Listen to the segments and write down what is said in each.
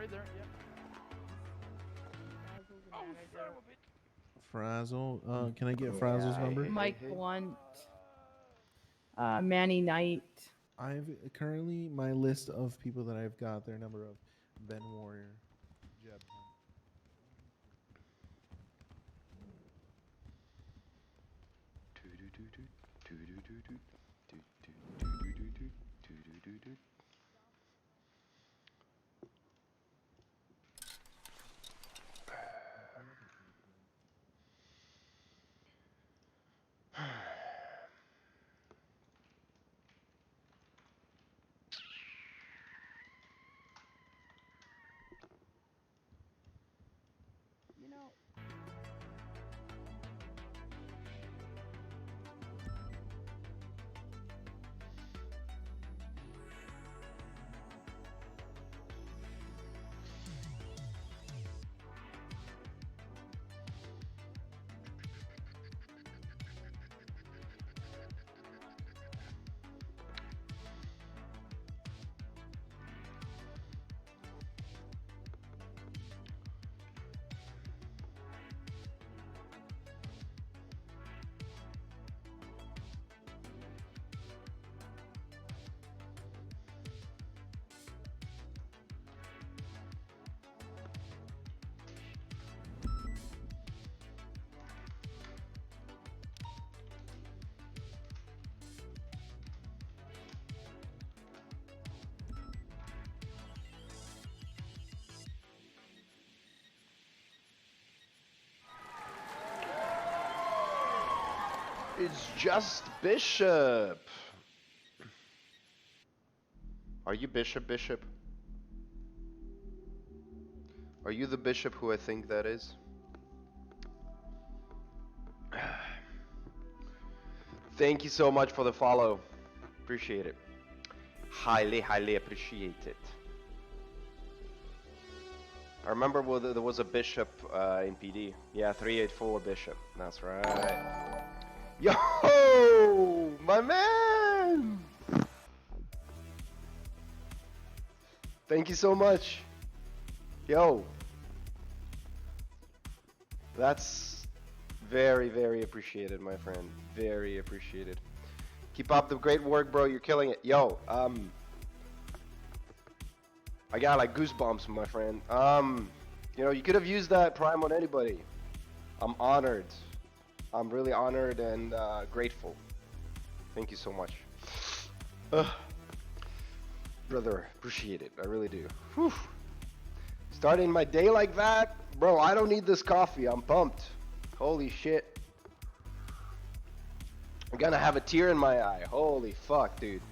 right there. Yep. Oh, son of a bitch. Frazzle. Can I get Frazzle's number? Mike Blunt. Manny Knight. I've currently my list of people that I've got their number of Ben Warrior, Jeb Hunt. You know. It's just Bishop. Are you Bishop? Are you the Bishop who I think that is? Thank you so much for the follow. Appreciate it. Highly appreciate it. I remember there was a Bishop in PD. Yeah, 384 Bishop. That's right. Yo, my man! Thank you so much. Yo. That's very appreciated, my friend. Very appreciated. Keep up the great work, bro. You're killing it. Yo, I got like goosebumps, my friend. You know, you could have used that Prime on anybody. I'm honored. I'm really honored and grateful. Thank you so much. Brother, appreciate it. I really do. Whew. Starting my day like that? Bro, I don't need this coffee. I'm pumped. Holy shit. I'm gonna have a tear in my eye. Holy fuck, dude.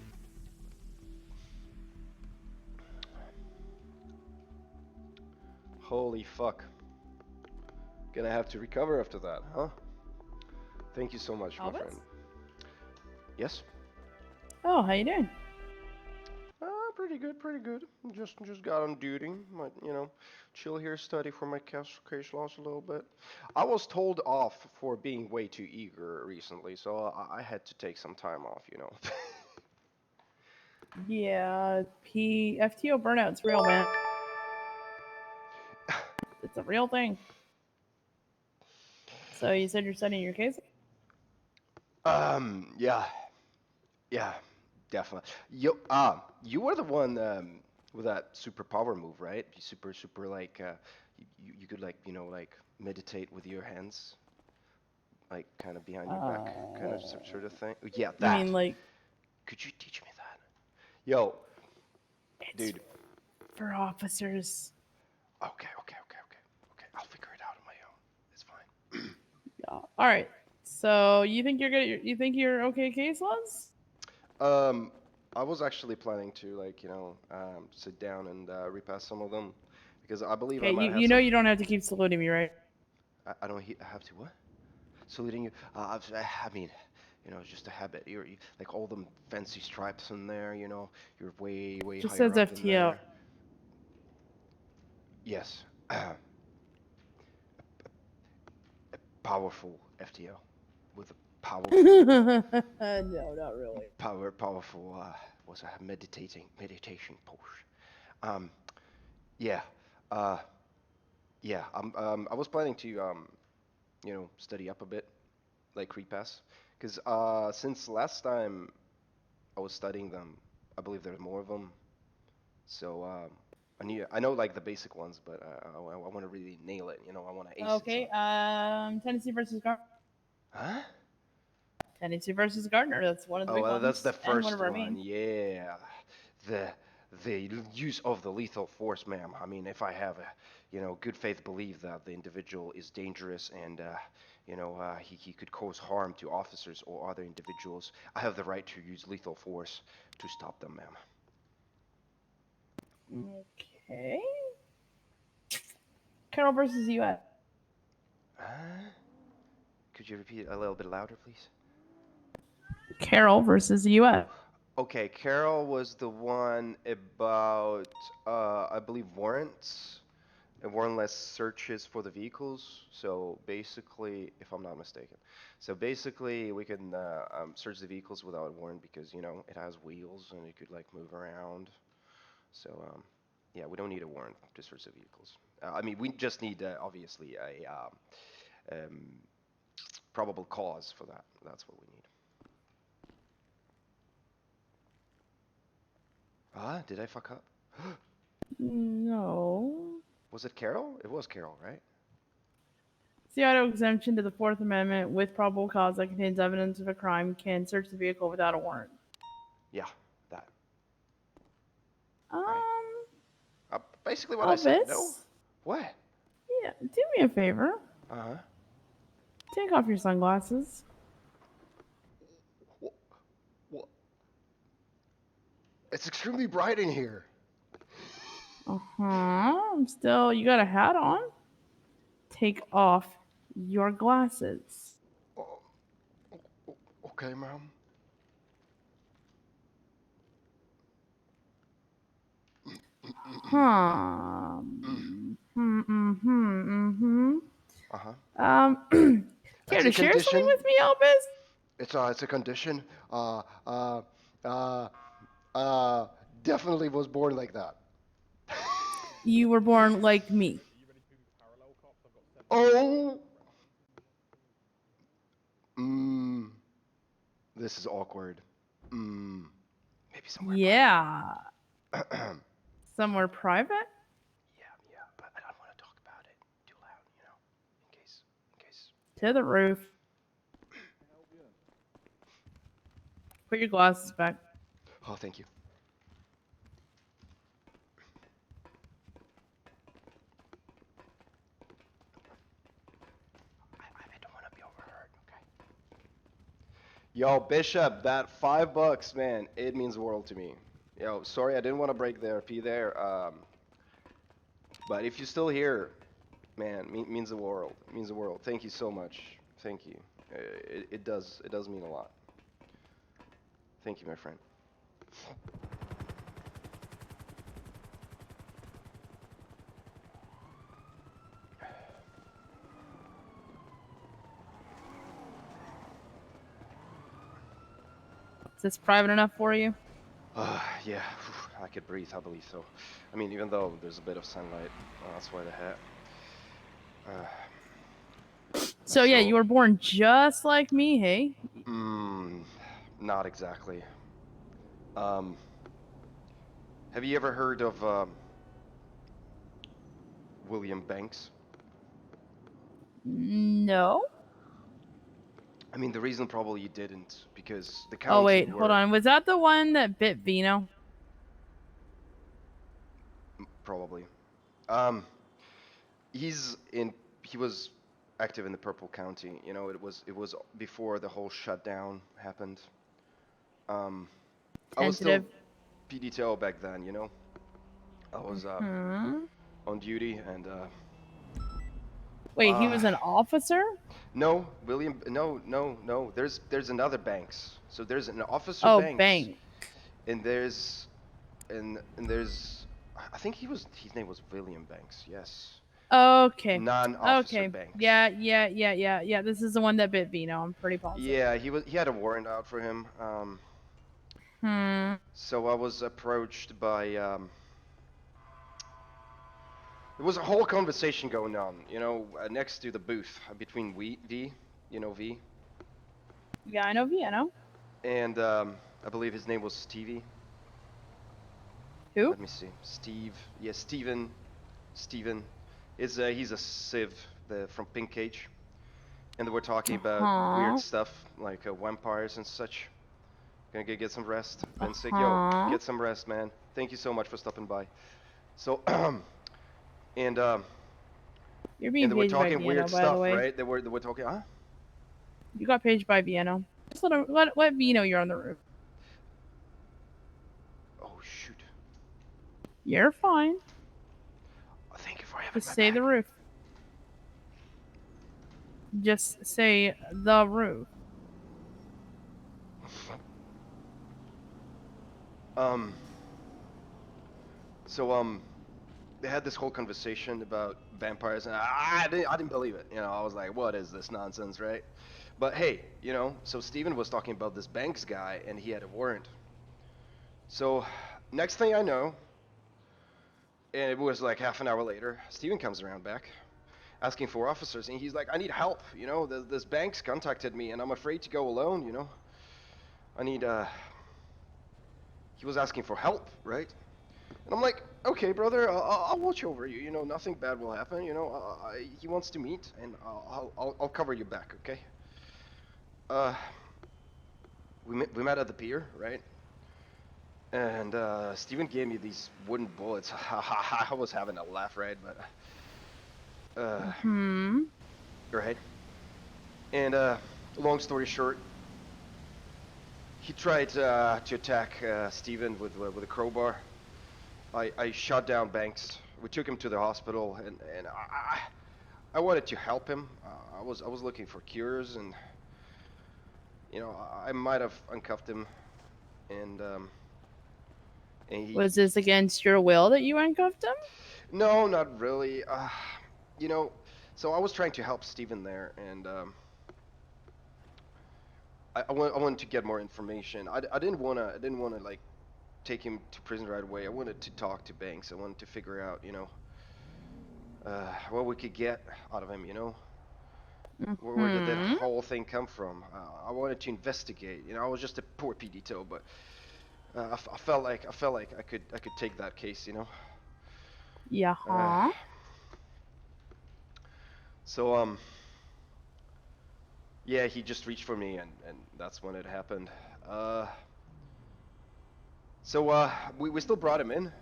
Holy fuck. Gonna have to recover after that, huh? Thank you so much, Albus? my friend. Yes? Oh, how you doing? Pretty good. Just got on duty. Might, you know, chill here, study for my case laws a little bit. I was told off for being way too eager recently, so I had to take some time off, you know. Yeah, FTO burnout's real, man. It's a real thing. So you said you're studying your case? Yeah, definitely. You were the one with that superpower move, right? Super like you could like, you know, like meditate with your hands, like kind of behind your back, kind of sort of thing. Yeah, You that. mean like Could you teach me that? Yo, it's dude. for officers? Okay. I'll figure it out on my own. It's fine. Yeah. All right. So you think you're good? You think you're okay, case laws? I was actually planning to like, you know, sit down and repass some of them because I believe I Okay, might have you know some. you don't have to keep saluting me, right? I don't have to what? Saluting you. I mean, you know, it's just a habit. You like all them fancy stripes in there. You know, you're way Just higher says up in FTO. there. Yes. Powerful FTO with a powerful No, not really. powerful was a meditation post. Yeah. Uh, yeah. I was planning to study up a bit, like creepypasta, because since last time I was studying them, I believe there's more of them. So I know like the basic ones, but I want to really nail it. I want to ace it. So. Okay. Tennessee versus Gardner. Huh? Tennessee versus Gardner. That's one of the Oh, big well, that's ones, the and one first of our one. main. Yeah, the use of the lethal force, ma'am. I mean, if I have a good faith belief that the individual is dangerous and he could cause harm to officers or other individuals, I have the right to use lethal force to stop them, ma'am. Okay. Carroll versus U.S. Huh? Could you repeat it a little bit louder, please? Carroll versus U.S. Okay, Carol was the one about, I believe, warrants and warrantless searches for the vehicles. So basically, if I'm not mistaken, so basically we can search the vehicles without a warrant because it has wheels and it could like move around. So yeah, we don't need a warrant to search the vehicles. I mean, we just need obviously a probable cause for that. That's what we need. Ah, did I fuck up? No. Was it Carol? It was Carol, right? The auto exemption to the Fourth Amendment with probable cause that contains evidence of a crime can search the vehicle without a warrant. Yeah, that. Right. Um, Basically what I said. No? Albus, What? yeah, do me a favor. Uh-huh. Take off your sunglasses. What? What? It's extremely bright in here. You got a hat on? Take off your glasses. Oh, okay, ma'am. Huh. Mm. Mm-hmm. Uh-huh. Care It's a to share something condition. with me, Albus? It's a condition. Uh, uh, definitely was born like that. You were born like me. Oh. Mm. This is awkward. Mm. Maybe somewhere Yeah. private. Yeah, Somewhere private? yeah, but I don't want to talk about it too loud, in case. To the roof. Put your glasses back. Oh, thank you. I don't want to be overheard, okay? Yo, Bishop, that $5, man, it means the world to me. Yo, sorry, I didn't want to break the RP there. But if you're still here, man, means the world. It means the world. Thank you so much. Thank you. It does mean a lot. Thank you, my friend. Is this private enough for you? Yeah, I could breathe, I believe so. I mean, even though there's a bit of sunlight, that's why the hat. So yeah, So- you were born just like me, hey? Not exactly. Um, have you ever heard of William Banks? No. I mean, the reason probably you didn't, because the Oh county wait, hold on. Was that the one that bit Vino? Probably. He's in. He was active in the Purple County. It was before the whole shutdown happened. I was still Tentative. PDTO back then. I was on duty and Wait, he was an officer? no, William. No. There's another Banks. So there's an officer Oh, Banks, bang. and there's. I think his name was William Banks. Yes. Okay. Non-officer Okay. Banks. Yeah. This is the one that bit Vino. I'm pretty positive. Yeah, he had a warrant out for him. Hmm. So I was approached by There was a whole conversation going on, next to the booth between V, V, Yeah, I know Vienna. and I believe his name was Stevie. Who? Let me see. Steve. Yeah, Steven. Steven. He's a civ from Pink Cage. And we're talking about weird Uh-huh. stuff like vampires and such. Gonna get some rest. Ben's like, yo, Uh-huh. get some rest, man. Thank you so much for stopping by. So, and You're and being they were paged by talking Vienna, weird by the stuff, way. right? They were talking, huh? You got paged by Vienna. Just let V know you're on the roof. Oh shoot. You're fine. Oh, thank you for having Just my say the back. roof. Just say the roof. um. So they had this whole conversation about vampires, and I didn't believe it. I was like, what is this nonsense, right? But hey, so Steven was talking about this Banks guy, and he had a warrant. So next thing I know, and it was like half an hour later, Steven comes around back, asking for officers, and he's like, I need help. This Banks contacted me, and I'm afraid to go alone. I need He was asking for help, right? And I'm like, okay, brother, I'll watch over you. Nothing bad will happen. He wants to meet, and I'll cover you back, okay? Uh, we met at the pier, right? And Steven gave me these wooden bullets. I was having a laugh, right? But Hmm. right. And long story short, he tried to attack Steven with a crowbar. I shot down Banks. We took him to the hospital, and I wanted to help him. I was looking for cures, and I might have uncuffed him, and Was this against your will that you uncuffed him? no, not really. You know, so I was trying to help Steven there, and I wanted to get more information. I didn't wanna like take him to prison right away. I wanted to talk to Banks. I wanted to figure out, what we could get out of him. Where did that Hmm. whole thing come from? I wanted to investigate. I was just a poor pedito, but I felt like I could take that case. Yeah. Uh, Huh. so yeah, he just reached for me, and that's when it happened. Uh, so we still brought him in,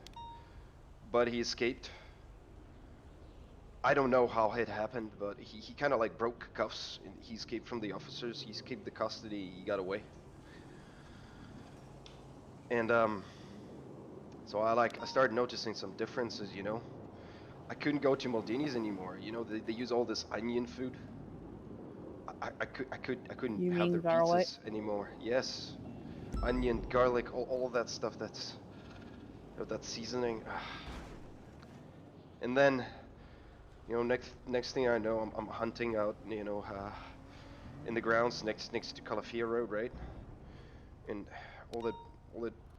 but he escaped. I don't know how it happened, but he kind of like broke cuffs. And he escaped from the officers. He escaped the custody. He got away. And so I started noticing some differences. I couldn't go to Maldini's anymore. They use all this onion food. I couldn't You have mean their garlic? pizzas anymore. Yes, onion, garlic, all of that stuff. That seasoning. And then next thing I know, I'm hunting out in the grounds next to Calafia Road, right? And all the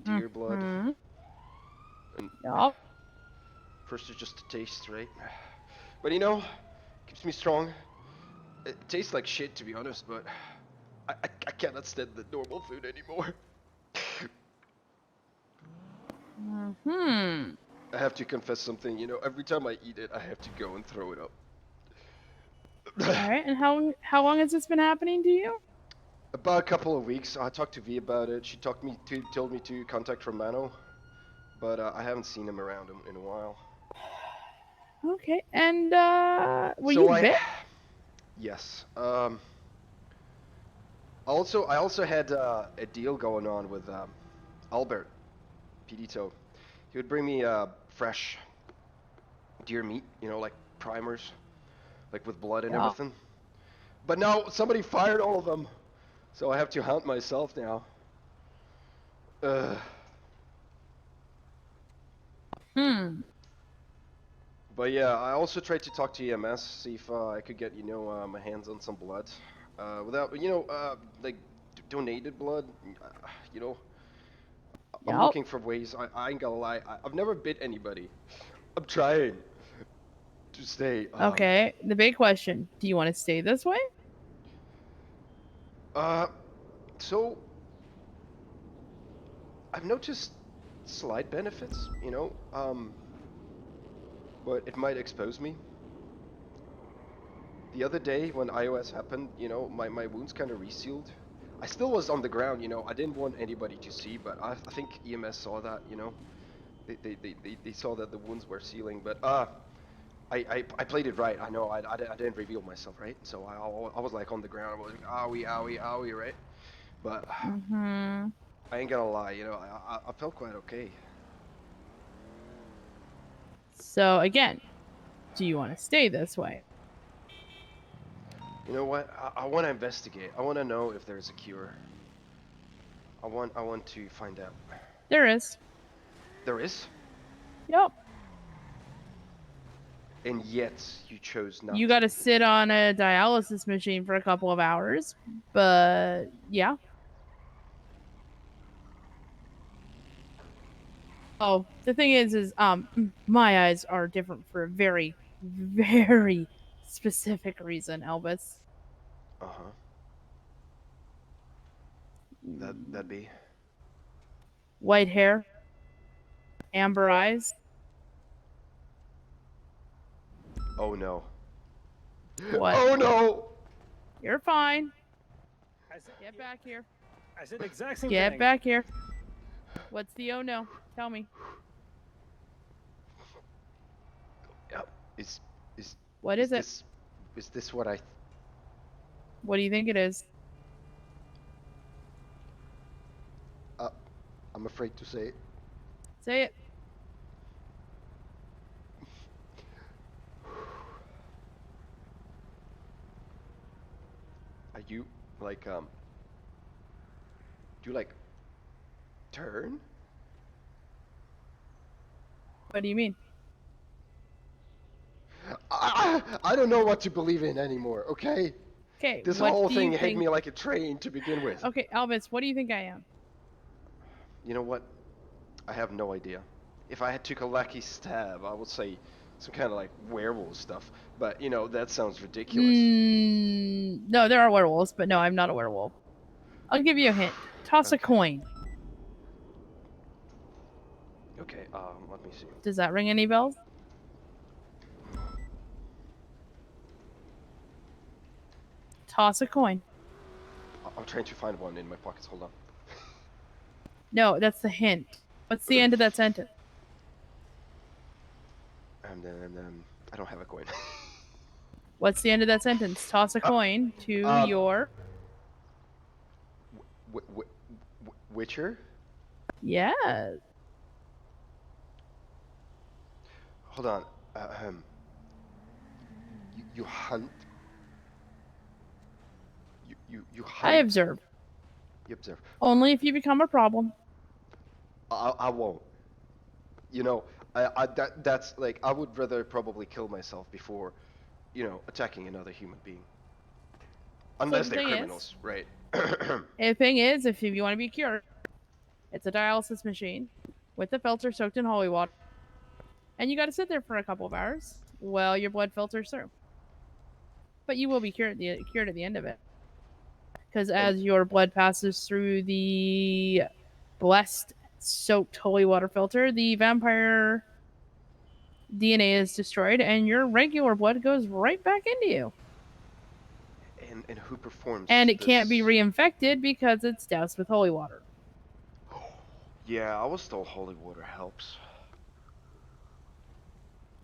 deer blood, Hmm. and Yup. first it's just a taste, right? But keeps me strong. It tastes like shit, to be honest, but I cannot stand the normal food anymore. Hmm. I have to confess something. Every time I eat it, I have to go and throw it up. All right. And how long has this been happening to you? About a couple of weeks, I talked to V about it. She told me to contact Romano, but I haven't seen him around in a while. Okay. And were So you bit? yes. I also had a deal going on with Albert Pedito. He would bring me fresh deer meat, like primers, like with blood and Yeah. everything. But now somebody fired all of them, so I have to hunt myself now. Uh, Hmm. but yeah, I also tried to talk to EMS, see if I could get my hands on some blood, without like donated blood. You know, I'm Yup. looking for ways. I ain't gonna lie. I've never bit anybody. I'm trying. stay. Okay, the big question: do you want to stay this way? So I've noticed slight benefits, but it might expose me. The other day when iOS happened, my wounds kind of resealed. I still was on the ground, I didn't want anybody to see, but I think EMS saw that, they saw that the wounds were sealing, but I played it right. I know I didn't reveal myself, right? So I was like on the ground. I was like, owie, owie, owie, right? But Mm-hmm. I ain't gonna lie, I felt quite okay. So again, do you want to stay this way? You know what? I want to investigate. I want to know if there's a cure. I want to find out. There is. There is, Yep. and yet you chose not You to. got to sit on a dialysis machine for a couple of hours, but yeah. Oh, the thing is my eyes are different for a very, very specific reason, Albus. Uh-huh. That'd be. White hair, amber eyes. Oh no. What? Oh no! You're fine. I said, Get back here. I said the exact same Get thing. back here. What's the oh no? Tell me. Yep. Is What is it? Is this what I? What do you think it is? I'm afraid to say it. Say it. Are you like do you like turn? What do you mean? I don't know what to believe in anymore. Okay. Okay, This what whole do thing you hit think? me like a train to begin with. Okay, Albus, what do you think I am? You know what? I have no idea. If I had took a lucky stab, I would say some kind of like werewolf stuff. But that sounds ridiculous. No, there are werewolves, but no, I'm not a werewolf. I'll give you a hint. Toss a Okay. coin. Okay. Let me see. Does that ring any bells? Toss a coin. I'm trying to find one in my pockets. Hold on. No, that's the hint. What's the end of that sentence? And then I don't have a coin. What's the end of that sentence? Toss a coin to your... Witcher? Yes. Hold on. You hunt. You hunt. I observe. You observe. Only if you become a problem. I won't. That's like I would rather probably kill myself before, attacking another human being. Unless the they're thing is- criminals, right? And the thing is, if you want to be cured, it's a dialysis machine with the filter soaked in holy water. And you got to sit there for a couple of hours while your blood filters through. But you will be cured at the end of it. Because as your blood passes through the blessed soaked holy water filter, the vampire DNA is destroyed and your regular blood goes right back into you. And who performs? And it can't be this? reinfected because it's doused with holy water. Yeah, I was told holy water helps.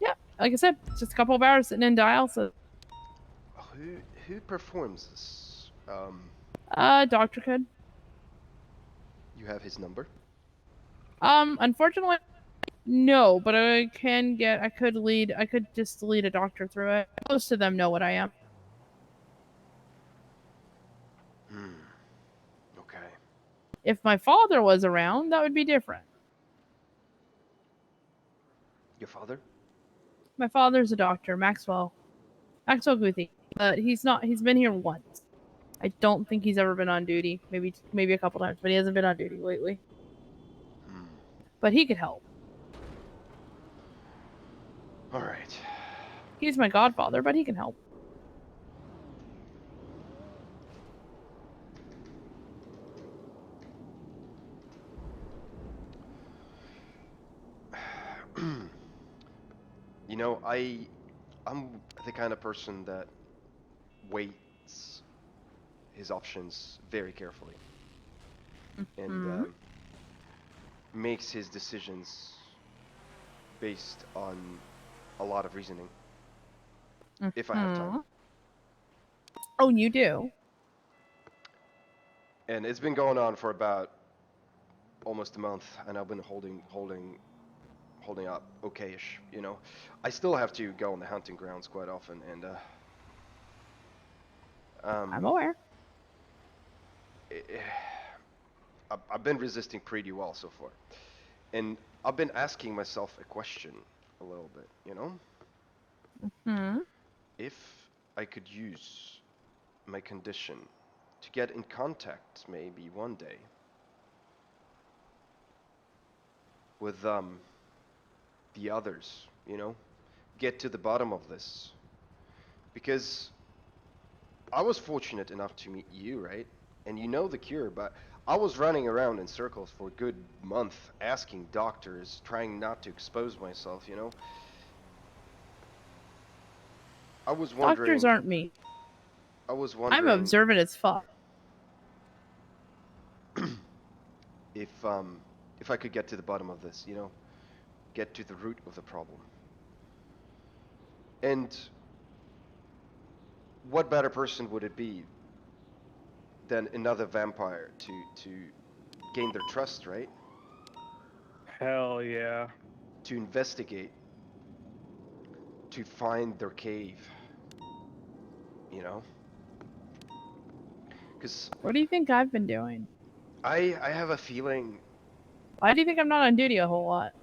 Yeah, like I said, it's just a couple of hours sitting in dialysis. Who performs this? Doctor could. You have his number? Unfortunately, no, but I could just lead a doctor through it. Most of them know what I am. Okay. If my father was around, that would be different. Your father? My father's a doctor, Maxwell Guthi. But he's not. He's been here once. I don't think he's ever been on duty. Maybe a couple times, but he hasn't been on duty lately. But he could help. All right. He's my godfather, but he can help. You know, I'm the kind of person that weighs his options very carefully and Mhm. makes his decisions based on a lot of reasoning, if I have time. Mhm. Oh, you do? And it's been going on for about almost a month, and I've been holding up okay-ish, you know. I still have to go on the hunting grounds quite often, and I'm aware. eh, I've been resisting pretty well so far, and I've been asking myself a question a little bit, you know. Hmm. If I could use my condition to get in contact maybe one day with the others, you know, get to the bottom of this, because I was fortunate enough to meet you, right? And you know the cure, but I was running around in circles for a good month asking doctors, trying not to expose myself, you know. I was Doctors wondering, aren't me. I was I'm wondering observant as fuck. if um if I could get to the bottom of this, you know, get to the root of the problem. And what better person would it be than another vampire to gain their trust, right? Hell yeah. To investigate, to find their cave, you know? Because What do you think I've been doing? I have a feeling, Why do you think I'm not on duty a whole lot?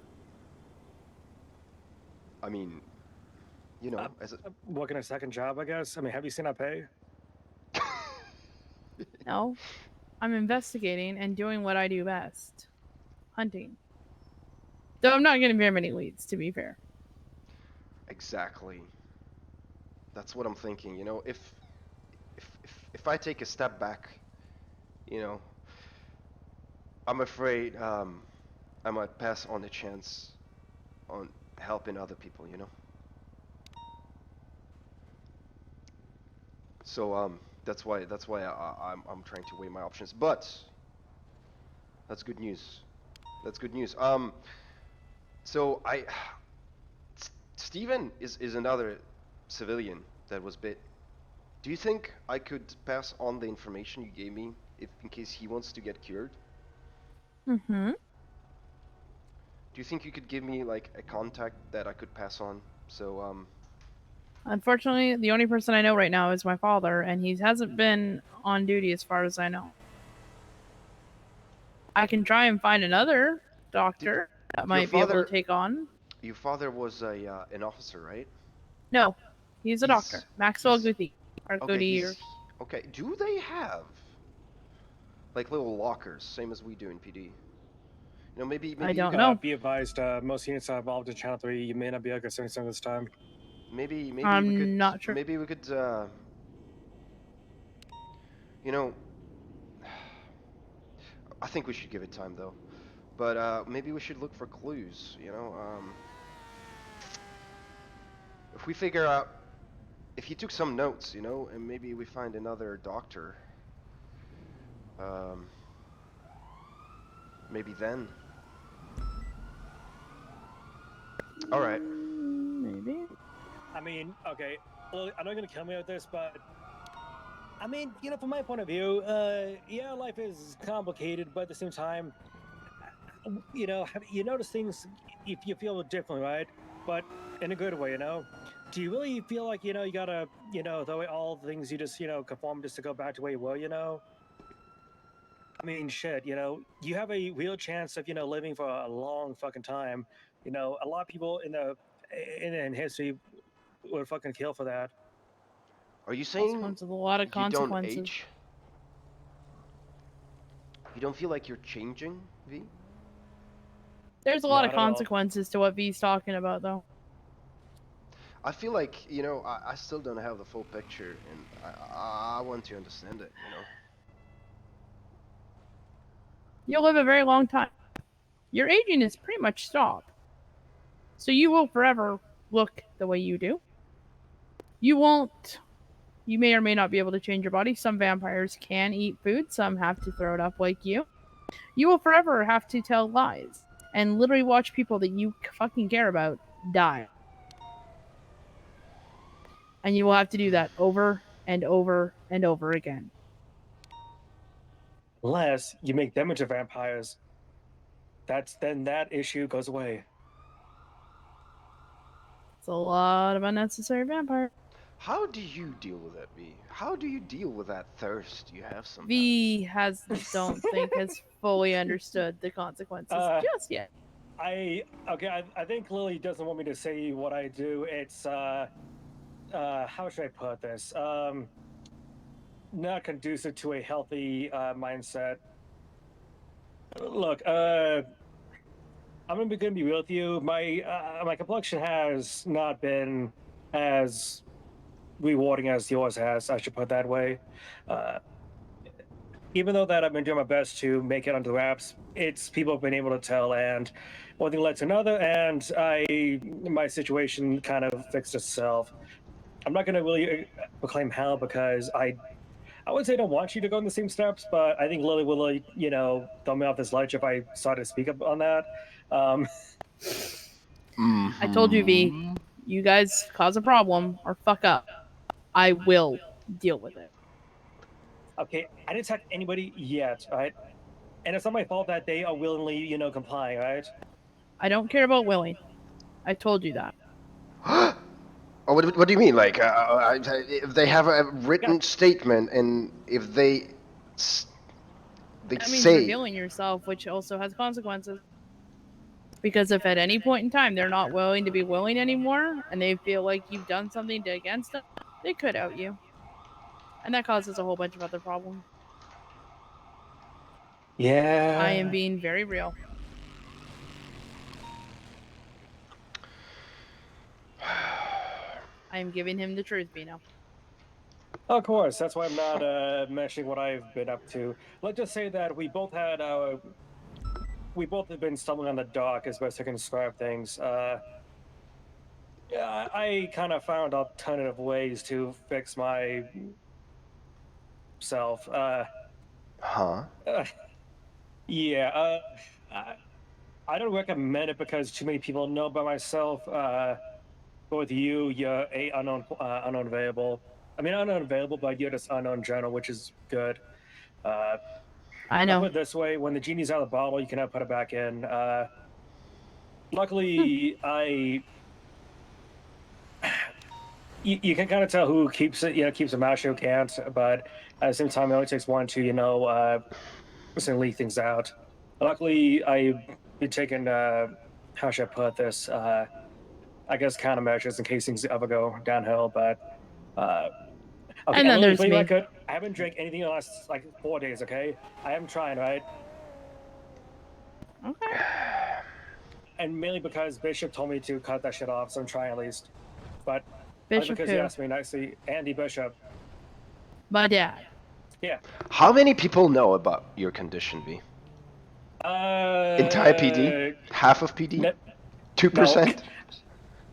I mean, you know, as a Working a second job, I guess. I mean, have you seen our pay? No, I'm investigating and doing what I do best. Hunting. Though I'm not getting very many leads, to be fair. exactly. That's what I'm thinking, you know, if I take a step back, you know, I'm afraid I might pass on the chance on helping other people, you know? So that's why I'm trying to weigh my options. But that's good news. That's good news. So Steven is another civilian that was bit. Do you think I could pass on the information you gave me if in case he wants to get cured? Mm-hmm. Do you think you could give me like a contact that I could pass on? So Unfortunately, the only person I know right now is my father, and he hasn't been on duty as far as I know. I can try and find another did doctor that your might be able to father take on. your father was a an officer, right? No, he's a doctor. He's Maxwell he's Goody. Or okay, Goody, or he's okay. Do they have like little lockers, same as we do in PD? You know, I maybe you don't could know. Be advised, most units are involved in Channel 3. You may not be able to get 70% this time. maybe we could I'm not sure. you know, I think we should give it time though. But maybe we should look for clues, you know. If we figure out if he took some notes, you know, and maybe we find another doctor. Um, maybe then. All right. Maybe. I mean, okay, well, I'm not going to kill me with this, but I mean, from my point of view, yeah, life is complicated, but at the same time, you notice things if you feel differently, right? But in a good way, Do you really feel like, you gotta, throw away all the things you just, conform just to go back to where you were? I mean, shit, you have a real chance of, living for a long fucking time. A lot of people in history would fucking kill for that. Are you saying Consequences, a lot of you don't consequences. age? You don't feel like you're changing, V? There's a lot of Not at all. consequences to what V's talking about, though. I feel like, you know, I still don't have the full picture, and I want to understand it, you know. You'll live a very long time. Your aging is pretty much stopped. So you will forever look the way you do. You won't. You may or may not be able to change your body. Some vampires can eat food, some have to throw it up like you. You will forever have to tell lies and literally watch people that you fucking care about die. And you will have to do that over and over and over again. Unless you make them into vampires, then that issue goes away. It's a lot of unnecessary vampire. How do you deal with it, V? How do you deal with that thirst you have sometimes? V don't think has fully understood the consequences just yet. I think Lily doesn't want me to say what I do. It's how should I put this? Not conducive to a healthy mindset. Look, I'm gonna be real with you. My complexion has not been as rewarding as yours has. I should put it that way. Even though that I've been doing my best to make it onto wraps, it's people have been able to tell, and one thing led to another, and my situation kind of fixed itself. I'm not gonna really proclaim hell because I would say I don't want you to go in the same steps, but I think Lily will, throw me off this ledge if I start to speak up on that. I told you, V, you guys cause a problem or fuck up. I will deal with it. Okay, I didn't attack anybody yet, right? And it's not my fault that they are willingly, complying, right? I don't care about willing. I told you that. Oh, what do you mean? Like, if they have a written statement, and if they That means say revealing yourself, which also has consequences. Because if at any point in time they're not willing to be willing anymore, and they feel like you've done something against them, they could out you. And that causes a whole bunch of other problems. Yeah. I am being very real. I am giving him the truth, Bino. Of course, that's why I'm not mentioning what I've been up to. Let's just say that we both have been stumbling on the dark, as best I can describe things. Yeah, I kind of found alternative ways to fix my self. Yeah. I don't recommend it because too many people know about myself. But with you, you're unknown available. I mean, unknown available, but you're just unknown general, which is good. I I'll know. put it this way: when the genie's out of the bottle, you can put it back in. Luckily, you can kind of tell who keeps it, keeps a mouth, who can't. But at the same time, it only takes one to, leak things out. Luckily, I've been taking, how should I put this? I guess countermeasures in case things ever go downhill. But okay, And then Lily, there's for you, me. I haven't drank anything in the last like 4 days. Okay, I am trying, right? Okay. And mainly because Bishop told me to cut that shit off, so I'm trying at least. But Bishop because who? he asked me nicely, Andy Bishop. My dad. Yeah. how many people know about your condition, V? Entire PD? Half of PD? 2%?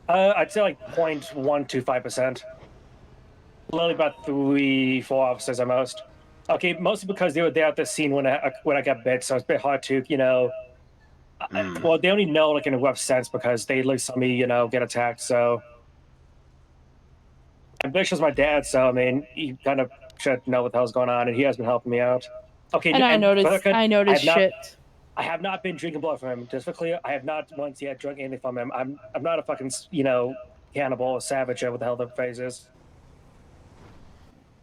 I'd say like 0.125%. Literally about 3-4 officers at most. Okay, mostly because they were there at the scene when I got bit, so it's a bit hard to, well, they only know like in a rough sense because they literally saw me, get attacked. So, and Bishop's my dad, so I mean, he kind of should know what the hell's going on, and he has been helping me out. Okay, And I noticed shit. I have not been drinking blood from him. Just for clear, I have not once yet drunk anything from him. I'm not a fucking cannibal or savage or what the hell the phrase is.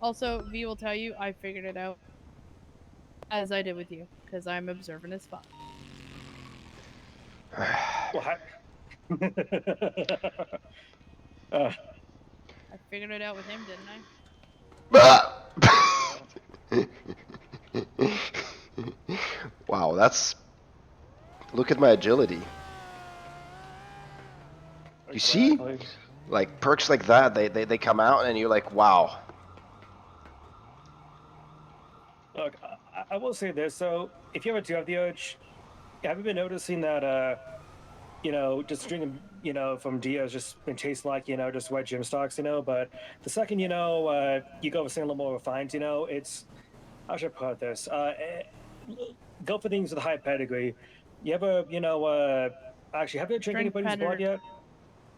Also, V will tell you I figured it out. As I did with you, because I'm observant as fuck. What? I figured it out with him, didn't I? Wow, that's... Look at my agility. You see? Like perks like that, they come out and you're like, wow. Look, I will say this. So, if you ever do have the urge, have you been noticing that, just drinking, from Dio's just been tasting like, just wet gym stocks, but the second, you go for something a little more refined, it's, how should I put this? Go for things with a high pedigree. You ever, actually, have you drank Drink anybody's blood predator. yet?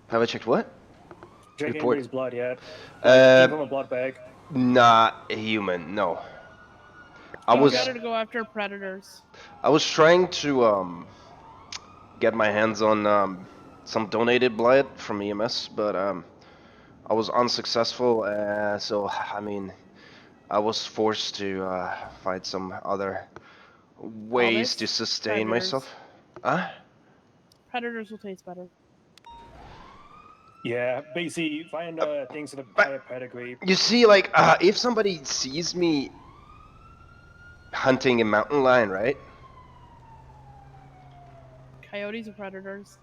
Have I checked what? Drink Report. anybody's blood yet? Like, Uh, even from a blood bag? not a human. No. I You Okay. was gotta go after predators. I was trying to get my hands on some donated blood from EMS, but I was unsuccessful. So I mean, I was forced to find some other ways to Albus, sustain predators. myself. Huh? Predators will taste better. Yeah, basically, find things with a But higher pedigree. you see, like, if somebody sees me hunting a mountain lion, right? Coyotes are predators.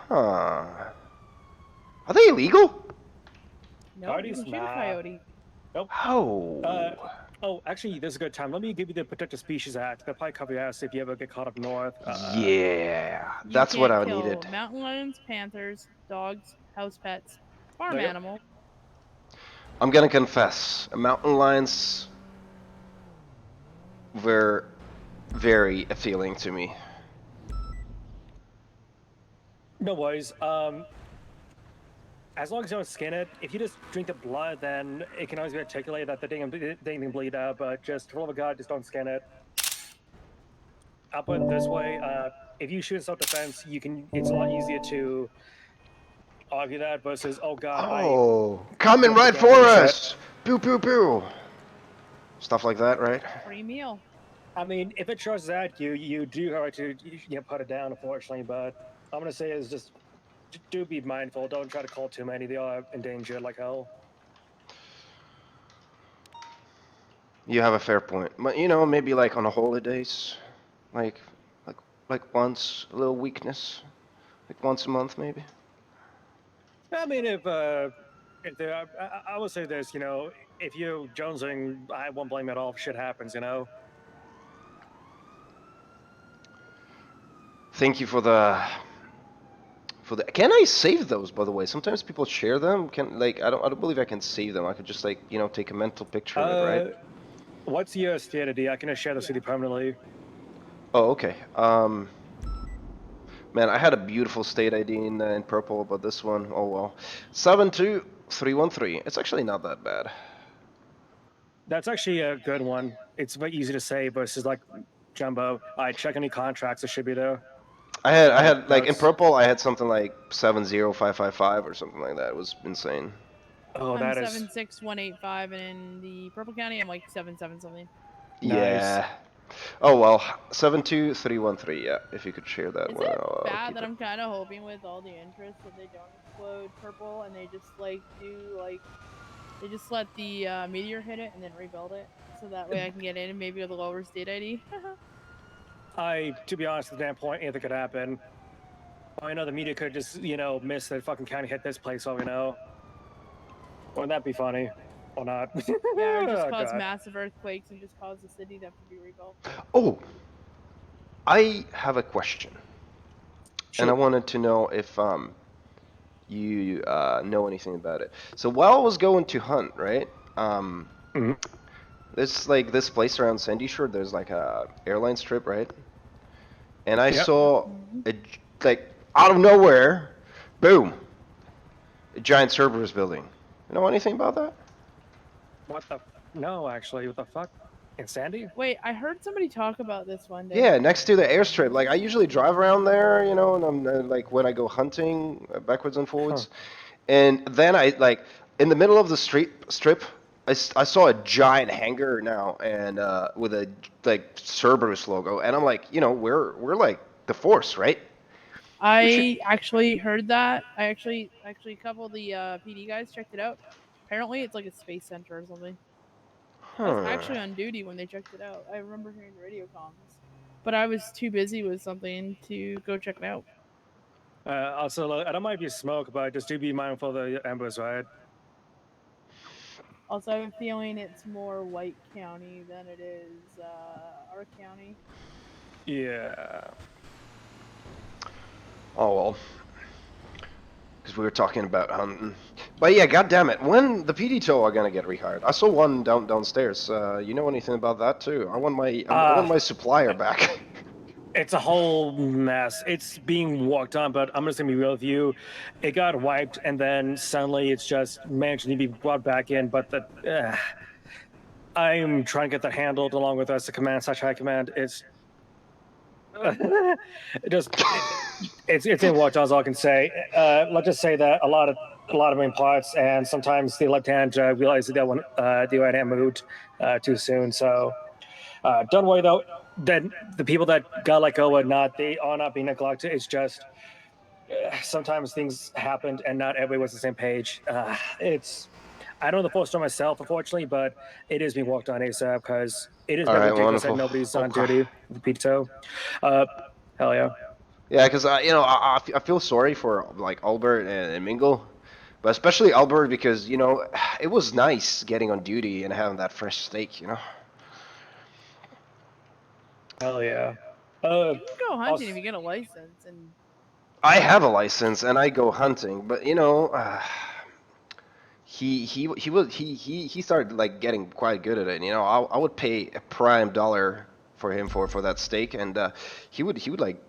Huh. Are they illegal? No, you Coyotes? can shoot a Nah. coyote. Nope. Oh. Actually, this is a good time. Let me give you the Protected Species Act. They'll probably cover your ass if you ever get caught up north. Yeah, You that's what can't I kill needed. mountain lions, panthers, dogs, house pets, farm There you go. animals. I'm gonna confess, mountain lions were very appealing to me. No worries. As long as you don't skin it, if you just drink the blood, then it can always be articulated that the thing can bleed out. But just for the love of God, just don't skin it. I'll put it this way: if you shoot in self-defense, you can. It's a lot easier to argue that versus, oh God, I Oh, coming went to right for gamble and shit. us! Pew pew pew! Stuff like that, right? Free meal. I mean, if it charges at you, you do have to put it down, unfortunately. But I'm gonna say is just do be mindful. Don't try to call too many. They are endangered like hell. You have a fair point. But you know, maybe like on the holidays, like, like, like once a little weakness, like once a month maybe. I mean, if there, I would say this, if you're jonesing, I won't blame you at all if shit happens, Thank you for the. Can I save those, by the way? Sometimes people share them. Can like I don't believe I can save them. I could just like take a mental picture of it, right? What's your state ID? I can just share this with you permanently. Oh, okay. Man, I had a beautiful state ID in purple, but this one, oh well. 72313. It's actually not that bad. That's actually a good one. It's very easy to say versus like Jumbo. I check any contracts, it should be there. I Like had like in notes. purple, I had something like 70555 or something like that. It was insane. Oh, I'm that is 76185, and in the Purple County, I'm like 77 something. nice. Yeah. Oh well, 72313. Yeah, if you could share that Is one, it I'll bad keep that it. I'm kind of hoping with all the interest that they don't explode purple and they just like do like they just let the meteor hit it and then rebuild it so that way I can get in and maybe with a lower state ID. To be honest, at that point, anything could happen. I know the media could just, miss that fucking county hit this place, all we know. Wouldn't that be funny? Or not? Yeah, or just Oh, cause God. massive earthquakes and just cause the city to have to be rebuilt. Oh, I have a question, and I Shoot. wanted to know if you know anything about it. So while I was going to hunt, right? Mhm. There's like this place around Sandy Shore. There's like a airline strip, right? And I Yep. saw Mm-hmm. like out of nowhere, boom, a giant Cerberus building. You know anything about that? What the? No, actually, what the fuck? In Sandy? Wait, I heard somebody talk about this one day. Yeah, next to the airstrip. Like I usually drive around there, and I'm like when I go hunting, backwards and Huh. forwards. And then I like in the middle of the street strip, I saw a giant hangar now and with a like Cerberus logo, and I'm like, we're like the Force, right? We should. I actually heard that. I actually a couple of the PD guys checked it out. Apparently, it's like a space center or something. I was Huh. actually on duty when they checked it out. I remember hearing radio comms, but I was too busy with something to go check it out. Also, I don't mind if you smoke, but just do be mindful of the Albus, right? Also, I have a feeling it's more White County than it is our county. Yeah. Oh well, because we were talking about hunting. But yeah, god damn it, when the PD tow are gonna get rehired? I saw one downstairs. You know anything about that too? I want my supplier back. It's a whole mess. It's being worked on, but I'm just gonna be real with you. It got wiped, and then suddenly it's just managed to be brought back in. But I'm trying to get that handled along with us, the command/high command. It's it just it's in worked on, is all I can say. Let's just say that a lot of main parts, and sometimes the left hand realizes that one the right hand moved too soon. So don't worry though. Then the people that got let go they are not being neglected. It's just sometimes things happened and not everybody was on the same page. It's I don't know the full story myself, unfortunately, but it is being worked on ASAP because it is All very right, ridiculous that wonderful. nobody's on Okay. duty with Pito. Uh, hell yeah. Yeah, because I feel sorry for like Albert and Mingle, but especially Albert because it was nice getting on duty and having that fresh steak. Hell yeah. You can go hunting if you get a license, and I have a license and I go hunting, but he started like getting quite good at it. I would pay a prime dollar for him for that steak, and he would like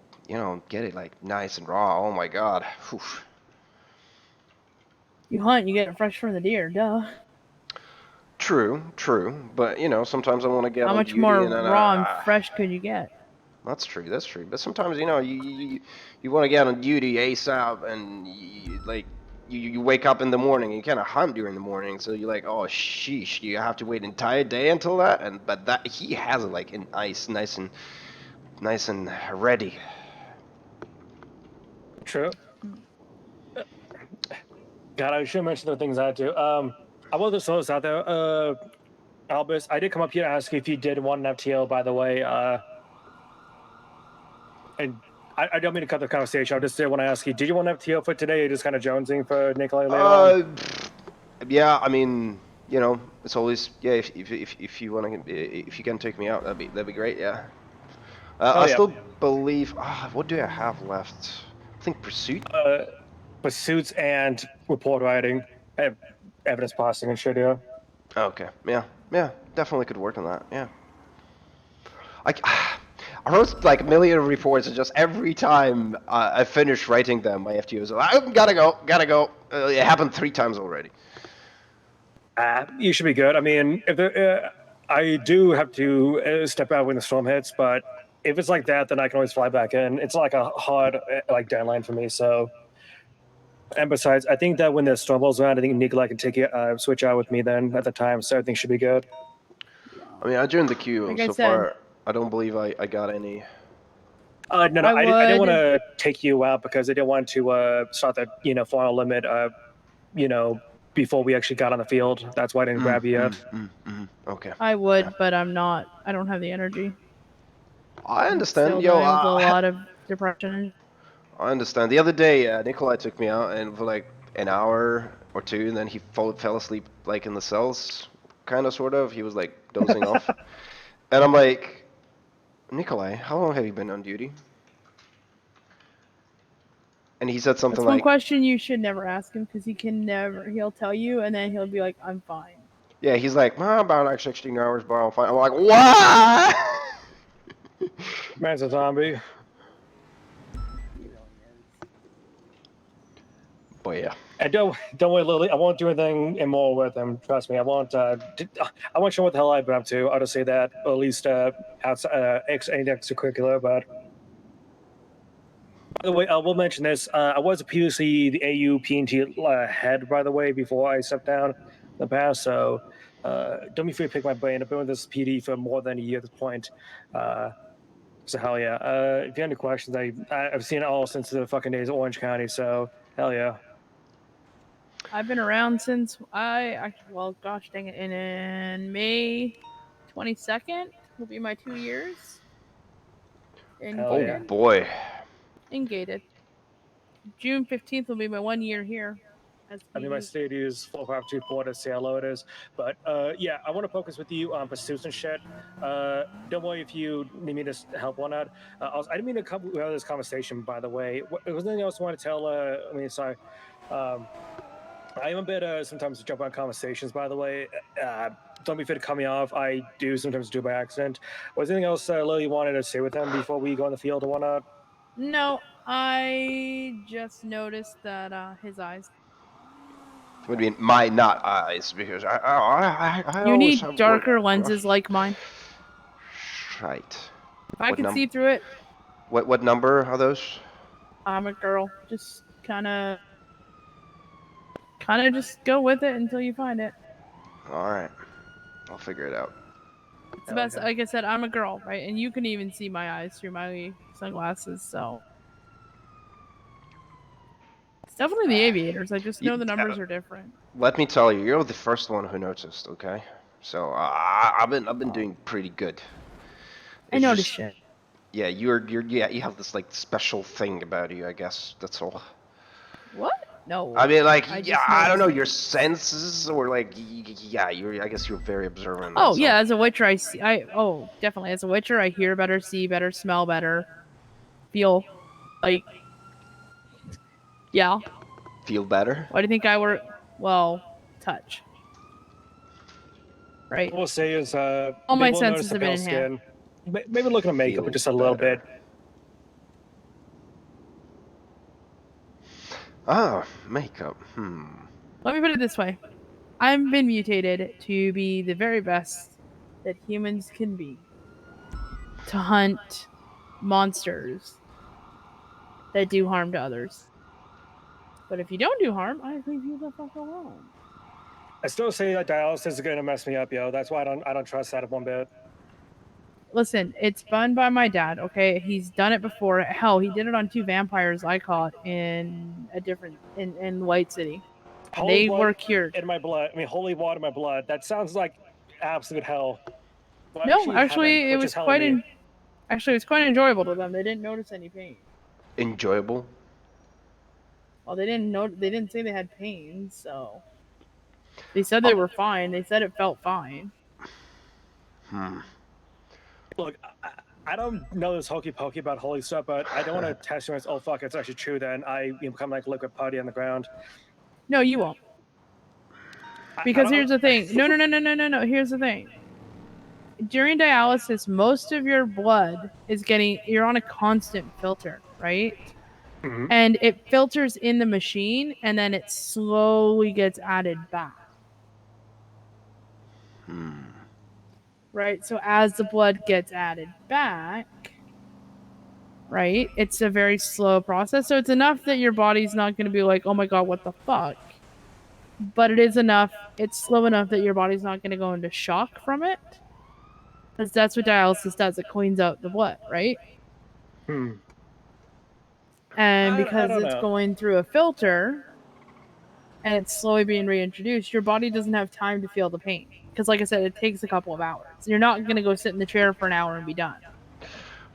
get it like nice and raw. Oh my god. Whew. you hunt, you get it fresh from the deer. Duh. True, but sometimes I want to get How on much duty more and then raw and fresh could you get? that's true. But sometimes you want to get on duty ASAP, and you wake up in the morning, you kind of hunt during the morning, so you're like, oh sheesh, you have to wait an entire day until that, and but that he has it like in ice, nice and ready. True. God, I should mention the things I do. I will just throw this out there. Albus, I did come up here to ask you if you did want an FTO, by the way. And I don't mean to cut the conversation. I just did want to ask you, did you want an FTO for today? Or you're just kind of jonesing for Nikolai later on? Yeah, I mean, it's always yeah. If you want to, if you can take me out, that'd be great. Yeah. Oh I yeah. still believe. What do I have left? I think pursuit. Pursuits and report writing, evidence passing and shit. Yeah. Okay. Yeah. Definitely could work on that. Yeah. I, I wrote like a million reports, and just every time I finish writing them, my FTOs are like, I gotta go. It happened 3 times already. You should be good. I mean, I do have to step out when the storm hits, but if it's like that, then I can always fly back in. It's like a hard like deadline for me. So, and besides, I think that when the storm rolls around, I think Nikolai can take it, switch out with me then at the time. So everything should be good. I mean, I joined the queue Like I so said, far. I don't believe I got any. No, I I didn't want would. to take you out because I didn't want to start the final limit. You know, before we actually got on the field. That's why I didn't grab you yet. Okay. I Yeah. would, but I'm not. I don't have the energy. I I'm understand. still Yo, dealing with a lot of depression. I understand. The other day, Nikolai took me out and for like an hour or two, and then he fell asleep like in the cells, kind of, sort of. He was like dozing off, and I'm like, Nikolai, how long have you been on duty? And he said something That's one like, question you should never ask him because he can never. He'll tell you, and then he'll be like, "I'm fine." yeah, he's like, about like 16 hours, but I'm fine. I'm like, what? Man's a zombie. But yeah. And don't worry, Lily. I won't do anything more with him. Trust me. I won't. I won't show what the hell I've been up to. I'll just say that, or at least outside any extracurricular. But by the way, I will mention this. I was previously the AU PNT head, by the way, before I stepped down in the past. So don't be afraid to pick my brain. I've been with this PD for more than a year at this point. So hell yeah. If you have any questions, I've seen it all since the fucking days of Orange County. So hell yeah. I've been around since well, gosh dang it, in May 22nd will be my 2 years in Hell Oh yeah. gated. boy. In gated. June 15th will be my 1 year here. I mean, my state is 4524 to see how low it is. But yeah, I want to focus with you on pursuits and shit. Don't worry if you need me to help on that. Also, I didn't mean to come with this conversation, by the way. Was there anything else I want to tell? I mean, sorry. I am a bit sometimes jump on conversations, by the way. Don't be afraid to cut me off. I do sometimes do by accident. Was there anything else Lily wanted to say with him before we go in the field or whatnot? No, I just noticed that his eyes. What do you mean, my not eyes? Because I You always need have darker lenses like mine. Right. If I What could see through it, What number are those? I'm a girl. Just kind of just go with it until you find it. All right, I'll figure it out. It's the best. Like I said, I'm a girl, right? And you can even see my eyes through my sunglasses, so it's definitely the aviators. I just know the numbers are different. Let me tell you, you're the first one who noticed. Okay, so I've been doing pretty good. I noticed shit. Yeah, you have this like special thing about you. I guess that's all. What? No. I mean, like, I don't know, things. your senses, or like, yeah, I guess you're very observant. Oh yeah, as a witcher, I see. Definitely as a witcher, I hear better, see better, smell better, feel like, yeah. Feel better? Why do you think I were? Well, touch. Right. What we'll say is, all my senses have been enhanced. Maybe looking at makeup just a little bit. Ah, makeup. Let me put it this way. I've been mutated to be the very best that humans can be. To hunt monsters that do harm to others. But if you don't do harm, I leave you the fuck alone. I still say that dialysis is gonna mess me up, yo. That's why I don't trust that one bit. Listen, it's done by my dad, okay? He's done it before. Hell, he did it on 2 vampires I caught in White City. They were cured. In my blood. I mean, holy water in my blood. That sounds like absolute hell. Well, no, actually, it was quite enjoyable to them. They didn't notice any pain. Enjoyable? Well, they didn't say they had pain, so they said they were fine. They said it felt fine. Look, I don't know this hokey pokey about holy stuff, but I don't want to test you as, oh fuck, it's actually true. Then I become like liquid putty on the ground. No, you won't. Because here's the thing. No. Here's the thing. During dialysis, most of your blood you're on a constant filter, right? Mm-hmm. And it filters in the machine, and then it slowly gets added back. Right? So as the blood gets added back, right, it's a very slow process. So it's enough that your body's not going to be like, oh my god, what the fuck? But it's slow enough that your body's not going to go into shock from it. Because that's what dialysis does. It cleans out the blood, right? And because it's going through a filter and it's slowly being reintroduced, your body doesn't have time to feel the pain. Because like I said, it takes a couple of hours. You're not going to go sit in the chair for an hour and be done.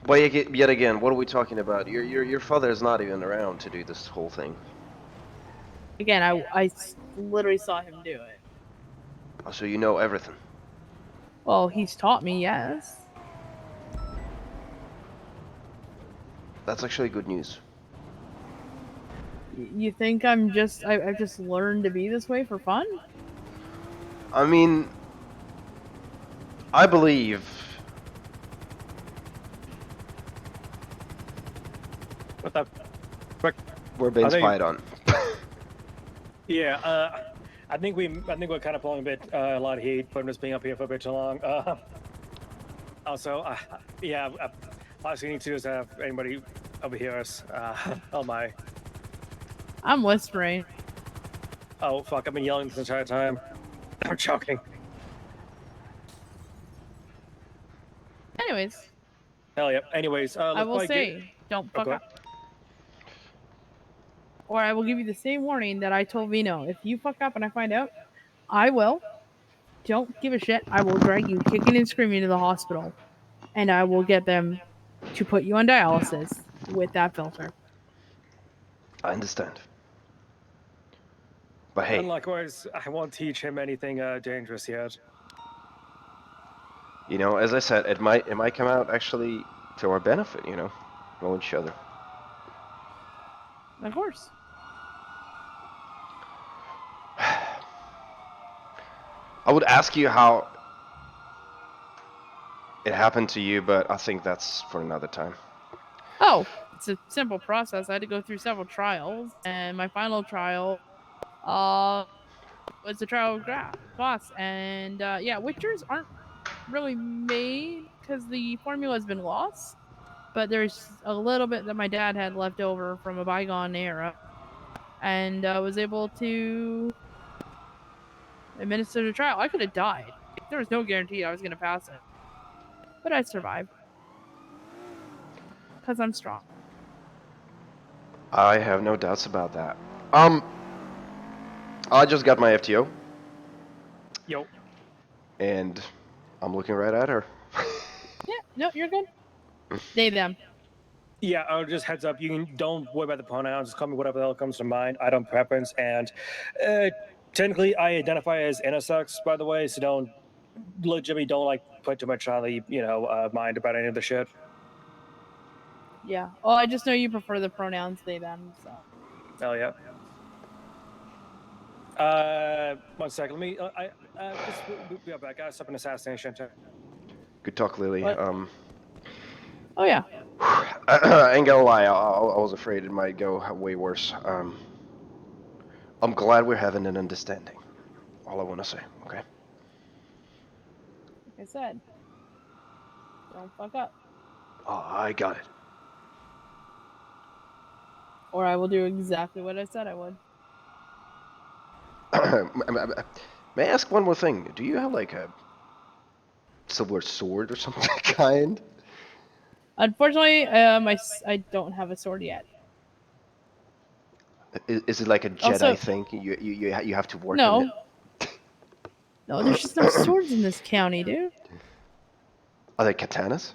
But yet again, what are we talking about? Your father is not even around to do this whole thing. Again, I literally saw him do it. Oh, so you know everything? Well, he's taught me, yes. That's actually good news. You think I've just learned to be this way for fun? I mean, I believe. What the frick? We're being spied on. Yeah, I think we're kind of pulling a lot of heat from just being up here for a bit too long. Also, yeah, last thing to do is have anybody overhear us. Oh my. I'm whispering. Oh fuck! I've been yelling this entire time. I'm choking. Anyways. Hell yeah. Anyways, I will say, don't fuck up. Or I will give you the same warning that I told Vino. If you fuck up and I find out, I will. Don't give a shit. I will drag you kicking and screaming to the hospital. And I will get them to put you on dialysis with that filter. I understand. But hey, And likewise, I won't teach him anything dangerous yet. you know, as I said, it might come out actually to our benefit. You know each other. Of course. I would ask you how it happened to you, but I think that's for another time. Oh, it's a simple process. I had to go through several trials, and my final trial was the trial of Boss. And yeah, witchers aren't really made because the formula has been lost. But there's a little bit that my dad had left over from a bygone era, and was able to administer the trial. I could have died. There was no guarantee I was going to pass it, but I survived because I'm strong. I have no doubts about that. I just got my FTO, Yo. and I'm looking right at her. Yeah, no, you're good. They, them. Yeah, just heads up. Don't worry about the pronouns. Just call me whatever the hell comes to mind. I don't preference, and technically, I identify as intersex, by the way. So don't legitimately don't like put too much on the mind about any of the shit. Yeah. Oh, I just know you prefer the pronouns they, them, so. Hell yeah. 1 second. Let me. Just be right back. I got stuff an assassination check. Good talk, Lily. What? Oh yeah. I ain't gonna lie, I was afraid it might go way worse. I'm glad we're having an understanding. All I want to say, okay? Like I said, don't fuck up, Oh, I got it. or I will do exactly what I said I would. May I ask one more thing? Do you have like a silver sword or something kind? Unfortunately, I don't have a sword yet. Is it like a Jedi Also- thing? You have to work No. on it. No, there's just no swords in this county, dude. Are they katanas?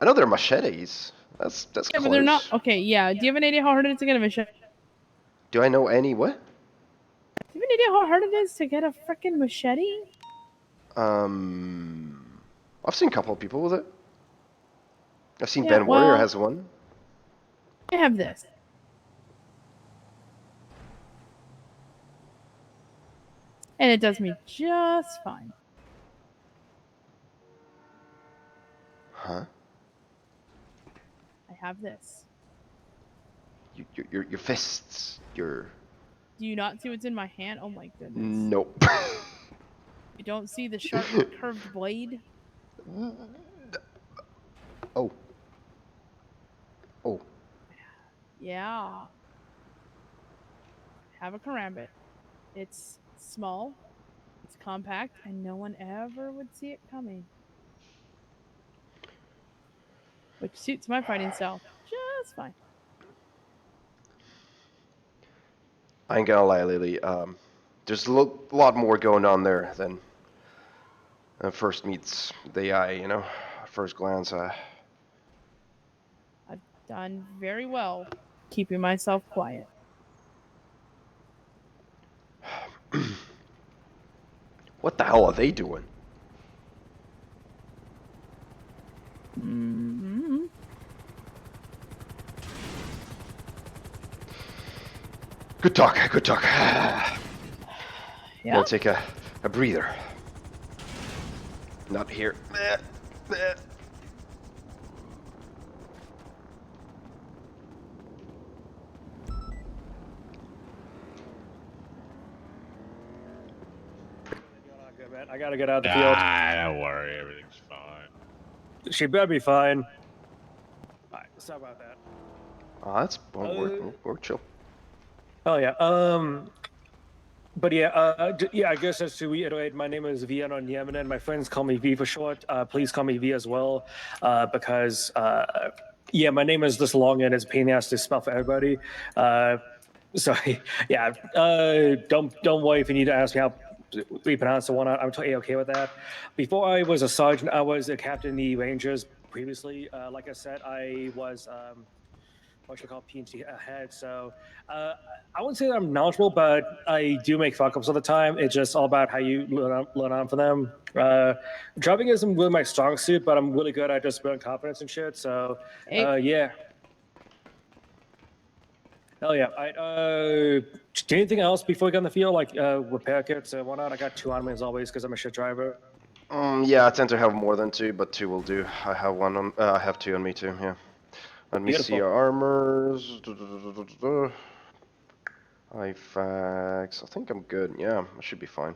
I know they're machetes. That's Yeah, close. but they're not. Okay, yeah. Do you have an idea how hard it is to get a machete? Do I know any what? Do you have an idea how hard it is to get a freaking machete? I've seen a couple of people with it. I've seen Yeah, Ben Warrior well- has one. I have this. And it does me just fine. Huh? I have this. Your fists. Your. Do you not see what's in my hand? Oh my goodness. Nope. You don't see the sharp curved blade? Oh. Oh. Yeah. I have a karambit. It's small, it's compact, and no one ever would see it coming. Which suits my fighting style just fine. I ain't gonna lie, Lily. There's a lot more going on there than first meets the eye. You know, at first glance. I've done very well keeping myself quiet. What the hell are they doing? Mm-hmm. Good talk. Good talk. Yeah. Gonna take a breather. Not here. Good, man. I gotta get out of the field. Don't worry, everything's fine. She better be fine. Alright, sorry about that. Oh, that's we're chill. Oh yeah. But yeah, I guess just to reiterate, my name is Vian on Yemen, and my friends call me V for short. Please call me V as well, because yeah, my name is this long and it's a pain in the ass to spell for everybody. So yeah, don't worry if you need to ask me how we pronounce the one. I'm totally okay with that. Before I was a sergeant, I was a captain in the Rangers previously. Like I said, I was what should I call PNC ahead. So I wouldn't say that I'm knowledgeable, but I do make fuck ups all the time. It's just all about how you learn on for them. Driving isn't really my strong suit, but I'm really good at just building confidence and shit. So Hey, yeah. Hell yeah. Do anything else before we get on the field, like repair kits and whatnot? I got 2 on me as always because I'm a shit driver. Yeah, I tend to have more than 2, but 2 will do. I have 1 on. I have 2 on me too. Yeah. Let me see Beautiful. our armors. IFAX. I think I'm good. Yeah, I should be fine.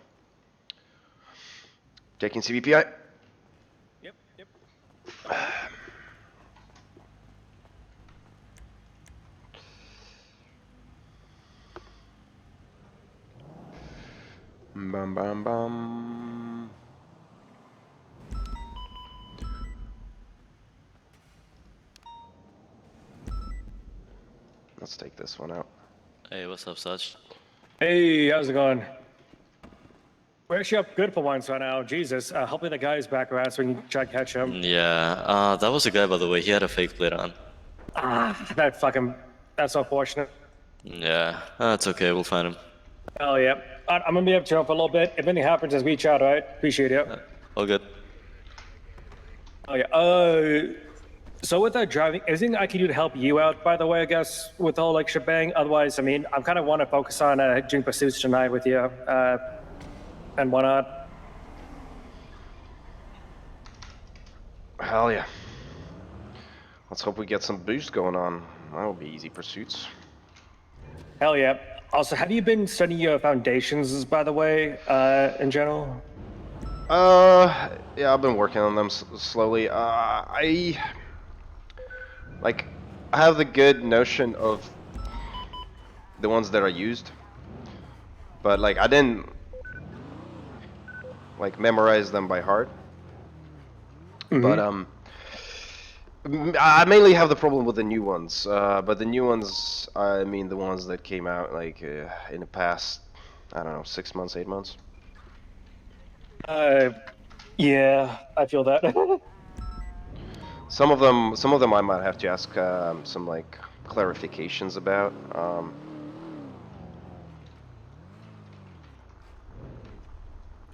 Taking CVPI. Yep, yep. Bum bum bum. Let's take this one out. Hey, what's up, Such? Hey, how's it going? We're actually up good for once right now. Jesus. Hopefully the guy's back around so we can try to catch him. Yeah, that was a guy, by the way. He had a fake plate on. That's unfortunate. Yeah, it's okay. We'll find him. Hell yeah. I'm gonna be up to him for a little bit. If anything happens, just reach out, alright? Appreciate it. All good. Oh yeah. So with that driving, is there anything I can do to help you out, by the way, I guess, with the whole like shebang? Otherwise, I mean, I'm kind of want to focus on doing pursuits tonight with you, and whatnot. Hell yeah. Let's hope we get some boost going on. That'll be easy pursuits. Hell yeah. Also, have you been studying your foundations, by the way, in general? Yeah, I've been working on them slowly. I have the good notion of the ones that are used, but like I didn't like memorize them by heart. But I mainly have the problem with the new ones. But the new ones, I mean the ones that came out like in the past, I don't know, 6 months, 8 months. Yeah, I feel that. Some of them I might have to ask some like clarifications about.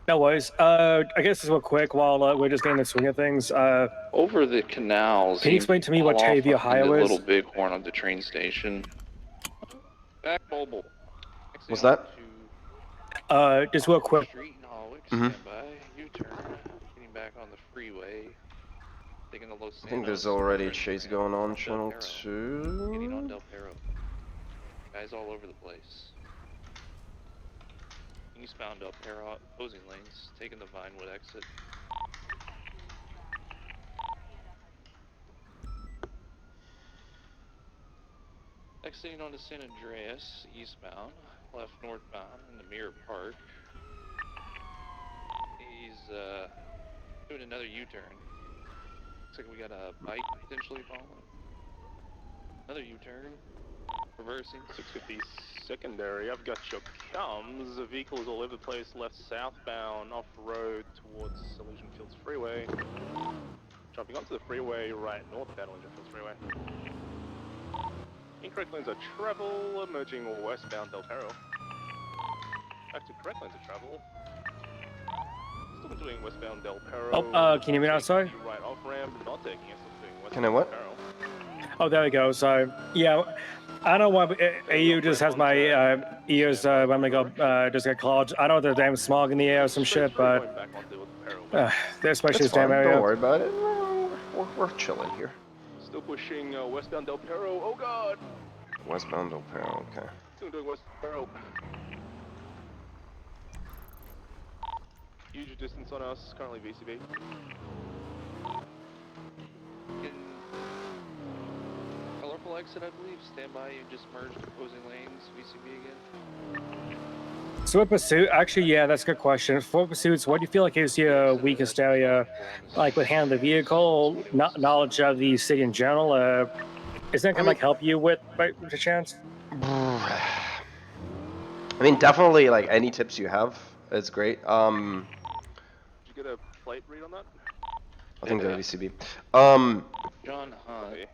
No worries. I guess real quick while we're just getting the swing of things. Over the canals. Can you explain to me what pull off Tavia onto Ohio the is? Little Bighorn of the train station. Back mobile. What's that? Just real quick. Street in Holwick, Mhm. stand by, U-turn, getting back on the freeway. Taking the Los I think there's Santos, already a turning chase around going on Del channel Perro, 2. Getting on Del Perro. Guys all over the place. Eastbound Del Perro, opposing lanes, taking the Vinewood exit. Exiting onto San Andreas, eastbound, left northbound in the Mirror Park. He's doing another U-turn. Looks like we got a bike potentially following. Another U-turn. Reversing. 650 secondary. I've got your cums. The vehicle is all over the place. Left southbound, off road towards Elysian Fields Freeway. Jumping onto the freeway, right northbound Elysian Fields Freeway. Incorrect lanes of travel, emerging westbound Del Perro. Back to correct lanes of travel. Still doing westbound Del Perro. Oh, can you hear me now? Sorry. Right off ramp, not taking it. Still doing westbound Can I what? Del Perro. Oh, there we go. Sorry. Yeah, I don't know why AU just has my ears when they go just get clogged. I know there's damn smog in the air or some shit, but especially It's this damn fine. area. Don't worry about it. We're chilling here. Still pushing westbound Del Perro. Oh god! Westbound Del Perro. Okay. Still doing west Perro. Huge distance on us. Currently VCB. Colorful exit, I believe. Stand by, you just merged opposing lanes, VCB again. So with pursuit, actually, yeah, that's a good question. For pursuits, what do you feel like is your weakest area, like with handling the vehicle, knowledge of the city in general? Is that gonna like help you with by the chance? I mean, definitely, like any tips you have is great. Did you get a plate read on that? I think they're VCB. John Hunt.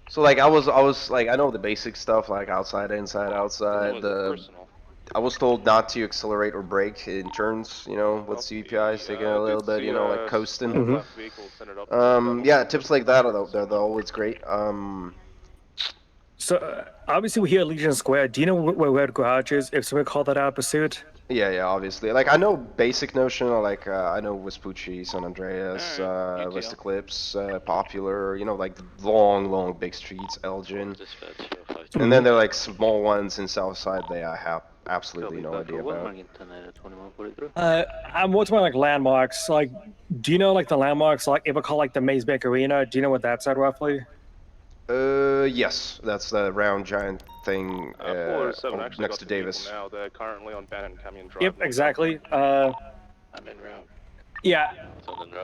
So like I was like I know the basic stuff like outside, inside, outside. Was it personal? I was told not to accelerate or brake in turns, you know, with CPIs, taking a little bit, you know, like coasting. Mhm. left vehicle centered up. Yeah, tips like that are they're always great. So obviously we here at Legion Square. Do you know where Red Garage is? If someone called that out of pursuit. Yeah, obviously. Like I know basic notion, like I know Vespucci, San Andreas, Alright, West UTL. Eclipse, Popular, you know, like the long big streets, Elgin. Dispatch, And then there are like small ones in Southside that I have absolutely no idea about. I'm more talking like landmarks. Like, do you know like the landmarks like ever called like the Maze Bank Arena? Do you know what that's at roughly? Yes, that's the round giant thing 407 actually next got to the vehicle Davis. now. They're currently on Bannon Canyon Drive. Yep, northbound. exactly. I'm en route. Yeah.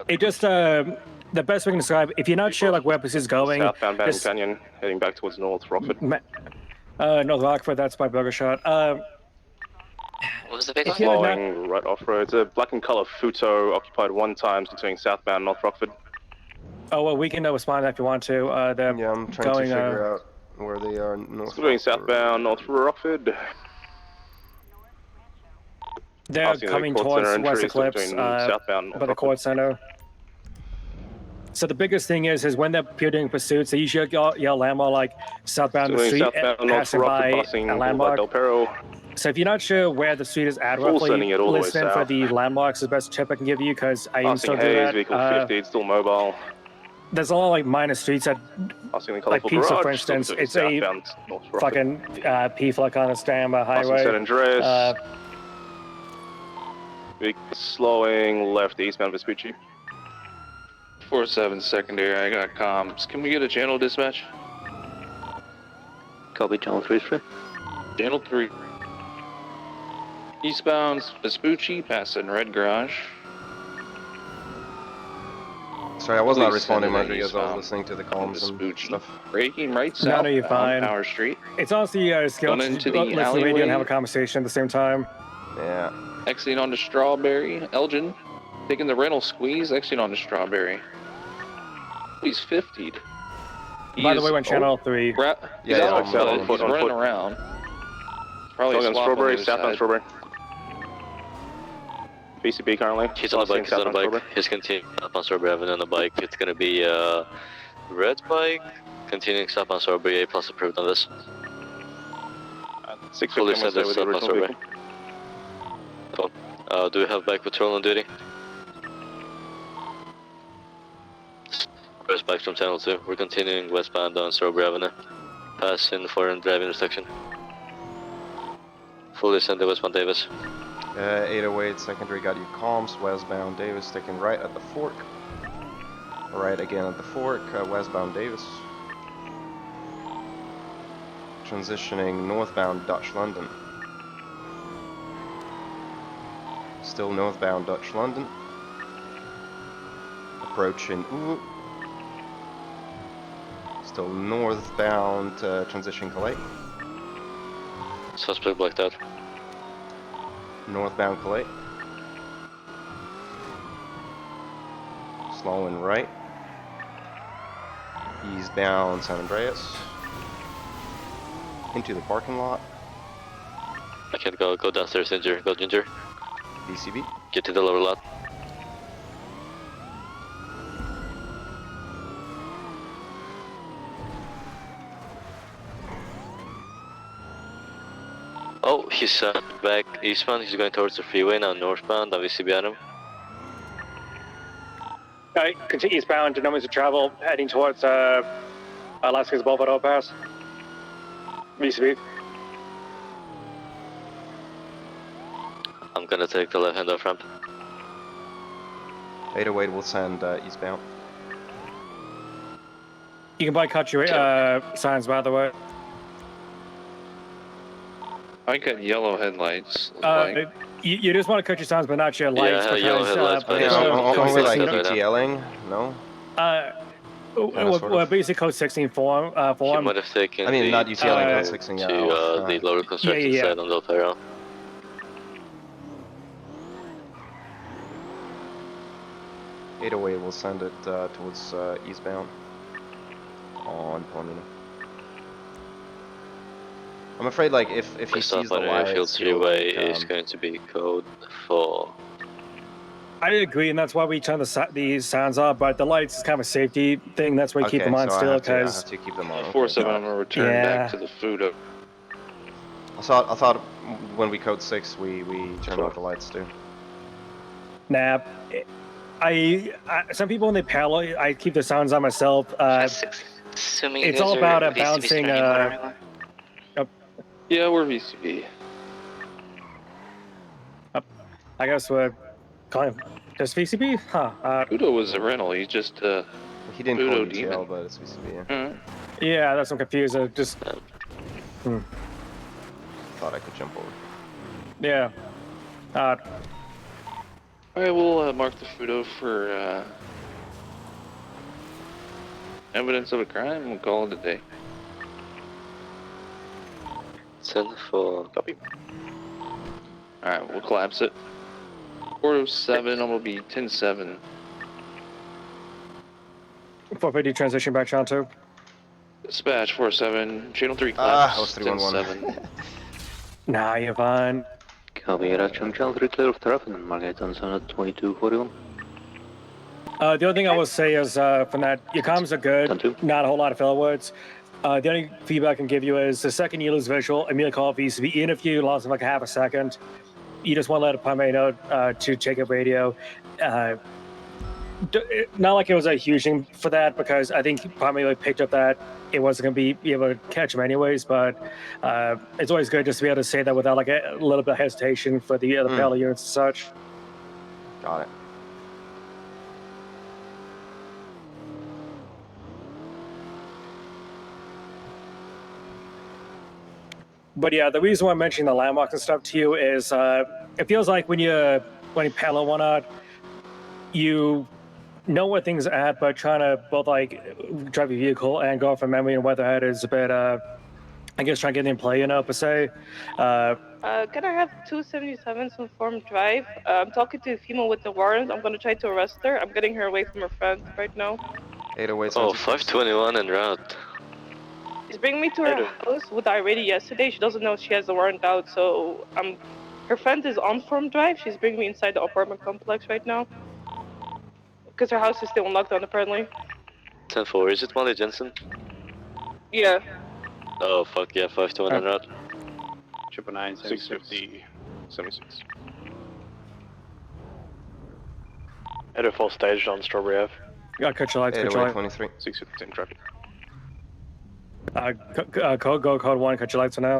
It just the best we can describe. If you're not sure like where this is going, Southbound Bannon just Canyon, heading back towards North Rockford. North Rockford. That's by Burger Shot. What was the If you're not, Flowing right off road. It's a black and color Futo occupied 1 times between southbound North Rockford. oh well, we can respond if you want to. They're Yeah, I'm trying going. to figure out where they are. Still doing southbound North Rockford. They're Passing the coming Court towards Center West entry, still Eclipse between southbound North by the Rockford. Court Center. So the biggest thing is when they're doing pursuits, they usually yell landmark like southbound the Still doing street, southbound North passing Rockford, by passing a Boulevard landmark. Del Perro. So if you're not sure where the street is at, Full roughly sending it all the way listen for south. the landmarks is the best tip I can give you because I even Passing still do Hayes, that. vehicle 50, it's still mobile. There's a lot of like minor streets that, Passing the like colorful Pizza, garage, for still instance, doing it's a southbound North Rockford. fucking P-flick on a Stammer Passing highway. San Andreas. Vehicle slowing left eastbound Vespucci. 4-7 secondary, I got comms. Can we get a channel dispatch? Copy, channel 3 is free. Channel 3. Eastbound Vespucci, passing Red Garage. Sorry, I was not Please responding send much an because I was eastbound listening to the comms and Vespucci. stuff. Braking right No, south no, you're fine. Power Street. It's honestly a skill Going to into the listen to the radio and have a alleyway. conversation at the same time. Yeah. Exiting onto Strawberry. Elgin. Taking the rental squeeze. Exiting onto Strawberry. He's 50'd. By the way, we're on channel 3. He's Yeah, out yeah, on on foot. foot, He's on running foot. around. Probably Southbound swap on the Strawberry, other southbound side. Strawberry. BCB currently. He's on the bike, he's on the Southbound bike. He's continuing up on Strawberry Avenue on the bike. It's gonna be a red bike, continuing south on Strawberry, A plus approved on this. Strawberry. 650, Fully I'm gonna send stay this with the up on original Strawberry. vehicle. Cool. Do we have bike patrol on duty? Where's bikes from channel 2? We're continuing westbound on Strawberry Avenue. Passing the foreign drive intersection. Fully send the westbound Davis. 808 secondary got you comms, westbound Davis taking right at the fork. Right again at the fork, westbound Davis. Transitioning northbound Dutch London. Still northbound Dutch London. Approaching Uwu. Still northbound transition Calais. Suspect blacked out. Northbound Calais. Slowing right. Eastbound San Andreas. Into the parking lot. I can't go downstairs, Ginger. Go Ginger. BCB. Get to the lower lot. Oh, he's back eastbound. He's going towards the freeway now, northbound. Obviously behind him. Alright, continue eastbound, denominators of travel, heading towards Las Vegas Boulevard overpass. BCB. I'm gonna take the left-hand off ramp. 808 will send eastbound. You can buy cut your signs, by the way. I got yellow headlights. Like, You just want to cut your signs, but not your lights. Yeah, yellow because, headlights, but because, yeah, Only like Code 16. ETLing? No? well, sort of. basically code 16 form. He might have taken I mean, the not UTLing, uh, code 16, yeah. to the lower construction yeah. side on Del Perro. 808 will send it towards eastbound on Palomino. I'm afraid like if he Next stop sees the on Airfield lights, he'll Freeway like, is going to be code 4. I agree, and that's why we turn the sounds off. But the lights is kind of a safety thing. That's why we keep them on so still, I because have to keep them on. 4-7, got I'm it. gonna return Yeah. back to the food up. I thought when we code 6, we turned off the lights too. Nah. Some people when they paddle, I keep the sounds on myself. Assuming It's all about bouncing. Yeah, we're VCB. I guess we're calling just VCB, huh? Udo was a rental. He just He didn't Udo call demon. UTL, but it's VCB. Yeah. Yeah, that's I'm confused. Just Thought I could jump over. yeah. Alright, we'll mark the Fudo for evidence of a crime. We'll call it a day. 10-4. Copy. Alright, we'll collapse it. 407, I'm gonna be 10-7. 450 transition back channel 2. Dispatch 47, channel 3 collapse. I was 311. 10-7. Nah, you're fine. Copy, channel 3 clear of traffic and market on 2241. The only thing I will say is from that, your comms are good. Not a whole lot of filler words. The only feedback I can give you is the second you lose visual, immediately call it VCB. Even if you lost like a half a second, you just want to let a primary know to check up radio. Not like it was a huge thing for that, because I think primary picked up that it wasn't going to be able to catch him anyways, but it's always good just to be able to say that without like a little bit of hesitation for the other battle units and such. Got it. But yeah, the reason why I'm mentioning the landmarks and stuff to you is it feels like when you paddle and whatnot, you know where things are at, but trying to both like drive your vehicle and go from memory and weatherhead is a bit, I guess, trying to get in play, per se. Can I have 277 on Farm Drive? I'm talking to a female with the warrant. I'm gonna try to arrest her. I'm getting her away from her friend right now. 808. Oh, 521 en route. She's bringing me to her house with I already yesterday. She doesn't know she has the warrant out, so her friend is on Farm Drive. She's bringing me inside the apartment complex right now. Because her house is still unlocked on, apparently. 10-4, is it Molly Jensen? Yeah. Oh, fuck yeah, 521 en route. 999, 650, 76. At a full stage on Strawberry Ave. Cut your lights, cut your lights. 23. 615 traffic. Code 1, cut your lights for now.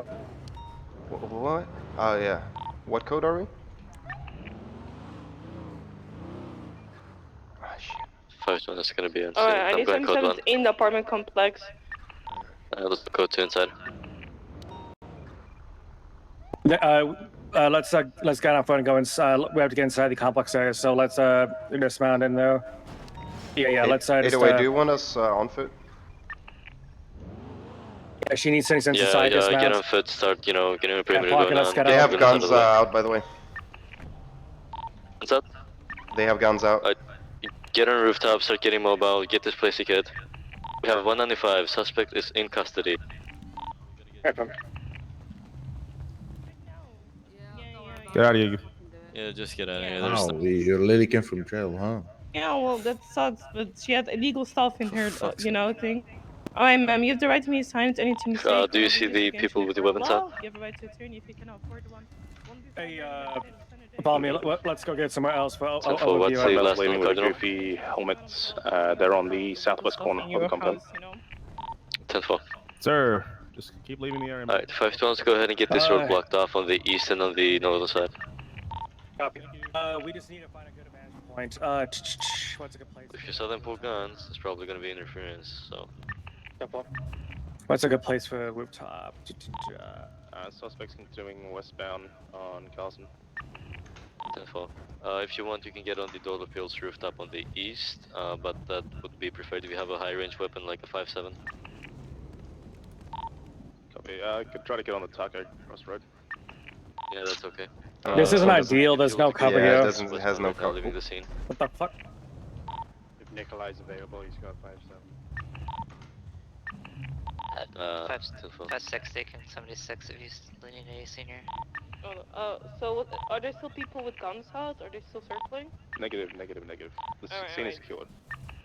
What? Oh, yeah. What code are we? Ah, shit. 521 is gonna be in. Alright, I I'm need going some code 1. in the apartment complex. Let's code 2 inside. Let's get off and go inside. We have to get inside the complex area, so let's dismount in there. Yeah, let's just, 808, do you want us on foot? Yeah, she needs 6 inside. Yeah, dismount. get on foot, start, getting a perimeter park going and let's on. get They out. have guns out, by the way. What's up? They have guns out. Get on rooftop, start getting mobile, get this place secured. We have 195, suspect is in custody. Get out of here. Yeah, just get out of here. Oh, your lady came from jail, huh? Yeah, well, that sucks, but she had illegal stuff in her, thing. Alright, ma'am, you have the right to me assigned anything you say. Do you see the people with the weapons out? You have the right to attorney if you can afford one. Hey, follow me. Let's go get somewhere else for So for what's the last Leaving one, with Cardinal? goofy helmets. They're on the southwest corner of the compound. 10-4. Sir, just keep leaving the area. Alright, 5-2, let's go ahead and get this road blocked off on the east and on the northern side. Copy. We just need to find a good vantage point. What's a good place? If you saw them pull guns, it's probably gonna be interference, so. What's a good place for a rooftop? Suspects continuing westbound on Carlson. 10-4. If you want, you can get on the Dollar Pills rooftop on the east, but that would be preferred if you have a high range weapon like a 5.7. Copy. I could try to get on the Taco Crossroad. Yeah, that's okay. This isn't ideal. There's no cover here. It has no cover. Leaving the scene. What the fuck? If Nikolai's available, he's got 5-7. 2-4. 560 and 76 if he's leaning a senior. So are there still people with guns out? Are they still circling? Negative. The scene is secured.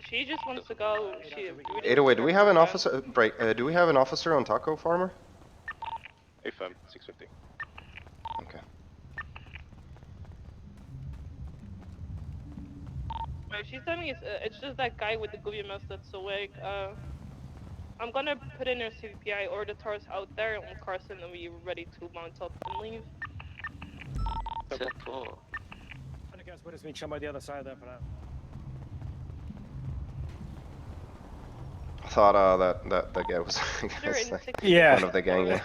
She just wants to go. She really 808, do we have an Yeah. officer? Do we have an officer on Taco Farmer? Affirm, 650. Okay. Right, she's telling me it's just that guy with the goofy mask that's awake. I'm gonna put in her CPI or the TARS out there on Carson and we're ready to mount up and leave. 10-4. I guess we'll just meet somebody on the other side there for now. I thought that guy was Yeah. one of the gang. Yeah.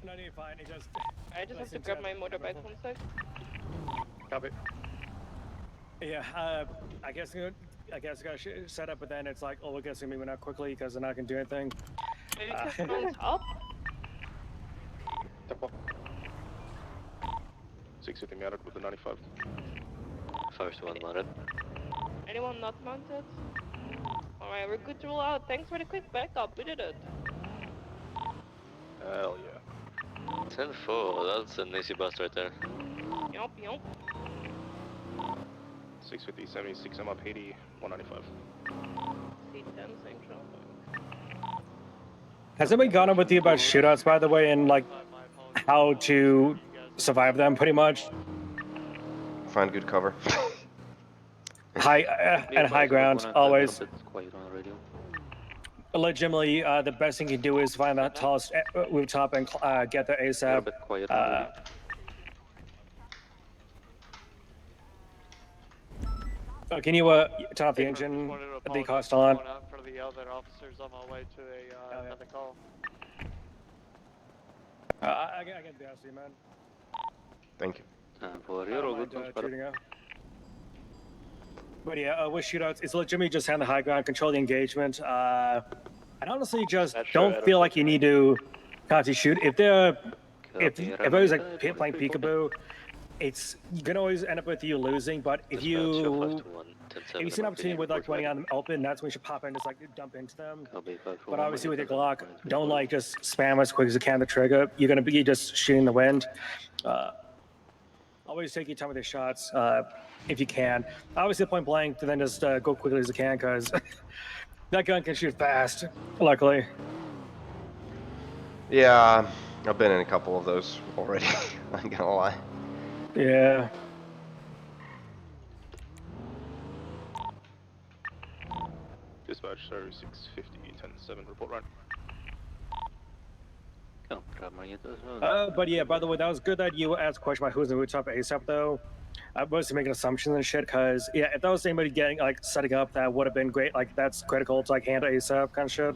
No, you're fine. He just. I just have to grab my motorbike 1 sec. Copy. Yeah. I guess I gotta set up, but then it's like, oh, we're guessing moving out quickly because they're not gonna do anything. Maybe just on top. 650 mounted with the 95. First one mounted. Anyone not mounted? Alright, we're good to roll out. Thanks for the quick backup. We did it. Hell yeah. 10-4. That's an easy bust right there. Yup. 650, 76, I'm up 80, 195. C10 same traffic. Has anybody gone up with you about shootouts, by the way, and like how to survive them, pretty much? Find good cover. High and high ground, always. Quiet on radio. Legitimately, the best thing you can do is find the tallest rooftop and get there ASAP. Quiet on radio. Can you turn off the engine? The cost on. For the other officers on my way to another call. I get the RC, man. Thank you. But yeah, with shootouts, it's legitimately just hand the high ground, control the engagement, and honestly, just don't feel like you need to constantly shoot. If it was like playing peekaboo, you can always end up with you losing. But if you see an opportunity with like running out in the open, that's when you should pop in, just like dump into them. But obviously with your Glock, don't like just spam as quick as you can the trigger. You're gonna be just shooting the wind. Always take your time with your shots if you can. Obviously, point blank, then just go quickly as you can, because that gun can shoot fast, luckily. Yeah, I've been in a couple of those already. I'm gonna lie. Yeah. Dispatch, so 650, 10-7, report run. But yeah, by the way, that was good that you asked a question about who's in the rooftop ASAP, though. I was making assumptions and shit, because, yeah, if that was anybody getting, like, setting up, that would have been great. Like, that's critical to, like, handle ASAP kind of shit.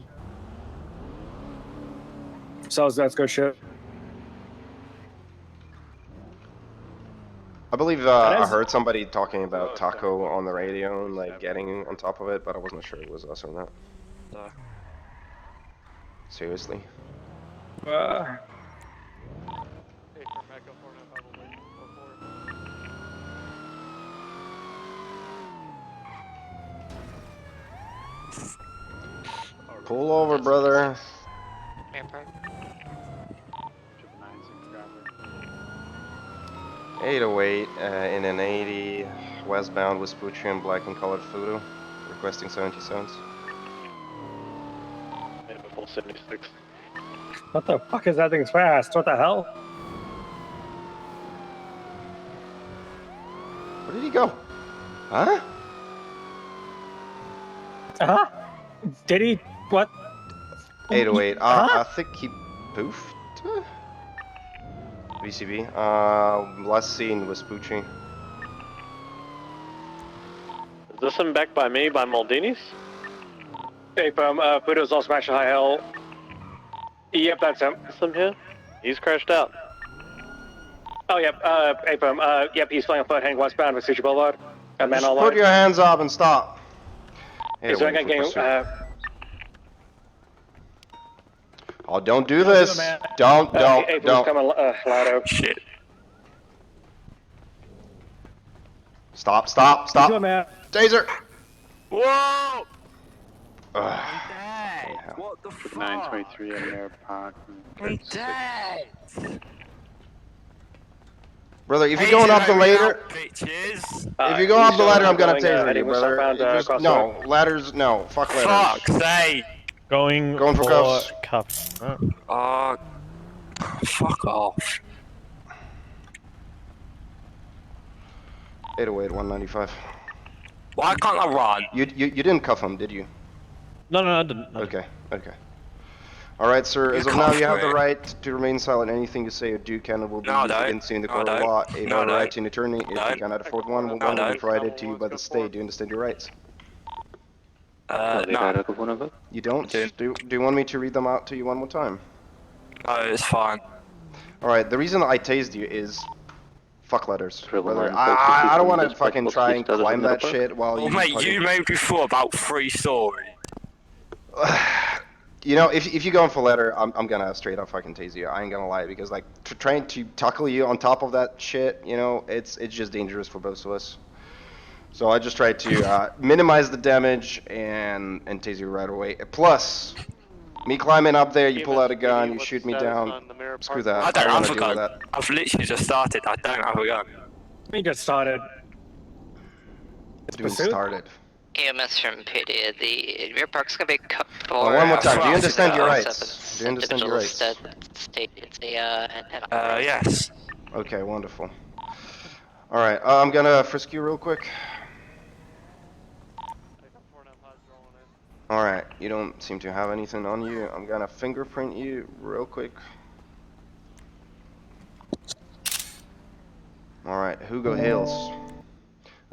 So that's good shit. I believe I heard somebody talking about Taco on the radio and like getting on top of it, but I wasn't sure it was us or not. Seriously. Pull over, brother. 808 in an 80 westbound with Vespucci and black and colored photo, requesting 70 cents. 76. What the fuck is that thing's fast? What the hell? Where did he go? Huh? Uh-huh. Did he? What? 808. Huh? I think he poofed. VCB. Last seen was Vespucci. Is this him back by me, by Maldini's? Hey, Pluto's all smashed high hell. Yep, that's him. Is him here? He's crashed out. Oh, yep, yep, he's flying on foot heading westbound with Sushi Boulevard. Just put your hands up and stop. He's doing a game, oh, don't do this. Don't. Coming, Lado. Shit. Stop. Taser. Whoa! Yeah. hell. What the fuck? 923 in their park. I'm dead. Brother, if you're going up the ladder, Bitches. if you go up the ladder, I'm gonna going, taser heading you, with brother. southbound, Just, crossroad. no, ladders, no. Fuck ladders. Fuck's sake. Going for cuffs. cuffs. Oh, fuck off. 808, 195. Why can't I run? You didn't cuff him, did you? No, I didn't. Okay. All right, sir. As of now, you have the right to remain silent. Anything you say or do can and will be used against you in the court of law. If you have a right to an attorney, if you cannot afford one will be provided to you by the state. Do you understand your rights? No. You don't? Do you want me to read them out to you one more time? No, it's fine. All right. The reason I tased you is fuck letters, brother. I don't want to fucking try and climb that shit while you. Oh, mate, fucking... you made before about 3 stories. You know, if you go in for letter, I'm gonna straight up fucking tase you. I ain't gonna lie, because like trying to tackle you on top of that shit, you know, it's just dangerous for both of us. So I just tried to minimize the damage and tase you right away. Plus, me climbing up there, you pull out a gun, you shoot me down. Screw that. I don't wanna have a deal with gun. that. I've literally just started. I don't have a gun. We just started. Doing started. EMS from PD, the rear park's gonna be cut for... Well, one more time, do you understand your 7 rights? Do you understand your rights? State, it's a, yes. Okay, wonderful. Alright, I'm gonna frisk you real quick. Alright, you don't seem to have anything on you. I'm gonna fingerprint you real quick. Alright, Hugo Hills.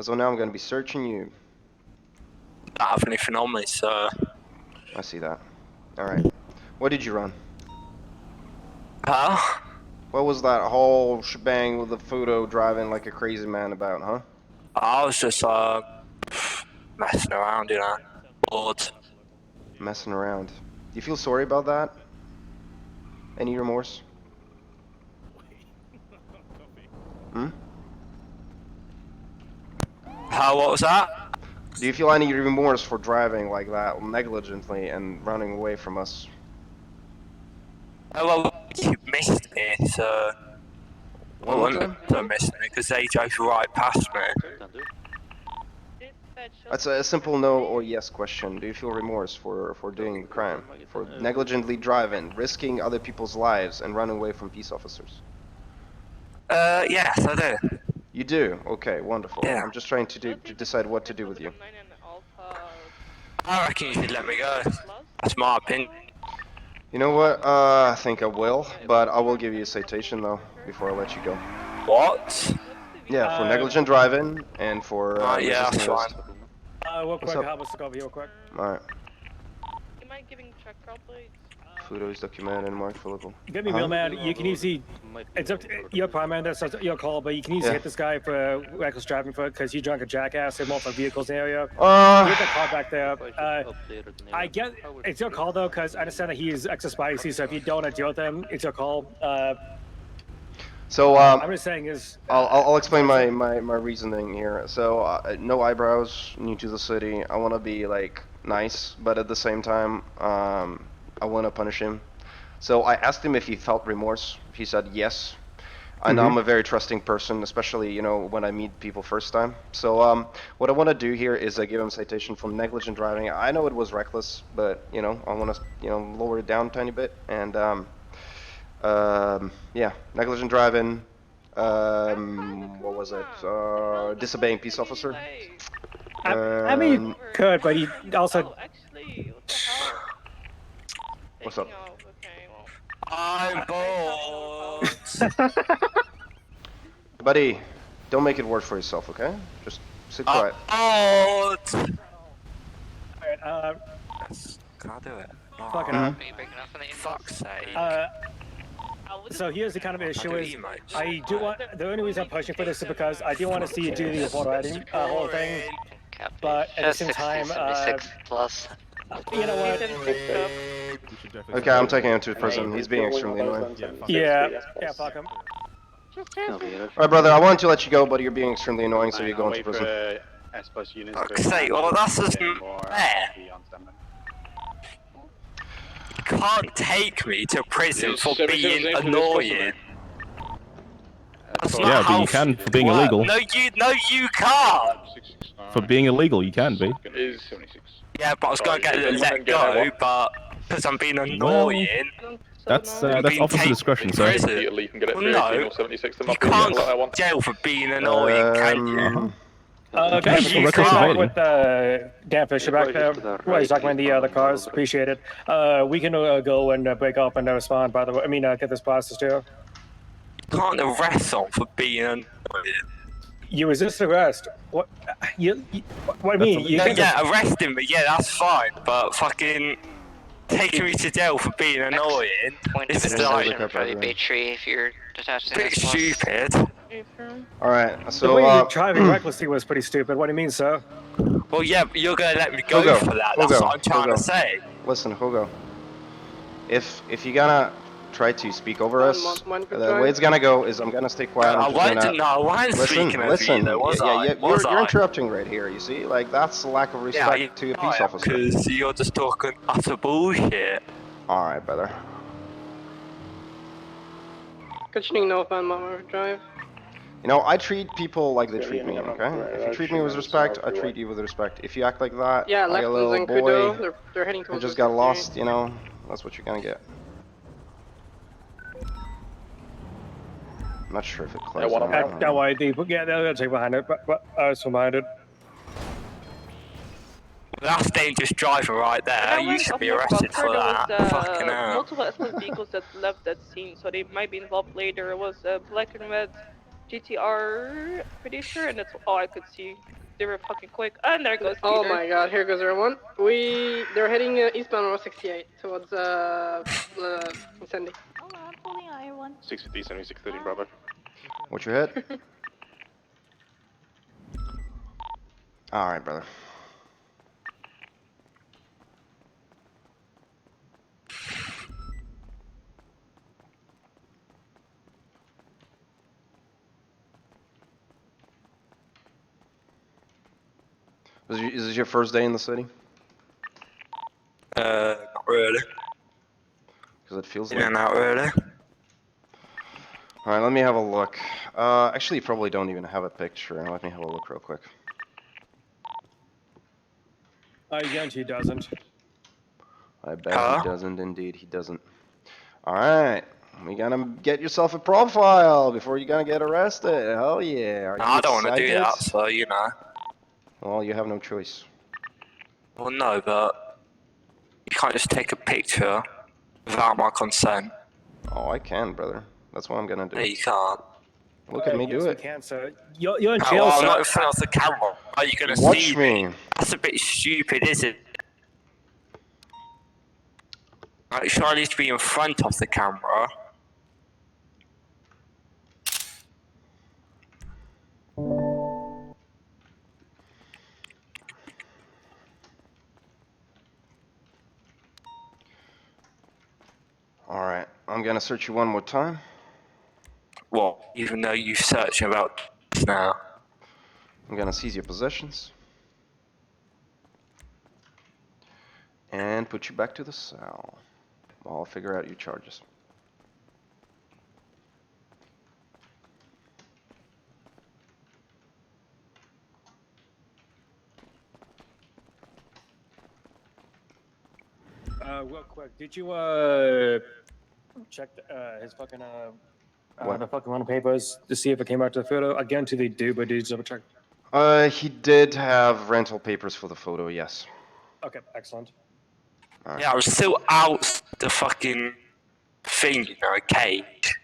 So now I'm gonna be searching you. I don't have anything on me, so... I see that. Alright. What did you run? Huh? What was that whole shebang with the photo driving like a crazy man about, huh? I was just, messing around, you know. Bored. Messing around. Do you feel sorry about that? Any remorse? Hmm? What was that? Do you feel any remorse for driving like that negligently and running away from us? Oh, well, you missed me, so... One more time? Don't miss me, because they drove right past me. That's a simple no or yes question. Do you feel remorse for doing the crime? For negligently driving, risking other people's lives, and running away from peace officers? Yes, I do. You do? Okay, wonderful. Yeah. I'm just trying to decide what to do with you. I reckon you should let me go. That's my opinion. You know what? I think I will, but I will give you a citation though before I let you go. What? Yeah, for negligent driving and for yeah, that's resisting arrest. fine. Real quick, up? Albus, go over here real quick. Alright. You mind giving check call, please? Photos documented and marked Filippo. Get me real mad. You can easily. It's up to your prime man. That's your call, but you can easily hit this guy for reckless driving for because he drunk a jackass in multiple vehicles in the area. Get that car back there. I get it's your call though, because I understand that he's extra spicy. So if you don't want to deal with him, it's your call. So I'm just saying is. I'll explain my reasoning here. So no eyebrows, new to the city. I want to be like nice, but at the same time, I want to punish him. So I asked him if he felt remorse. He said yes. I know I'm a very trusting person, especially, you know, when I meet people first time. So what I want to do here is give him a citation for negligent driving. I know it was reckless, but, you know, I want to, you know, lower it down a tiny bit. And, yeah, negligent driving. What was it? Disobeying peace officer. I mean, you could, but he also. Actually, what the hell? What's up? I'm bored. Buddy, don't make it worse for yourself, okay? Just sit quiet. Bored. Alright, Can I do it? fucking hell. Fuck's sake. So here's the kind of issue is, I do want, the only reason I'm pushing for this is because I do want to see you do the photo editing whole thing, but at the same time, plus. you know what? Okay, I'm taking him to prison. He's being extremely annoying. Yeah, fuck him. Alright, brother, I wanted to let you go, but you're being extremely annoying, so you're going to prison. Fuck's sake, well that's just fair. can't take me to prison Yes, for 77 being is able to annoying. That's not Yeah, how. but you can for being What? illegal. No, you can't. For being illegal, you can be. Is 76. Yeah, but I was gonna get let go, but because I'm being annoying. That's I'm that's being officer taken discretion, to sir. prison. Immediately, you can get it Well, for 18 no, or 76. There you might be a can't yellow go one. to jail for being annoying, can you? Gambus, can you You stay back can't. with Dan Fisher back there? Well, he's talking about the cars. Appreciate it. We can go and break up and respond. By the way, I mean get this process too. You can't arrest someone for being annoying. You resist arrest. What? What I mean? You Yeah, can't just. yeah, arresting me, yeah, that's fine, but fucking taking me to jail for being annoying Point is of like intersection for the big tree if you're detached a bit stupid. Alright, The way so, you're driving recklessly was pretty stupid. What do you mean, sir? Well, yeah, but you're gonna let me go Hugo, for that. Hugo, That's what I'm trying Hugo. to say. Listen, Hugo. If you're gonna try to speak over us, the way it's gonna go is I'm gonna stay quiet. I'm just gonna No, I wasn't speaking over you, though, was I? You're interrupting right here. You see, like that's a lack of respect to a peace officer. Because you're just talking utter bullshit. All right, brother. Continuing northbound Monmouth Drive. You know, I treat people like they treat me, okay? If you treat me with respect, I treat you with respect. If you act like that, Yeah, like a left little and boy, Zancudo. They're heading who towards just the got 68. lost, you know, that's what you're gonna get. I'm not sure if it closed. Don't worry, they'll take behind it, but I was behind it. That's dangerous driving right there. You should be arrested for that. Fucking hell. Multiple escort vehicles that left that scene, so they might be involved later. It was a black and red GTR, pretty sure, and that's all I could see. They were fucking quick. And there goes Peter. Oh my god, here goes everyone. They're heading eastbound on 68 towards Sandy. Oh, I'm pulling out everyone. 650, 76, 13, Bravo. What's your head? All right, brother. Is this your first day in the city? Not really. Because it feels Yeah, like. not really. All right, let me have a look. Actually, you probably don't even have a picture. Let me have a look real quick. I guarantee he doesn't. I bet he doesn't. Indeed, he doesn't. All right, we gotta get yourself a profile before you're gonna get arrested. Hell yeah! Are I don't want to do that, so you know. Well, you have no choice. Well, no, but you can't just take a picture without my consent. Oh, I can, brother. That's what I'm gonna do. No, you can't. Look at me yes, do we it. can, sir. You're in Oh, jail, well, I'm sir. not in front of the camera. Are you gonna Watch see me. That's a bit stupid, isn't it? Like, should I at least be in front of the camera? All right, I'm gonna search you one more time. What? Even though you're searching about this now. I'm gonna seize your possessions and put you back to the cell while I'll figure out your charges. Real quick, did you check his fucking What? the fucking rental papers to see if it came out to the photo? I guarantee they do, but did you double check? He did have rental papers for the photo, yes. Okay, excellent. Right. Yeah, I was still out the fucking thing, you know, cage.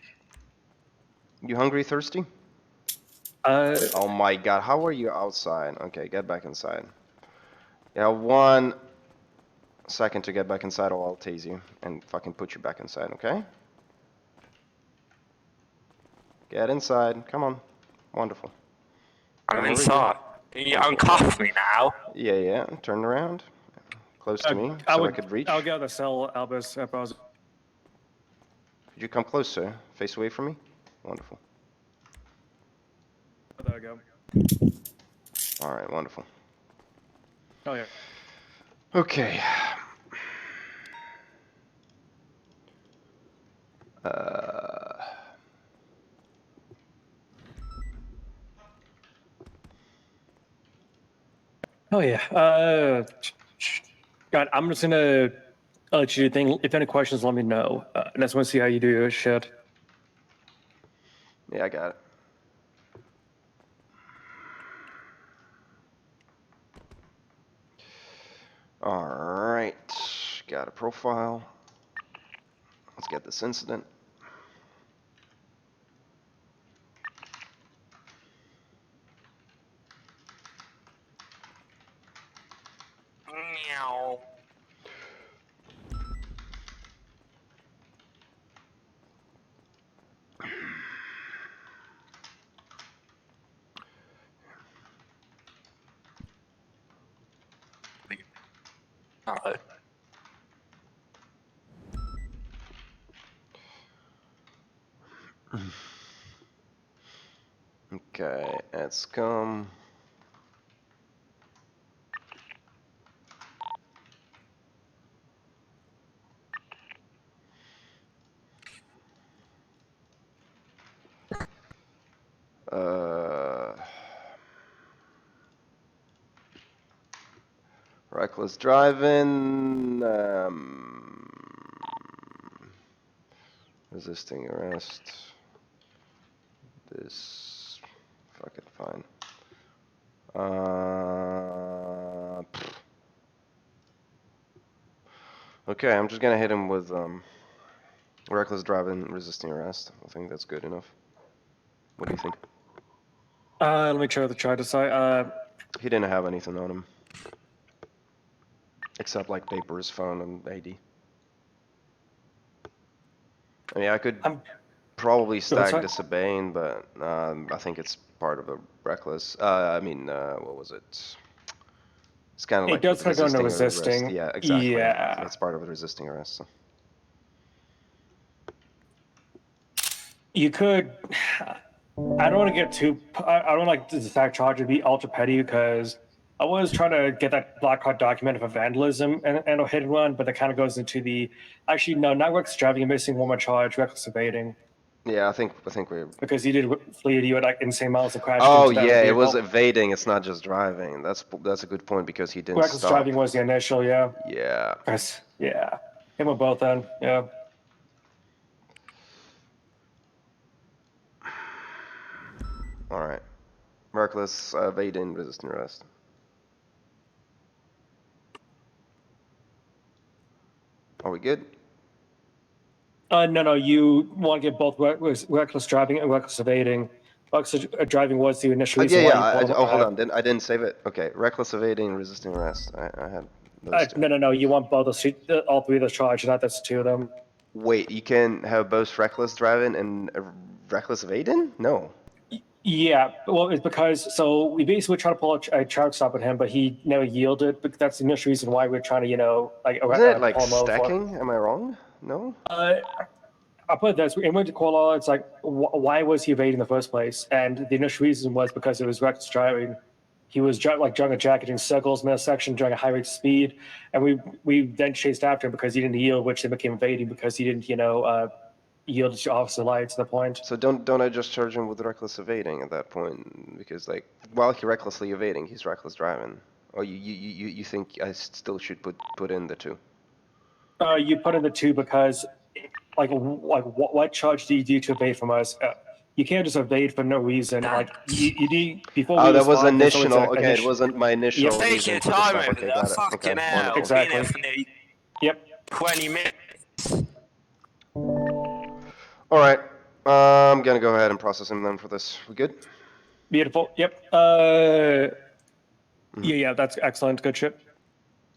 You hungry, thirsty? Oh my god, how are you outside? Okay, get back inside. Yeah, 1 second to get back inside or I'll tase you and fucking put you back inside, okay? Get inside, come on. Wonderful. I'm Come over inside. here. You uncuff me now. Yeah, turn around. Close to me, so I could reach. I'll get the cell, Albus. Could you come closer? Face away from me? Wonderful. There we go. Alright, wonderful. Oh, yeah. Okay. Oh yeah. God, I'm just gonna let you do thing. If any questions, let me know. And I just want to see how you do your shit. Yeah, I got it. Alright, got a profile. Let's get this incident. Meow. Alright. Okay, let's come. Reckless driving. Resisting arrest. This. Fucking fine. Okay, I'm just gonna hit him with reckless driving, resisting arrest. I think that's good enough. What do you think? Let me try to decide. He didn't have anything on him. Except like papers, phone, and ID. I mean, I could probably stack disobeying, but I think it's part of a reckless. What was it? It's kind of like does kind of go into resisting resisting. arrest. Yeah, exactly. Yeah. It's part of a resisting arrest. So. You could. I don't want to get too. I don't like the fact charge to be ultra petty because I was trying to get that black card document for vandalism and a hidden one, but that kind of goes into the. Actually, no, not reckless driving and missing one more charge, reckless evading. Yeah, I think we're. Because he did flee you at like insane miles and crashed Oh into that yeah, it vehicle. was evading. It's not just driving. That's a good point because he didn't Reckless stop. driving was the initial, yeah. Yeah. Yeah. Him with both then, yeah. All right. Reckless evading, resisting arrest. Are we good? No, you want to get both reckless driving and reckless evading. Reckless driving was the initial reason why you pulled hold on. I didn't save it. Okay, reckless evading, resisting arrest. I had those two. No. You want both all three of those charges, not just two of them. Wait, you can have both reckless driving and reckless evading? No. Yeah, well, it's because we basically tried to pull a charge stop at him, but he never yielded. But that's the initial reason why we're trying to, Isn't it like pull him over. stacking? Am I wrong? No. I'll put it this: we went to call out. It's like, why was he evading in the first place? And the initial reason was because it was reckless driving. He was drunk a jacket in circles in a section during a high rate of speed, and we then chased after him because he didn't yield, which then became evading because he didn't, yield to officer lights at the point. So don't I just charge him with reckless evading at that point? Because like while he recklessly evading, he's reckless driving. Or you think I still should put in the two? You put in the two because, what charge do you do to evade from us? You can't just evade for no reason. Like you need before. Oh, we that was respond, there's initial. always Okay, it wasn't my initial. Yep. Take your reason for the time stop. over Okay, there. got it. Fucking Okay, hell. wonderful. Been here for nearly Yep. 20 minutes. All right, I'm gonna go ahead and process him then for this. We good? Beautiful. Yep. Yeah, that's excellent. Good shit.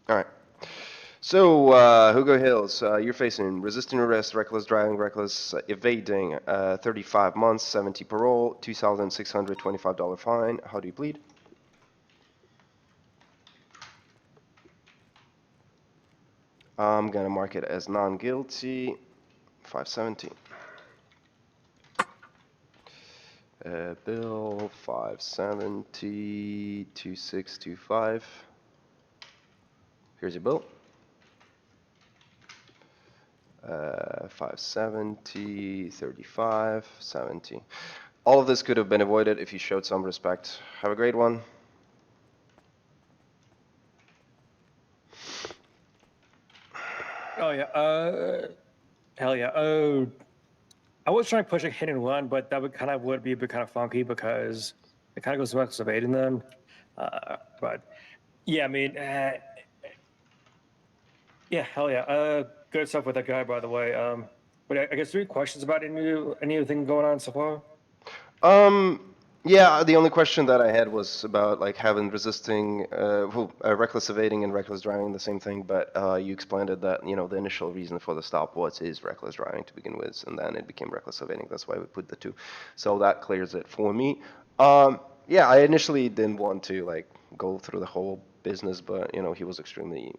All right. So, Hugo Hills, you're facing resisting arrest, reckless driving, reckless evading, 35 months, 70 parole, $2,625 fine. How do you plead? I'm gonna mark it as non-guilty, 570. Bill 570 2625. Here's your bill. 570, 35, 70. All of this could have been avoided if you showed some respect. Have a great one. Oh yeah. Hell yeah. I was trying to push a hit and run, but that would be a bit kind of funky because it kind of goes back to evading them. But yeah, I mean, yeah, hell yeah. Good stuff with that guy, by the way. But I guess 3 questions about anything going on so far. Yeah, the only question that I had was about like having resisting, reckless evading and reckless driving the same thing, but you explained it that, you know, the initial reason for the stop is reckless driving to begin with, and then it became reckless evading. That's why we put the 2. So that clears it for me. Yeah, I initially didn't want to like go through the whole business, but you know, he was extremely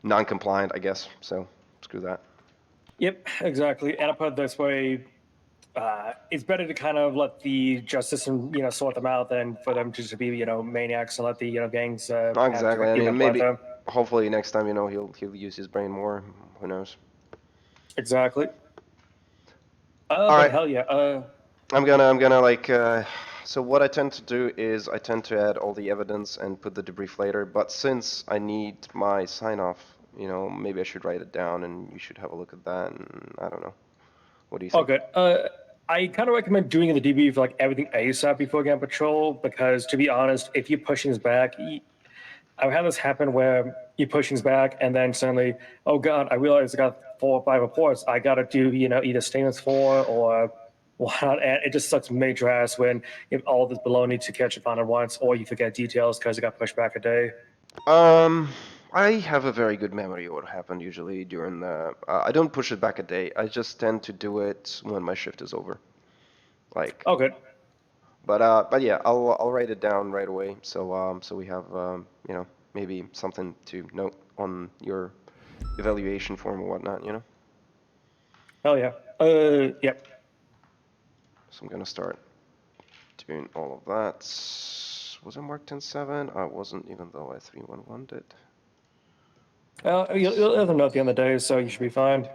non-compliant, I guess. So screw that. Yep, exactly. And I put it this way, it's better to kind of let the justice system, sort them out than for them to just be, maniacs and let the, gangs have Exactly. I to, mean, fight maybe, them. hopefully next time, you know, he'll use his brain more. Who knows? Exactly. All But right. hell yeah. I'm gonna like, so what I tend to do is I tend to add all the evidence and put the debrief later, but since I need my sign off, you know, maybe I should write it down and you should have a look at that, and I don't know. What do you think? Okay. I kind of recommend doing the DB for like everything ASAP before getting patrol, because to be honest, if you're pushing his back, I've had this happen where you push things back and then suddenly, oh God, I realized I got 4 or 5 reports. I got to do, either statements for or whatnot. And it just sucks major ass when you have all this baloney to catch up on at once, or you forget details because it got pushed back a day. I have a very good memory of what happened usually during the, I don't push it back a day. I just tend to do it when my shift is over. Like. Oh, good. But yeah, I'll write it down right away. So we have, you know, maybe something to note on your evaluation form or whatnot, you know? Hell yeah. Yep. So I'm gonna start doing all of that. Was it marked 10-7? I wasn't, even though I 311 did. You'll have them know at the end of the day, so you should be fine.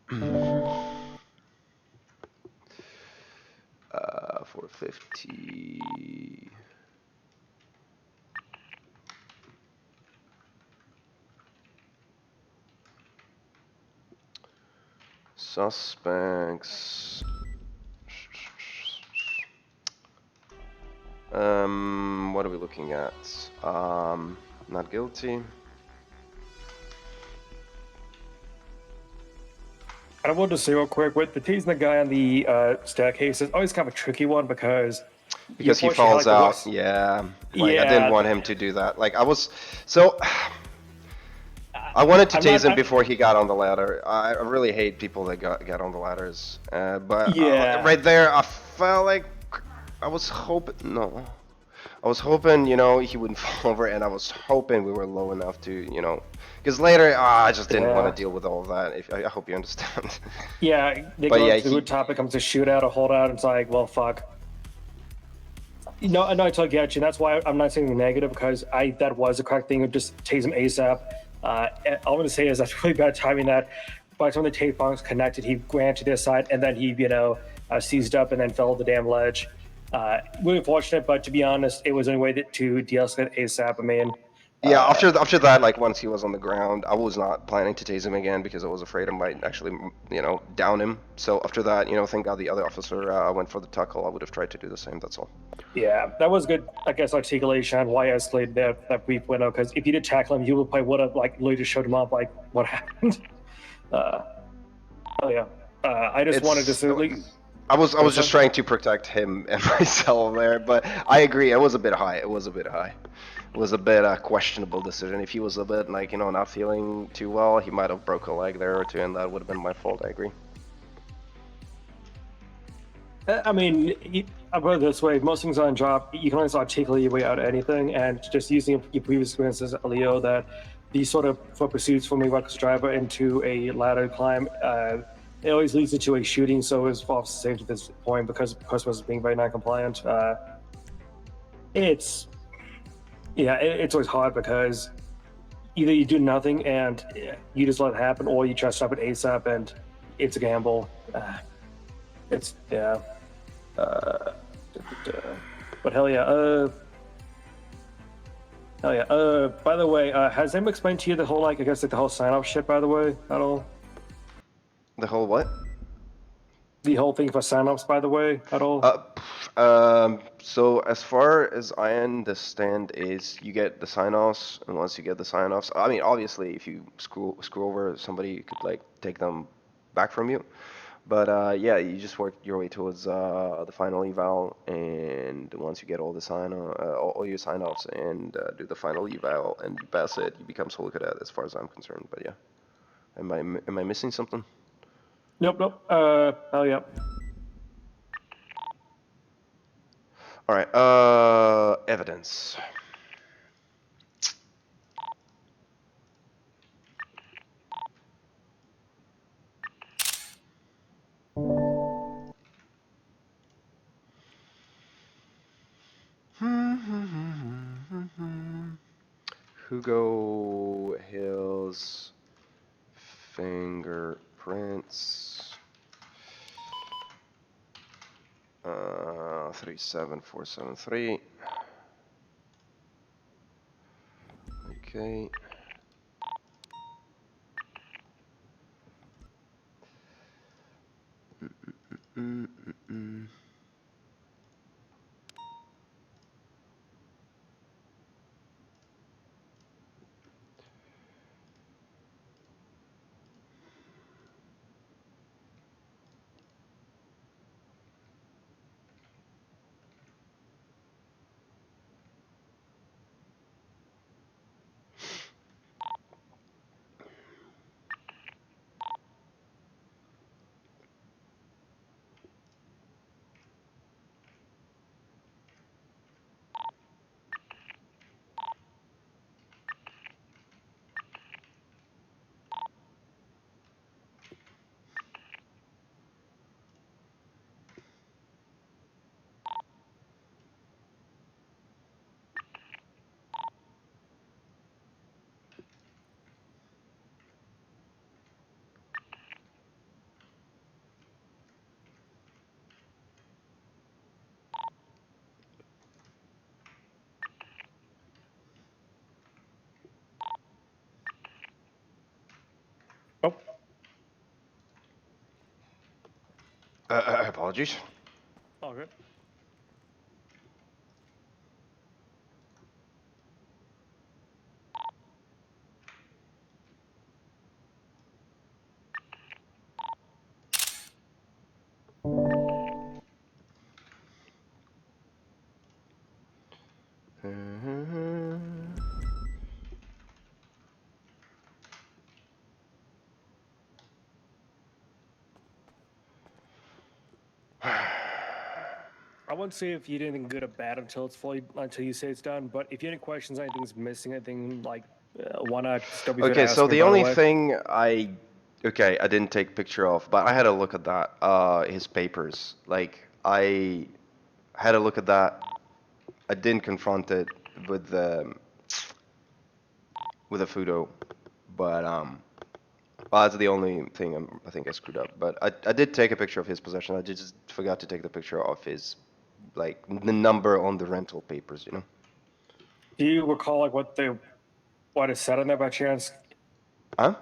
450. Suspects. What are we looking at? Not guilty. I wanted to say real quick, with the teasing the guy on the staircase is always kind of a tricky one because he falls out. Yeah. Like, I didn't want him to do that. Like, I wanted to tase him before he got on the ladder. I really hate people that get on the ladders. But right there, I felt like I was hoping, you know, he wouldn't fall over, and I was hoping we were low enough to, you know, because later I just didn't want to deal with all of that. I hope you understand. Yeah, they go to the root topic, comes to shootout or holdout, and it's like, well, fuck. No, I totally get you. That's why I'm not saying negative, because that was the correct thing of just tase him ASAP. All I'm going to say is that's really bad timing that by the time the tape box connected, he ran to this side, and then he, seized up and then fell the damn ledge. Really unfortunate, but to be honest, it was a way to de-escalate ASAP. I mean, yeah, after that, like once he was on the ground, I was not planning to tase him again because I was afraid I might actually, down him. So after that, thank God the other officer went for the tackle. I would have tried to do the same. That's all. Yeah, that was good, I guess, articulation on why I escalated that brief window. Because if you did tackle him, you would have literally just showed him up like what happened. Oh yeah, I just wanted to say. I was just trying to protect him and myself there, but I agree. It was a bit high. It was a bit questionable decision. If he was a bit not feeling too well, he might have broke a leg there or two, and that would have been my fault. I agree. I mean, I'll put it this way: most things on job, you can always articulate your way out of anything, and just using your previous experiences, Leo, that these sort of pursuits from a reckless driver into a ladder climb. It always leads into a shooting, so it's false safe to this point because customers being very non-compliant. It's always hard because either you do nothing and you just let it happen, or you try to stop it ASAP and it's a gamble. It's yeah. But hell yeah. Hell yeah. By the way, has anyone explained to you the whole like I guess like the whole sign off shit? By the way, at all? The whole what? The whole thing for sign offs, by the way, at all? So as far as I understand is you get the sign-offs, and once you get the sign-offs, I mean, obviously, if you screw over, somebody could like take them back from you. But yeah, you just work your way towards the final eval, and once you get all the all your sign-offs and do the final eval and you pass it, you become solo cadet, as far as I'm concerned. But yeah, am I missing something? Nope. Hell yeah. All right. Evidence. Hugo Hill's fingerprints. 37473. Okay. Mm-mm-mm-mm. Oh. Apologies. All good. I won't say if you did anything good or bad until you say it's done. But if you have any questions, anything's missing, anything like, why not? Don't be afraid to Okay, ask so me, the by only way. thing I didn't take picture of, but I had a look at that, his papers. Like, I had a look at that. I didn't confront it with the photo, but well, that's the only thing I think I screwed up. But I did take a picture of his possession. I just forgot to take the picture of his, like, the number on the rental papers, you know? Do you recall like what is said on there by chance? Huh?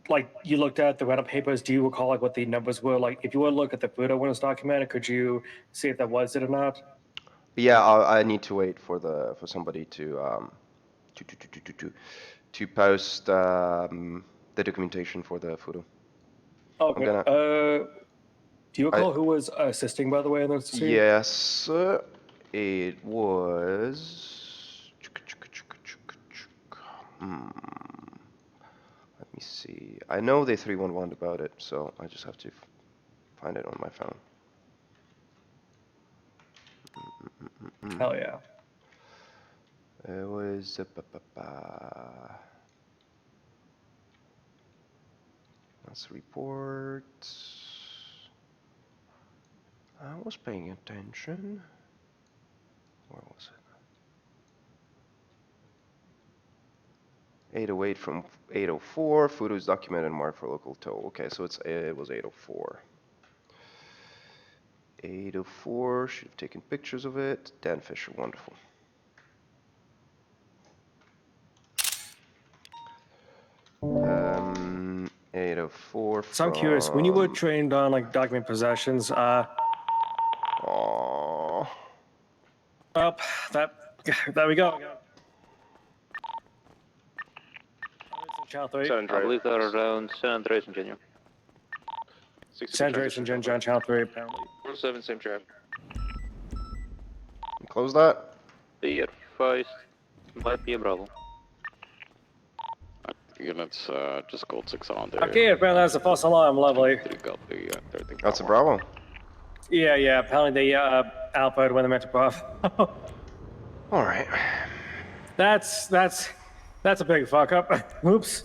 Like you looked at the rental papers. Do you recall like what the numbers were? Like if you were to look at the photo when it's documented, could you see if that was it or not? Yeah, I need to wait for somebody to post the documentation for the photo. Oh, I'm good. gonna. Do you recall who was assisting, by the way, in this scene? Yes, it was. Let me see. I know they 311 about it, so I just have to find it on my phone. Hell yeah. It was. Let's report. I was paying attention. Where was it? 808 from 804. Photo is documented and marked for local tow. Okay, so it was 804. 804, should have taken pictures of it. Dan Fisher, wonderful. Um, 804 So I'm curious, when you were from... trained on like document possessions, Aww. oh, there we go. Channel 3. I believe they're around San Andreas and Genuine. San Andreas and Gen Channel 3, apparently. 47, same trap. Close that. The advised might be a Bravo. Units just called 6 on there. Okay, apparently that's a false alarm, lovely. That's a Bravo. Yeah, apparently they alphaed when they meant to Bravo. Alright. That's a big fuck up. Oops.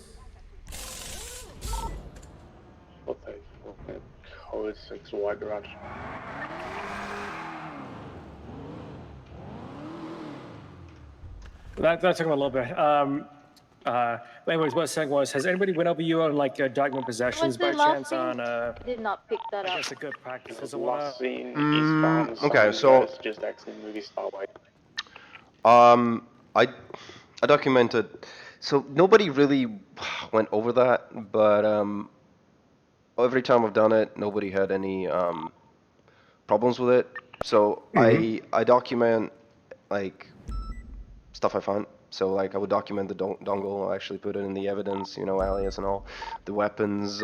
Code 6 wide garage. That took him a little bit. But anyways, what I was saying was, has anybody went over you on like document possessions by chance on did not pick that I up. guess a good practice as a Last seen Mm, eastbound. okay, so just exiting movie Starlight. I documented. So nobody really went over that, but every time I've done it, nobody had any problems with it. So I document like stuff I found. So like I would document the dongle, actually put it in the evidence, you know, alias and all, the weapons,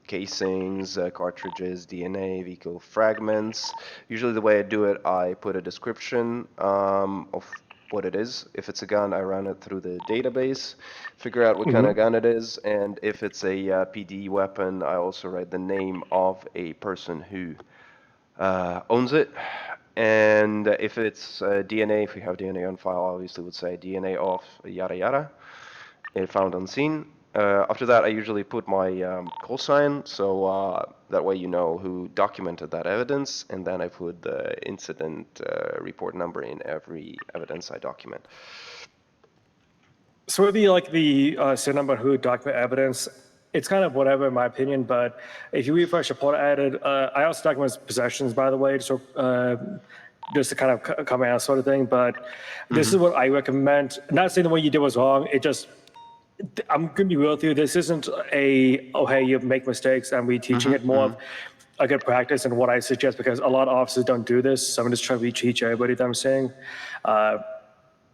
casings, cartridges, DNA, vehicle fragments. Usually the way I do it, I put a description of what it is. If it's a gun, I run it through the database, figure out what kind of gun it is, and if it's a PD weapon, I also write the name of a person who owns it. And if it's DNA, if we have DNA on file, obviously would say DNA of yada yada, and found on scene. After that, I usually put my call sign, so that way you know who documented that evidence, and then I put the incident report number in every evidence I document. So it'd be like the serial number who document evidence. It's kind of whatever in my opinion, but if you refresh report added, I also document possessions, by the way, so just to kind of come out sort of thing. But this is what I recommend. Not saying the way you did was wrong. It just, I'm gonna be real with you. This isn't a hey, you make mistakes and we teaching it more of a good practice and what I suggest, because a lot of officers don't do this. So I'm just trying to teach everybody that I'm saying.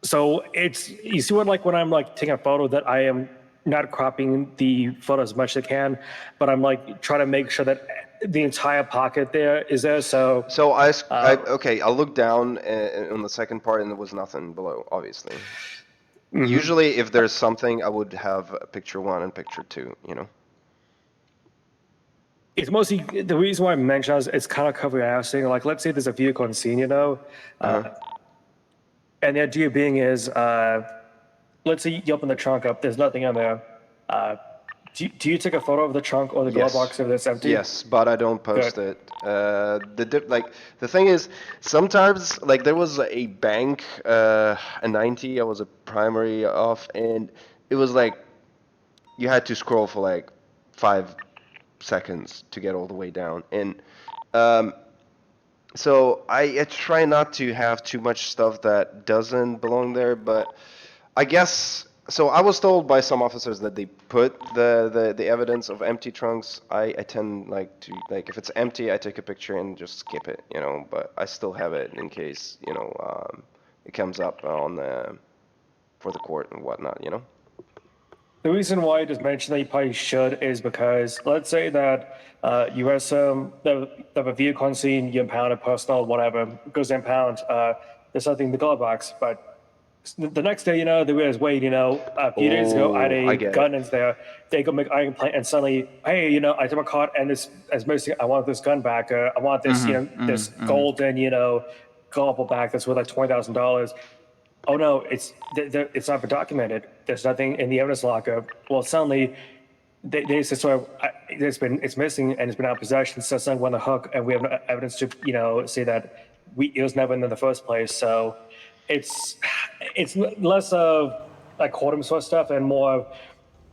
So it's, you see what, like when I'm like taking a photo, that I am not cropping the photo as much as I can, but I'm like trying to make sure that the entire pocket there is there. So okay, I'll look down on the second part and there was nothing below, obviously. Usually if there's something, I would have picture 1 and picture 2, you know. It's mostly, the reason why I mentioned is it's kind of covering everything. Like let's say there's a vehicle on scene, you know, and the idea being is, let's say you open the trunk up, there's nothing in there. Do you take a photo of the trunk or the glove box if it's empty? Yes, but I don't post it. The thing is, sometimes like there was a bank, a 90. I was a primary off, and it was like you had to scroll for like 5 seconds to get all the way down, and so I try not to have too much stuff that doesn't belong there, but I guess, so I was told by some officers that they put the evidence of empty trunks. I tend like to, like if it's empty, I take a picture and just skip it, you know, but I still have it in case, you know, it comes up on for the court and whatnot, you know. The reason why I just mentioned that you probably should is because let's say that you have a vehicle on scene, you impound a personal, whatever, goes to impound, there's something in the glove box, but the next day, you know, they realize, wait, you know, a few days ago, I had a gun in there. They go make iron complaint, and suddenly, hey, you know, I took a caught, and this is missing. I want this gun back. I want this, you know, this golden, you know, gobble back that's worth like $20,000. Oh no, it's not been documented. There's nothing in the evidence locker. Well, suddenly, they say, so it's missing and it's been out of possession. So suddenly we're on the hook, and we have no evidence to, you know, say that it was never in the first place. So it's less of like caught him sort of stuff, and more of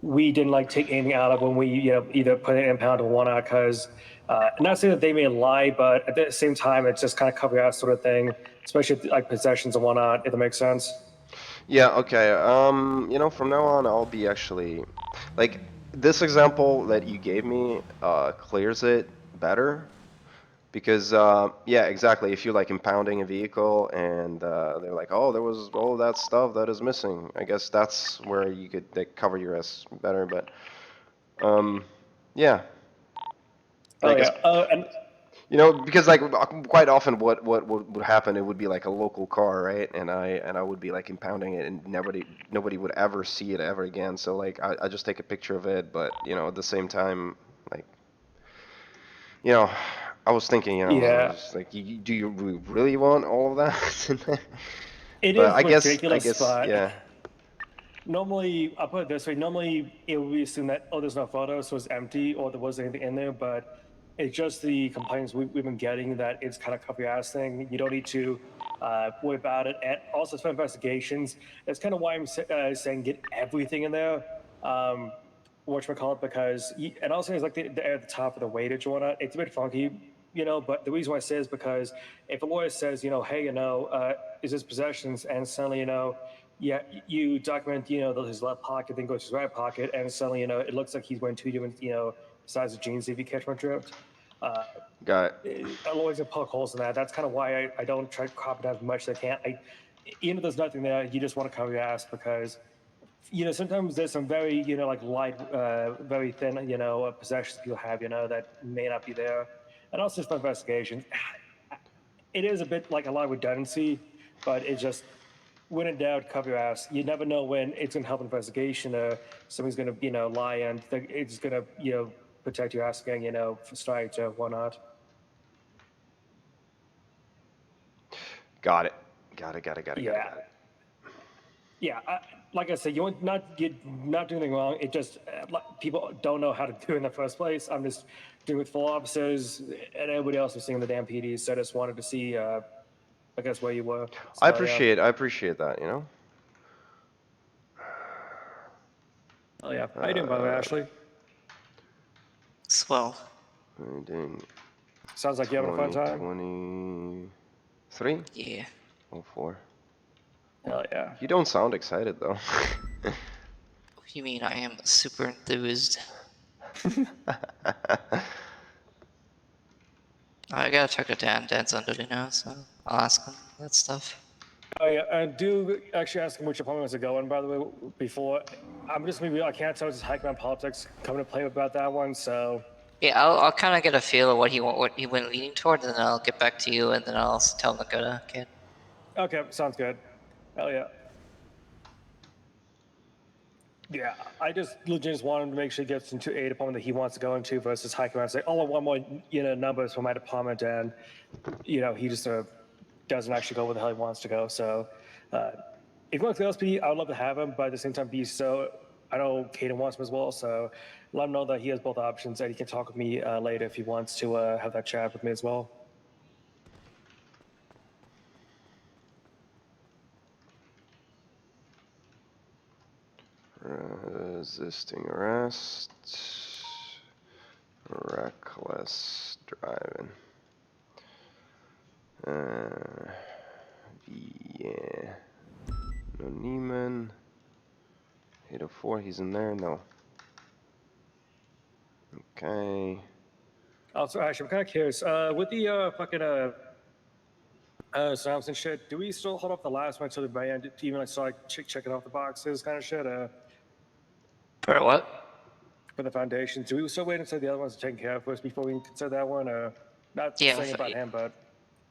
we didn't like take anything out of when we either put an impound or whatnot, because not saying that they may lie, but at the same time it's just kind of cover your ass sort of thing, especially like possessions and whatnot, if that makes sense. Yeah, okay. From now on, I'll be actually, like, this example that you gave me clears it better. Because, yeah, exactly. If you're like impounding a vehicle and they're like, oh, there was all that stuff that is missing. I guess that's where you could cover your ass better. But, yeah. Oh Like, yeah. And because like quite often what would happen, it would be like a local car, right? And I would be like impounding it, and nobody would ever see it ever again. So like I just take a picture of it, but at the same time, like I was thinking, I yeah, was like, do you really want all of that? it But is ridiculous, but yeah. normally, I'll put it this way, normally it would be assumed that, oh, there's no photos, so it's empty, or there wasn't anything in there, but it's just the complaints we've been getting that it's kind of cover your ass thing. You don't need to worry about it. And also for investigations, that's kind of why I'm saying get everything in there. Whatchamacallit, because, and also it's like the at the top of the weightage or whatnot, it's a bit funky, but the reason why I say is because if a lawyer says, hey, is this possessions, and suddenly, yeah, you document, his left pocket, then goes to his right pocket, and suddenly, it looks like he's wearing two different, sizes of jeans, if you catch my drift. Got it. I'll always poke holes in that. That's kind of why I don't try to crop it out as much as I can. Even if there's nothing there, you just want to cover your ass because, sometimes there's some very, like light, very thin, possessions people have, that may not be there. And also just for investigations, it is a bit like a lot of redundancy, but it's just, when in doubt, cover your ass. You never know when it's going to help an investigation or somebody's going to, lie and it's going to, protect your ass again, for strikes or whatnot. Got it. Yeah. Yeah, like I said, you want not doing anything wrong. It just people don't know how to do it in the first place. I'm just doing with full officers, and everybody else was seeing the damn PDs. So I just wanted to see, I guess, where you were. So, I appreciate that. Oh yeah, how you doing, by the way, Ashley? Swell. Sounds like you're having a fun time. 23. Yeah. 04. Hell yeah. You don't sound excited though. What do you mean? I am super enthused. I gotta talk to Dan. Dan's on duty now, so I'll ask him that stuff. Oh yeah, and do actually ask him which appointments are going. By the way, before I'm just maybe I can't tell it's hiking on politics coming to play about that one. So yeah, I'll kind of get a feel of what he went leaning toward, and then I'll get back to you, and then I'll tell him to go to Kid. Okay, sounds good. Hell yeah. Yeah, I just legit just wanted to make sure he gets into a department that he wants to go into versus hiking around and say, oh, I want more, numbers for my department, and, he just doesn't actually go where the hell he wants to go. So, if he wants to go LSP, I would love to have him, but at the same time, I know Caden wants him as well, so let him know that he has both options, and he can talk with me later if he wants to have that chat with me as well. Resisting arrest. Reckless driving. Yeah. No Neiman. 804, he's in there? No. Okay. Also, actually, I'm kind of curious. With the fucking sounds and shit, do we still hold off the last one until the very end to even like start checking off the boxes kind of shit? For what? For the foundations, do we still wait until the other ones are taken care of first before we consider that one? Not Yeah, saying about him, but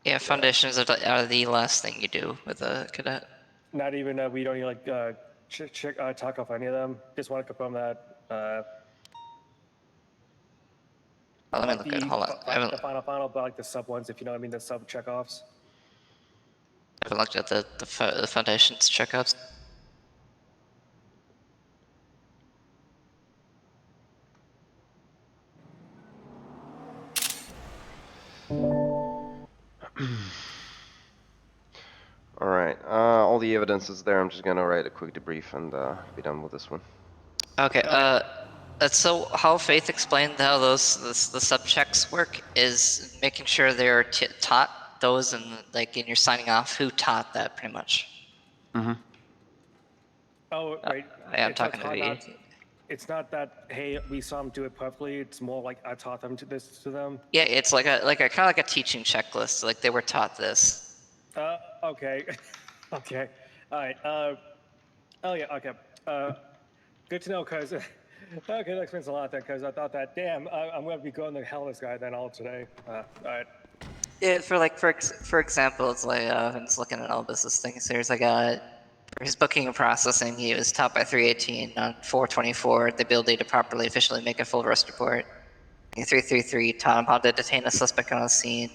yeah, foundations are the last thing you do with a cadet. not even we don't even like talk off any of them. Just want to confirm that. Let me look at. Hold on. The final, but like the sub ones, if you know what I mean, the sub checkoffs. I haven't looked at the foundations checkups. Alright, I'll the evidence is there. I'm just gonna write a quick debrief and be done with this one. Okay. So how Faith explained how the sub checks work is making sure they're taught those, and like in your signing off, who taught that pretty much. Mm-hmm. Oh, right. Yeah, I'm It's talking not to not- It's not that, hey, we saw them do it perfectly. It's more like I taught them to them. Yeah, it's like a kind of like a teaching checklist. Like they were taught this. Okay. Okay. All right. Oh yeah. Okay. Good to know, cause okay, that explains a lot then. Cause I thought that, damn, I'm gonna be going to hell this guy then all today. All right. Yeah, for example, it's like I'm just looking at Albus's things. There's like for his booking and processing, he was taught by 318 on 424 the ability to properly officially make a full arrest report. 333 taught him how to detain a suspect on a scene.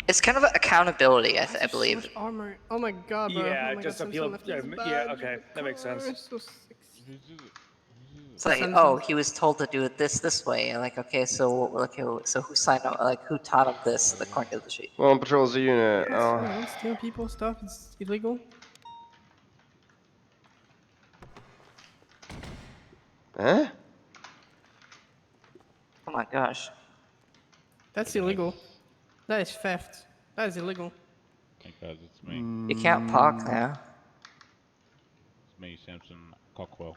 It's kind of accountability, I believe. So much armor. Oh my god, bro. Yeah, oh my just god, a feel. Samson left his Yeah. badge Okay, in the that makes car. sense. So sexy. It's like, oh, he was told to do it this way. And like, okay, so who signed up? Like, who taught him this according to the sheet? Well, on patrol as a unit. Don't steal people's stuff. It's illegal. Huh? Oh my gosh. That's illegal. That is theft. That is illegal. Hey guys, it's me. You can't park now. It's me, Samson Cockwell.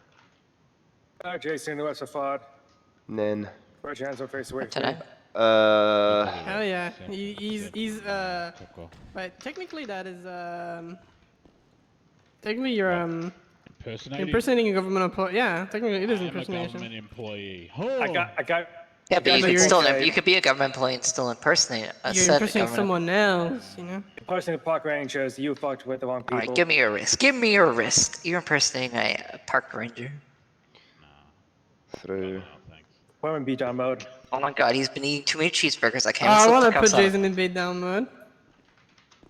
Jason, the West of Fod. Nen. Put your hands up, face away. Today? Hell yeah. He's but technically that is technically you're impersonating a government employee. Yeah, technically it is impersonation. Government employee. I got. Yeah, but you could still you could be a government employee and still impersonate a You're said impersonating government. someone else, you know. Impersonating park rangers, you fucked with the wrong people. Alright, give me your wrist. Give me your wrist. You're impersonating a park ranger. Through. Women beat down mode. Oh my god, he's been eating too many cheeseburgers. I can't I slip want the to put cups out. Jason in beat down mode.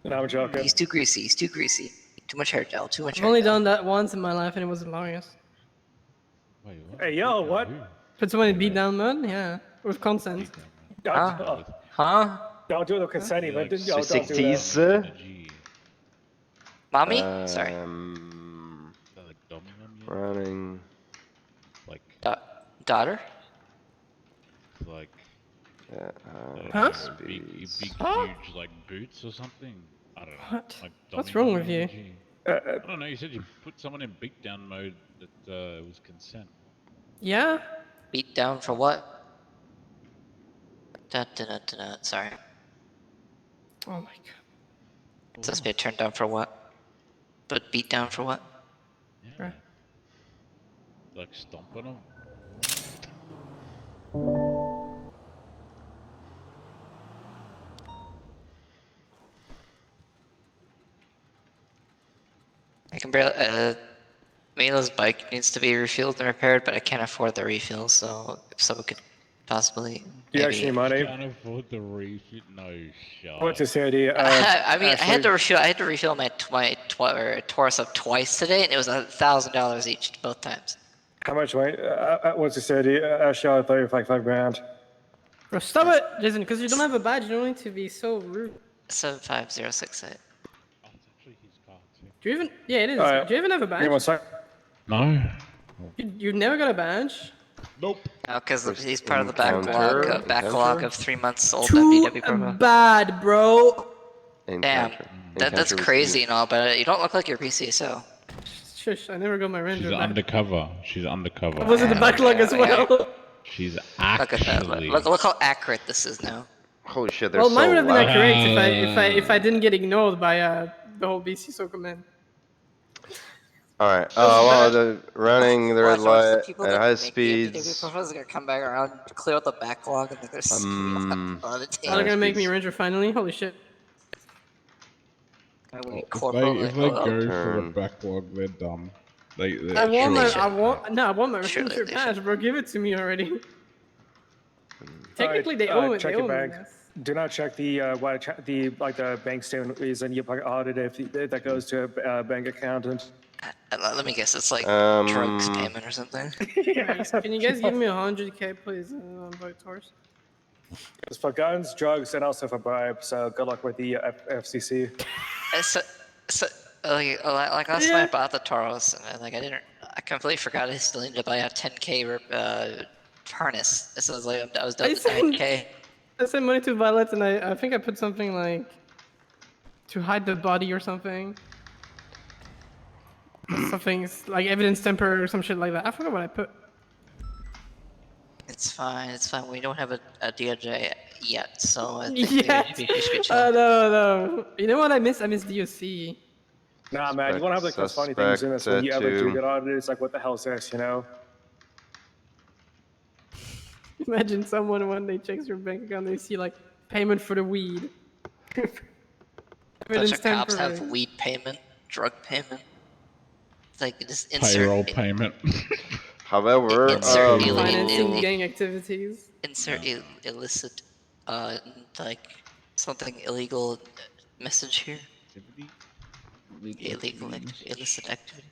No, I'm joking. He's too greasy. He's too greasy. Too much hair gel. Too much I've hair only gel. done that once in my life and it was hilarious. Wait, what? Hey, yo, what? Put someone in beat down mode? Yeah, with consent. Huh? Huh? Don't do it with consent, but don't do that. 60s. Mommy? Sorry. Running. Like. Daughter? Like. Huh? Big, huge, like boots or something. I don't know. What? Like What's wrong with you? I don't know. You said you put someone in beatdown mode that was consent. Yeah? Beat down for what? Sorry. Oh my god. It's supposed to be a turn down for what? But beat down for what? Yeah. Like stomping them. I can barely. Mila's bike needs to be refueled and repaired, but I can't afford the refill, so if someone could possibly. Do you actually need money? Can't afford the refill. No shot. What's this idea? I mean, I had to refill my Taurus up twice today, and it was $1,000 each both times. How much money? What's this idea? Ashley, I thought you were like $5,000. Bro, stop it, Jason, because you don't have a badge, you don't need to be so rude. 75068. Do you even? Yeah, it is. Alright. Do you even have a badge? Give me 1 sec. No. You never got a badge? Nope. No, because he's part of the Encounter? backlog of 3 months old Too MDW program. bad, bro. Damn, that's crazy and all, but you don't look like your PCSO. Shush, I never got my Ranger She's back. undercover. She's undercover. I was in the backlog as well. She's Look at that. actually. Look how accurate this is now. Holy shit, they're Well, so mine would have been loud. accurate if I didn't get ignored by the whole BCSO command. Alright, well, they're running the red Watch, the light people at that high make the speeds. MDW profiles are gonna come back around, clear out the backlog, and they're gonna scream on the Oh, they're gonna make me Ranger finally? Holy shit. If they go for the backlog, they're dumb. I want my Surely Ranger they badge, bro. Give it to me already. Technically, they owe it. Check They your owe me bank. this. Do not check the the bank statement reason you audit if that goes to a bank accountant. Let me guess, it's like drugs payment or something. Can you guys give me 100k, please? On Taurus. It's for guns, drugs, and also for bribes. So good luck with the FCC. So like last night I bought the Taurus, and I completely forgot I still needed to buy a 10k harness. So I was down to 9k. I sent money to Violet, and I think I put something like to hide the body or something. Something like evidence temper or some shit like that. I forgot what I put. It's fine. We don't have a DOJ yet, so I think we should be Oh chill. no. You know what I miss? I miss DOC. Nah, man, you want to have like those funny things in this when you ever do get audited. It's like, what the hell is this, you know? Imagine someone when they check your bank account, they see like payment for the weed. Bunch of cops have weed payment, drug payment. It's like just insert Payroll payment. However, insert financing gang activities. Insert illicit, like something illegal message here. Illicit activity.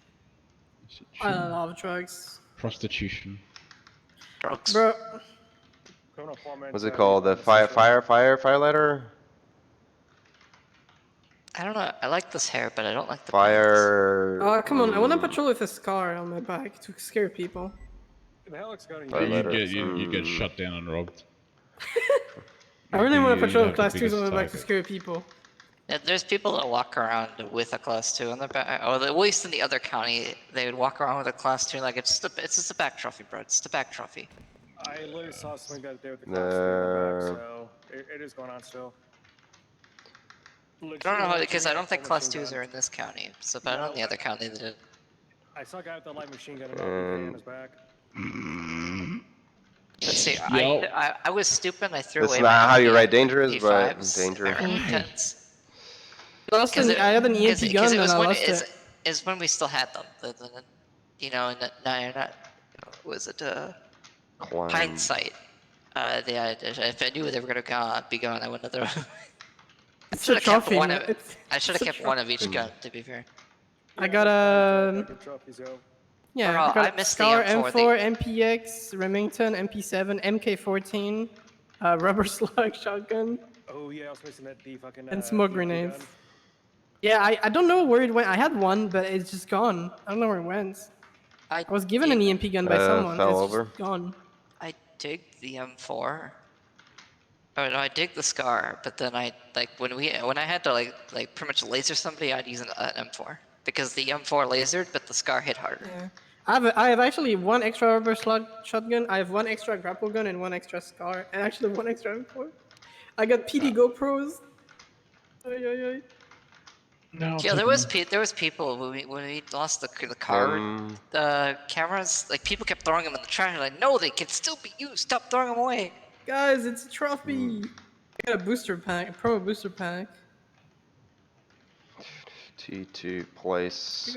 I love drugs. Prostitution. Drugs. Bro. What's it called? The firelighter? I don't know. I like this hair, but I don't like the Fire. Oh, come on. I want to patrol with a scar on my back to scare people. You get shut down and robbed. I really want to patrol with have class the 2s on my biggest back to target. scare people. Yeah, there's people that walk around with a class 2 on their back, or at least in the other county, they would walk around with a class 2 like it's just a back trophy, bro. It's the back trophy. I literally saw something the other day with the class 3 in the back, so it is going on still. I don't know how, because I don't think class 2s are in this county, so but I know in the other county that it. I saw a guy with a light machine gun and RPG in his back. Let's see. I was stupid. I threw That's away. not my how you write dangerous, MP5s. but danger. My MP10s. I had an EMP gun and I lost it. Is when we still had them. You know, was it hindsight? If I knew they were gonna be gone, I wouldn't have. I should have kept one. I should have kept one of each gun. To be fair. I got a. Yeah, Bro, I got I missed Scar, the M4, M4, MPX, Remington, MP7, MK14, rubber slug shotgun, Oh yeah, I was missing that the fucking. and smoke grenades. Yeah, I don't know where it went. I had one, but it's just gone. I don't know where it went. I was given an EMP gun by someone. Fell It's over. just gone. I dig the M4. Oh no, I dig the Scar, but then I when I had to like pretty much laser somebody, I'd use an M4 because the M4 lasered, but the Scar hit harder. Yeah. I have actually one extra rubber slug shotgun. I have one extra grapple gun and one extra Scar, and actually one extra M4. I got PD GoPros. Oy, oy, oy. No, Yeah, there was people when we lost the car cameras. Like people kept throwing them in the trash. Like, no, they can still be used. Stop throwing them away. Guys, it's a trophy. I got a booster pack, a promo booster pack. T2 place.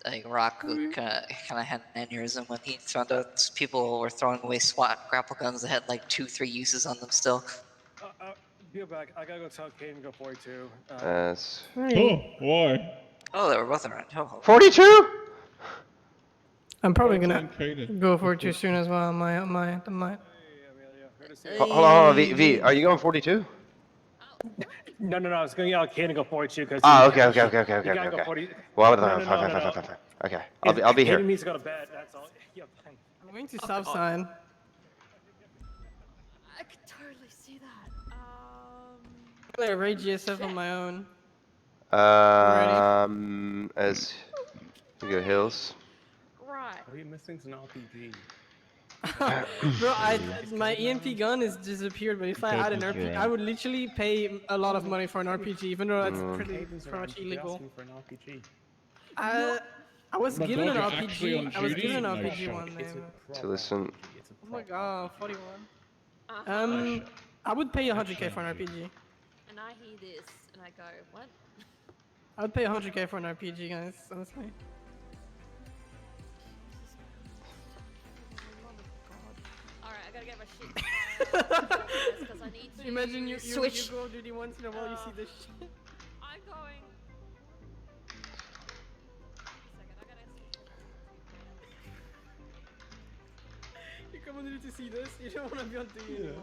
Like Rock kind of had an aneurysm when he found out people were throwing away SWAT grapple guns that had like 2-3 uses on them still. Be back. I gotta go tell Caden to go 42. Why? Oh, they were both around. Oh. 42? I'm probably gonna go for it too soon as well. My. Hold on, V. Are you going 42? No, I was gonna yell Caden to go 42 because. Oh, okay. Well, okay. I'll be here. Caden needs to go to bed. That's all. Yeah, I'm going to Southside. I could totally see that. I'm gonna raid GSF on my own. As you go hills. Right. Are you missing an RPG? Bro, my EMP gun is disappeared, but if I had an RPG, I would literally pay a lot of money for an RPG, even though that's pretty much illegal. For an RPG. I was My given an God, you're actually RPG. on I was duty? given an No RPG shot. one day. To listen. Oh my god, 41. I would pay 100k for an RPG. And I hear this and I go, what? I would pay 100k for an RPG, guys. Honestly. Alright, I gotta get my shit. Because I need to Imagine you switch. go duty once in a while, you see this shit. I'm going. You come don't want you to see this. You don't want to be on TV anymore.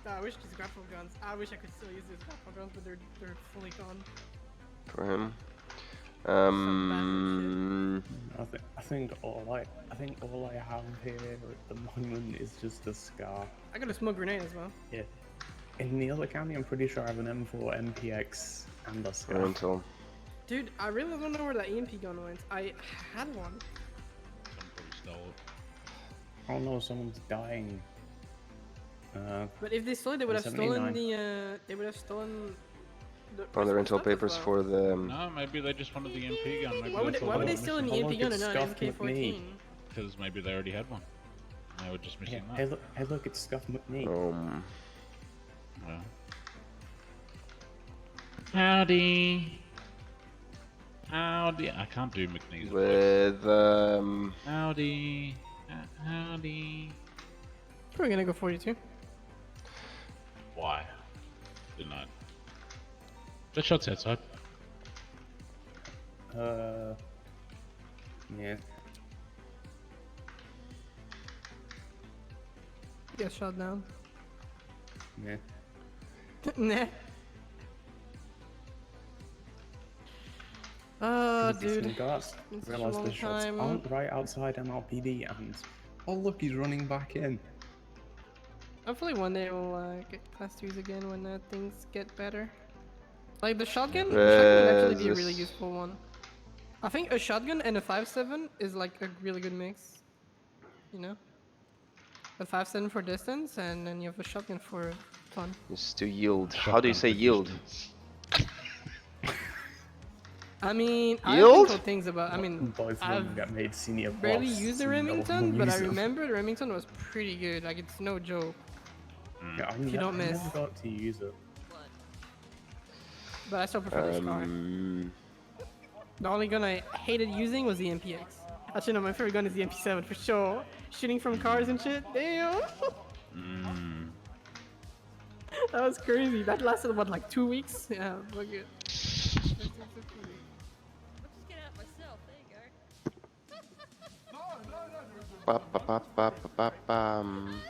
I wish these grapple guns. I wish I could still use these grapple guns, but they're fully gone. For him. I think all I have here at the moment is just a scar. I got a smoke grenade as well. Yeah. In the other county, I'm pretty sure I have an M4 MPX and a scar. Rental. Dude, I really don't know where that EMP gun went. I had one. Somebody stole it. Oh no, someone's dying. But if they stole it, they would have 79. stolen the. They would have stolen. On the rental papers for the. No, maybe they just wanted the MP gun. Maybe Why would they steal an EMP gun and not an MK14? Because maybe they already had one. And they were just missing that. Hey look, it's Scuff McNee. Well. Howdy. Howdy. I can't do McNee's with Howdy. Howdy. We're gonna go 42. Why? Didn't I? The shots outside. Yeah. Get shot down. Yeah. Nah. Oh, dude. Realized the shots aren't right outside MLPD, and oh look, he's running back in. Hopefully one day we'll get class 2s again when things get better. Like the shotgun, would actually be a really useful one. I think a shotgun and a 5.7 is like a really good mix. You know? A 5.7 for distance, and then you have a shotgun for fun. Just to yield. How do you say yield? I mean, yield? I think things about. I mean, both of them got made senior plus. Barely used the Remington, but I use them. remember the Remington was pretty good. Like it's no joke. Yeah, If you don't miss. I never got to use it. But I still prefer the Scar. The only gun I hated using was the MPX. Actually, no, my favorite gun is the MP7 for sure. Shooting from cars and shit. Damn. That was crazy. That lasted what, like 2 weeks? Yeah, fuck it. Ba, ba, ba, ba, ba, ba, bam.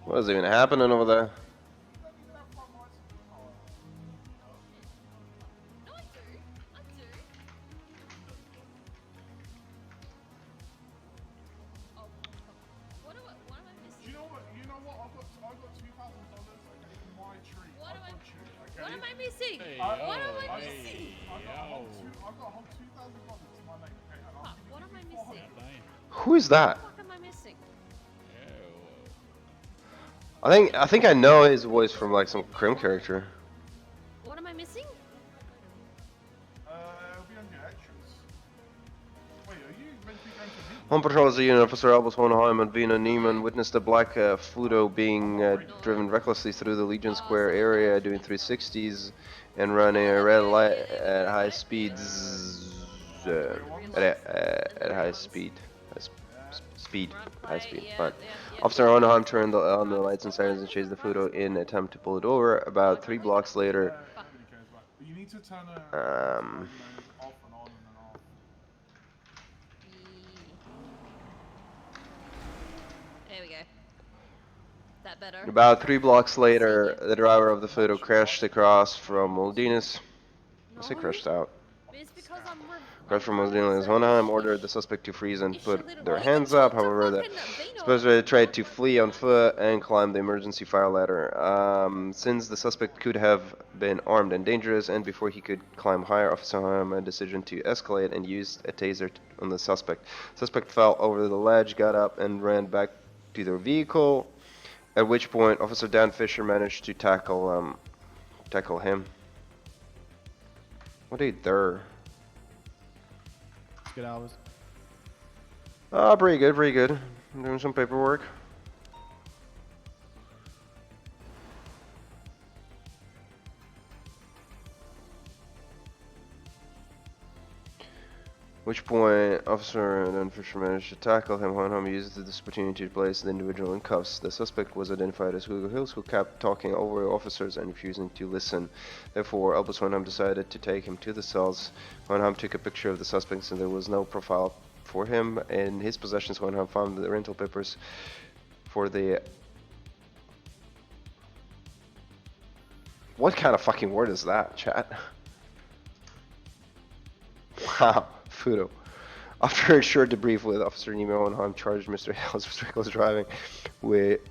What is even happening over there? What am I missing? Hey, What yo, am I hey, missing? yo. Fuck, what am I missing? Who is that? What the fuck am I missing? I think I know his voice from like some Crim character. What am I missing? Home patrol as a unit, Officer Albus, Hohenheim, and Vina Neiman witnessed a black Fluto being driven recklessly through the Legion Square area, doing 360s and running a red light at high speeds. At high speed. High speed. Fine. Officer Hohenheim turned on the lights and sirens and chased the Fluto in an attempt to pull it over. About 3 blocks later. You need to turn it off and on and off. There we go. That better? About 3 blocks later, the driver of the Fluto crashed across from Moldinas. I say crashed out. It's because I'm Crashed from Moldinas. Hohenheim ordered the suspect to freeze and put their hands up. However, the suspect tried to flee on foot and climb the emergency fire ladder. Since the suspect could have been armed and dangerous, and before he could climb higher, Officer Hohenheim made a decision to escalate and used a taser on the suspect. Suspect fell over the ledge, got up, and ran back to their vehicle. At which point, Officer Dan Fisher managed to tackle him. What a there? Good hours. Ah, pretty good, pretty good. I'm doing some paperwork. which point officer and then fisherman managed to tackle him. Hohenheim used this opportunity to place the individual in cuffs. The suspect was identified as Hugo Hills, who kept talking over officers and refusing to listen. Therefore, Albus Hohenheim decided to take him to the cells. Hohenheim took a picture of the suspect since there was no profile for him. In his possessions, Hohenheim found the rental papers for the... What kind of fucking word is that, chat? Wow, Fudo. After a short debrief with Officer Nemo, Hohenheim charged Mr. Hills with reckless driving, which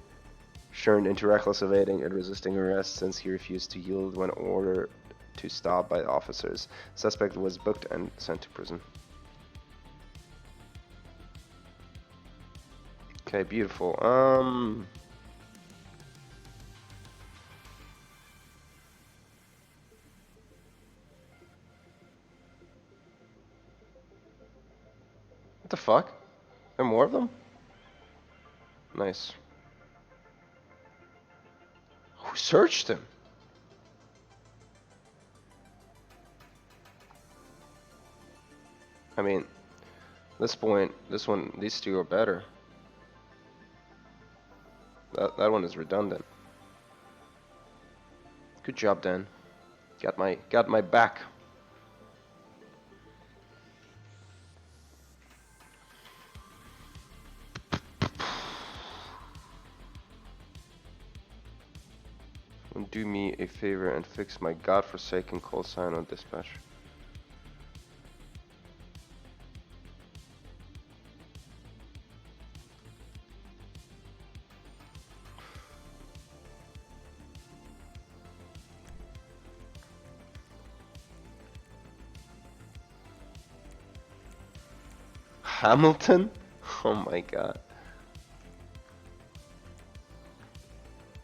turned into reckless evading and resisting arrest since he refused to yield when ordered to stop by the officers. The suspect was booked and sent to prison. Okay, beautiful. What the fuck? There are more of them? Nice. Who searched him? I mean, at this point, these two are better. That one is redundant. Good job, Dan. Got my back. Do me a favor and fix my godforsaken call sign on dispatch. Hamilton? Oh my god.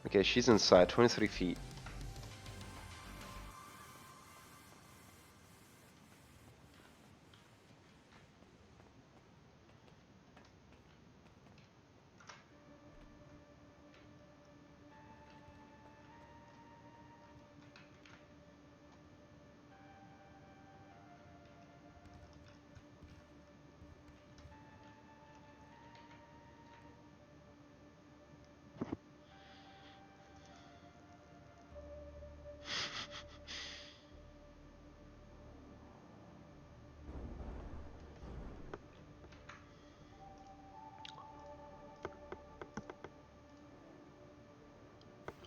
Okay, she's inside, 23 feet.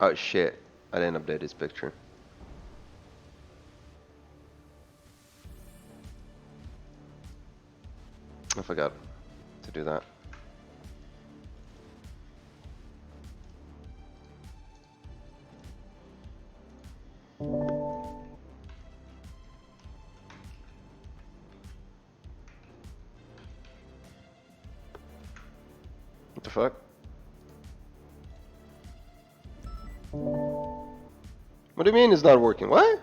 Oh shit, I didn't update his picture. I forgot to do that. What the fuck? What do you mean it's not working? What?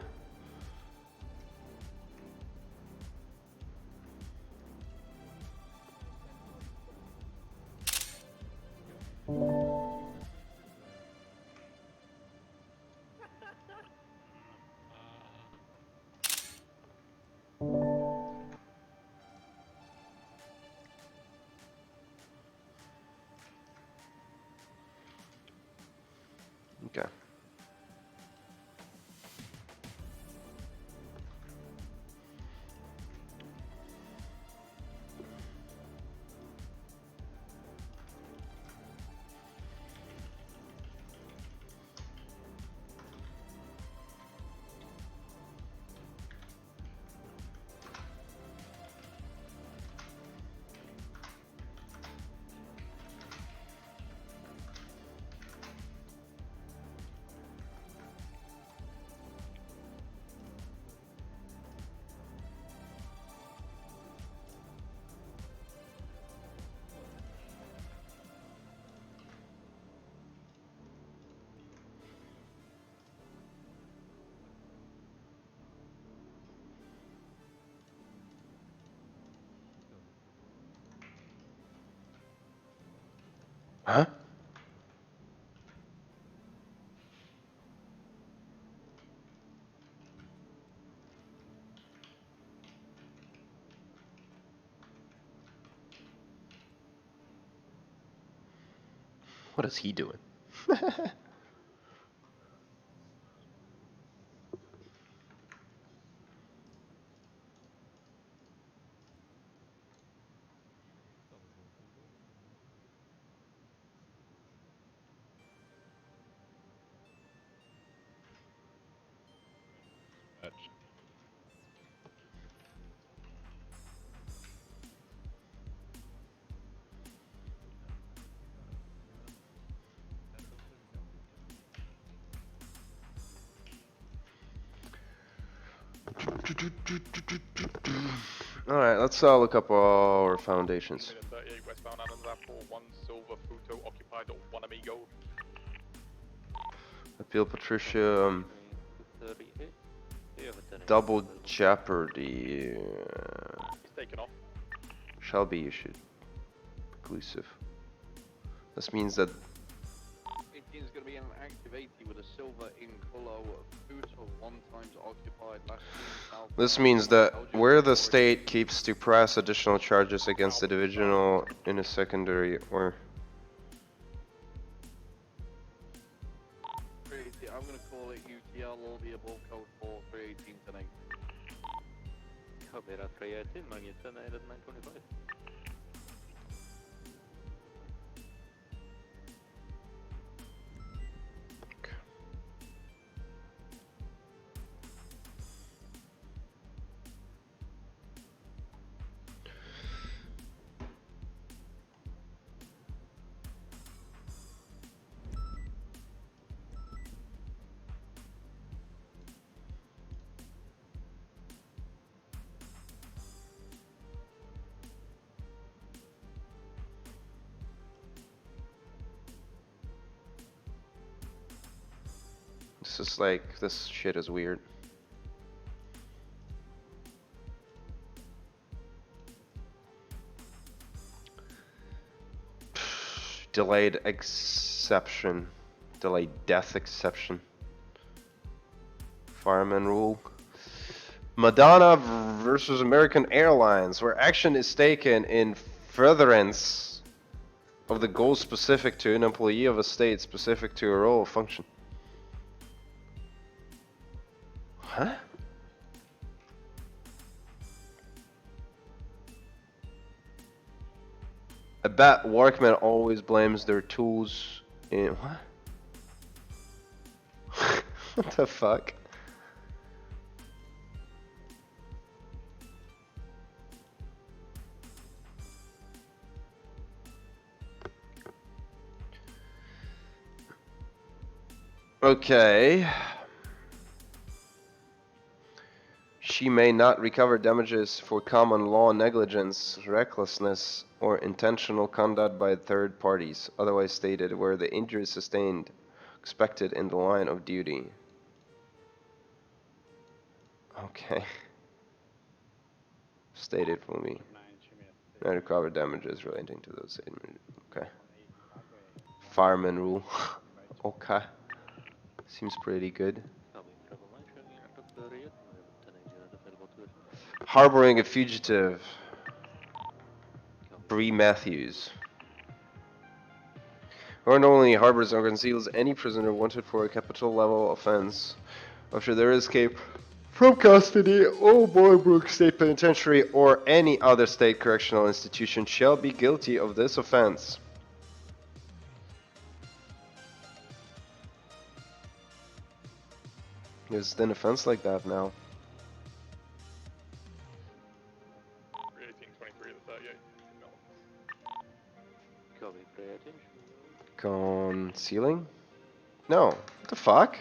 Okay. Huh? What is he doing? Alright, let's look up our foundations. 38 westbound Adams Apple, 1 silver Futo occupied, 1 amigo. Appeal Patricia. Double jeopardy. He's taken off. Shall be issued. Exclusive. This means that 18 is going to be an active 80 with a silver in color. Futo 1 times occupied. Last south. this means that where the state keeps to press additional charges against the individual in a secondary or I'm going to call it UTL, all the above code 4, 318 tonight. Copy that 318, magnet 10 at 925. This is like, this shit is weird. Delayed exception. Delayed death exception. Fireman rule. Madonna versus American Airlines, where action is taken in furtherance of the goal specific to an employee of a state specific to a role or function. Huh? I bet workman always blames their tools in what? What the fuck? Okay. She may not recover damages for common law negligence, recklessness, or intentional conduct by third parties, otherwise stated, where the injury is sustained expected in the line of duty. Okay. Stated for me. Not recover damages relating to those statements. Okay. Fireman rule. Okay. Seems pretty good. Harboring a fugitive. Bree Matthews. Or normally harbors or conceals any prisoner wanted for a capital level offense after their escape from custody or Bolingbroke State Penitentiary or any other state correctional institution shall be guilty of this offense. There's an offense like that now. 1823 to 38. Copy 318. Concealing? No. What the fuck?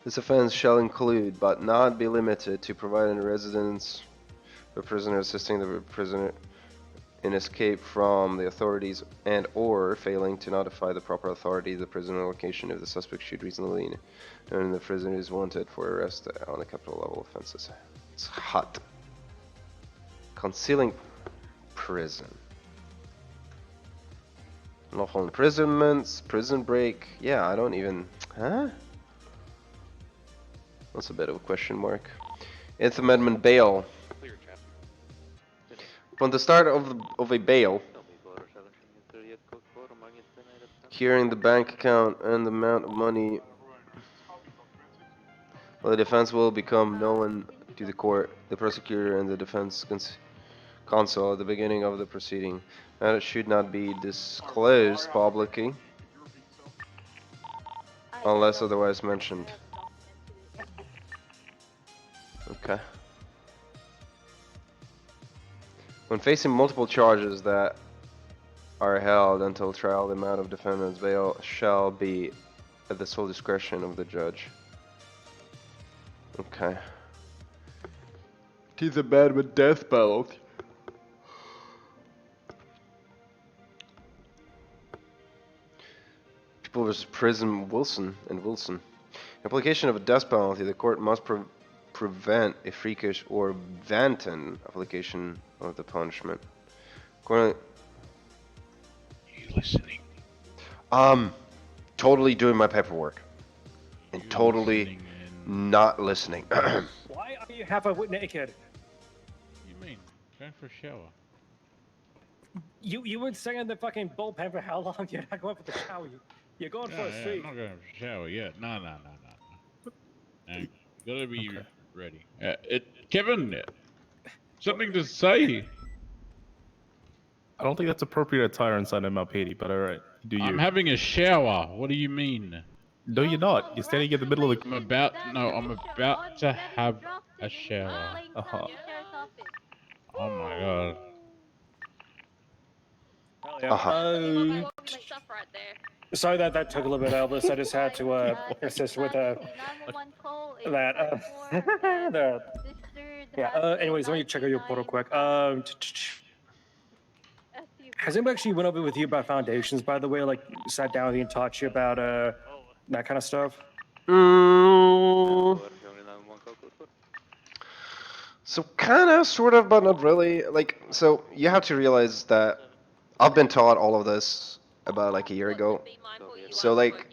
This offense shall include, but not be limited to, providing residence the prisoner, assisting the prisoner in escape from the authorities, and or failing to notify the proper authority the prisoner location if the suspect should reasonably know the prisoner is wanted for arrest on a capital level offenses. It's hot. Concealing prison. Lawful imprisonments, prison break. Yeah, I don't even... Huh? That's a bit of a question mark. 8th Amendment bail. From the start of a bail, hearing the bank account and the amount of money, the defense will become known to the court, the prosecutor, and the defense counsel at the beginning of the proceeding, and it should not be disclosed publicly unless otherwise mentioned. Okay. When facing multiple charges that are held until trial, the amount of defendant's bail shall be at the sole discretion of the judge. Okay. He's a man with death penalty. People versus Prison Wilson and Wilson. Application of a death penalty, the court must prevent a freakish or wanton application of the punishment. Accordingly, you listening? Totally doing my paperwork. And totally not listening. Why are you half a naked? You mean going for a shower? You were sitting in the fucking bullpen for how long? You're not going for the shower. You're going for a I'm sleep. not going for a shower yet. No. You gotta be ready. Kevin, something to say? I don't think that's appropriate attire inside MLPD, but alright. Do you? I'm having a shower. What do you mean? No, you're not. You're standing in the middle of the... I'm about to have a shower. Oh my god. Sorry that took a little bit, Albus. I just had to assist with that. Anyways, let me check out your portal quick. Has anybody actually went over with you about foundations, by the way? Like, sat down with you and taught you about that kind of stuff? So kind of, sort of, but not really. Like, so you have to realize that I've been taught all of this about like a year ago. So like,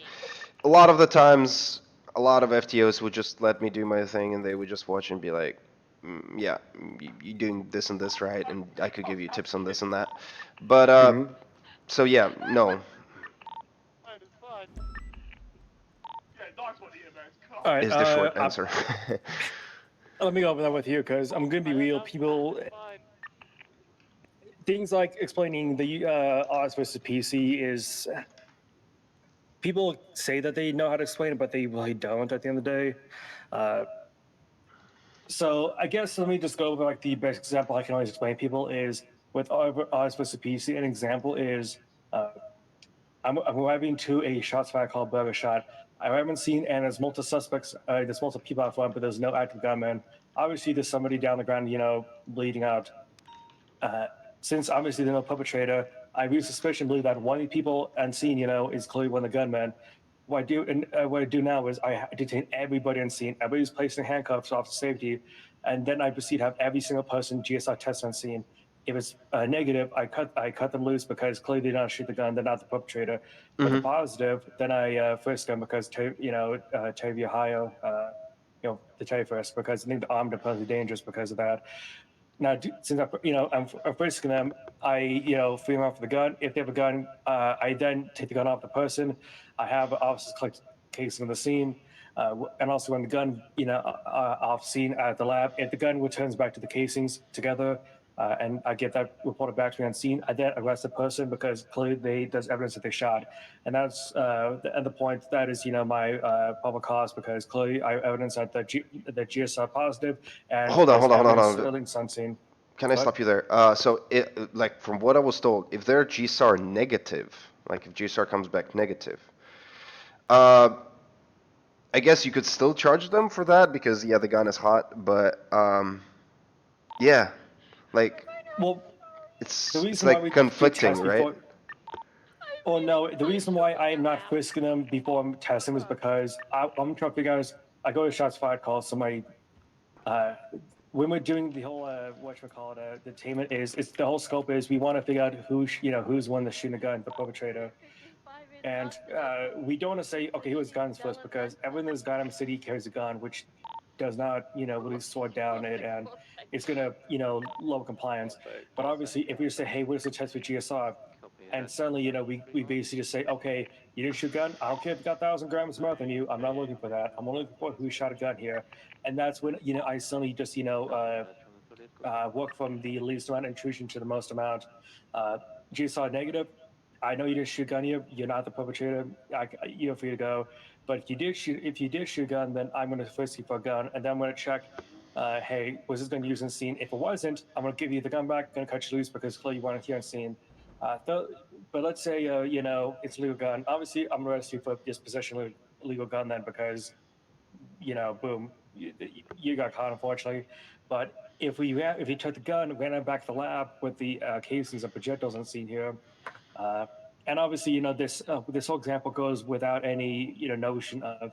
a lot of the times, a lot of FTOs would just let me do my thing, and they would just watch and be like, yeah, you're doing this and this right, and I could give you tips on this and that. But so yeah, no. All right, Is the short answer. Let me go over that with you, because I'm going to be real. People, things like explaining the OS versus PC is, people say that they know how to explain it, but they really don't at the end of the day. So I guess let me just go over like the best example I can always explain to people is with OS versus PC. An example is I'm arriving to a shots fired called Burger Shot. I haven't seen, and there's multiple suspects, there's multiple people out front, but there's no active gunman. Obviously, there's somebody down the ground, bleeding out. Since obviously there's no perpetrator, I have suspicion believe that one of the people on scene, is clearly one of the gunmen. What I do now is I detain everybody on scene. Everybody's placed in handcuffs off safety, and then I proceed to have every single person GSR test on scene. If it's negative, I cut them loose because clearly they don't shoot the gun. They're not the perpetrator. But the positive, then I frisk them because Tavia Ohio, the Tay first because I think the armed are probably dangerous because of that. Now, since I'm frisking them, I free them off the gun. If they have a gun, I then take the gun off the person. I have officers collect casing on the scene, and also when the gun off scene at the lab. If the gun returns back to the casings together, and I get that reported back to me on scene, I then arrest the person because clearly there's evidence that they shot, and that's the point. That is my probable cause because clearly I have evidence that the GSR positive and Hold on. on scene. Can I stop you there? So like from what I was told, if they're GSR negative, like if GSR comes back negative, I guess you could still charge them for that because the gun is hot, but yeah. Like, it's like conflicting, right? No, the reason why I am not frisking them before I'm testing was because I'm trying to figure out, I go to shots fired call somebody, when we're doing the whole, detainment it's the whole scope is we want to figure out who's one that's shooting a gun, the perpetrator. And we don't want to say, okay, who has guns first because everyone that's gun in the city carries a gun, which does not, really sort down it, and it's gonna, lower compliance. But obviously, if we say, hey, where's the test for GSR? And suddenly, we basically just say, okay, you didn't shoot a gun. I don't care if you got 1,000 grams of meth on you. I'm not looking for that. I'm only looking for who shot a gun here. And that's when, I suddenly just, work from the least amount of intrusion to the most amount. GSR negative. I know you didn't shoot a gun here. You're not the perpetrator. You're free to go. But if you did shoot a gun, then I'm going to frisk you for a gun, and then I'm going to check. Hey, was this gun used in the scene? If it wasn't, I'm going to give you the gun back. Going to cut you loose because clearly you weren't here on scene. But let's say it's a legal gun. Obviously, I'm going to arrest you for just possession of a legal gun then because boom, you got caught unfortunately. But if you took the gun, ran it back to the lab with the casings and projectiles on scene here, and obviously this whole example goes without any notion of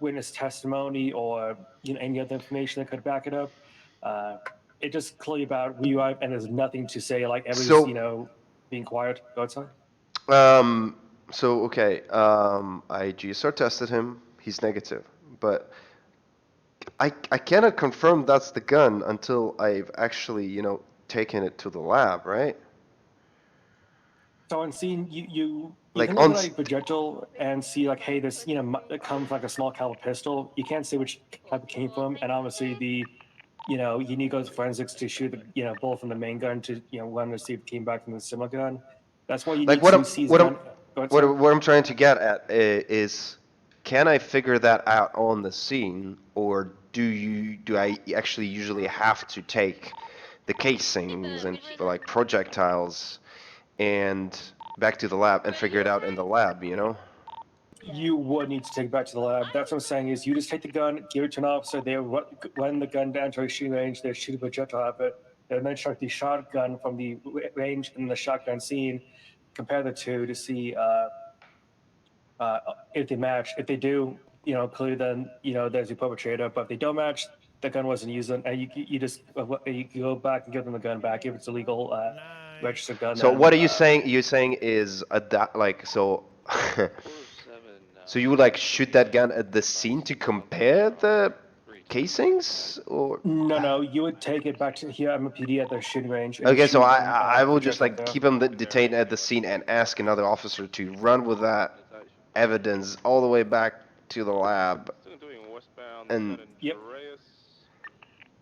witness testimony or any other information that could back it up. It just clearly about who you are, and there's nothing to say like everybody's being quiet. Go outside. So okay, I GSR tested him. He's negative, but I cannot confirm that's the gun until I've actually taken it to the lab, right? So on scene, you Like can look at a projectile and see like, hey, this it comes like a small caliber pistol. You can't say which type it came from, and obviously you need to go to forensics to shoot the bullet from the main gun to run to see if it came back from the similar gun. That's why you need to seize gun. What I'm trying to get at is, can I figure that out on the scene, or do I actually usually have to take the casings and like projectiles and back to the lab and figure it out in the lab, You would need to take it back to the lab. That's what I'm saying is you just take the gun, give it to an officer, they run the gun down to a shooting range, they shoot a projectile at it, and then check the shotgun from the range and the shotgun scene, compare the two to see if they match. If they do, clearly then, there's your perpetrator, but if they don't match, the gun wasn't used, and you just you go back and give them the gun back if it's a legal registered gun. So what are you saying? You're saying is so. So you would like shoot that gun at the scene to compare the casings, or? No, you would take it back to here. I'm a PD at the shooting range. Okay, so I will just like keep him detained at the scene and ask another officer to run with that evidence all the way back to the lab, and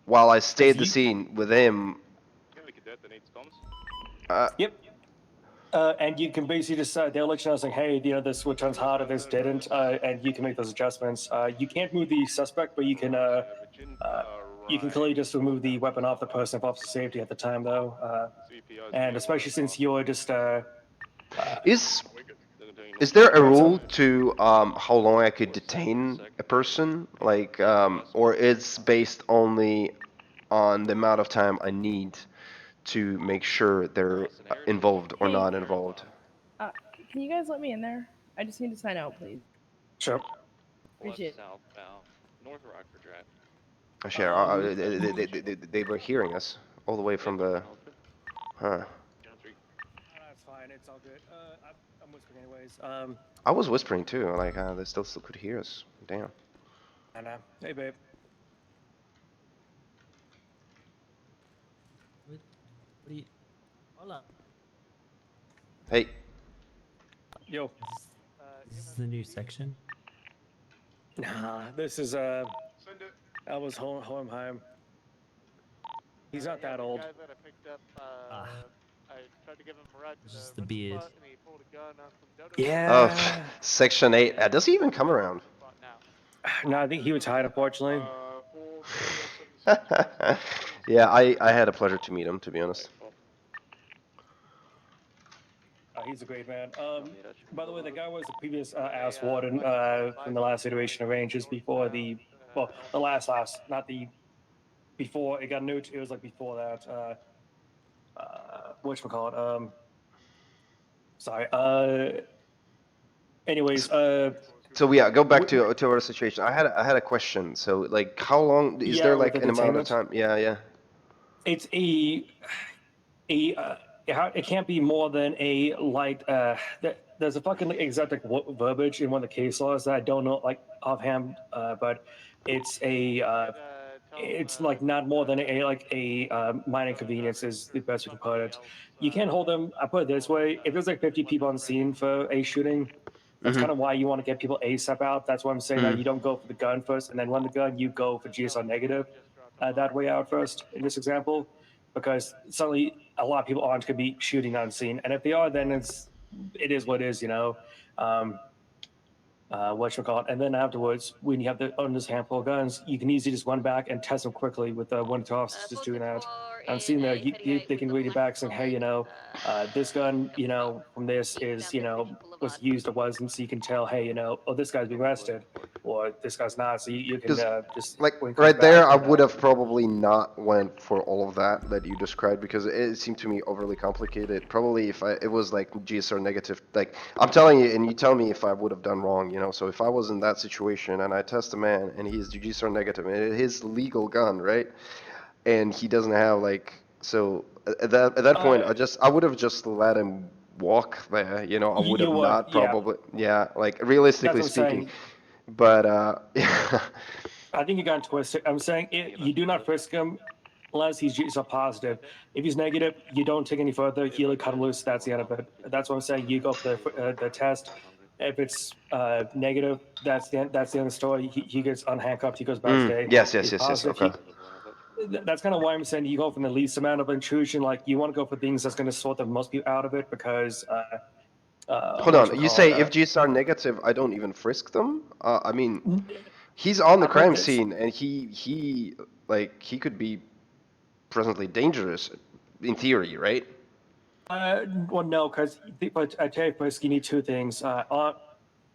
while I stay at the scene with him. Yep. And you can basically decide, they'll let you know, saying, hey, this would turns harder, this didn't, and you can make those adjustments. You can't move the suspect, but you can clearly just remove the weapon off the person for officer safety at the time, though. And especially since you're just... Is there a rule to how long I could detain a person, like, or it's based only on the amount of time I need to make sure they're involved or not involved? Can you guys let me in there? I just need to sign out, please. Sure. Appreciate it. Southbound, North Rockford Drive. Actually, they were hearing us all the way from the... Huh. That's fine, it's all good. I'm whispering anyways. I was whispering too, like, they still could hear us. Damn. And, hey, babe. Hey. Yo. Is this the new section? Nah, this is Albus Hohenheim. He's not that old. I tried to give him a ride to just the beard. Yeah. Oh, Section 8. Does he even come around? No, I think he retired, unfortunately. Yeah, I had a pleasure to meet him, to be honest. He's a great man. By the way, the guy was the previous ass warden from the last iteration of Rangers before the last, not the, before it got nuked, it was like before that. Whatchamacallit? Sorry. Anyways, So yeah, go back to our situation. I had a question. So like, how long is there like an amount of time? Yeah. It's it can't be more than a light. There's a fucking exact verbiage in one of the case laws that I don't know like offhand, but it's it's like not more than a minor inconvenience is the best we can put it. You can't hold them. I put it this way: if there's like 50 people on the scene for a shooting, that's kind of why you want to get people ASAP out. That's why I'm saying that you don't go for the gun first, and then run the gun. You go for GSR negative that way out first in this example, because suddenly a lot of people aren't going to be shooting on scene, and if they are, then it is what it is, you know. Whatchamacallit. And then afterwards, when you have on this handful of guns, you can easily just run back and test them quickly with one of the officers just doing that. I'm seeing that they can read it back saying, hey, you know, this gun, you know, from this is, you know, was used or wasn't, so you can tell, hey, you know, oh, this guy's being arrested, or this guy's not, so you can just like when it comes right there, back, I and, would have probably not went for all of that you described because it seemed to me overly complicated. Probably if it was like GSR negative, like I'm telling you, and you tell me if I would have done wrong, you know. So if I was in that situation and I test a man and he's GSR negative and it's his legal gun, right, and he doesn't have like so at that point, I would have just let him walk there, you know. I would have not probably, yeah, like realistically speaking. Saying. But I think you got twisted. I'm saying you do not frisk him unless he's GSR positive. If he's negative, you don't take any further. You cut him loose. That's the end of it. That's what I'm saying. You go for the test. If it's negative, that's the end of the story. He gets unhandcuffed. He goes back today. Yes. Okay. That's kind of why I'm saying you go for the least amount of intrusion. Like you want to go for things that's going to sort the most people out of it because. Hold on. You say if GSR negative, I don't even frisk them? I mean, he's on the crime scene, and he could be presently dangerous, in theory, right? Well, no, because I tell you first, you need two things.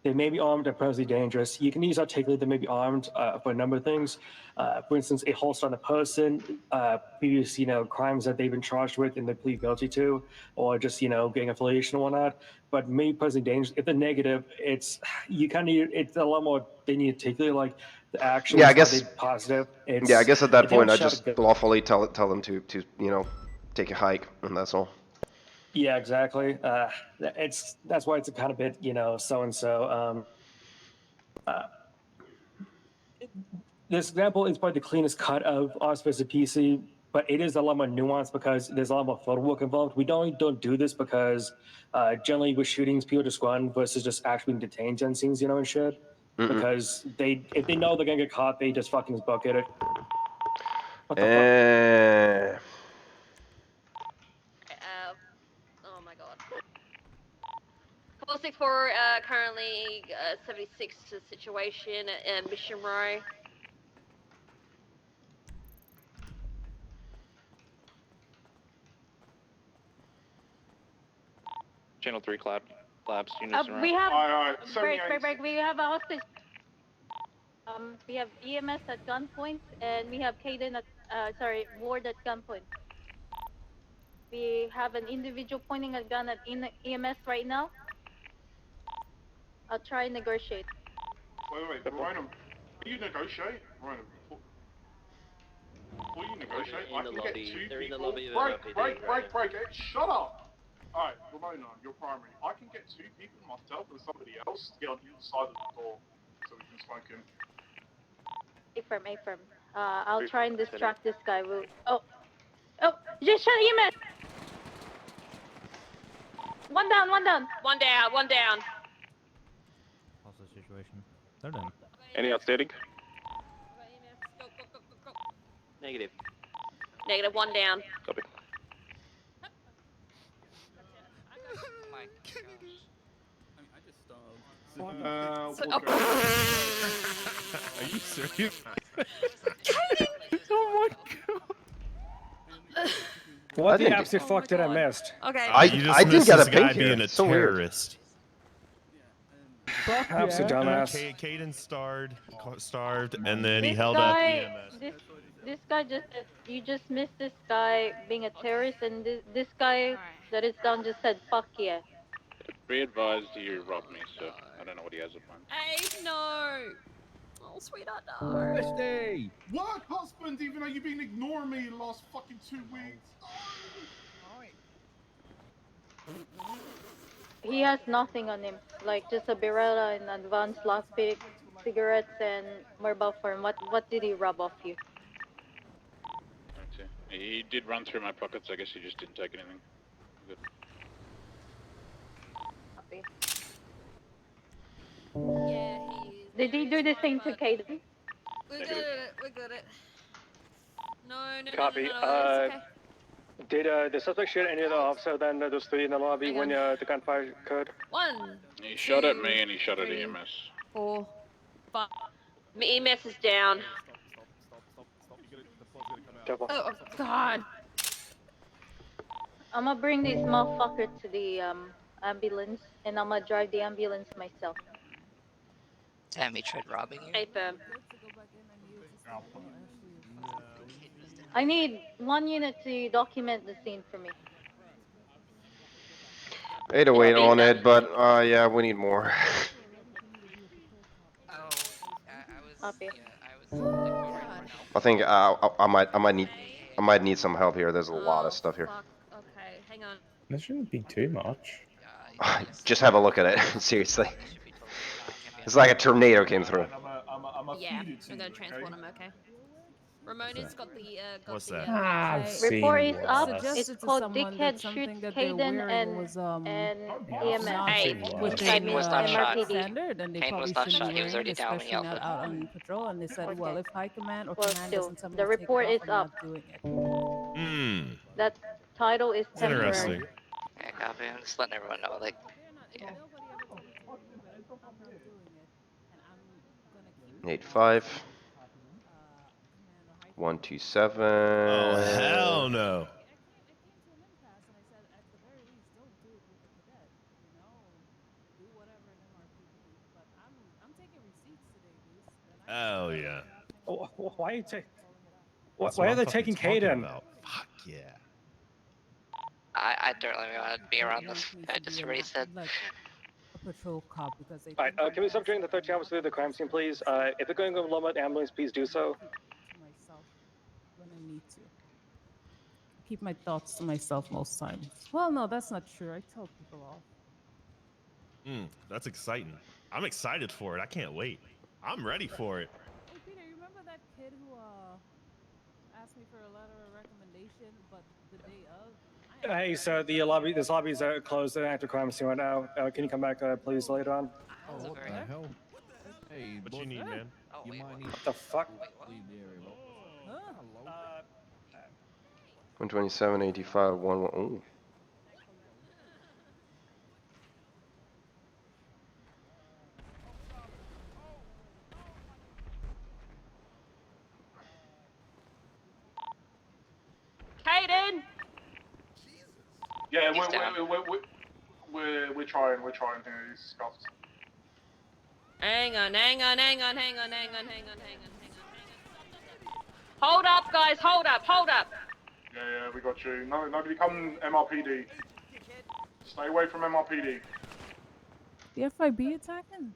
They may be armed and presently dangerous. You can use articulate they may be armed for a number of things. For instance, a holster on a person, previous crimes that they've been charged with and they plead guilty to, or just gang affiliation and whatnot. But maybe presently dangerous. If they're negative, it's a lot more. They need articulate like the actions. Yeah, I guess. Positive. Yeah, I guess at that point I just lawfully tell them to take a hike, and that's all. Yeah, exactly. That's why it's a kind of bit, so and so. This example is probably the cleanest cut of R versus PC, but it is a lot more nuanced because there's a lot more photo work involved. We don't do this because generally with shootings, people just run versus just actually being detained on scenes, and shit. Because if they know they're gonna get caught, they just fucking book it. What the fuck? Oh my god. 464 currently 76 situation at Mission Row. Channel 3 collapse units around. We have break. We have a hostage. We have EMS at gunpoint, and we have Caden at Ward at gunpoint. We have an individual pointing a gun at EMS right now. I'll try and negotiate. Wait, Rhino, will you negotiate? Rhino, will you negotiate? I can get two people. Break. Shut up! Alright, Ramona, you're primary. I can get two people, myself and somebody else, to get on either side of the door so we can smoke him. Affirm. I'll try and distract this guy. Oh, just shut EMS! One down. One down. What's the situation? They're done. Any outstanding? Go. Negative, one down. Copy. Are you serious? Oh my god. What the absolute fuck did I miss? Okay. I didn't get a pink here. Being a so terrorist. Absolute dumbass. Caden starved, and then he held up EMS. This guy you just missed this guy being a terrorist, and this guy that is down just said, fuck yeah. Be advised you robbed me, so I don't know what he has in mind. Hey, no! Oh, sweetheart, no. Birthday! What husband, even though you've been ignoring me the last fucking 2 weeks? He has nothing on him, like just a Beretta and advanced lockpick. cigarettes and mobile phone. What did he rub off you? Okay. He did run through my pockets. I guess he just didn't take anything. Good. Copy. Yeah, he is. Did he do the same to Caden? We got it. We got it. No, no, Copy. no, it's okay. Did the suspect shoot any other officer than those three in the lobby when the gunfire occurred? 1. He shot at me and he shot at 3, EMS. 4, 5. EMS is down. Oh God. I'm gonna bring this motherfucker to the ambulance, and I'm gonna drive the ambulance myself. Damn, he tried robbing you. Hey, fam. I need 1 unit to document the scene for me. 808 on it, but yeah, we need more. Copy. I think I might need some help here. There's a lot of stuff here. Fuck. Okay, hang on. There shouldn't be too much. Just have a look at it. Seriously. It's like a tornado came through. Yeah, I'm gonna transport him. Okay. Ramona's got the. What's the, that? Report is up. Suggested It's to called someone Dickhead that Shoots something that they're Caden wearing and was EMS. not within Kane was not shot. standard, and they Kane probably was not shouldn't shot. be He was wearing already it, down when especially he not yelled. out on patrol. And they said, well, if high command or Well, command still, doesn't tell me the to take it report off, is I'm up. not doing it. That title is temporary. Interesting. Okay, copy. I'm just letting everyone know, like, yeah. 85. 127. Oh, hell no. Oh yeah. Why are you taking? That's Why what are I'm they fucking taking talking Caden? about. Fuck yeah. I don't really want to be around this. I just already said. A patrol cop because they. Alright, can we stop during the 13 hours through the crime scene, please? If you're going to go the ambulance, please do so. To myself when I need to. Keep my thoughts to myself most times. Well, no, that's not true. I tell people off. That's exciting. I'm excited for it. I can't wait. I'm ready for it. Hey, Peter, you remember that kid who asked me for a letter of recommendation, but the day of? Hey, so this lobby is closed after crime scene right now. Can you come back, please, later on? Oh, what the hell? Hey, What you need, man? You might need What the fuck? leave the area. Hello. 127, 85, 11. Ooh. Caden! Yeah, He's down. we're trying here. He's scuffed. Hang on. Hold up, guys. Hold up. Yeah, we got you. Nobody come MRPD. Stay away from MRPD. The FIB attacking?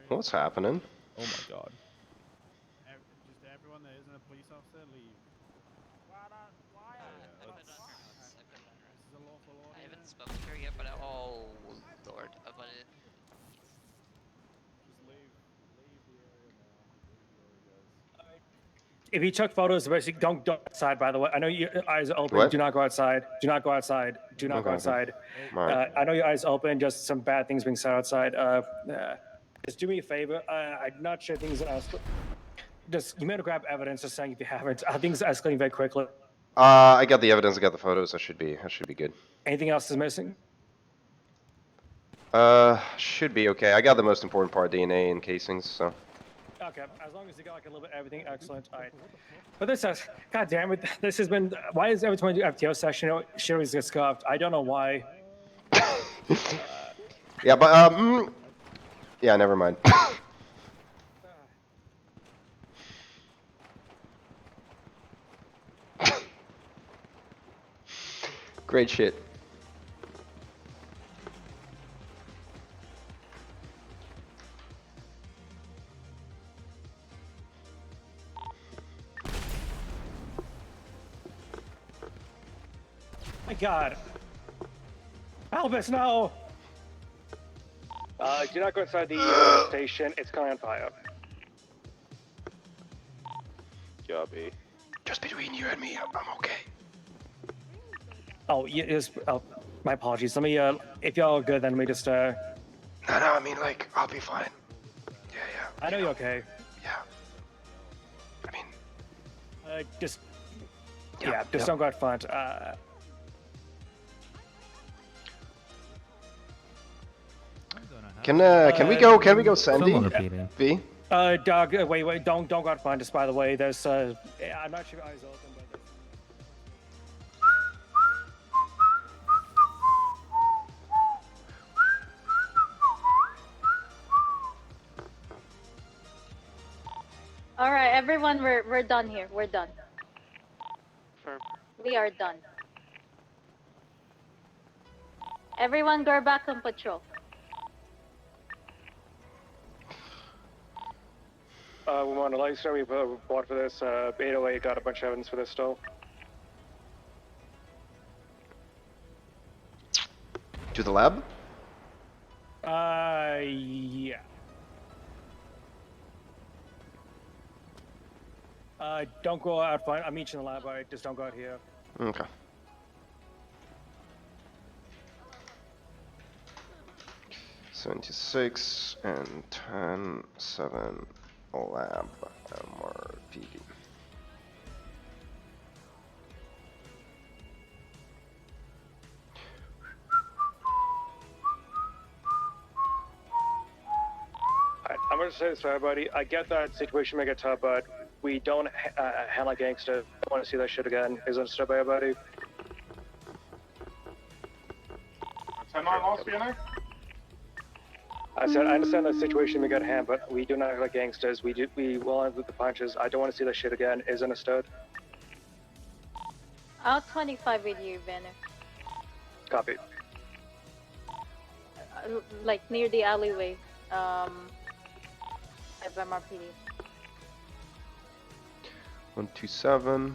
What's happening? Oh my god. Just everyone that isn't a police officer, leave. I haven't spoken to her yet, but oh lord, about it. Just leave the area now. If you took photos, basically don't go outside. By the way, I know your eyes are open. What? Do not go outside. Do not go outside. Do not go Okay. outside. Alright. I know your eyes are open. Just some bad things being said outside. Just do me a favor. I'm not sure things are. Just you may have to grab evidence. Just saying if you haven't. Things are escalating very quickly. I got the evidence. I got the photos. I should be good. Anything else is missing? Should be okay. I got the most important part: DNA and casings. So. Okay, as long as you got like a little bit of everything, excellent. All right. But this has, god damn it, this has been. Why is every time we do FTO session, shit always gets scuffed? I don't know why. Yeah, but yeah, never mind. Great shit. My god. Albus, no! Do not go inside the station. It's currently on fire. Copy. Just between you and me, I'm okay. Oh, oh, my apologies. Let me, if y'all are good, then let me just, No, I mean, like, I'll be fine. Yeah. I know you're okay. Yeah. I mean... just don't go out front. Can we go Sandy? V? Doug, wait, don't go out front, just by the way. There's, I'm not sure if your eyes open, but... All right, everyone, we're done here. We're done. We are done. Everyone, go back on patrol. We want to light star. We bought for this. 808 got a bunch of evidence for this still. To the lab? Yeah. Don't go out front. I'll meet you in the lab. Alright, just don't go out here. Okay. $76 and 10-7 lab MRPD. I'm gonna say this for everybody. I get that situation may get tough, but we don't handle gangsters. I want to see that shit again. Is understood by everybody? 10-9 lost, BNA? I said I understand that situation may get hand, but we do not act like gangsters. We will end with the punches. I don't want to see that shit again. Is understood? I'll 25 with you, Banner. Copy. Like near the alleyway. Of MRPD. 127.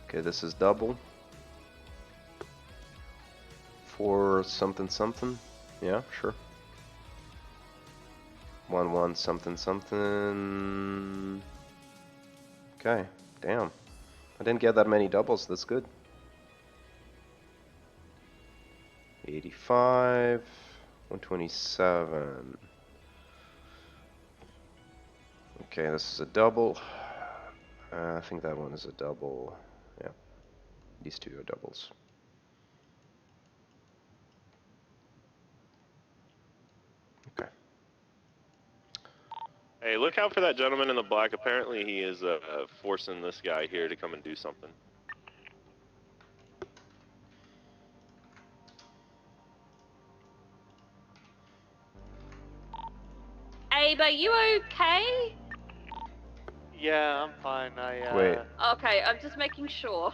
Okay, this is double. 4 something something. Yeah, sure. 1 something something. Okay, damn. I didn't get that many doubles. That's good. 85, 127. Okay, this is a double. I think that one is a double. Yeah, these two are doubles. Okay. Hey, look out for that gentleman in the black. Apparently he is forcing this guy here to come and do something. Abe, are you okay? Yeah, I'm fine. Wait. Okay, I'm just making sure.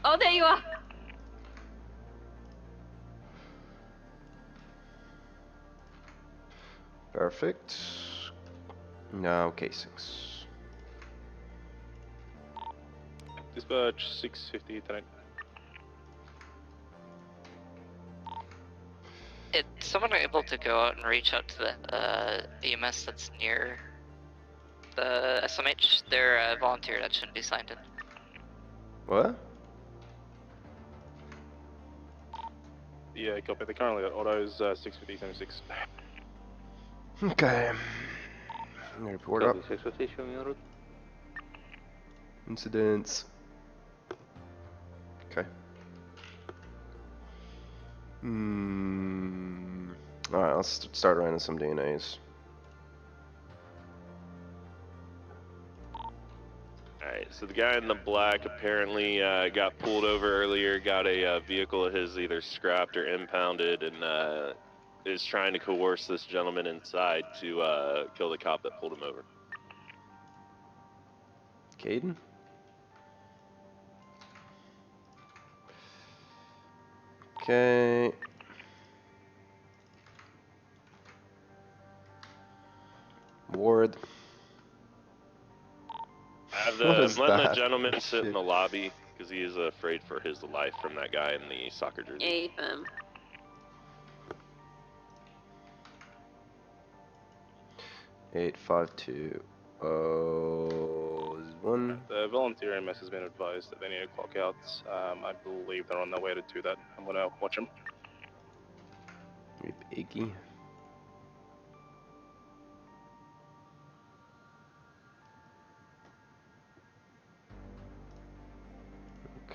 Oh, there you are. Perfect. Now casings. Dispatch 650 tonight. Is someone able to go out and reach out to the EMS that's near the SMH? They're a volunteer that shouldn't be signed in. What? Yeah, copy. They currently got autos 650, 76. Okay. Report up. Incidents. Okay. Alright, let's start running some DNAs. Alright, so the guy in the black apparently got pulled over earlier, got a vehicle of his either scrapped or impounded, and is trying to coerce this gentleman inside to kill the cop that pulled him over. Caden? Okay. Ward. What is letting the that? gentleman sit in Shit. the lobby because he is afraid for his life from that guy in the soccer jersey. Hey, boom. 8520 The volunteer MS has been advised that they need to clock out. I believe they're on their way to do that. I'm gonna watch them. Iggy.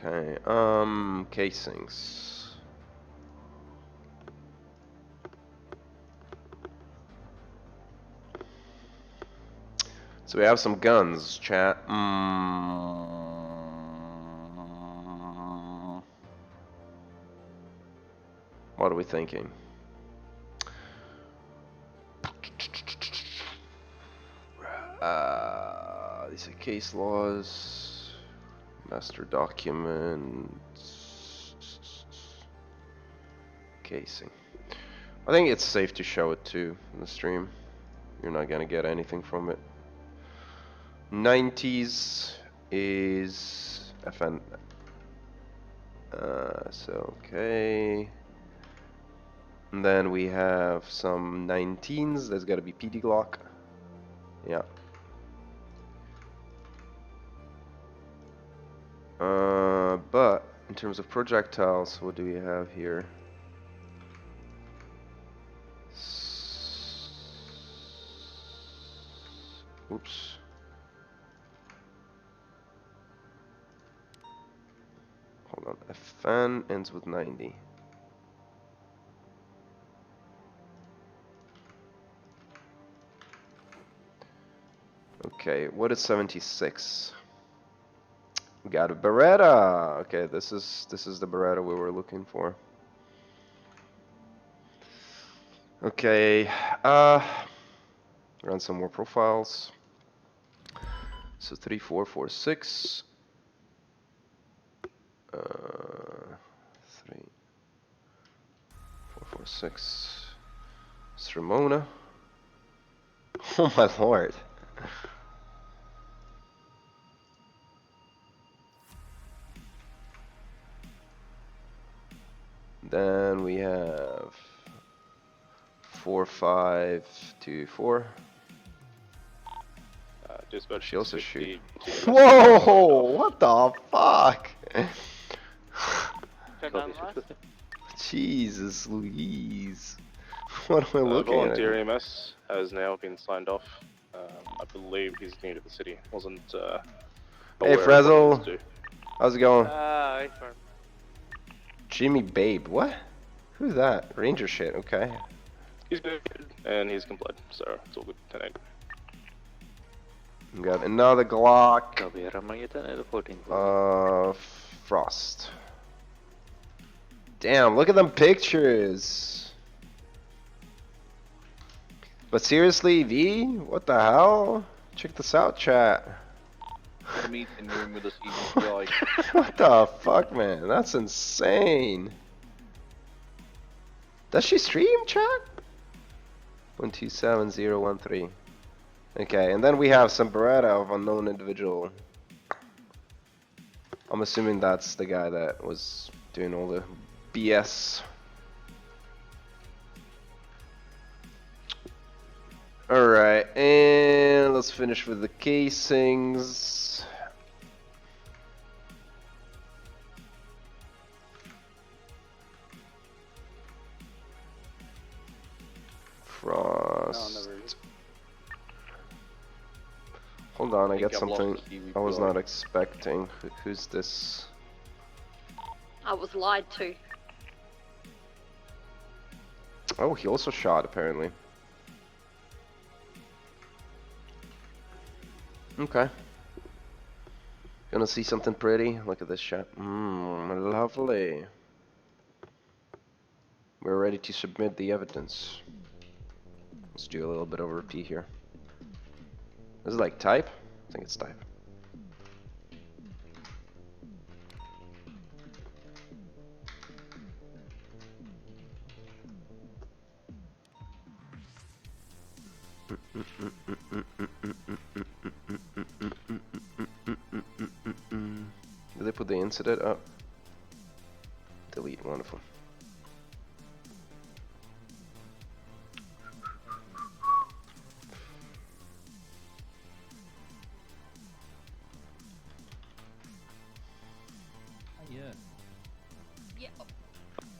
Okay, casings. So we have some guns, chat. What are we thinking? These are case laws, master documents, casing. I think it's safe to show it too in the stream. You're not gonna get anything from it. 90s is FN. So okay. And then we have some 19s. There's got to be PD Glock. Yeah. But in terms of projectiles, what do we have here? Oops. Hold on. FN ends with 90. Okay, what is 76? We got a Beretta. Okay, this is the Beretta we were looking for. Okay, run some more profiles. So 3446. 3446. It's Ramona. Oh my lord. Then we have 4524. Dispatch. She also 50. shoot. Whoa! What the fuck? Jesus Louise. What am I looking at? Volunteer EMS has now been signed off. I believe he's new to the city. Wasn't Hey aware of what he Frezzo, was doing. how's it going? Hi, farm. Jimmy Babe, what? Who's that? Ranger shit, okay. He's good, and he's complied, so it's all good. 10-8. We got another Glock. Frost. Damn, look at them pictures. But seriously, V? What the hell? Check this out, chat. The meeting room with the CDPI. What the fuck, man? That's insane. Does she stream, chat? 127013. Okay, and then we have some Beretta of unknown individual. I'm assuming that's the guy that was doing all the BS. Alright, and let's finish with the casings. Frost. Hold on, I got something I was not expecting. Who's this? I was lied to. Oh, he also shot apparently. Okay. Gonna see something pretty? Look at this shot. Lovely. We're ready to submit the evidence. Let's do a little bit of a repeat here. Is it like type? I think it's type. they put the incident up? Delete, wonderful.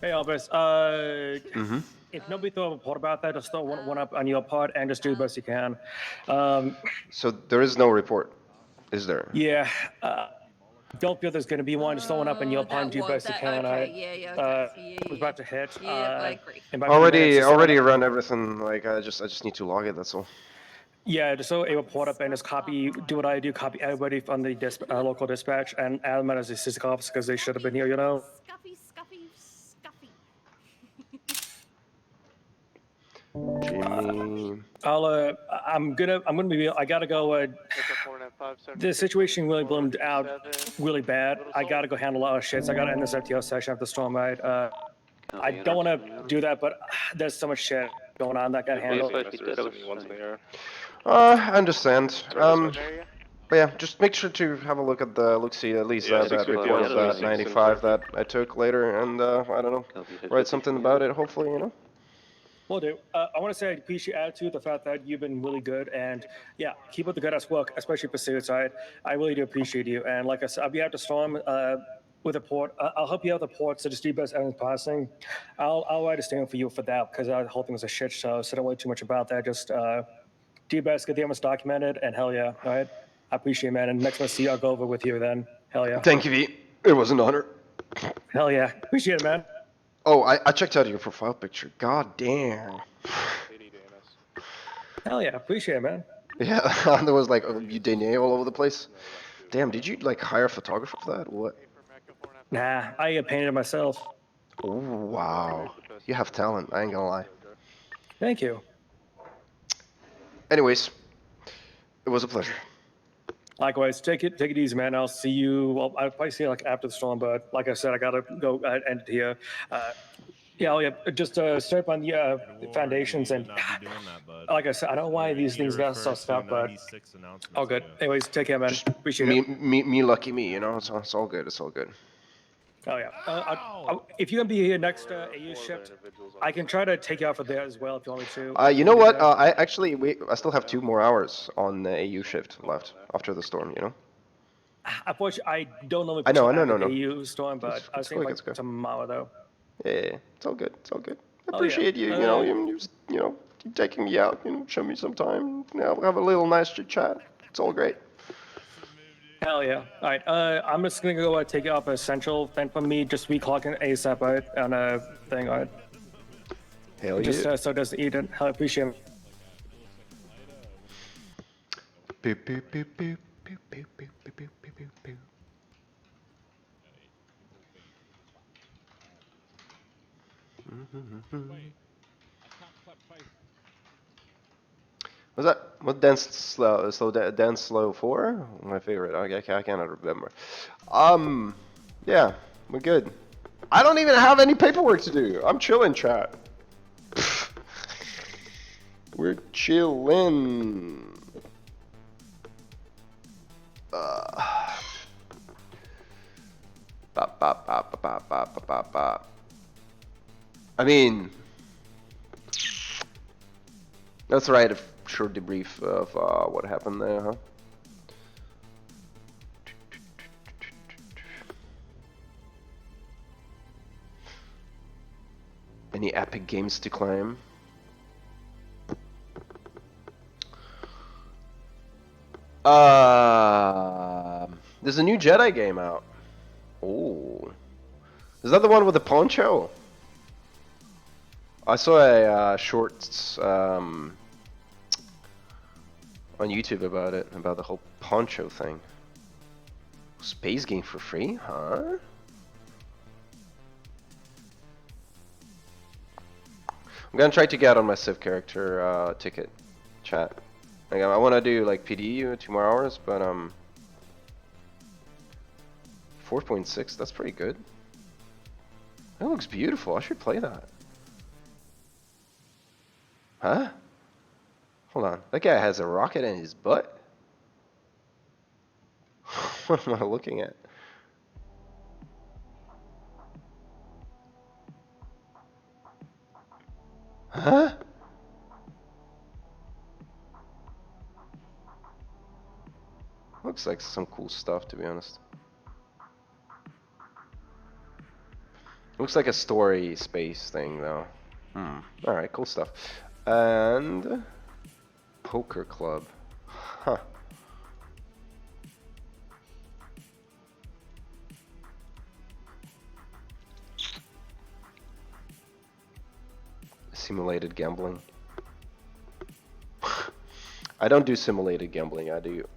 Hey, Albus. If nobody thought a report about that, just throw one up on your part and just do the best you can. So there is no report, is there? Yeah. Don't feel there's going to be one. Just throw one up on your part and do the best you can. Okay, yeah, okay. I was about to hit. Yeah, I agree. In about 2 minutes, just Already run everything. Like I just need to log it. That's all. Yeah, just so a report up and just copy, do what I do, copy everybody from the local dispatch and add them as assistant officers because they should have been here, you know? Scuffy, scuffy, scuffy. Jimmy. I'm gonna be, I gotta go, the situation really bloomed out really bad. I gotta go handle a lot of shit, so I gotta end this FTO session after the storm, right? I don't wanna do that, but there's so much shit going on that I gotta handle. I understand. But yeah, just make sure to have a look at the look-see, at least that report of that 95 that I took later, and I don't know, write something about it, hopefully, you know? Will do. I want to say I appreciate your attitude, the fact that you've been really good, and yeah, keep up the good ass work, especially for suicide. I really do appreciate you, and like I said, I'll be at the storm with the port. I'll help you out with the port, so just do best evidence passing. I'll write a statement for you for that, because the whole thing was a shit show, so don't worry too much about that. Just do your best, get the evidence documented, and hell yeah, all right? I appreciate it, man, and next time I see you, I'll go over with you then. Hell yeah. Thank you, V. It was an honor. Hell yeah. Appreciate it, man. Oh, I checked out your profile picture. God damn. Hell yeah. Appreciate it, man. Yeah, there was like you denier all over the place. Damn, did you like hire a photographer for that? What? Nah, I painted it myself. Oh, wow. You have talent, I ain't gonna lie. Thank you. Anyways, it was a pleasure. Likewise, take it easy, man. I'll see you. Well, I'll probably see you like after the storm, but like I said, I gotta go end it here. Just start on the foundations and like I said, I don't know why these things got so stuck, but all good. Anyways, take care, man. Just appreciate it. Me, lucky me. You know, it's all good. It's all good. Oh yeah. If you're gonna be here next AU shift, I can try to take you out for there as well if you want me to. You know what? I still have 2 more hours on the AU shift left after the storm. You know. Unfortunately, I don't normally. I know. AU storm, but I was thinking like tomorrow though. Yeah, it's all good. It's all good. I appreciate you. You know, you taking me out. You know, show me some time. You know, have a little nice chit chat. It's all great. Hell yeah. All right. I'm just gonna go take it off essential. Then for me, just reclocking ASAP right, on a thing. All right. Hell yeah. Just so it doesn't eat it. I appreciate it. Beep, beep, beep, beep, beep, beep, beep, beep, beep, beep, beep. Was that what dance slow 4? My favorite. I cannot remember. Yeah, we're good. I don't even have any paperwork to do. I'm chilling, chat. We're chilling. I mean, that's right. A short debrief of what happened there, huh? Any epic games to claim? There's a new Jedi game out. Oh, is that the one with the poncho? I saw a short on YouTube about it, about the whole poncho thing. Space game for free, huh? I'm gonna try to get on my Civ character ticket, chat. Like, I want to do like PD 2 more hours, but 4.6, that's pretty good. That looks beautiful. I should play that. Huh? Hold on. That guy has a rocket in his butt? What am I looking at? Huh? Looks like some cool stuff, to be honest. Looks like a story space thing, though. Alright, cool stuff. And... Poker club. Huh. Simulated gambling. I don't do simulated gambling, I do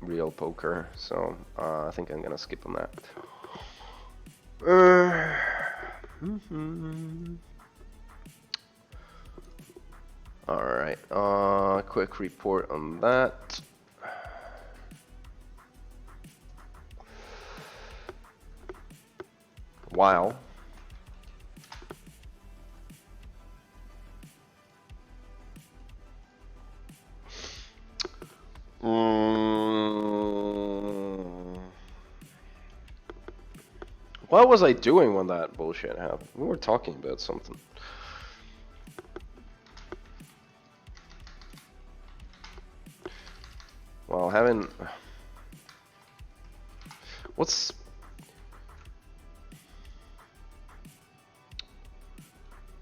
real poker, so I think I'm gonna skip on that. Alright, quick report on that. While what was I doing when that bullshit happened? We were talking about something. Well, having... What's...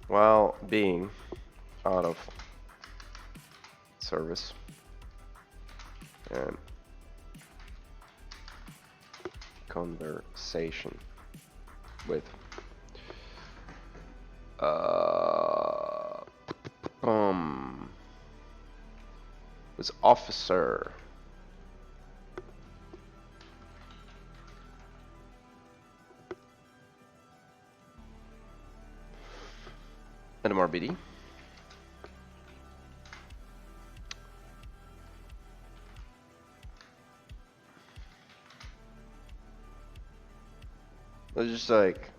While being out of service and conversation with this officer. NMRBD. It's just like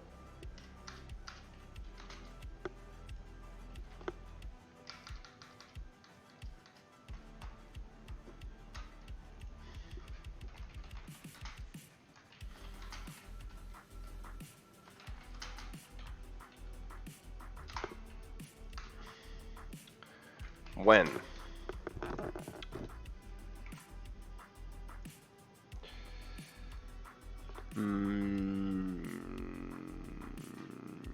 when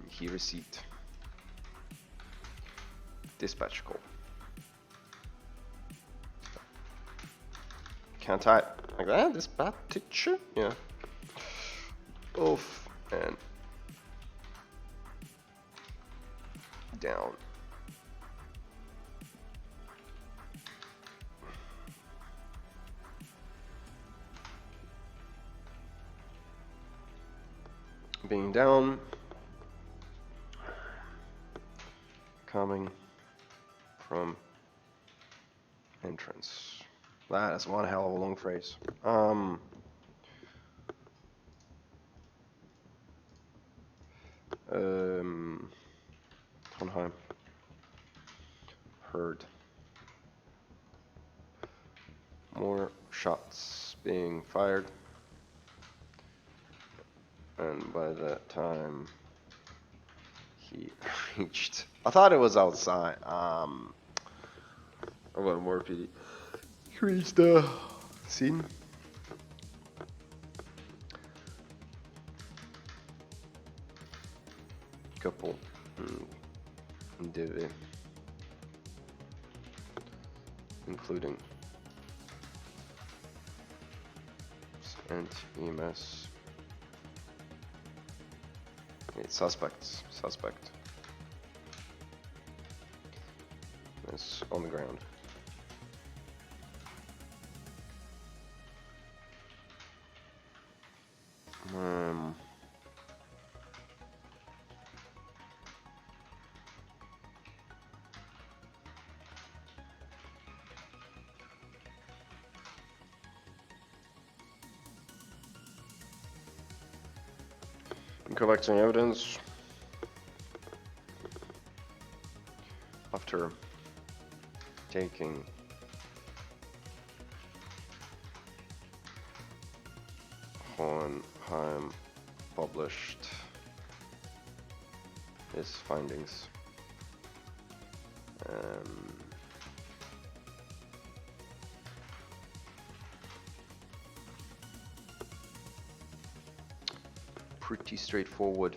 he received dispatch call. Can't type like that? Dispatch? Yeah. Off and down. Being down, coming from entrance. That is one hell of a long phrase. Hohenheim. Heard more shots being fired. And by that time, he reached... I thought it was outside. A little more PD. He reached the scene. Couple. Divi. Including and EMS. Suspect. It's on the ground. Collecting evidence after taking Hohenheim published his findings Pretty straightforward.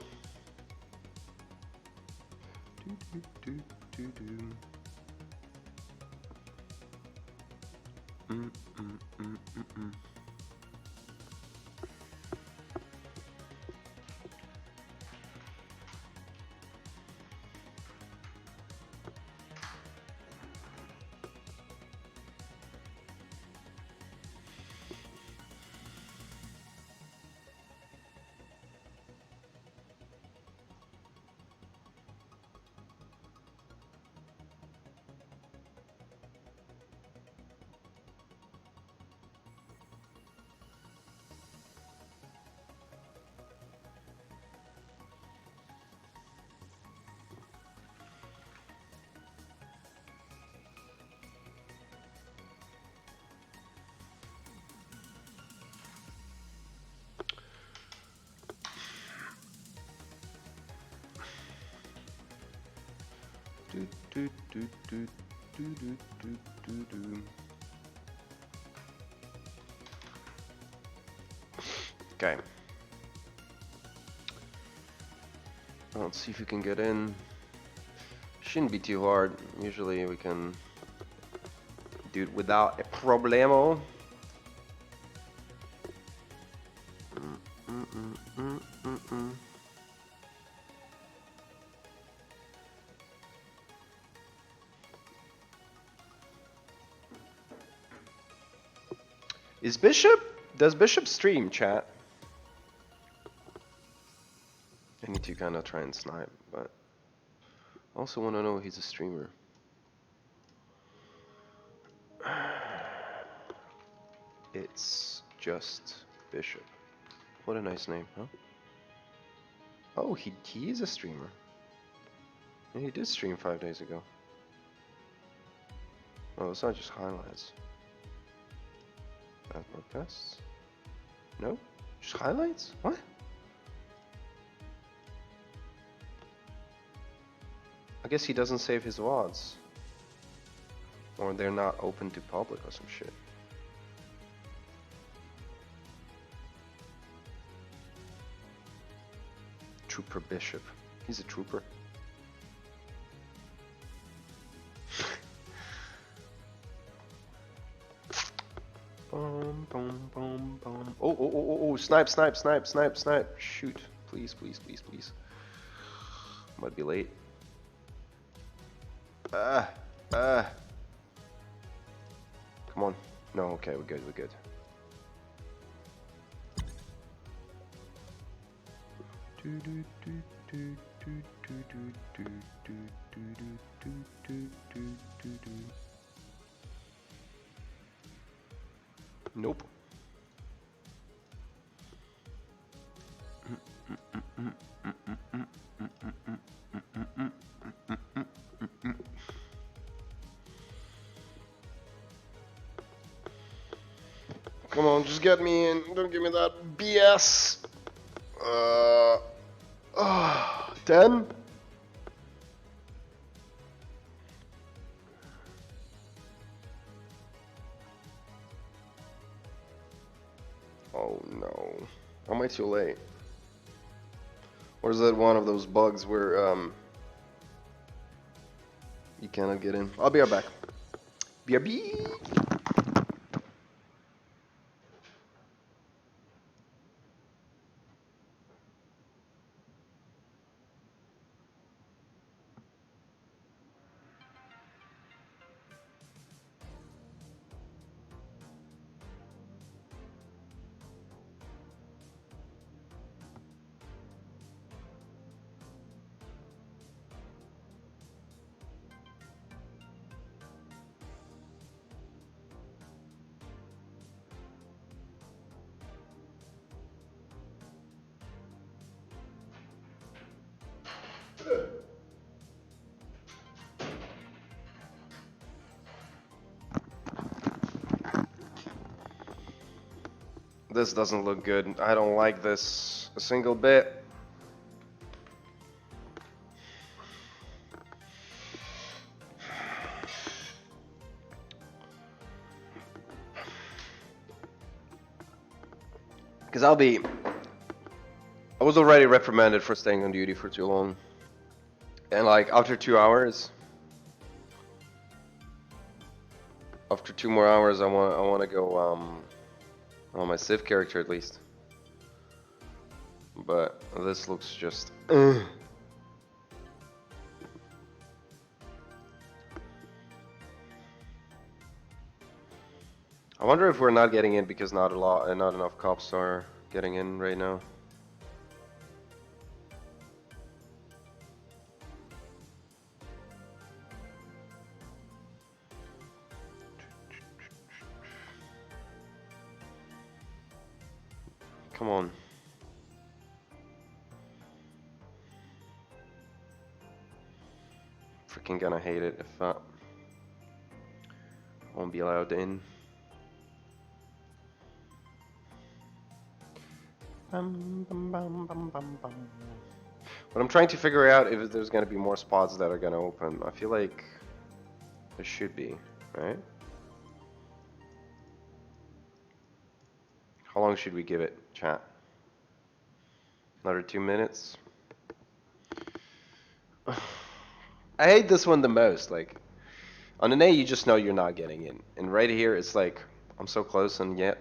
Okay. Let's see if we can get in. Shouldn't be too hard. Usually we can do it without a problemo. Is Bishop? Does Bishop stream, chat? I need to kind of try and snipe, but I also want to know if he's a streamer. It's just Bishop. What a nice name, huh? Oh, he is a streamer. And he did stream 5 days ago. Oh, it's not just highlights. Broadcasts? No? Just highlights? What? I guess he doesn't save his VODs. Or they're not open to public or some shit. Trooper Bishop. He's a trooper. Boom, boom, boom, boom. Oh, snipe. Shoot. Please. Might be late. Come on. No, okay, we're good. Nope. Come on, just get me in. Don't give me that BS. 10? Oh no. Am I too late? Or is that one of those bugs where you cannot get in? I'll be right back. BRB. This doesn't look good. I don't like this a single bit. Because I was already reprimanded for staying on duty for too long. And like after 2 hours, after 2 more hours, I want to go on my Civ character at least. But this looks just. I wonder if we're not getting in because not enough cops are getting in right now. Come on. Freaking gonna hate it if I won't be allowed in. But I'm trying to figure out if there's gonna be more spots that are gonna open. I feel like there should be, right? How long should we give it, chat? Another 2 minutes? I hate this one the most. Like, on an A, you just know you're not getting in. And right here, it's like, I'm so close and yet.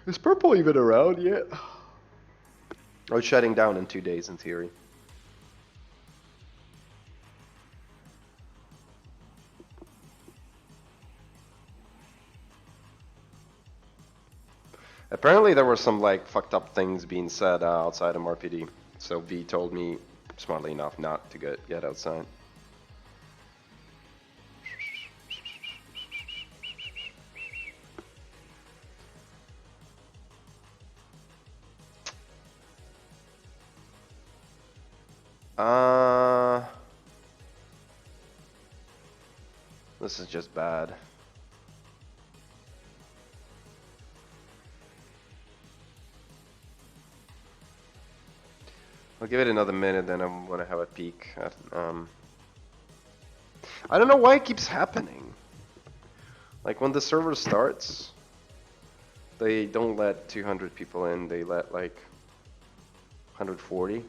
Is purple even around yet? Oh, it's shutting down in 2 days in theory. Apparently there were some like fucked up things being said outside of RPD. So V told me, smartly enough, not to get outside. This is just bad. I'll give it another minute, then I'm gonna have a peek at, I don't know why it keeps happening. Like when the server starts, they don't let 200 people in, they let like 140.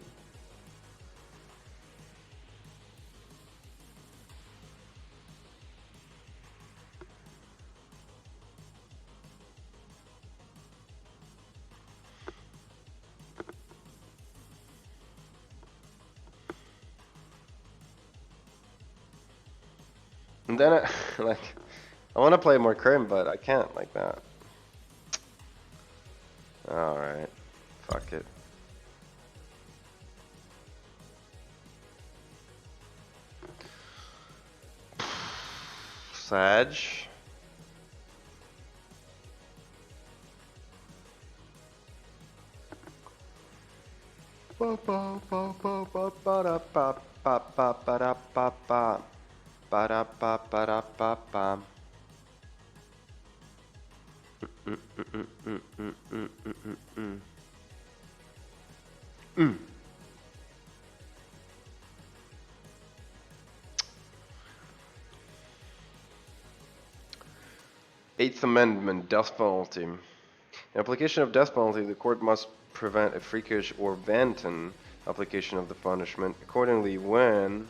And then I want to play more Crim, but I can't like that. Alright. Fuck it. Sag. Ba ba ba ba ba ba da ba ba ba ba da ba ba ba da ba ba da ba ba. 8th Amendment, death penalty. In application of death penalty, the court must prevent a freakish or wanton application of the punishment. Accordingly, when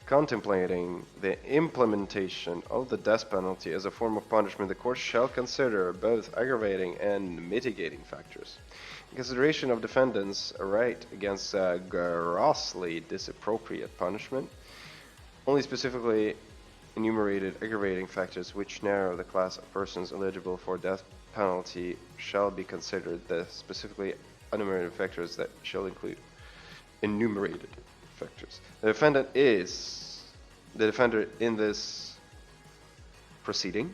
contemplating the implementation of the death penalty as a form of punishment, the court shall consider both aggravating and mitigating factors. In consideration of defendants' right against grossly disappropriate punishment, only specifically enumerated aggravating factors which narrow the class of persons eligible for death penalty shall be considered. The specifically enumerated factors that shall include enumerated factors. The defender in this proceeding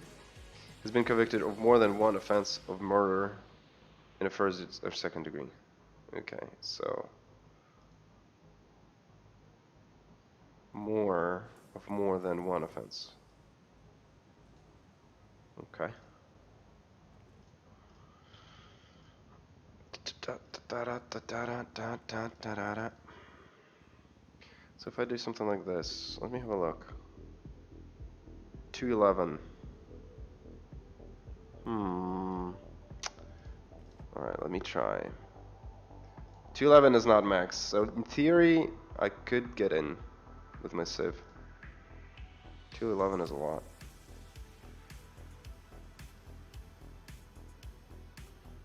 has been convicted of more than one offense of murder in the first or second degree. Okay, so more than one offense. Okay. So if I do something like this, let me have a look. 211. Alright, let me try. 211 is not max, so in theory, I could get in with my Civ. 211 is a lot.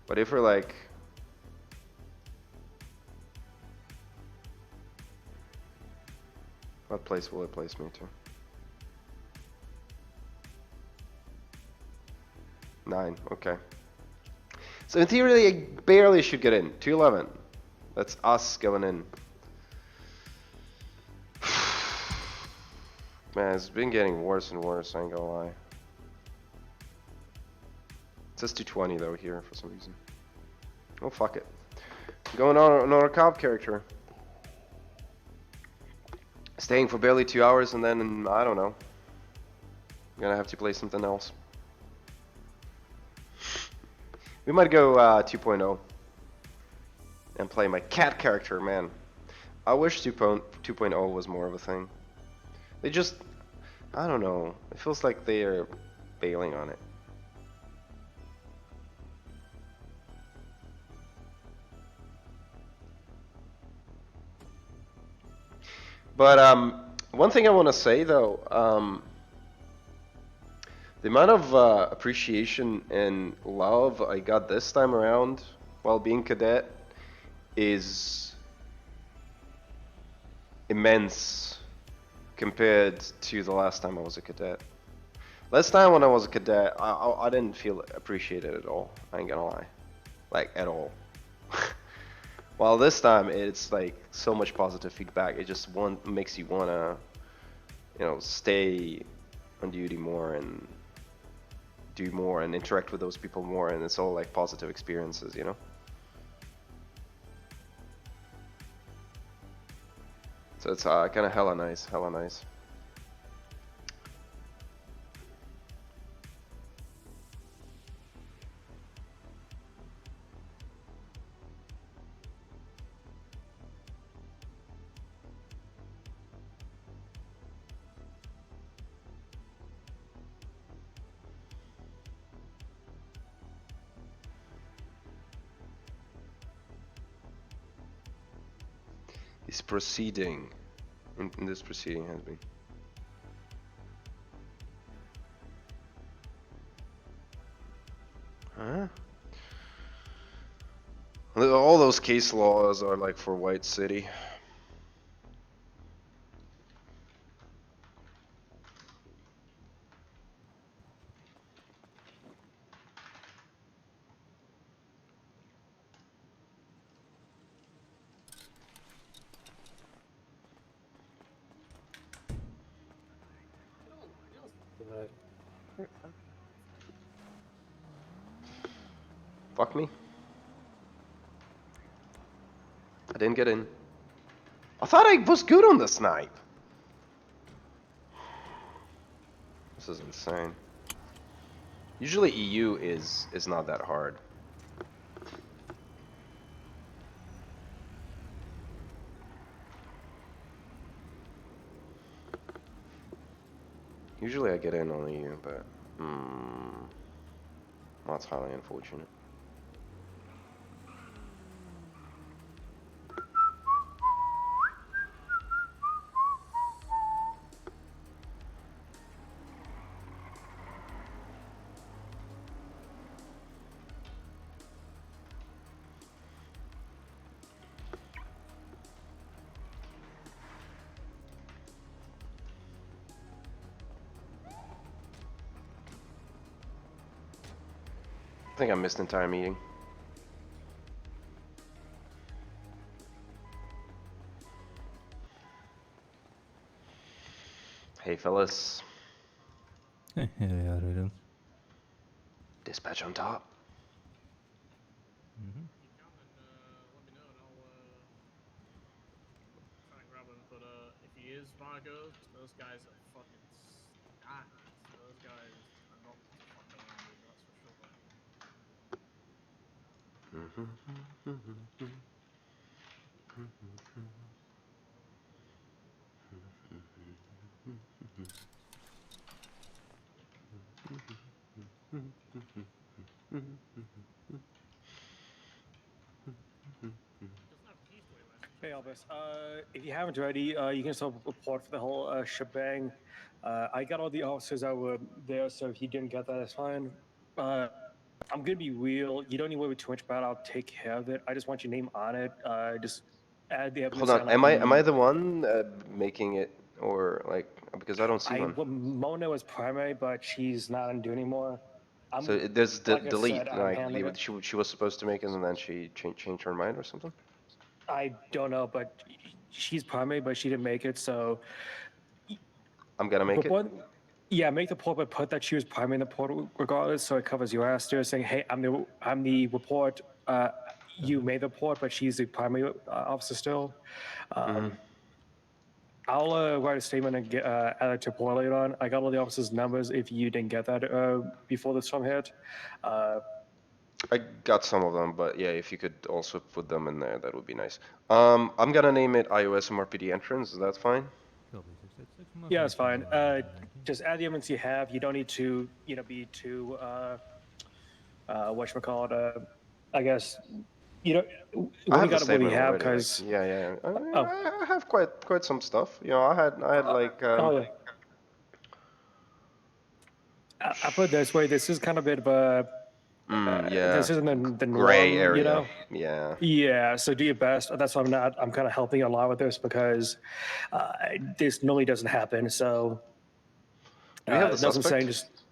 But if we're like... What place will it place me to? 9, okay. So in theory, I barely should get in. 211. That's us going in. Man, it's been getting worse and worse, I ain't gonna lie. It says 220 though here for some reason. Oh, fuck it. Going on our cop character. Staying for barely 2 hours and then, I don't know. I'm gonna have to play something else. We might go 2.0 and play my cat character, man. I wish 2.0 was more of a thing. They just, I don't know. It feels like they are bailing on it. But one thing I want to say though, the amount of appreciation and love I got this time around while being cadet is immense compared to the last time I was a cadet. Last time when I was a cadet, I didn't feel appreciated at all. I ain't gonna lie. Like, at all. While this time, it's like so much positive feedback. It just makes you wanna, you know, stay on duty more and do more and interact with those people more, and it's all like positive experiences, you know? So it's kind of hella nice, hella nice. Is proceeding. In this proceeding has been. Huh? All those case laws are like for White City. Fuck me. I didn't get in. I thought I was good on the snipe. This is insane. Usually EU is not that hard. Usually I get in on EU, but that's highly unfortunate. I think I missed the entire meeting. Hey fellas. Yeah, right. Dispatch on top. Let me know and I'll try and grab him. But if he is Vargos, those guys are fucking stacked. Those guys are not to fuck around with, that's for sure. Hey Albus, if you haven't already, you can still report for the whole shebang. I got all the officers that were there, so if you didn't get that, that's fine. I'm gonna be real. You don't need to worry too much about it. I'll take care of it. I just want your name on it. Just add the evidence. Hold on, and, like, am I the one making it, or like, because I don't see one. Mona was primary, but she's not on duty anymore. So there's like I delete, said, I'm like handling it. she was supposed to make it and then she changed her mind or something. I don't know, but she's primary, but she didn't make it, so. I'm gonna make it. Yeah, make the report, but put that she was primary in the report regardless, so it covers your ass there, saying, hey, I'm the report. You made the report, but she's the primary officer still. I'll write a statement and add it to report later on. I got all the officers' numbers if you didn't get that before this storm hit. I got some of them, but yeah, if you could also put them in there, that would be nice. I'm gonna name it iOS MRPD entrance. Is that fine? Yeah, it's fine. Just add the evidence you have. You don't need to, be too, whatchamacallit, I guess, I when have you the got what we statement have, already. Like, because. yeah. I have quite some stuff. I had like. Oh, yeah. I put it this way. This is kind of a bit of a. Yeah. This isn't the norm, Gray area. Yeah. Yeah. So do your best. That's why I'm kind of helping a lot with this because this normally doesn't happen. So. Do we have the that's what I'm saying. suspect?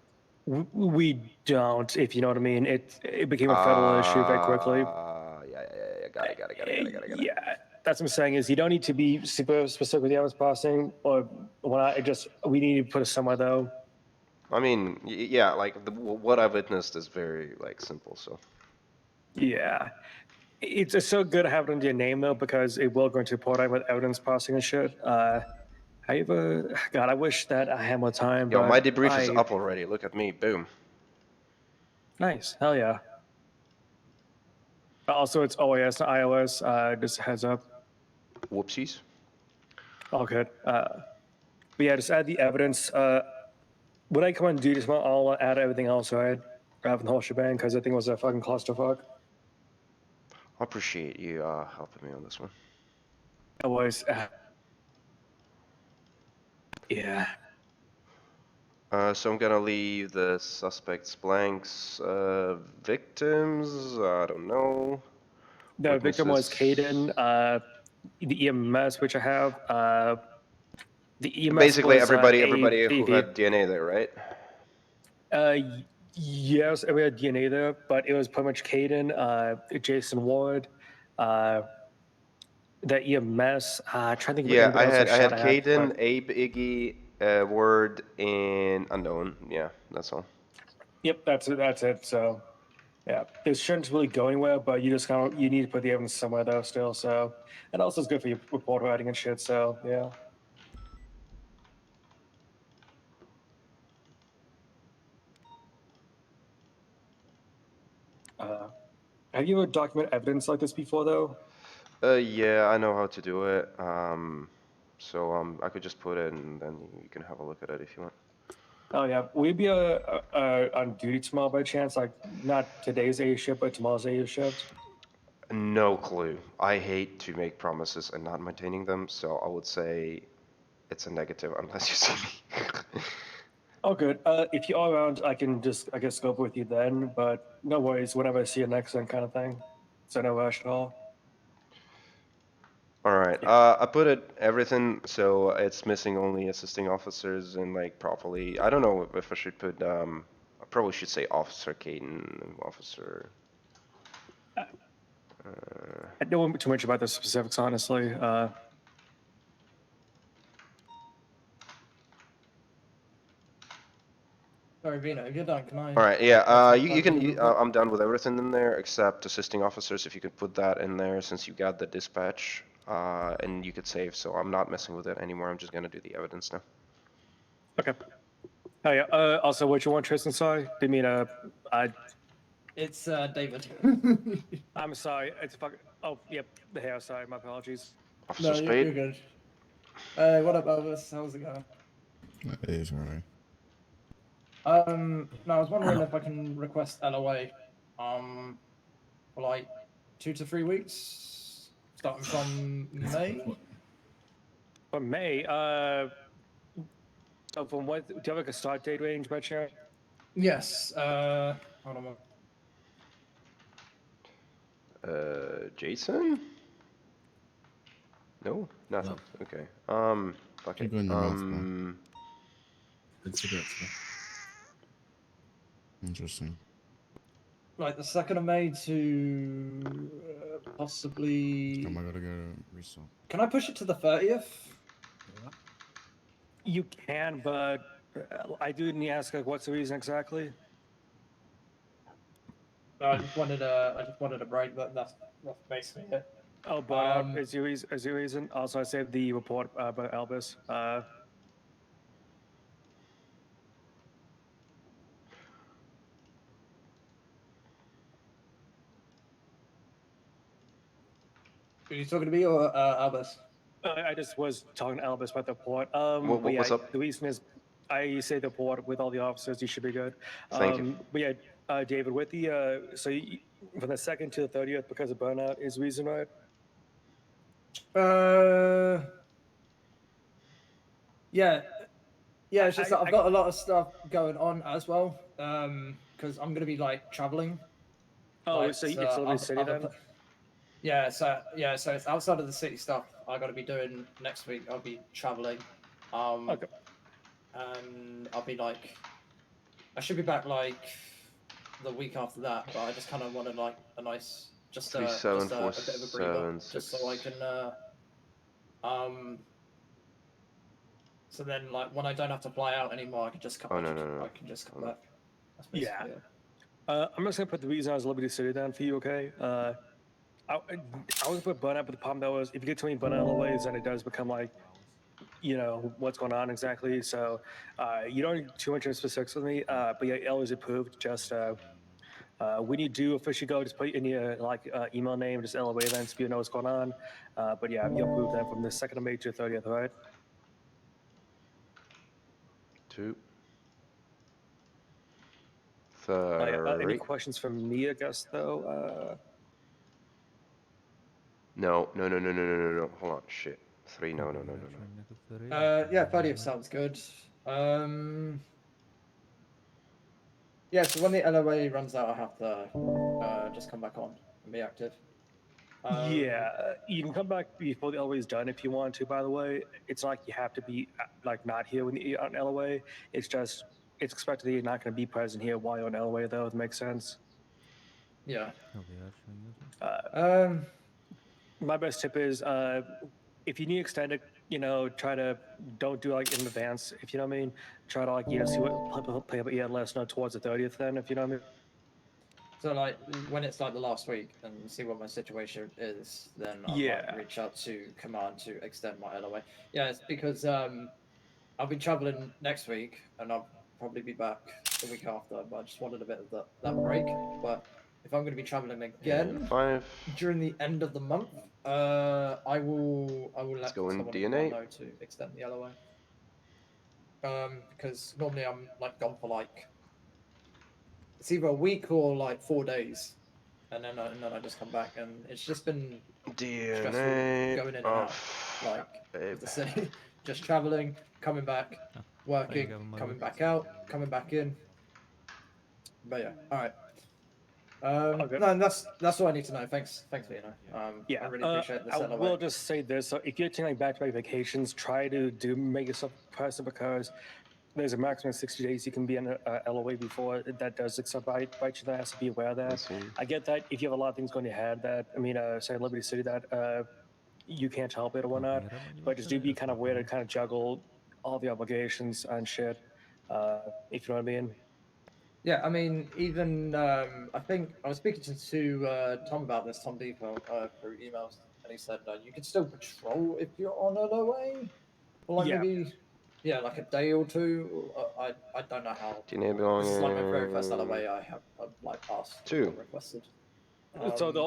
We don't, if you know what I mean. It became a federal issue very quickly. Yeah. Got it. Yeah, that's what I'm saying is you don't need to be super specific with the evidence processing, or when we need to put it somewhere though. I mean, yeah, like what I witnessed is very like simple. So. Yeah, it's so good to have it under your name though because it will go into report with evidence processing and shit. God, I wish that I had more time. Yo, but my debrief is up already. Look at me, boom. Nice, hell yeah. Also, it's OAS, not iOS. Just a heads up. Whoopsies. All good. But yeah, just add the evidence. When I come and do this, I'll add everything else, right? Rather than the whole shebang, because I think it was a fucking clusterfuck. I appreciate you helping me on this one. Otherwise, yeah. So I'm gonna leave the suspects blanks. Victims, I don't know. The victim was Caden. The EMS, which I have. The EMS Basically, was, everybody AV. who had DNA there, right? Yes, we had DNA there, but it was pretty much Caden, Jason Ward, the EMS. Trying to think of anybody else I had shot at, Caden, but- Abe, Iggy, Word, and Unknown. Yeah, that's all. Yep, that's it. So, yeah, this shouldn't really go anywhere, but you just you need to put the evidence somewhere though, still. So, and also it's good for your report writing and shit. So, yeah. Have you ever documented evidence like this before, though? Yeah, I know how to do it. So I could just put it and then you can have a look at it if you want. Oh yeah, will you be on duty tomorrow by chance? Like not today's A shift, but tomorrow's A shift. No clue. I hate to make promises and not maintaining them, so I would say it's a negative unless you see me. Oh, good. If you're around, I can just, I guess, go with you then. But no worries. Whenever I see you next time, kind of thing. So no rush at all. All right. I put it everything, so it's missing only assisting officers and like properly. I don't know if I should put. I probably should say Officer Caden, Officer. I don't know too much about the specifics, honestly. Sorry, Vino, if you're done, can I? All right. Yeah. You can. real quick? I'm done with everything in there except assisting officers. If you could put that in there, since you got the dispatch, and you could save. So I'm not messing with it anymore. I'm just gonna do the evidence now. Okay. Oh yeah. Also, what you want, Tristan? Sorry, didn't mean It's David. I'm sorry. It's fucking. Oh, yep. The hair. Sorry. My apologies. No, you're good. What up, Albus? How's it going? It is, right? No, I was wondering if I can request LOA, for like 2 to 3 weeks, starting from May. From May, so from what? Do you have like a start date range by chance? Yes. Hold on. Jason? No, nothing. Okay. Fuck Keep it. going in your mouth, man. Good cigarettes, man. Interesting. Like the 2nd of May to possibly. Come, I gotta go restock. Can I push it to the 30th? You can, but I do need to ask, like, what's the reason exactly? I just wanted a break, but that's basically it. Oh, burnout is your reason. Also, I saved the report by Albus. Are you talking to me or Albus? I just was talking to Albus about the report. What, yeah, what's up? The reason is I say the report with all the officers. You should be good. Thank you. But yeah, David, with the from the 2nd to the 30th because of burnout is the reason, right? Yeah. It's just that I've got a lot of stuff going on as well. Because I'm gonna be like traveling. Oh, like, so it's Liberty City then? So it's outside of the city stuff I got to be doing next week. I'll be traveling, Okay. and I'll be like, I should be back like the week after that. But I just kind of wanted like a nice, just a bit of a breather, just so I can, so then like when I don't have to fly out anymore, I can just come. I can just come back. That's basically it. I'm just gonna put the reason I was Liberty City down for you, okay? I was put burnout, but the problem though is if you get too many burnout LOAs, then it does become like, you know, what's going on exactly. So you don't need too much in specifics with me, but yeah, L is approved. Just when you do officially go, just put in your email name, just LOA then, so you know what's going on. But yeah, you'll approve that from the 2nd of May to the 30th, right? 2. Any questions from me, I guess, though? No. Hold on. Shit. 3. No. Yeah, 30th sounds good. Yeah, so when the LOA runs out, I have to just come back on and be active. Yeah, you can come back before the LOA is done if you want to, by the way. It's not like you have to be like not here when you're on LOA. It's just, it's expected that you're not going to be present here while you're on LOA, though, if it makes sense. Yeah. My best tip is if you need extended, you know, don't do like in advance, if you know what I mean. Try to like, you know, see what play up, let us know towards the 30th then, if you know what I mean. So like when it's like the last week and see what my situation is, then I might reach out to command to extend my LOA. Yeah, it's because I'll be traveling next week and I'll probably be back the week after, but I just wanted a bit of that break. But if I'm going to be traveling again during the end of the month, I will let someone know to extend the LOA. Because normally I'm like gone for like it's either a week or like 4 days, and then I just come back, and it's just been stressful going in and out, like with the city, just traveling, coming back, working, coming back out, coming back in. But yeah, all right. No, that's all I need to know. Thanks, Vino. I really appreciate this. I will just say this: so if you're taking back-to-back vacations, try to make yourself present because there's a maximum of 60 days you can be in a LOA before that does accept bite you. That has to be aware of that. I get that if you have a lot of things going in your head that say Liberty City that you can't help it or whatnot, but just do be kind of aware to kind of juggle all the obligations and shit. If you know what I mean. Yeah, I mean, even I think I was speaking to Tom about this, Tom Depot, through emails, and he said you can still patrol if you're on LOA, or like maybe like a day or two. I don't know how. This is like my very first LOA I have like asked or requested. So the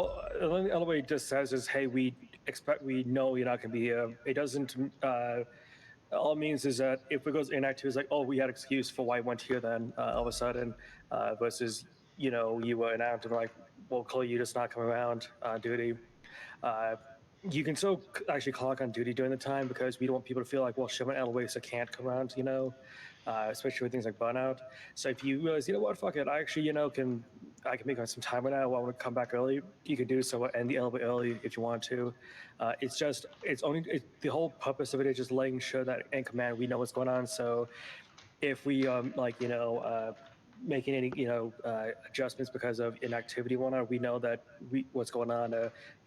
only LOA just says is, hey, we know you're not going to be here. It doesn't all it means is that if it goes inactive, it's like, oh, we had an excuse for why I went here then, all of a sudden, versus, you know, you were inactive, like, well, clearly you're just not coming around on duty. You can still actually clock on duty during the time because we don't want people to feel like, well, shit, my elevator can't come around, you know, especially with things like burnout. So if you realize, you know what, fuck it, I actually, you know, I can make some time right now. I want to come back early. You can do so and the elevator early if you want to. The whole purpose of it is just letting sure that in command we know what's going on. So if we making any adjustments because of inactivity and whatnot, we know that what's going on.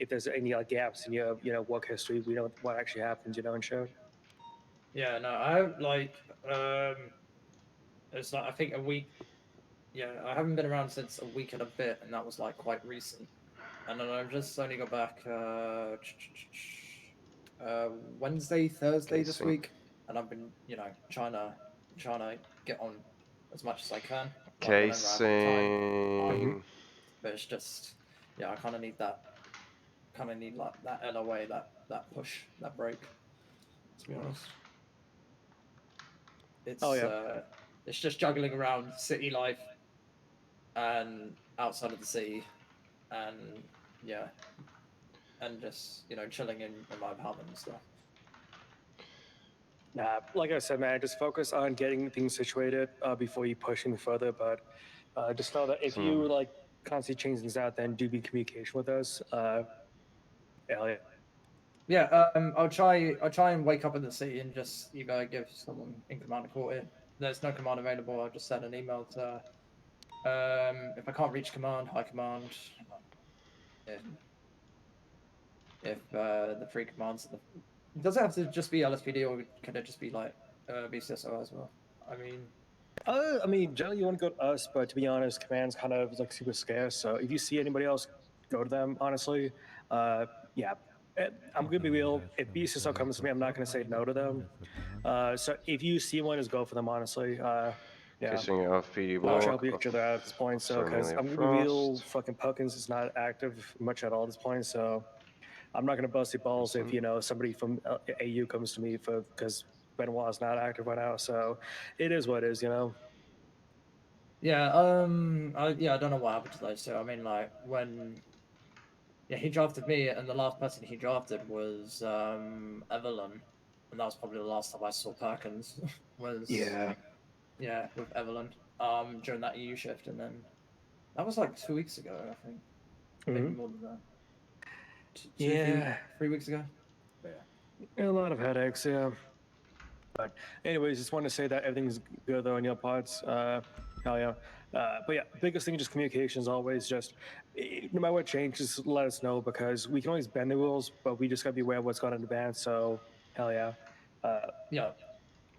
If there's any gaps in your work history, we know what actually happened, and shit. Yeah, no, I have it's like I think a week. Yeah, I haven't been around since a week and a bit, and that was like quite recent. And then I've just only got back Wednesday, Thursday this week, and I've been trying to get on as much as I can, like whenever I have the time. But it's just I kind of need that, like that LOA, that push, that break. To be honest, it's just juggling around city life and outside of the city, and and just chilling in my apartment and stuff. Nah, like I said, man, just focus on getting things situated before you push any further. But just know that if you constantly change things out, then do be in communication with us. Elliot. Yeah, I'll try and wake up in the city and just either give someone in command a call. If there's no command available, I'll just send an email to. If I can't reach command, high command. If the three commands, does it have to just be LSPD, or can it just be like BCSO as well? I mean, generally you want to go to us, but to be honest, command's kind of like super scarce. So if you see anybody else, go to them. Honestly, yeah. I'm gonna be real. If BCSO comes to me, I'm not gonna say no to them. So if you see one, just go for them. Honestly, yeah. Casing off PD Not sure block. help each other out at this point. So because I'm gonna be real, fucking Perkins is not active much at all at this point. So I'm not gonna bust your balls if somebody from AU comes to me because Benoit is not active right now. So it is what it is, Yeah, I don't know what happened to those two. I mean, like when he drafted me, and the last person he drafted was Evelyn, and that was probably the last time I saw Perkins. Was with Evelyn during that EU shift, and then that was like 2 weeks ago, I think, maybe more than that. Yeah. 3 weeks ago. A lot of headaches, yeah. But anyways, just want to say that everything's good though in your pods. Hell yeah. But yeah, biggest thing, just communication is always just, no matter what changes, let us know because we can always bend the rules, but we just gotta be aware of what's going on in advance. So hell yeah. Yeah.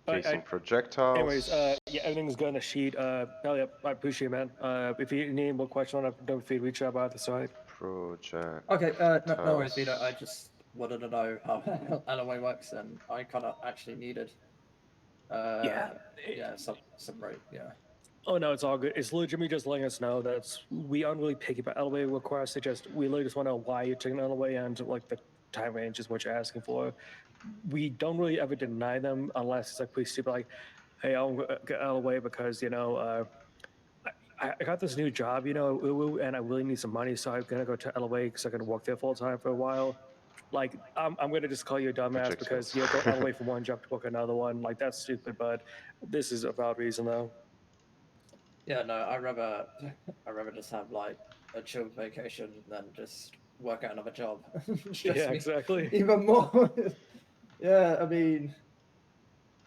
Casing projectiles. Anyways, yeah, everything's good on the sheet. Hell yeah, I appreciate it, man. If you need any more questions on it, don't feel reach out about the side. Project. Okay, no worries, Vito. I just wanted to know how LOA works, and I kind of actually needed some break, yeah. Oh no, it's all good. It's legitimately just letting us know that we aren't really picky about LOA requests. We literally just want to know why you're taking LOA and like the time range is what you're asking for. We don't really ever deny them unless it's like pretty stupid, like, hey, I'll get LOA because I got this new job, and I really need some money, so I'm gonna go to LOA because I'm gonna work there full time for a while. Like, I'm gonna just call you a dumbass because you're going LOA from one job to work another one. Like, that's stupid, but this is a valid reason though. Yeah, no, I'd rather just have like a chill vacation than just work out another job. Yeah, exactly. Even more. Yeah, I mean,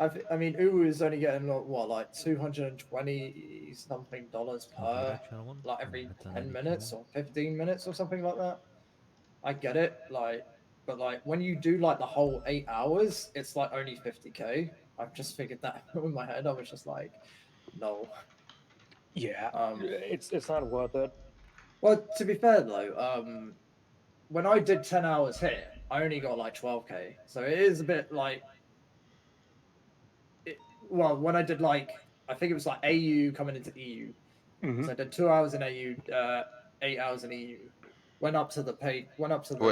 Uwu is only getting like $220 something per like every 10 minutes or 15 minutes or something like that. I get it, but when you do like the whole 8 hours, it's like only 50K. I've just figured that in my head. I was just like, no. Yeah, it's not worth it. Well, to be fair though, when I did 10 hours here, I only got like 12K. So it is a bit like, when I did I think it was like AU coming into EU. So I did 2 hours in AU, 8 hours in EU. Went up to the Wait,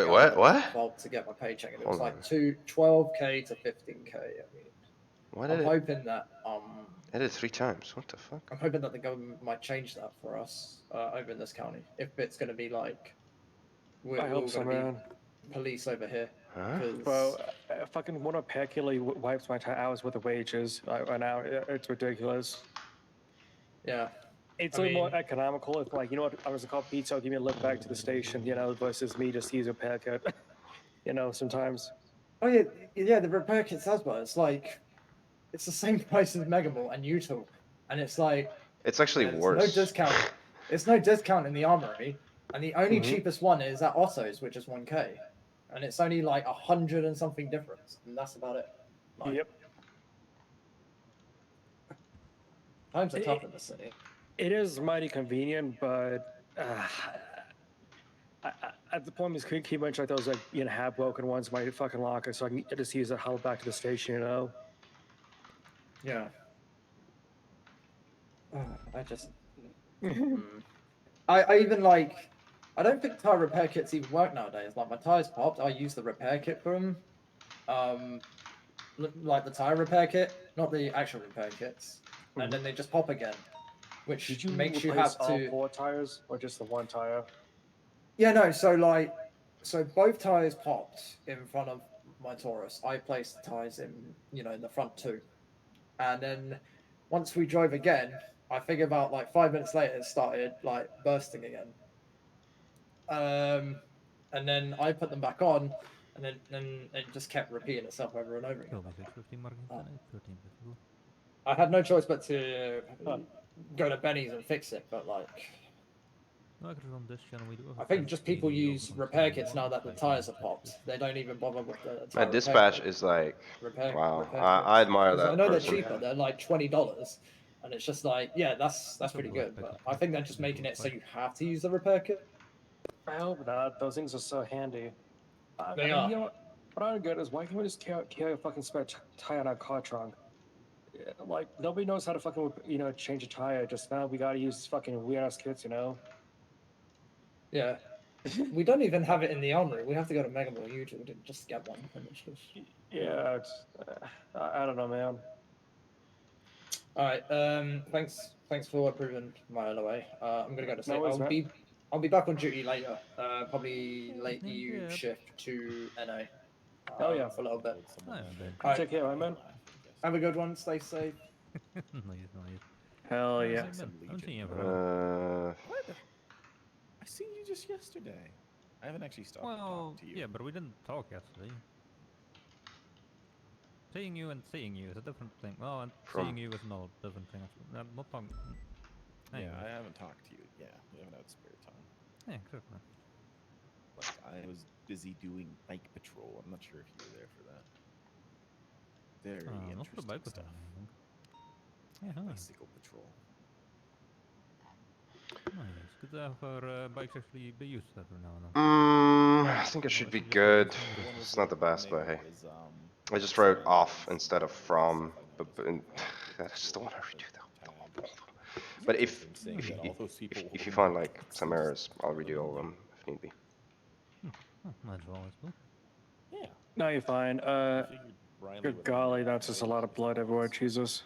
what? vault to get my paycheck, and it was like 12K to 15K. I mean, Why I'm did it? hoping that I did it 3 times. What the fuck? I'm hoping that the government might change that for us over in this county. If it's going to be like we're I all hope so, going to man. be police over here, Huh? because Bro, fucking one of Pecula wipes my hours worth of wages right now. It's ridiculous. yeah, It's I a little more mean- economical if, like, you know what, I was a call pizza, I'll give me a lift back to the station, you know, versus me just use a packet, you know, sometimes. Oh yeah, yeah. The repair kits as well. It's like it's the same price as Megamall and Util, and it's like It's actually there's worse. no discount. It's no discount in the armory, and the only Mhm. cheapest one is at Otto's, which is 1K, and it's only like 100 and something difference, and that's about it. Like, Yep. Times are tough in the city. It is mighty convenient, but at the point, is keep much like those, like, you know, half broken ones in my fucking locker, so I can just use it held back to the station, you know. Yeah. I just. I even like. I don't think tire repair kits even work nowadays. Like my tires popped, I use the repair kit for them. Like the tire repair kit, not the actual repair kits, and then they just pop again, which Did you makes you replace have all to. 4 tires or just the 1 tire? Yeah, no. So both tires popped in front of my Taurus. I placed the tires in, in the front 2, and then once we drove again, I think about like 5 minutes later it started like bursting again. And then I put them back on, and then it just kept repeating itself over and over again. I had no choice but to go to Benny's and fix it, but like. I think just people use repair kits now that the tires are popped. They don't even bother with the My tire dispatch repair is like, wow. repair I kits. admire 'Cause that I know person. they're cheaper. They're like $20, and it's just like, yeah, that's pretty good. But I think they're just making it so you have to use the repair kit. I hope not. Those things are so handy. They I mean, are. you know what I don't get is why can't we just carry a fucking spare tire on our car trunk? Yeah, like, nobody knows how to fucking, you know, change a tire. Just now we gotta use fucking weird ass kits, you know? Yeah. We don't even have it in the armory. We have to go to Mega Mall usually to just get one. And it's just... Yeah, it's, I don't know, man. All right. Thanks for approving my LOA. I'm gonna go to sleep. worries, man. I'll be back on duty later. Probably late EU shift to NA. Hell yeah. For a little bit. Take care, right, man? Have a good one. Stay safe. Nice. Hell yeah. What? I seen you just yesterday. I haven't actually stopped to talk to you. Yeah, but we didn't talk yesterday. Seeing you and seeing you is a different thing. Well, and seeing you is another different thing. I'm not talking. Anyway. Yeah, I haven't talked to you. Yeah, we haven't had spare time. Yeah, exactly. Like, I was busy doing bike patrol. I'm not sure if you were there for that. Very not for the bike interesting patrol, stuff. Yeah, huh. Bicycle patrol. Nice. Good to have our bikes actually be used every now and then. I think it should be good. It's not the best, but hey. I just wrote off instead of from, but I just don't want to redo that. But if you find like some errors, I'll redo all of them if need be. Might as well, I suppose. Yeah. No, you're fine. Good golly, that's just a lot of blood everywhere, Jesus.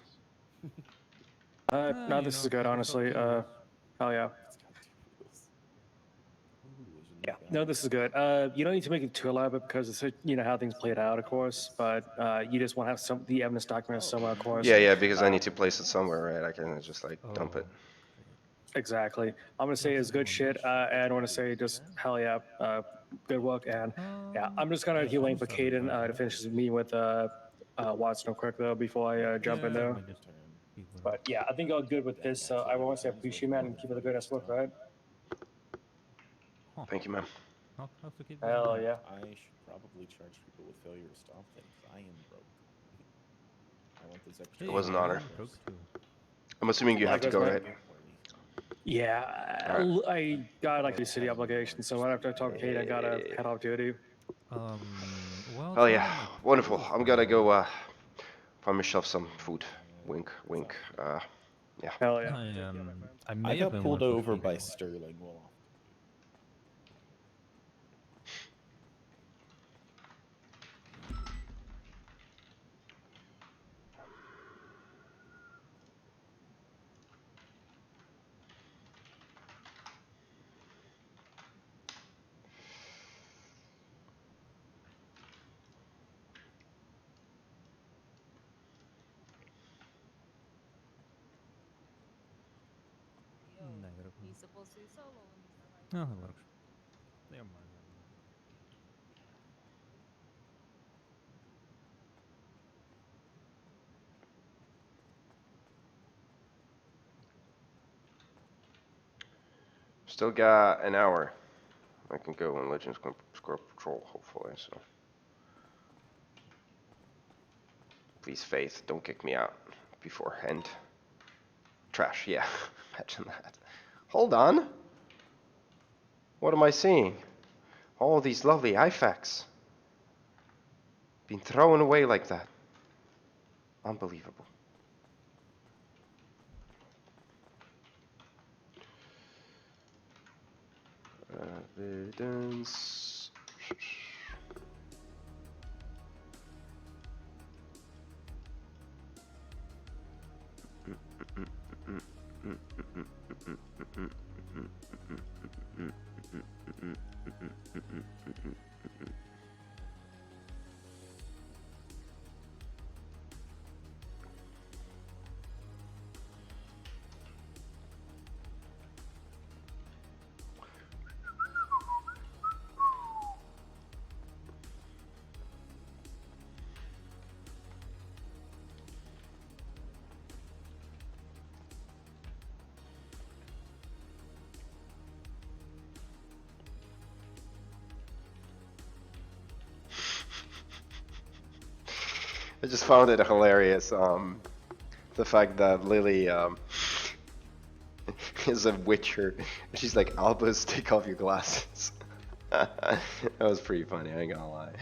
No, this is good, honestly. Hell yeah. Yeah, no, this is good. You don't need to make it too elaborate because it's, you know, how things played out, of course, but you just want to have the evidence documented somewhere, of course. Yeah, because I need to place it somewhere, right? I can just like dump it. Exactly. I'm gonna say it's good shit, and I want to say just hell yeah, good work, and yeah, I'm just gonna waiting for Caden to finish his meeting with Watson real quick though before I jump in there. But yeah, I think I'm good with this. So I want to say appreciate man and keep it the good ass work, right? Thank you, man. Hell yeah. I should probably charge people with failure to stop things. I am broke. I want this extra. It was an honor. I'm assuming you have to go, right? Yeah, I got like a city obligation, so right after I talk to Kate, I gotta head off duty. Oh yeah, wonderful. I'm gonna go find myself some food. Wink, wink. Yeah. Hell yeah. I got pulled over by Sterling while off. Negative. He's supposed to be solo when he's not right. No, that works. They are mine. Still got an hour. I can go on Legends Square Patrol, hopefully, so. Please, Faith, don't kick me out beforehand. Trash, yeah. Imagine that. Hold on. What am I seeing? All these lovely IFAKs. Being thrown away like that. Unbelievable. Evidence. I just found it hilarious, the fact that Lily is a witcher. She's like, Albus, take off your glasses. That was pretty funny, I ain't gonna lie.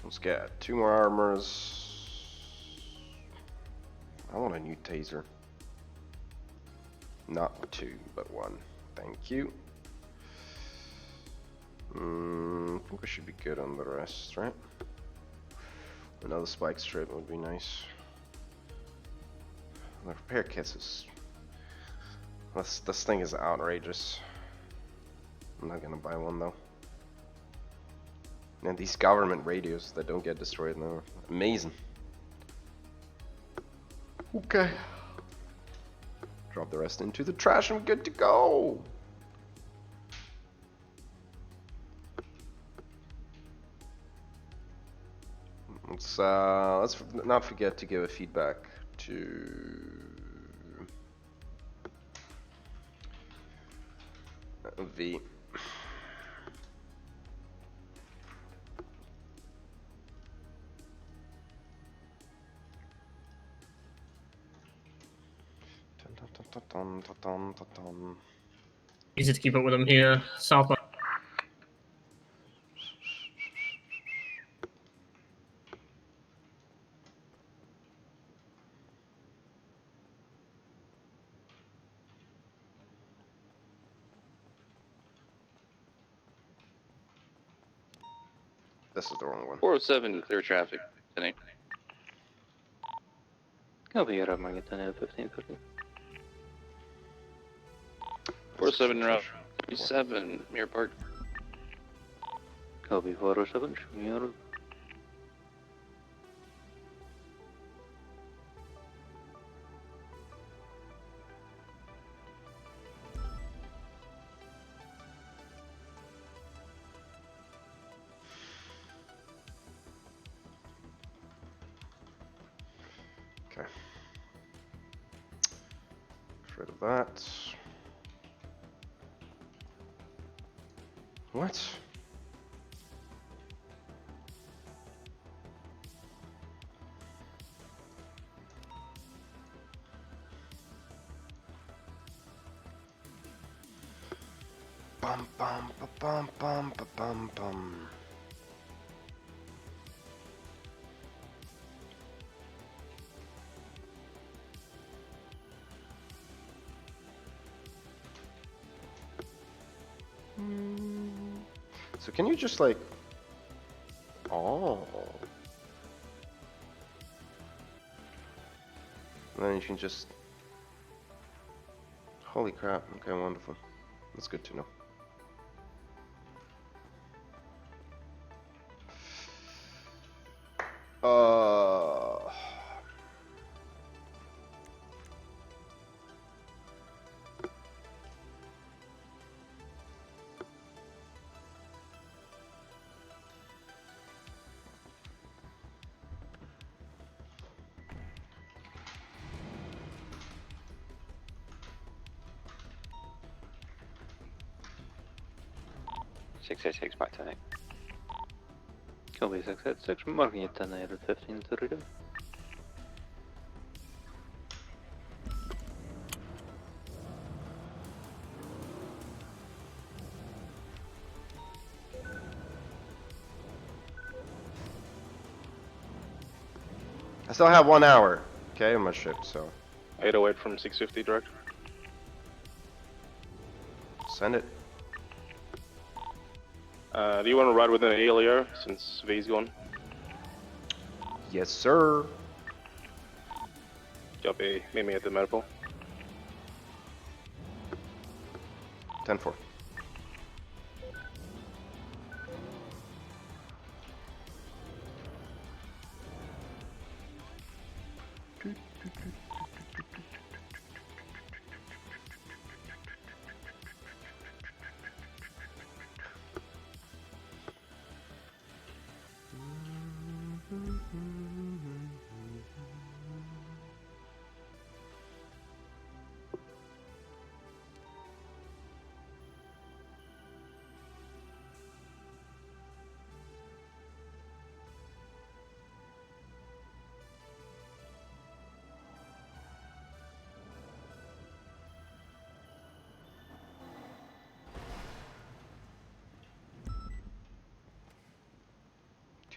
Let's get 2 more armors. I want a new taser. Not 2, but 1. Thank you. I think we should be good on the rest, right? Another spike strip would be nice. The repair kits is... This thing is outrageous. I'm not gonna buy one though. And these government radios that don't get destroyed now. Amazing. Okay. Drop the rest into the trash and we're good to go. Let's not forget to give a feedback to V. Easy to keep up with them here. Southbound. This is the wrong one. 407 clear traffic today. Copy, you're up, Market 1550. 407 route 37, Mirror Park. Copy, 407, showing your route. rid of that. What? Bum bum ba bum bum ba bum bum. So can you just like... Oh. And then you can just... Holy crap, okay, wonderful. That's good to know. Six back to 8. Kill 686, marking it 10 8 15 32. I still have 1 hour, okay, on my ship, so... 808 from 650 direct. Send it. Do you want to ride with an ELO since V's gone? Yes, sir. Copy. Meet me at the medical. 10-4.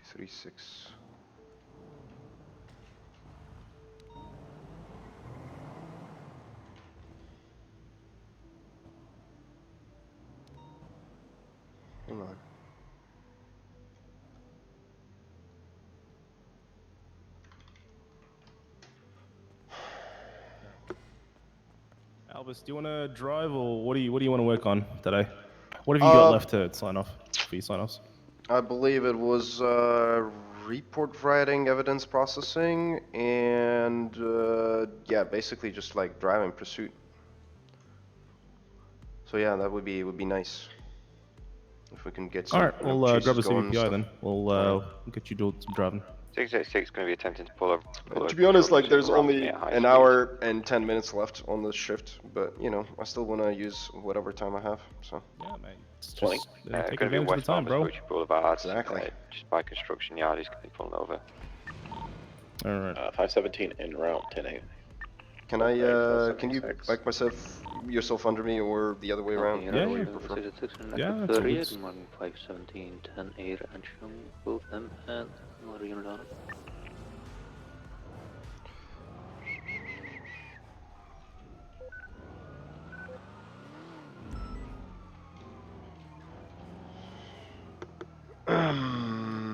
Three, 6. Hang on. Albus, do you want to drive, or what do you want to work on today? What have you got left to sign off for your sign-offs? I believe it was report writing, evidence processing, and yeah, basically just like driving pursuit. So yeah, that would be nice if we can get some. All right, we'll grab a chases going and CVPI stuff. then. We'll get you doing some driving. 686 going to be attempting to pull over. To be honest, like there's only high an speed. hour and 10 minutes left on the shift, but you know, I still want to use whatever time I have. So. Yeah, mate. Just Going take to be advantage of the time, westbound bro. Vespucci Boulevard. Exactly. Just by construction yard, he's going to be pulling over. All right. 517 en route, 10-8. Can I? Can you bike yourself under me, or the other way around? Yeah. What you prefer? Yeah, that's all good. 517, 10 8, and show both them and another unit on it.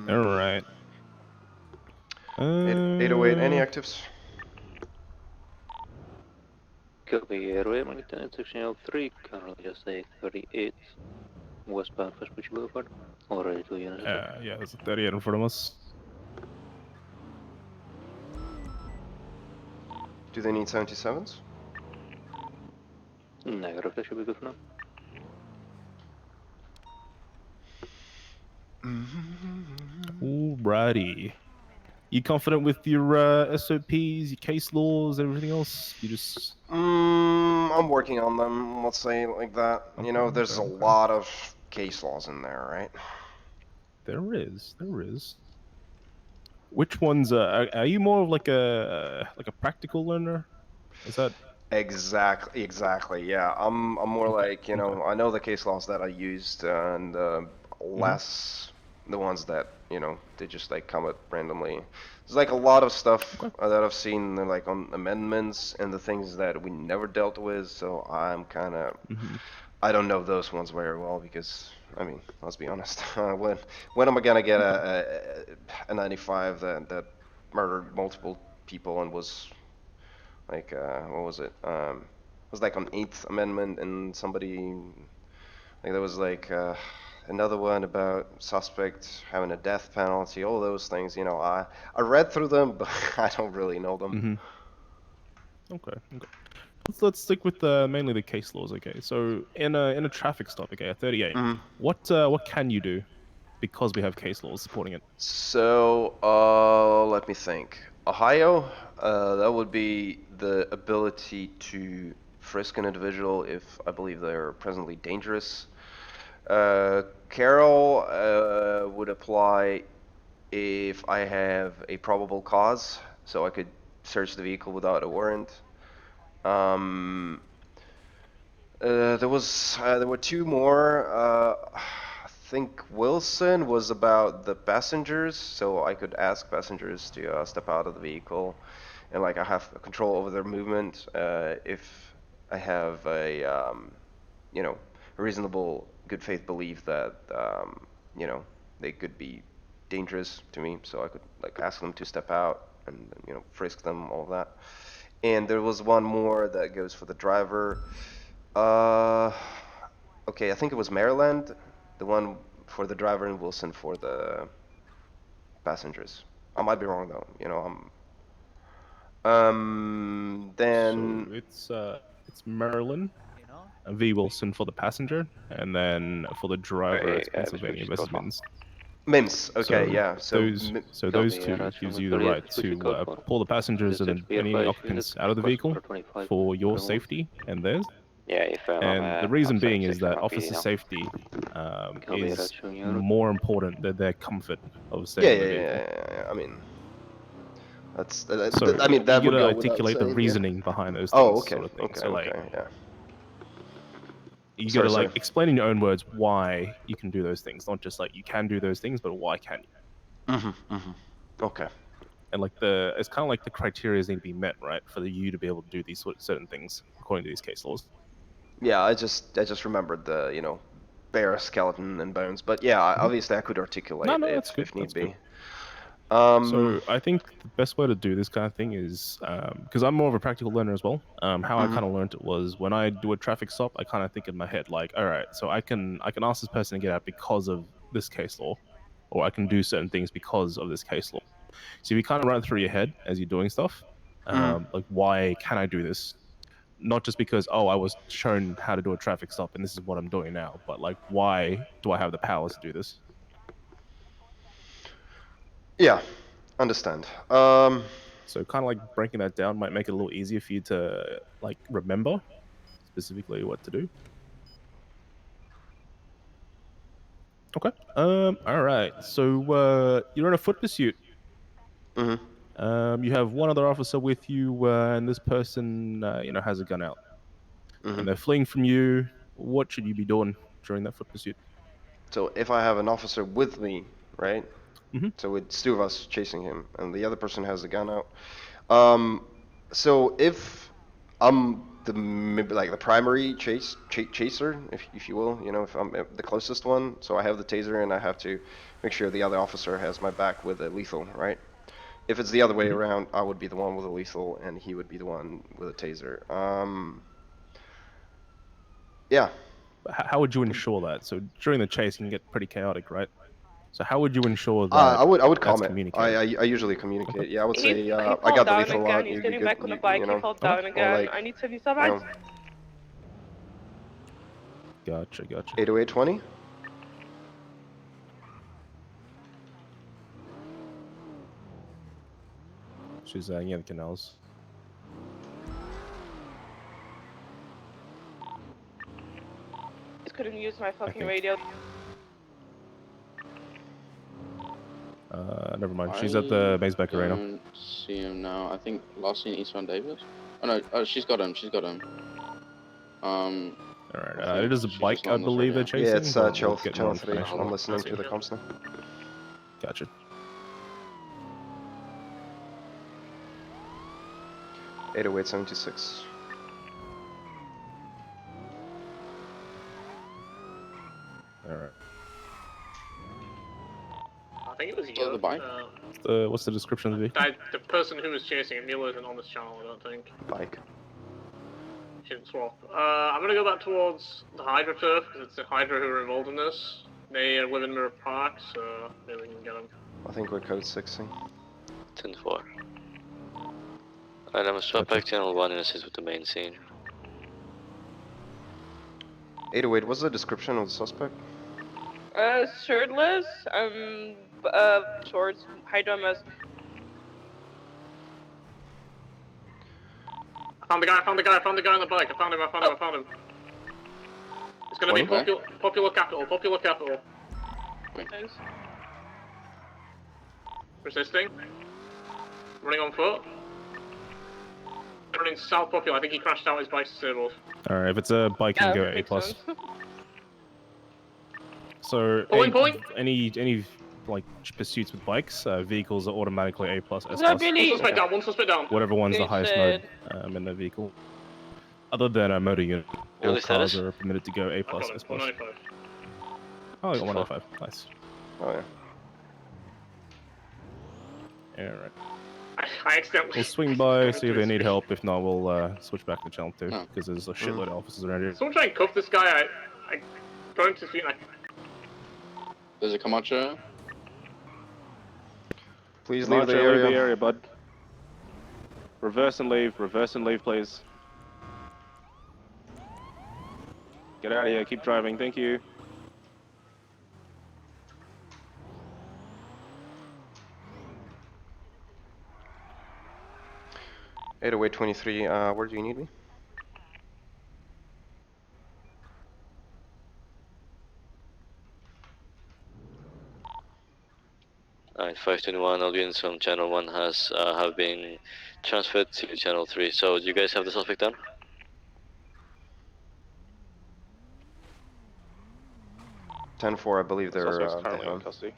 All right. 808, any actives? Copy, airway, Mountain section L3, currently just 838, westbound Vespucci Boulevard, already 2 units. Yeah, there's a 38 in front of us. Do they need 77s? Negative, that should be good for now. Alrighty. You confident with your SOPs, your case laws, everything else? You just... I'm working on them. Let's say like that. You know, there's a lot of case laws in there, right? There is. Which ones are you more of like a practical learner? Is that Exactly. Yeah, I'm more like, you know, I know the case laws that I used and less the ones that, you know, they just like come up randomly. There's like a lot of stuff that I've seen like on amendments and the things that we never dealt with. So I'm kind of I don't know those ones very well because I mean, let's be honest. When am I gonna get a 95 that murdered multiple people and was like what was it? It was like on 8th Amendment and somebody like there was like another one about suspect having a death penalty. All those things, you know. I read through them, but I don't really know them. Okay. Let's stick with mainly the case laws. Okay, so in a traffic stop, okay, at 38, what can you do because we have case laws supporting it? So let me think. Ohio, that would be the ability to frisk an individual if I believe they're presently dangerous. Carol would apply if I have a probable cause, so I could search the vehicle without a warrant. There were two more. I think Wilson was about the passengers, so I could ask passengers to step out of the vehicle, and like I have control over their movement if I have a you know, a reasonable good faith belief that you know, they could be dangerous to me, so I could like ask them to step out and, you know, frisk them, all that. And there was one more that goes for the driver. Okay, I think it was Maryland, the one for the driver, and Wilson for the passengers. I might be wrong though, you know. Then So it's Maryland, V. Wilson for the passenger, and then for the driver, it's Pennsylvania versus Mins. Mims, okay, yeah. Those two gives you the right to pull the passengers and any occupants out of the vehicle for your safety and theirs. And the reason being is that officer safety is more important than their comfort of staying in the vehicle. Yeah. I mean, that's So I mean, that you would gotta go without articulate the saying. reasoning behind those things, sort of thing. So like, Yeah. you Sorry, gotta like sorry. explain in your own words why you can do those things, not just like you can do those things, but why can you? Okay. And like it's kind of like the criteria need to be met, right, for you to be able to do these certain things according to these case laws. Yeah, I just remembered the, you know, bare skeleton and bones, but yeah, obviously I could articulate that's good. if need That's be. good. So I think the best way to do this kind of thing is because I'm more of a practical learner as well. How I kind of learned it was when I do a traffic stop, I kind of think in my head like, all right, so I can ask this person to get out because of this case law, or I can do certain things because of this case law. So you kind of run it through your head as you're doing stuff, like why can I do this? Not just because I was shown how to do a traffic stop and this is what I'm doing now, but like why do I have the powers to do this? Yeah, understand. So kind of like breaking that down might make it a little easier for you to like remember specifically what to do. Okay. All right. So you're in a foot pursuit. You have one other officer with you, and this person, has a gun out, and they're fleeing from you. What should you be doing during that foot pursuit? So if I have an officer with me, right? So it's two of us chasing him, and the other person has a gun out. So if I'm maybe like the primary chaser, if you will, you know, if I'm the closest one, so I have the taser and I have to make sure the other officer has my back with a lethal, right? If it's the other way around, I would be the one with a lethal and he would be the one with a taser. Yeah. How would you ensure that? So during the chase, it can get pretty chaotic, right? So how would you ensure that I would that's comment. communicated? I usually communicate. Yeah, I would say He I fell got the down lethal again. out. He's You getting good? back on the bike. You He know, fell down or again. like, I need 70 you seconds. know, Gotcha. 80820. She's the canals. just couldn't use my fucking think. radio. Never mind. She's at the base back arena. don't see him now. I think last seen Eastbound Davis. Oh no, oh she's got him. She's got him. Alright, it is a bike, I believe they're chasing. Yeah, it's but we'll channel, get channel more 3. information. I'm listening to the comms now. Gotcha. .808 76. Alright. I think it was you. the bike? What's the description of the vehicle? The person who was chasing it, Mila, isn't on this channel, I don't think. Bike. She didn't swap. I'm gonna go back towards the Hydra turf, because it's the Hydra who are involved in this. They live in Mirror Park, so maybe we can get them. I think we're code 6ing. 10-4. Alright, I'm gonna swap back channel 1 and assist with the main scene. 808, what's the description of the suspect? Shirtless, shorts, Hydra mask. I found the guy on the bike. I found him. It's gonna be popular capital. Thanks. Resisting. Running on foot. Running south popular. I think he crashed out, his bike's disabled. Alright, if it's a bike, you can go A+. So, Point. any like pursuits with bikes, vehicles are automatically A+, S+. One suspect down. Whatever one's the highest mode in the vehicle. Other than a motor unit, all cars are permitted to go A+, S+. 195. Oh, I got 195. Nice. Oh yeah. Alright. I accidentally... We'll swing by, see if they need help. If not, we'll switch back to channel 2, because there's a shitload of officers around here. Someone try and cuff this guy. I got him to his feet and There's a Camacho. Please Camacho, leave the area. Leave the area, bud. Reverse and leave, please. Get out of here, keep driving, thank you. .808 23, where do you need me? Alright, 521 audience from channel 1 have been transferred to channel 3. So, do you guys have the suspect down? .10-4, I believe they're currently in custody.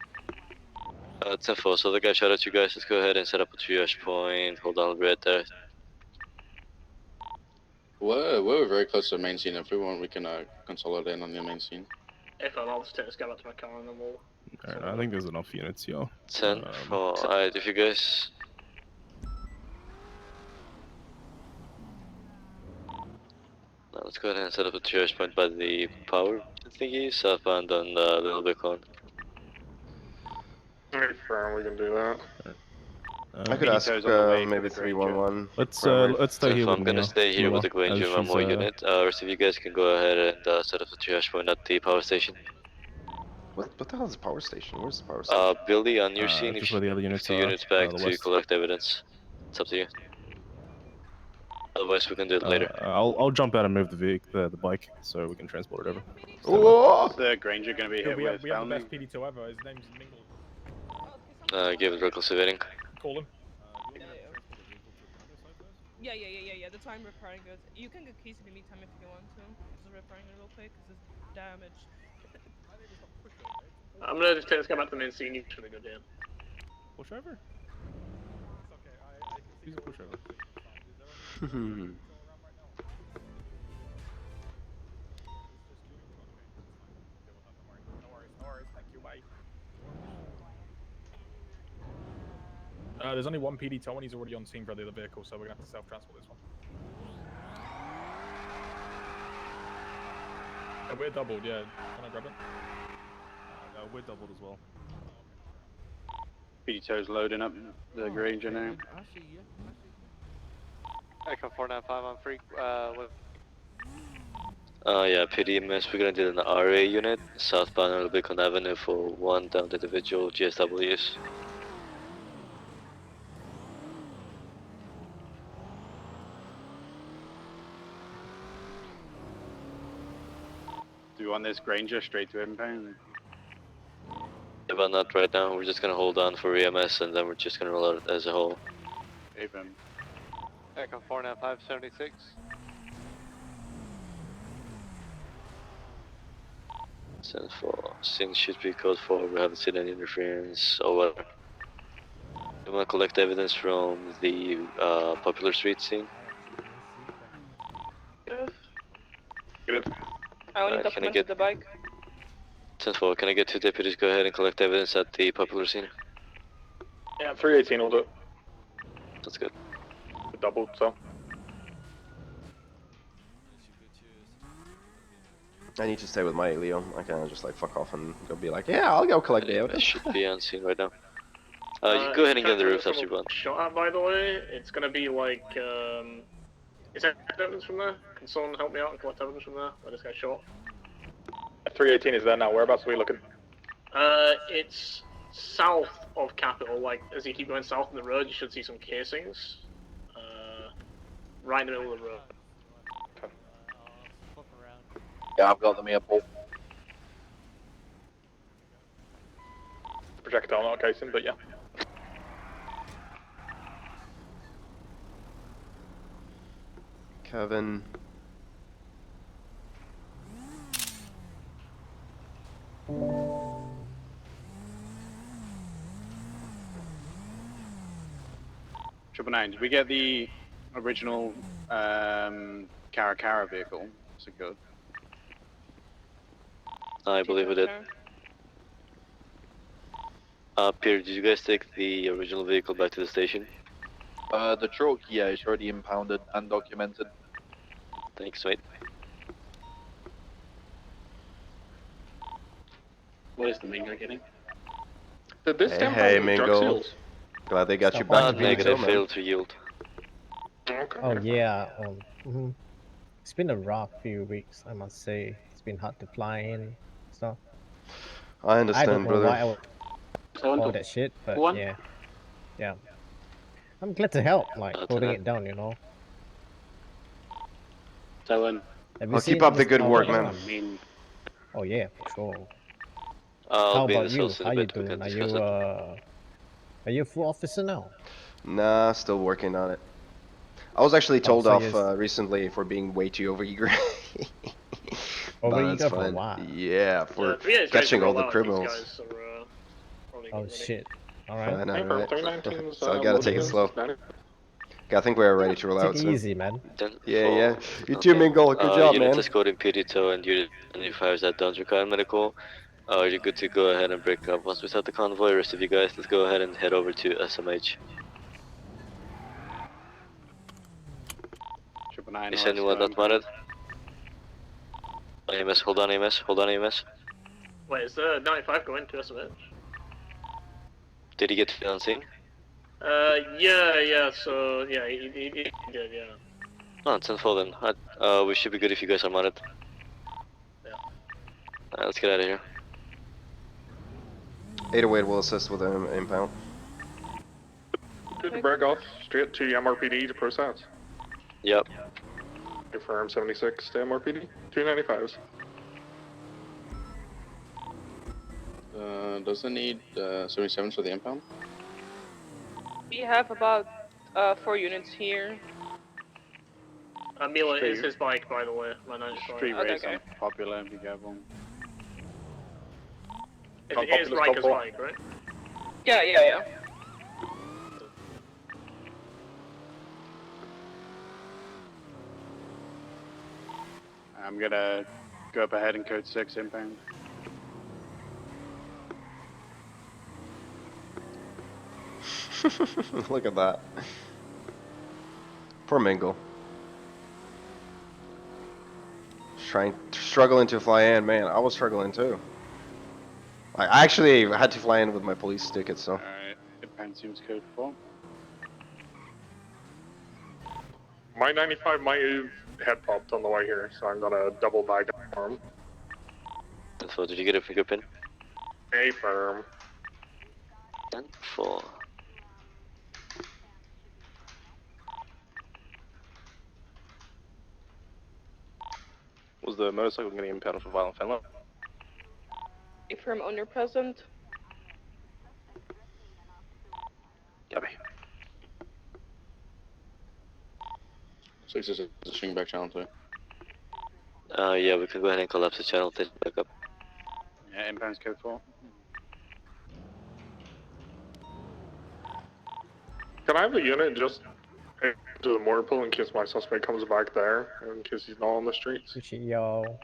10-4, so the guy shot at you guys. Let's go ahead and set up a triage point. Hold on, I'll be right there. We're very close to the main scene. If we want, we can consolidate on the main scene. if I'll just take this guy back to my car and then we'll... Alright, I think there's enough units here. 10 for... Alright, if you guys... Now let's go ahead and set up a triage point by the power thingy, southbound on the Little Beacon. Alright, we can do that. I could ask maybe 311. Let's stay here. I'm gonna stay here with the Granger one more unit. Rest of you guys can go ahead and set up the triage point at the power station. What the hell is the power station? Where's the power station? Billy, on your scene, just where the other units are. units back to collect evidence. It's up to you. Otherwise, we can do it later. I'll jump out and move the vehicle, the bike, so we can transport it over. Whoa! Is the Granger gonna be hit with we have the best PD2 ever. His name's Mingle. Give it reckless evading. Call him. Yeah. The time repairing goods. You can get keys in the meantime if you want to. Just repairing it real quick because it's damaged. I'm gonna just take this guy back to the main scene. You should go down. Push over. It's okay. I Use a push over. No worries. Thank you. Bye. There's only one PD tow and he's already on scene for the other vehicle, so we're gonna have to self-transport this one. We're doubled, yeah. Can I grab it? No, we're doubled as well. P-To's loading up the Granger now. Echo 495 on freak, Yeah, PDMS, we're gonna do an RA unit, southbound on Beacon Avenue for one downed individual GSWs. Do We want this Granger straight to impound. Yeah, but not right now. We're just gonna hold on for EMS and then we're just gonna roll out as a whole. Even. Echo 49576. Send for scene should be code 4. We haven't seen any interference. Over. We wanna collect evidence from the popular street scene. Yes. Good. I only Can I documented get the bike. 10-4, can I get 2 deputies go ahead and collect evidence at the popular scene? Yeah, 318 will do it. That's good. Doubled, so. I need to stay with my Leo. I can't just like fuck off and go be like, yeah, I'll go collect the EMS evidence. should be on scene right now. You can go ahead and get on the rooftops if you want. Shot at, by the way, it's gonna be like, is there evidence from there? Can someone help me out and collect evidence from there? Where this guy shot? 318 is there now. Whereabouts are we looking? It's south of Capitol. Like, as you keep going south on the road, you should see some casings. Right in the middle of the road. Yeah, I've got them here, Paul. Projectile, not a casing, but yeah. Kevin. Triple Nine, did we get the original Cara vehicle? Is it good? I believe we did. Pierre, did you guys take the original vehicle back to the station? The truck, yeah, it's already impounded and documented. Thanks, mate. What is the main guy getting? Did this Hey, Mingo. Glad they got you back to Negative, man. failed to yield. Oh yeah, it's been a rough few weeks, I must say. It's been hard to fly in, stuff. I understand, I don't know brother. why I would all that shit, but yeah. I'm glad to help, like holding it down, you know. Dylan. Well, keep up the good work, man. Oh yeah, for sure. I'll How be in about this you? house in How a you bit. We doing? can Are discuss you it. are you a full officer now? Nah, still working on it. I was actually told so off recently for being way too overeager. Overeager That's for fine. what? Yeah, for Yeah, it's ready to catching all roll the out if these criminals. guys are, probably Oh getting ready. shit. Alright. I know, right? 319's So I gotta take it slow. I think we're ready to roll Take out it soon. easy, man. Yeah. You too, Mingo. Good job, unit man. escorting Pirito and unit 25s that don't require medical. You're good to go ahead and break up. Once we start the convoy, rest of you guys, let's go ahead and head over to SMH. Triple Nine. Is anyone not modded? AMS, hold on AMS, hold on AMS. Wait, is the 95 going to SMH? Did he get to the unseen? Yeah, so, yeah, he did, yeah. Oh, 10-4 then. We should be good if you guys are modded. Yeah. Alright, let's get out of here. 808 will assist with an impound. Good to break off. Straight to MRPD to process. Yep. Confirm 76 to MRPD. 295s. Does it need 77s for the impound? We have about 4 units here. Mila is his bike, by the way, my 95. Street Okay, race okay. on Popular, be careful. It is Riker's bike, right? Yeah. I'm gonna go up ahead in code 6 impound. Look at that. Poor Mingle. Struggling to fly in, man. I was struggling too. I actually had to fly in with my police ticket, so. Alright, impound seems code 4. My 95 might have head popped on the way here, so I'm gonna double back for him. So, did you get a fingerprint? A firm. 10-4. Was the motorcycle getting impounded for violent felony? Firm owner present. Copy. 6 is a swing back channel 2. Yeah, we can go ahead and collapse the channel, take it back up. Yeah, impounds code 4. Can I have a unit just to the mortar pool in case my suspect comes back there, in case he's not on the streets? Appreciate y'all.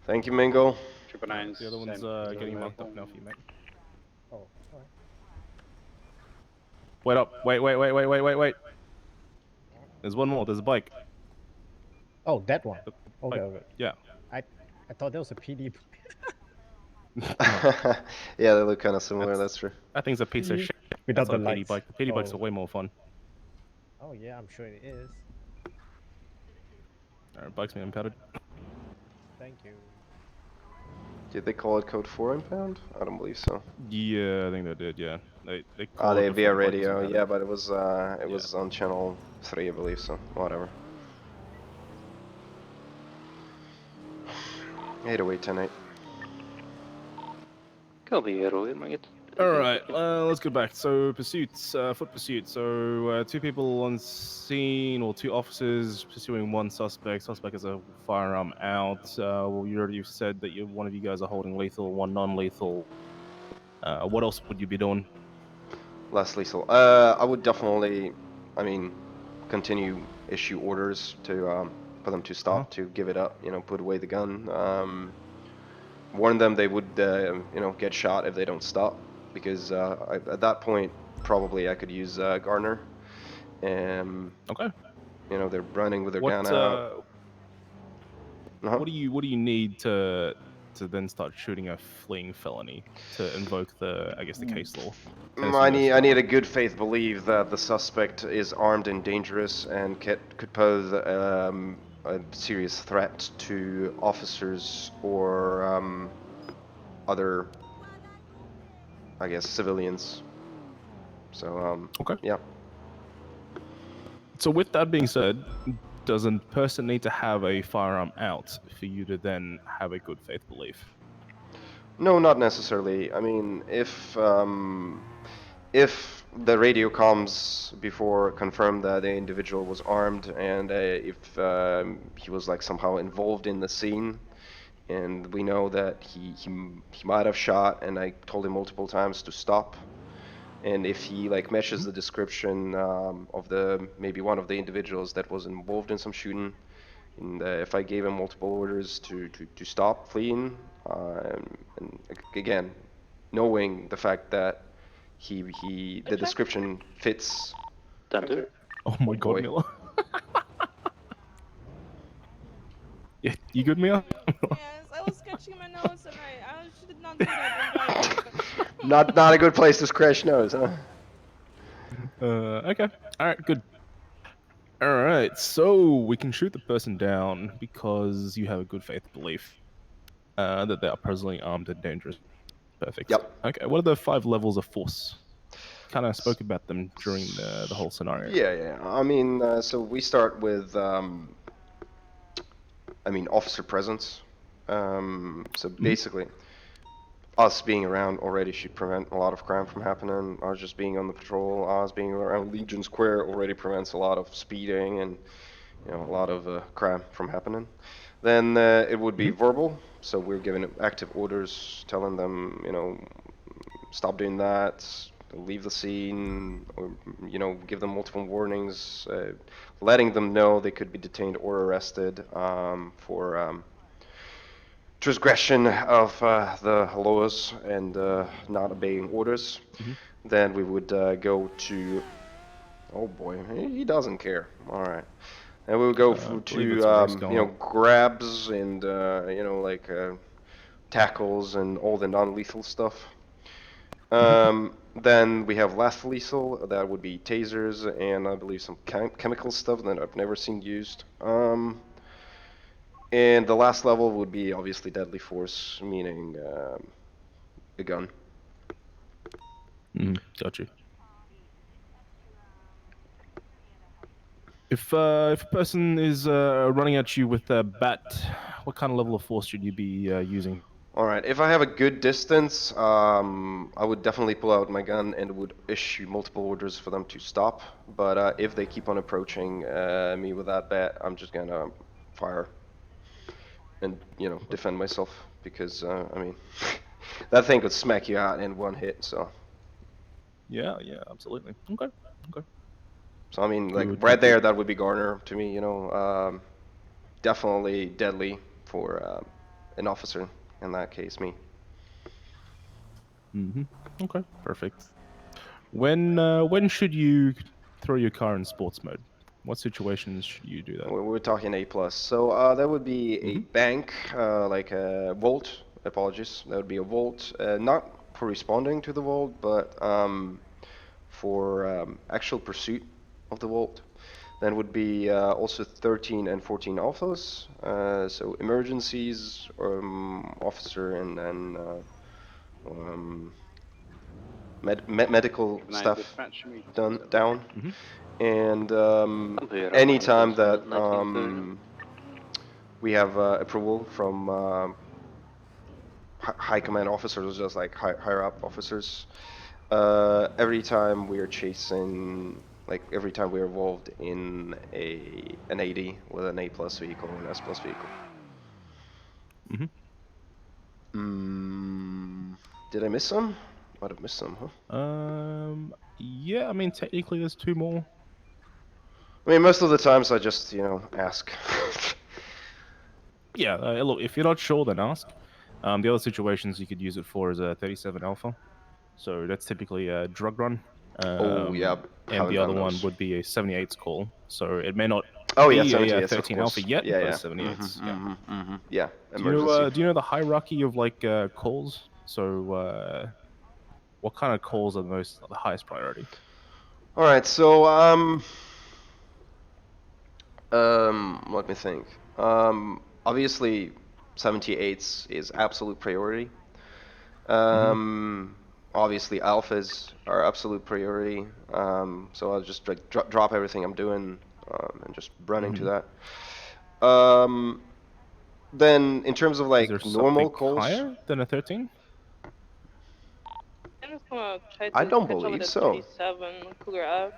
Thank you, Mingo. The other one's getting marked up now for you, mate. Oh, alright. Wait up. Wait. There's one more. There's a bike. Oh, that one. Okay, bike. okay. Yeah. I thought that was a PD. Yeah, they look kind of similar. That's true. That thing's a piece of shit. Without That's the not a PD lights. bike. The PD bikes Oh. are way more fun. Oh yeah, I'm sure it is. Alright, bike's been impounded. Thank you. Did they call it code 4 impound? I don't believe so. Yeah, I think they did. Yeah, they Ah, called they it via before the bike was radio. impounded. Yeah, but it was on channel 3, I believe. So whatever. 808 10-8. Copy, 808, Maggot. Alright, let's go back. So, pursuits, foot pursuit. So, 2 people on scene, or 2 officers pursuing 1 suspect. Suspect has a firearm out. Well, you already said that one of you guys are holding lethal, 1 non-lethal. What else would you be doing? Less lethal. I would definitely, continue issue orders to for them to stop, to give it up. Put away the gun. Warn them they would, get shot if they don't stop. Because at that point, probably I could use Gardner. Okay. They're running with their gun out. What do you need to then start shooting a fleeing felony to invoke the case law? I need a good faith belief that the suspect is armed and dangerous and could pose a serious threat to officers or other, civilians. So okay. Yeah. So with that being said, does a person need to have a firearm out for you to then have a good faith belief? No, not necessarily. I mean, if the radio comms before confirmed that the individual was armed, and if he was somehow involved in the scene, and we know that he might have shot, and I told him multiple times to stop, and if he matches the description of maybe one of the individuals that was involved in some shooting, and if I gave him multiple orders to stop fleeing, and again, knowing the fact that the description fits. Oh my God, boy. Miller. Yeah, you good, Mia? Yes, I was scratching my nose and I should not do that when driving. Not a good place to scratch nose, huh? Okay. Alright, good. Alright, so we can shoot the person down because you have a good faith belief that they are presently armed and dangerous. Perfect. Yep. Okay, what are the 5 levels of force? Kind of spoke about them during the whole scenario. Yeah. I mean, so we start with, officer presence. So basically, us being around already should prevent a lot of crime from happening. Us just being on the patrol, us being around Legion Square already prevents a lot of speeding and a lot of crime from happening. Then it would be verbal. So we're giving active orders, telling them, stop doing that, leave the scene, or give them multiple warnings, letting them know they could be detained or arrested for transgression of the laws and not obeying orders. Then we would go to, oh boy, he doesn't care. All right. And we would go to grabs and tackles and all the non-lethal stuff. Then we have last lethal, that would be tasers and I believe some chemical stuff that I've never seen used. And the last level would be obviously deadly force, meaning a gun. Got you. If a person is running at you with a bat, what kind of level of force should you be using? All right. If I have a good distance, I would definitely pull out my gun and would issue multiple orders for them to stop. But if they keep on approaching me with that bat, I'm just gonna fire and defend myself because I mean that thing could smack you out in one hit. So. Yeah, absolutely. Okay. So I mean, like Good, right good, there, good. that would be Garner to me. Definitely deadly for an officer in that case, me. Okay, perfect. When should you throw your car in sports mode? What situations should you do that? We're talking A+. So that would be a bank, like a vault. Apologies. That would be a vault, not for responding to the vault, but for actual pursuit of the vault. Then would be also 13 and 14 alphas. So emergencies, officer, and then medical stuff down. And anytime that we have approval from high command officers, just like higher up officers, every time we are chasing, like every time we're involved in an AD with an A+ vehicle or an S+ vehicle. Did I miss some? Might have missed some, huh? Yeah, I mean technically there's 2 more. I mean, most of the times I just, ask. Yeah, look, if you're not sure, then ask. The other situations you could use it for is a 37 alpha. So that's typically a drug run. Oh, yeah. And the Haven't other done one those. would be a 78's call. So it may not Oh, be yeah, a 78s, of 13 alpha course. yet, Yeah, but yeah. a 78's. Yeah, Do you emergency. know the hierarchy of like calls? So what kind of calls are the highest priority? All right, so let me think. Obviously, 78s is absolute priority. Obviously, alphas are absolute priority. So I'll just drop everything I'm doing and just run into that. Then in terms of Is like there normal something calls, higher than a 13? I'm just gonna try I to don't catch up with believe the so. 37 Cougar Ave.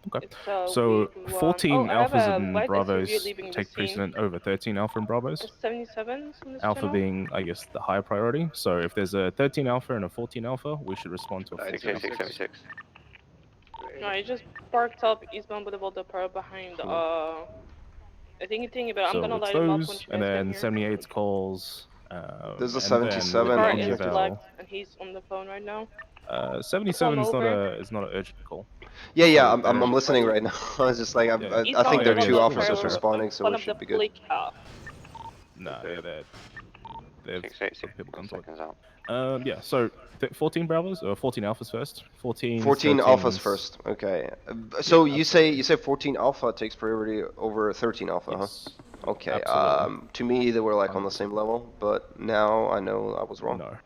Okay. It's a So weak one. 14 Oh, I have alphas a and white SUV bravos leaving the take scene. precedent over 13 alpha and bravos. 77s on this Alpha channel. being, I guess, the higher priority. So if there's a 13 alpha and a 14 alpha, we should respond to a 14 alpha. 76. No, I just parked up eastbound Boulevard the Pearl behind I think but I'm So gonna it's light him up when those, you and guys get then here. 78's calls. There's a and then 77 The car any is of our flagged and he's on the phone right now. 77 is over. not an urgent call. Yeah, So I'm listening right now. I was just like, I think Eastbound there are Boulevard 2 the officers Pearl responding, so in it front of the should be good. police car. Nah, yeah, they've 6, people done to it. seconds out. Yeah, so 14 bravos or 14 alphas first. 14 14 alphas first. Okay. So you say 14 alpha takes priority over 13 alpha, Yes. huh? Okay. Absolutely. To me they were like on the same level, but now I know I was wrong. No.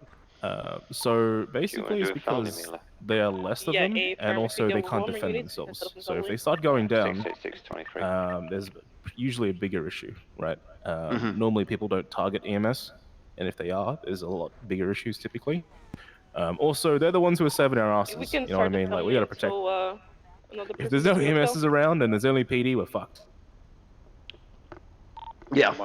So basically, it's because there are less of them, and also they can't defend themselves. So if they start going down, there's usually a bigger issue, right? Normally people don't target EMS, and if they are, there's a lot bigger issues typically. Also, they're the ones who are saving our asses. You know what I mean? Like we gotta protect. If there's no EMSs around and there's only PD, we're fucked. Yeah,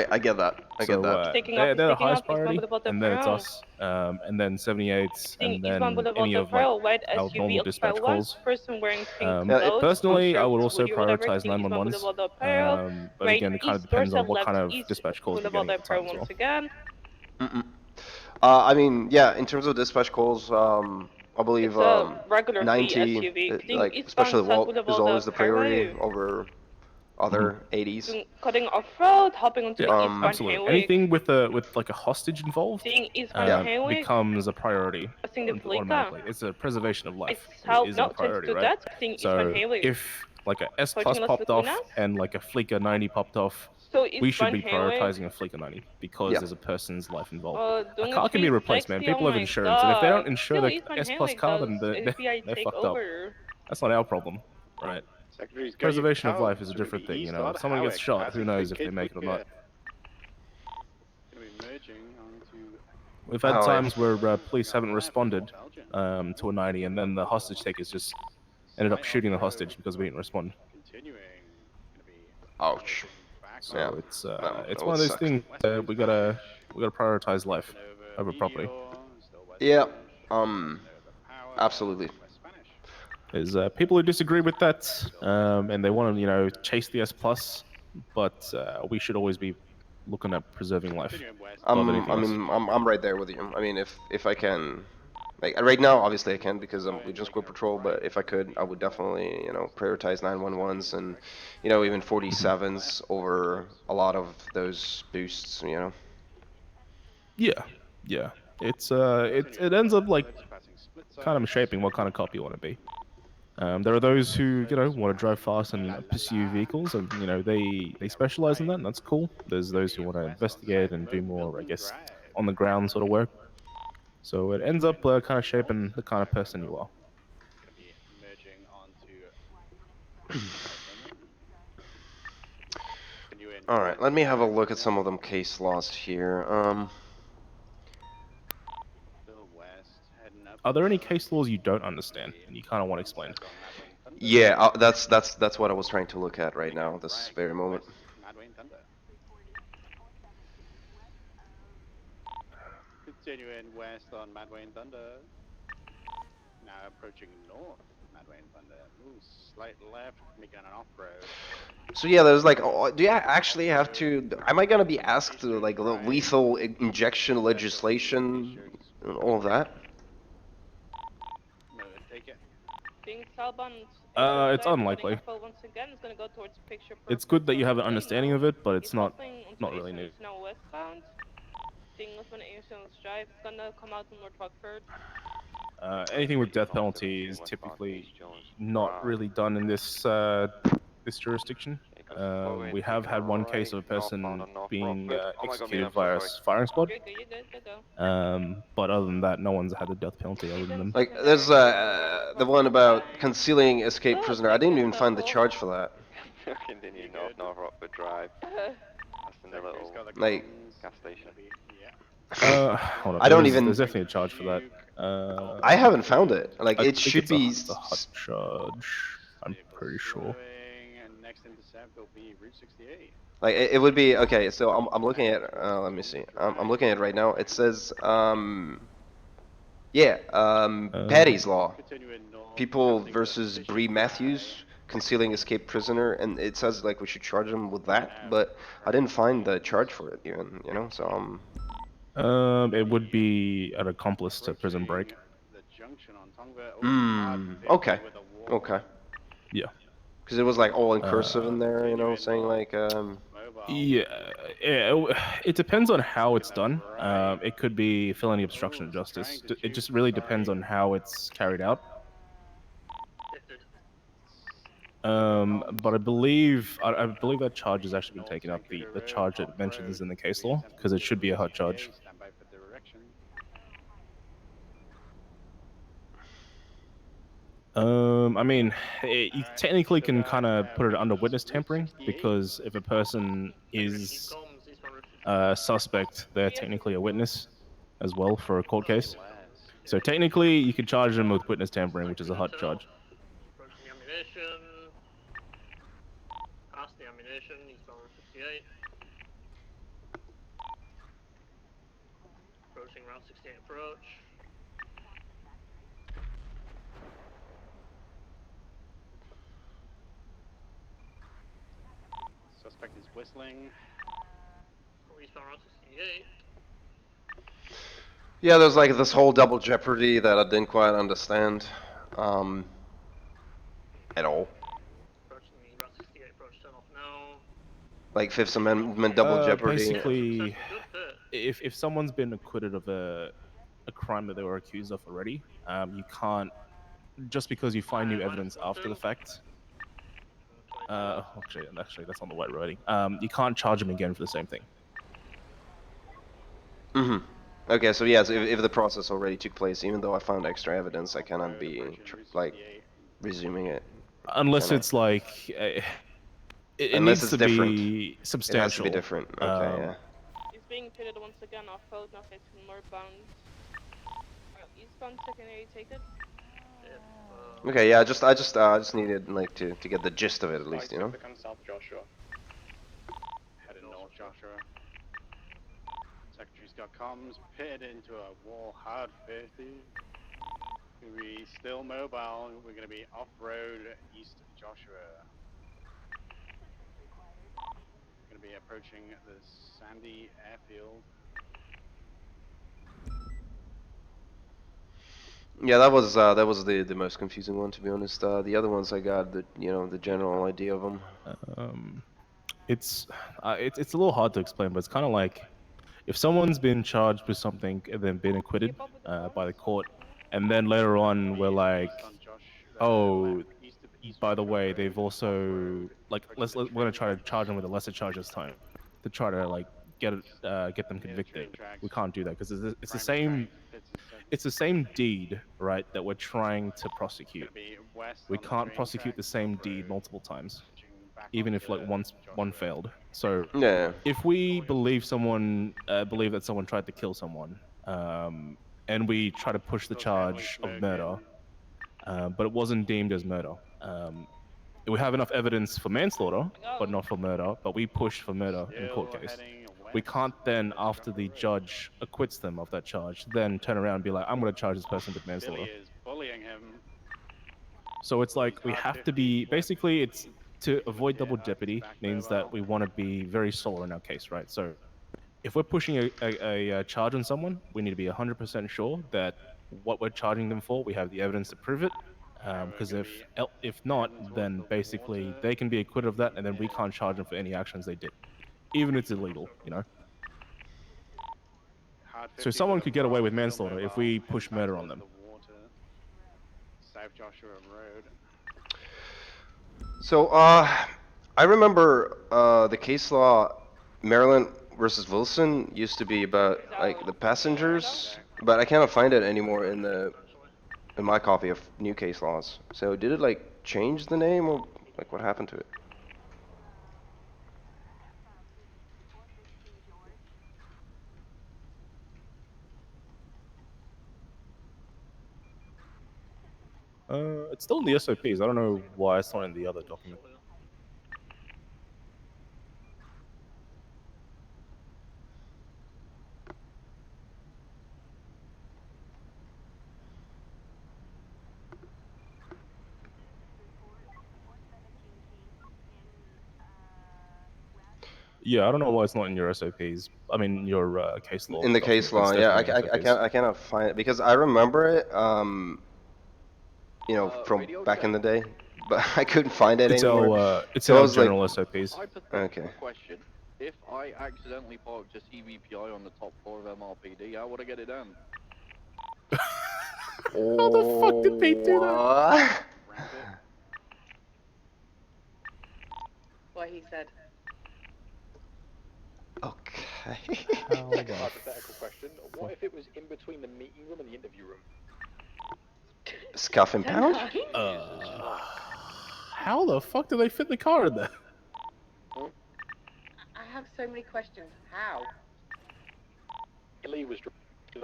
I get that. I get that. They're the highest priority, and then it's us, and then 78s, and then any of like our normal dispatch calls. Personally, I would also prioritize 911s, but again, it kind of depends on what kind of dispatch calls we're getting at the time as well. I mean, yeah, in terms of dispatch calls, I believe regular 90, SUV. like especially Walt is always the priority over other 80s. Cutting off-road, hopping onto the eastbound Absolutely. highway. Anything with like a hostage involved becomes a priority automatically. It's a preservation of life. It is a priority, right? So if like a S plus popped off and like a Fleeca 90 popped off, we should be prioritizing a Fleeca 90 because there's a person's life involved. A car can be replaced, man. People have insurance, and if they don't insure the S plus car, then they're fucked up. That's not our problem, right? Secondary's got your Preservation of cow. life is a It's gonna different be thing, you know. Eastard, If someone gets Howick, shot, who passing knows through if they Cape make it or Good not. Care. Gonna be merging onto We've had Oh, times yeah. where police haven't responded to a 90, and then the hostage takers just ended up shooting the hostage because we didn't respond. continuing. Gonna be Ouch. So Yeah. it's That one would of those suck. things we gotta prioritize life over property. Yeah. Absolutely. There's people who disagree with that, and they want to, you know, chase the S plus, but we should always be looking at preserving life above anything else. I'm right there with you. I mean, if I can, like right now, obviously I can because I'm we just squad patrol. But if I could, I would definitely, you know, prioritize 911s and, you know, even 47s over a lot of those boosts. You know. Yeah. It's it ends up like kind of shaping what kind of cop you want to be. There are those who, you know, want to drive fast and pursue vehicles, and you know they specialize in that, and that's cool. There's those who want to investigate and do more, I guess, on the ground sort of work. So it ends up kind of shaping the kind of person you are. Gonna be merging onto. All right, let me have a look at some of them case lost here. Are there any case laws you don't understand and you kind of want explained? Yeah, that's what I was trying to look at right now, this very moment. Continuing west on Madway and Thunder. Now approaching north, Madway and Thunder. Move slight left, making an off-road. So yeah, there's like, do you actually have to? Am I gonna be asked to like lethal injection legislation and all of that? No, take it. Being Talbot It's unlikely. once again is going to go towards picture It's good that you have an understanding of it, but it's not really new. now westbound. Being Lisbon Airstone's Drive is going to come out to North Rockford. Anything with death penalty is typically not really done in this this jurisdiction. We have had one case of a person being executed via firing squad. But other than that, no one's had the death penalty other than them. Like, there's the one about concealing escaped prisoner. I didn't even find the charge for that. Continue North Rockford Drive. That's in the little Like, gas station. Hold on, I don't even. There's definitely a charge for that. I haven't found it. Like, I it think should it's be. a hot charge. I'm pretty sure. And next intercept will be Route 68. Like, it would be okay. So I'm looking at. Let me see. I'm looking at it right now. It says Patty's Law. People versus Bree Matthews, concealing escaped prisoner, and it says like we should charge them with that, but I didn't find the charge for it even, you know. So it would be an accomplice to prison break. Okay. Okay. Yeah. Because it was like all in cursive in there, you know, saying like Yeah, it depends on how it's done. It could be felony obstruction of justice. It just really depends on how it's carried out. But I believe that charge has actually been taken up. The charge that mentioned is in the case law because it should be a hot charge. I mean, you technically can kind of put it under witness tampering because if a person is a suspect, they're technically a witness as well for a court case. So technically, you could charge them with witness tampering, which is a hot charge. Approaching the ammunition. Past the ammunition, he's on 68. Approaching Route 68 approach. Suspect is whistling. Police on Route 68. yeah, there's like this whole double jeopardy that I didn't quite understand at all. Approaching the Route 68 approach, turn off now. Like Fifth Amendment double jeopardy. Basically, if someone's been acquitted of a crime that they were accused of already, you can't, just because you find new evidence after the fact. Actually, that's not the right wording. You can't charge them again for the same thing. Okay, so yes, if the process already took place, even though I found extra evidence, I cannot be like resuming it. Unless Kinda. it's like it Unless needs it's to different. be It substantial. has to be different. Okay, yeah. He's being pitted once again off road, now facing northbound. Eastbound secondary, take it. Okay, yeah. I just needed like to get the gist of it at least, you know. South Joshua. Heading north Joshua. Secretary's got comms, pitted into a wall hard 50. We still mobile, we're gonna be off-road east Joshua. Gonna be approaching the Sandy airfield. Yeah, that was the most confusing one, to be honest. The other ones I got the the general idea of them. It's a little hard to explain, but it's kind of like if someone's been charged with something and then been acquitted by the court, and then later on we're like, oh, by the way, they've also like we're gonna try to charge them with a lesser charge this time to try to like get them convicted. We can't do that because it's the same deed, right, that we're trying to prosecute. We can't prosecute the same deed multiple times, even if like one failed. So Yeah. if we believe that someone tried to kill someone, and we try to push the charge of murder, but it wasn't deemed as murder. We have enough evidence for manslaughter, but not for murder. But we pushed for murder in court case. We can't then, after the judge acquits them of that charge, then turn around and be like, I'm going to charge this person with manslaughter. Billy is bullying him. So it's like we have to be, basically it's to avoid double jeopardy means that we want to be very sole in our case, right? So if we're pushing a charge on someone, we need to be 100% sure that what we're charging them for, we have the evidence to prove it. Because if not, then basically they can be acquitted of that, and then we can't charge them for any actions they did, even if it's illegal, you know. So someone could get away with manslaughter if we push murder on them. South Joshua Road. So I remember the case law, Maryland versus Wilson used to be about like the passengers, but I cannot find it anymore in my copy of new case laws. So did it like change the name, or like what happened to it? It's still in the SOPs. I don't know why it's not in the other document. Yeah, I don't know why it's not in your SOPs. I mean, your case law. In the case law, yeah, I cannot find it because I remember it, you know, from back in the day, but I couldn't find it anymore. It's our general SOPs. Okay. Question: if I accidentally parked a CVPI on the top floor of MRPD, how would I get it done? How the fuck did they do that? What he said. Okay. Hypothetical question. What if it was in between the meeting room and the interview room? Scuff and pound? How the fuck do they fit the car in there? I have so many questions. How? Lee was to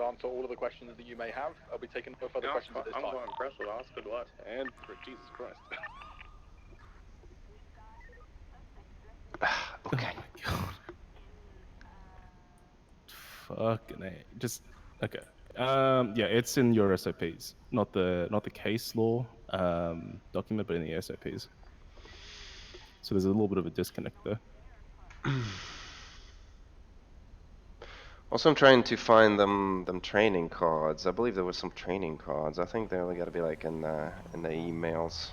answer all of the questions that you may have. I'll be taking no further questions at this time. I'm quite impressed with us. Good luck. And for Jesus Christ. Okay. Fucking A. Just okay. Yeah, it's in your SOPs, not the case law document, but in the SOPs. So there's a little bit of a disconnect there. Also, I'm trying to find them training cards. I believe there were some training cards. I think they only got to be like in the emails.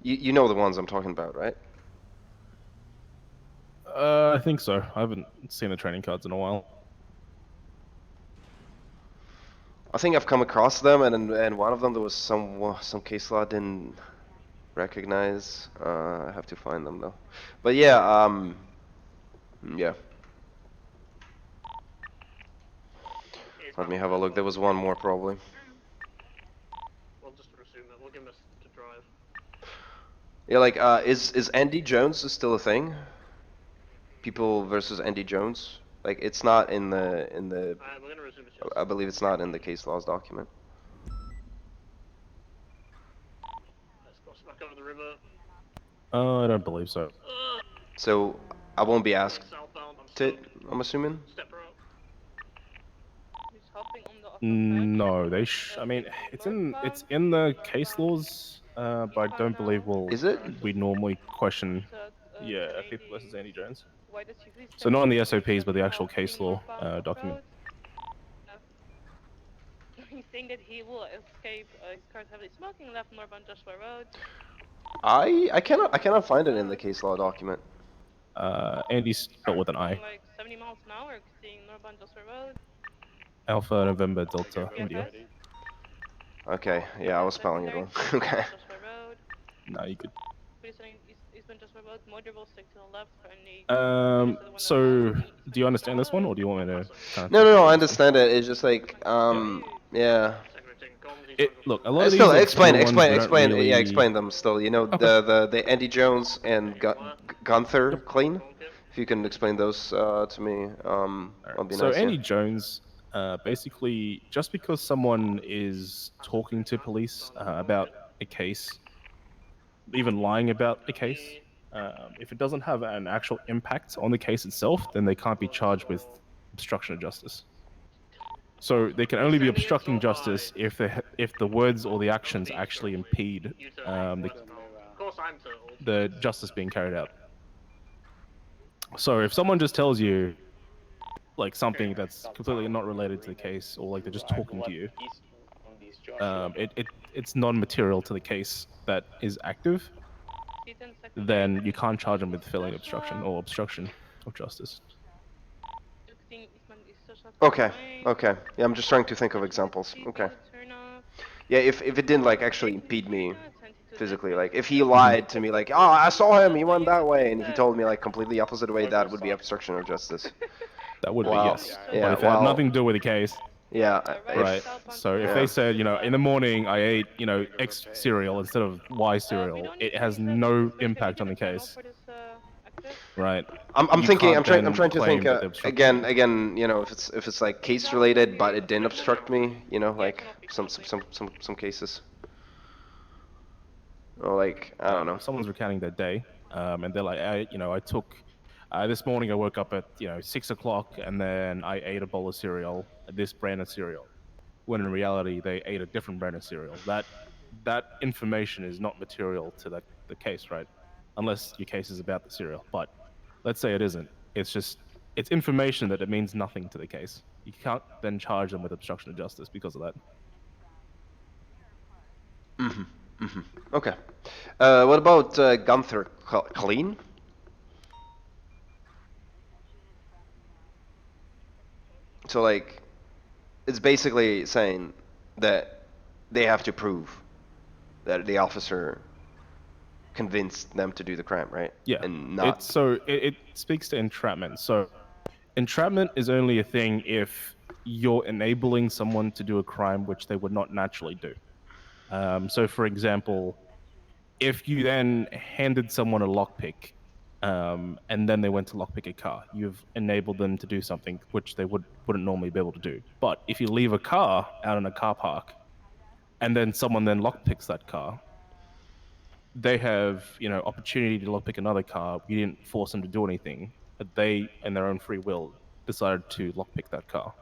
You know the ones I'm talking about, right? I think so. I haven't seen the training cards in a while. I think I've come across them, and one of them there was some case law I didn't recognize. I have to find them though. But yeah, yeah. Let me have a look. There was one more probably. We'll just resume it. We'll give him to drive. Yeah, like, is Andy Jones still a thing? People versus Andy Jones? Like, it's not in the We're gonna resume it. I believe it's not in the case laws document. Let's cross back over the river. I don't believe so. So I won't be asked to, I'm assuming. Step her up. No, I mean, it's in the case laws, but I don't believe we normally question. Yeah, people versus Andy Jones. So not in the SOPs, but the actual case law document. He's saying that he will escape his car's heavily smoking left northbound Joshua Road. I cannot find it in the case law document. Andy's spelled with an I. Like 70 miles an hour, seeing northbound Joshua Road. Alpha November Delta India. Okay, yeah, I was spelling it wrong. Okay. No, you could. Eastbound Joshua Road, motor will stick to the left for any. So do you understand this one, or do you want me to? Kind of No, I understand it. It's just like, yeah. Look, a lot of Still, these explain, obscure ones, they don't really... yeah, explain them still. You know, the Andy Jones and Gunther clean. If you can explain those to me, that'll be So nice. Andy Jones, basically, just because someone is talking to police about a case, even lying about a case, if it doesn't have an actual impact on the case itself, then they can't be charged with obstruction of justice. So they can only be obstructing justice if the words or the actions actually impede the justice being carried out. So if someone just tells you like something that's completely not related to the case, or like they're just talking to you, it's non-material to the case that is active, then you can't charge them with felony obstruction or obstruction of justice. Okay. Yeah, I'm just trying to think of examples. Okay. Yeah, if it didn't like actually impede me physically, like if he lied to me, like, oh, I saw him, he went that way, and he told me like completely opposite way, that would be obstruction of justice. That would be, yes. Yeah, but if it had nothing to do with the case, yeah, right. So if they said, you know, in the morning I ate, you know, X cereal instead of Y cereal, it has no impact on the case. Right. I'm thinking. I'm trying to think. Again, You know, if it's like case related, but it didn't obstruct me. You know, like some cases. Or like I don't know. Someone's recounting their day, and they're like, I took. This morning I woke up at 6 o'clock, and then I ate a bowl of cereal, this brand of cereal. When in reality they ate a different brand of cereal. That information is not material to the case, right? Unless your case is about the cereal. But let's say it isn't. It's information that it means nothing to the case. You can't then charge them with obstruction of justice because of that. Okay. What about Gunther clean? So like, it's basically saying that they have to prove that the officer convinced them to do the crime, right? Yeah. And not. It speaks to entrapment. So entrapment is only a thing if you're enabling someone to do a crime which they would not naturally do. So for example, if you then handed someone a lockpick, and then they went to lockpick a car, you've enabled them to do something which they wouldn't normally be able to do. But if you leave a car out in a car park, and then someone then lockpicks that car, they have, opportunity to lockpick another car. You didn't force them to do anything, but they, in their own free will, decided to lockpick that car.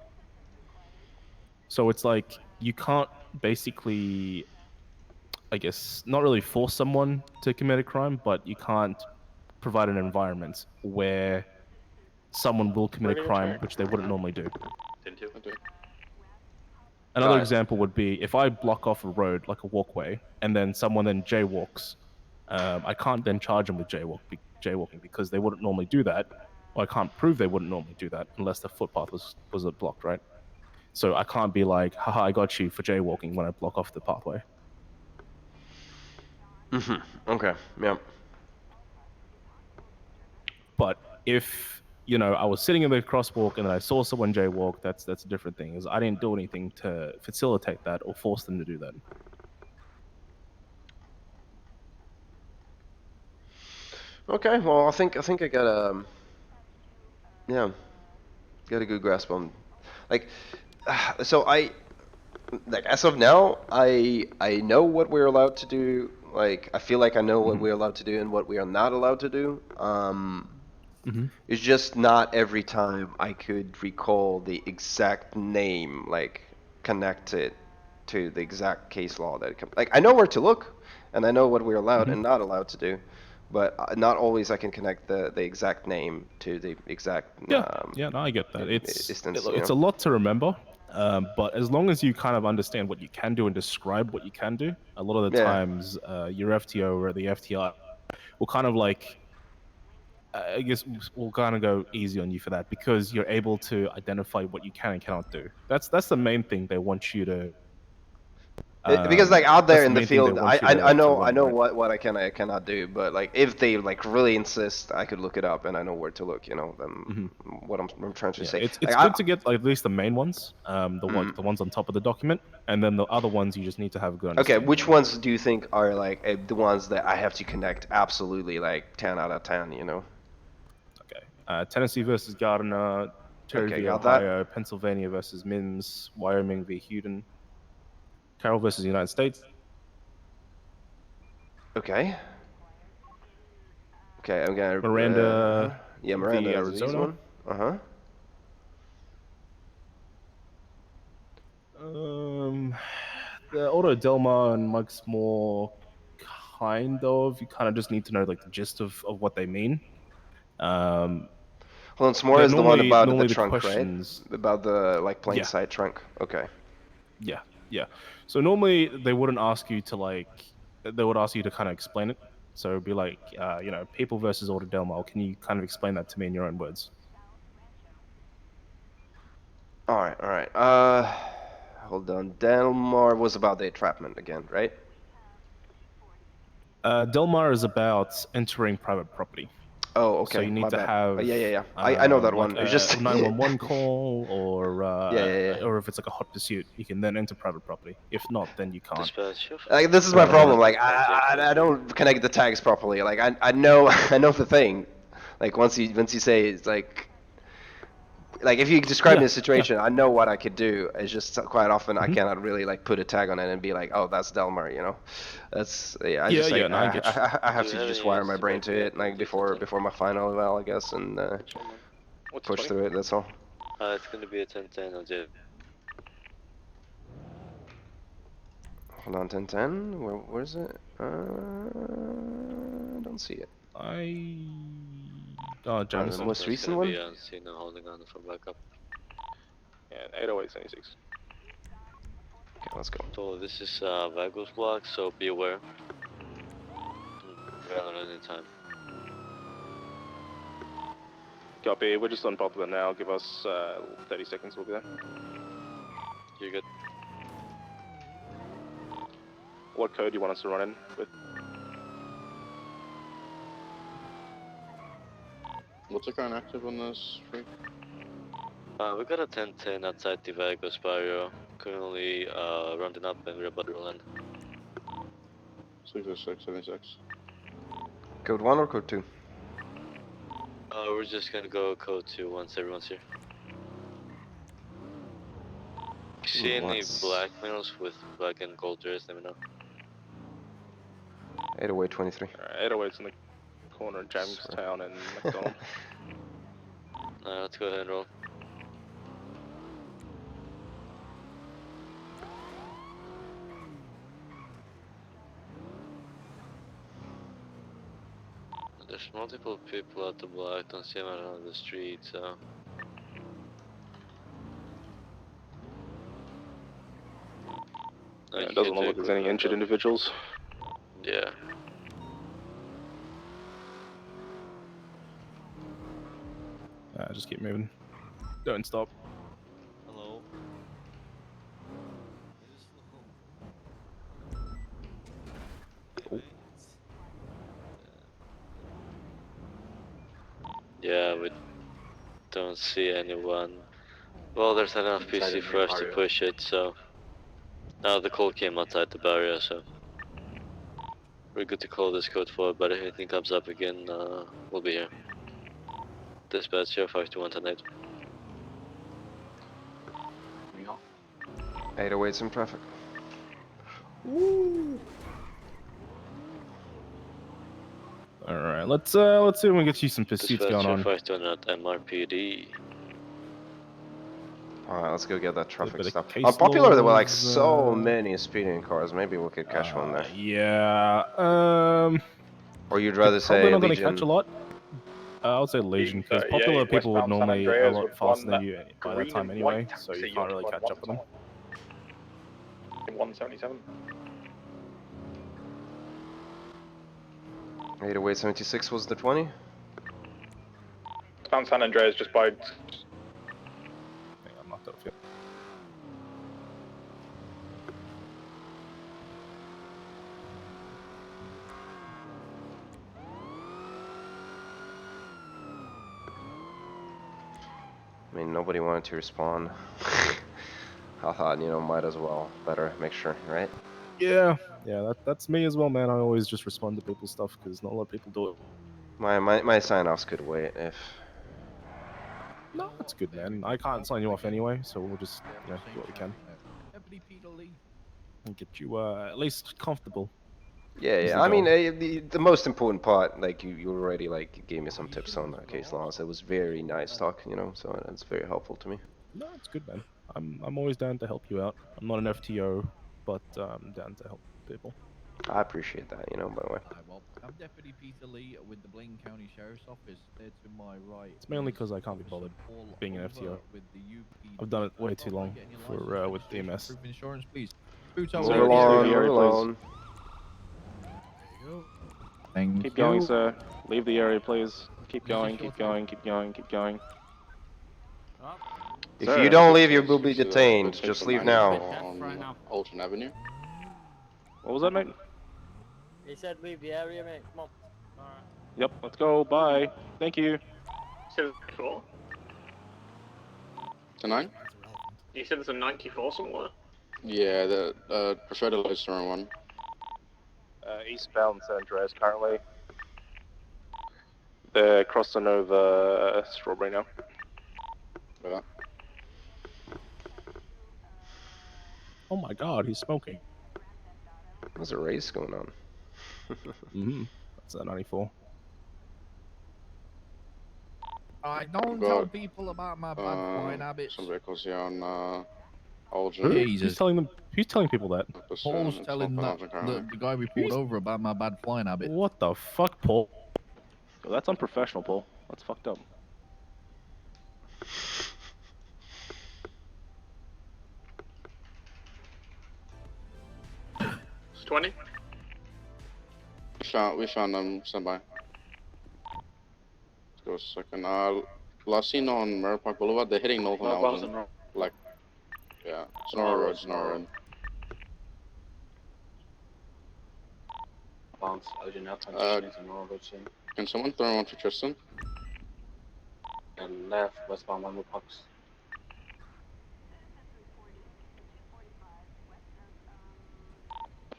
So it's like, you can't basically, I guess, not really force someone to commit a crime, but you can't provide an environment where someone will commit a crime which they wouldn't normally do. Another example would be if I block off a road, like a walkway, and then someone then jaywalks, I can't then charge them with jaywalking because they wouldn't normally do that. Or I can't prove they wouldn't normally do that unless the footpath was blocked, right? So I can't be like, haha, I got you for jaywalking when I block off the pathway. Okay. Yeah. But if I was sitting in the crosswalk and then I saw someone jaywalk, that's a different thing. Is I didn't do anything to facilitate that or force them to do that. Okay. Well, I think I got got a good grasp on, like, so like as of now, I know what we're allowed to do. Like I feel like I know what we're allowed to do and what we are not allowed to do. It's just not every time I could recall the exact name, like connected to the exact case law that it comes. Like I know where to look, and I know what we're allowed and not allowed to do, but not always I can connect the exact name to the exact. Yeah, no, I get that. Instance, It's a lot to remember, but as long as you kind of understand what you can do and describe what you can do, a lot of the times your FTO or the FTI will kind of like, I guess we'll kind of go easy on you for that because you're able to identify what you can and cannot do. That's the main thing they want you to. Because like out there in the field, I learn, know right? what I can I cannot do, but like if they like really insist, I could look it up and I know where to look. What I'm trying to say. It's Like, good to get like, at least the main ones, the ones on top of the document, and then the other ones you just need to have a good Okay, understanding. which ones do you think are like the ones that I have to connect absolutely like 10 out of 10? Tennessee versus Gardner, Terry Okay, v. got that. Ohio, Pennsylvania versus Mims, Wyoming v. Huden, Carroll versus United States. Okay. Okay, I'm gonna. Miranda. Yeah, Miranda v. is an easy Arizona. one. The Auto Delmar and Mike's more kind of. You kind of just need to know like the gist of what they mean. Hold on, S'more is the one about the trunk, questions, right? About the like plain Yeah. sight trunk. Okay. Yeah. So normally they wouldn't ask you to like. They would ask you to kind of explain it. So it'd be like, people versus Auto Delmar. Can you kind of explain that to me in your own words? All right. Hold on. Delmar was about the entrapment again, right? Delmar is about entering private property. Oh, okay. So you need My to bad. have. Yeah. I know that like one. It's just a 911 call, or Yeah. or if it's like a hot pursuit, you can then enter private property. If not, then you can't. Like this is my problem. Like I don't connect the tags properly. Like I know I know the thing. Like once you say it's like if you describe me a situation, I know what I could do. It's just quite often I cannot really like put a tag on it and be like, oh, that's Delmar, That's I just like no, I get you. I have to just wire my brain to it like before my final eval, I guess, and push through it. That's all. It's gonna be a 10-10 on J. Hold on, 1010. Where's it? Don't see it. Jamison. The most It's recent gonna one. be on Cena holding on for backup. Yeah, 80876. Okay, let's go. So this is Vago's block, so be aware. We're on any time. Copy. We're just unpopular now. Give us 30 seconds. We'll be there. You're good. What code do you want us to run in with? What's the current active on this freak? We got a 10-10 outside the Vagos barrier. Currently rounding up and we're about to roll in. 60676. Code 1 or code 2? We're just gonna go code 2 once everyone's here. See any black males with black and gold dress, let me know. 80823. 808's in the corner of Jamestown and McDonald. Let's go ahead and roll. There's multiple people at the block, don't see them out on the street, so... Yeah, it doesn't look like there's any injured individuals. Yeah. Just keep moving. Don't stop. Hello. Yeah, we don't see anyone. Well, there's enough PC for us to push it, so... Now the call came outside the barrier, so... We're good to call this code 4, but if anything comes up again, we'll be here. Dispatch 051 tonight. 808 some traffic. Alright, let's see if we can get you some pursuits Dispatch going on. 052 at MRPD. Alright, let's go get that traffic bit of stuff. case Unpopular, there were like laws, so many speeding cars. Maybe we could catch one there. Yeah, Or you'd you're rather probably say not going to Legion? catch a lot. I would say Legion, because Yeah, popular people would westbound San normally a Andreas lot with faster one than you by that green time and white anyway, so you taxi can't really occupied catch up with them. 177. 808 76 was the 20. Westbound San Andreas just by. I'm not that fit. I mean, nobody wanted to respond. I thought, you know, might as well. Better make sure, right? Yeah, that's me as well, man. I always just respond to people's stuff because not a lot of people do it. My sign-offs could wait if. No, that's good, man. I can't sign you off anyway, so we'll just do what we can and get you at least comfortable. Yeah. I mean, the most important part, like you already like gave me some tips on case laws. It was very nice talk, you know, so it's very helpful to me. No, it's good, man. I'm always down to help you out. I'm not an FTO, but I'm down to help people. I appreciate that, you know, by the way. Well, I'm Deputy Peter Lee with the Blaine County Sheriff's Office. There to my right. It's mainly because I can't be bothered being an FTO. I've done it way too long for with DMS. Proof insurance, please. Move along. Thank Keep going, sir. Leave the area, please. Keep going, keep going, keep going, keep going. If you don't leave, you will be detained. Just leave now. On Alton Avenue. What was that, mate? He said leave the area, mate. Come on. Alright. Yep, let's go. Bye. Thank you. So, cool. Tonight? You said there's a 94 somewhere? Yeah, the prefer the Lodestone one. Eastbound San Andreas currently. They're crossing over Strawberry now. Yeah. Oh my god, he's smoking. There's a race going on. That's a 94. I don't tell people about my bad flying habits. Some vehicles here on Alton. Who's telling people that? Paul's telling the guy we pulled over about my bad flying habits. What the fuck, Paul? Well, that's unprofessional, Paul. That's fucked up. It's 20? We found them. Stand by. Let's go a second. Last seen on Mirror Park Boulevard. They're hitting north on Alton. Like, yeah, Sonora Road, Sonora Road. Can someone throw one for Tristan? And left westbound Lambo Parks.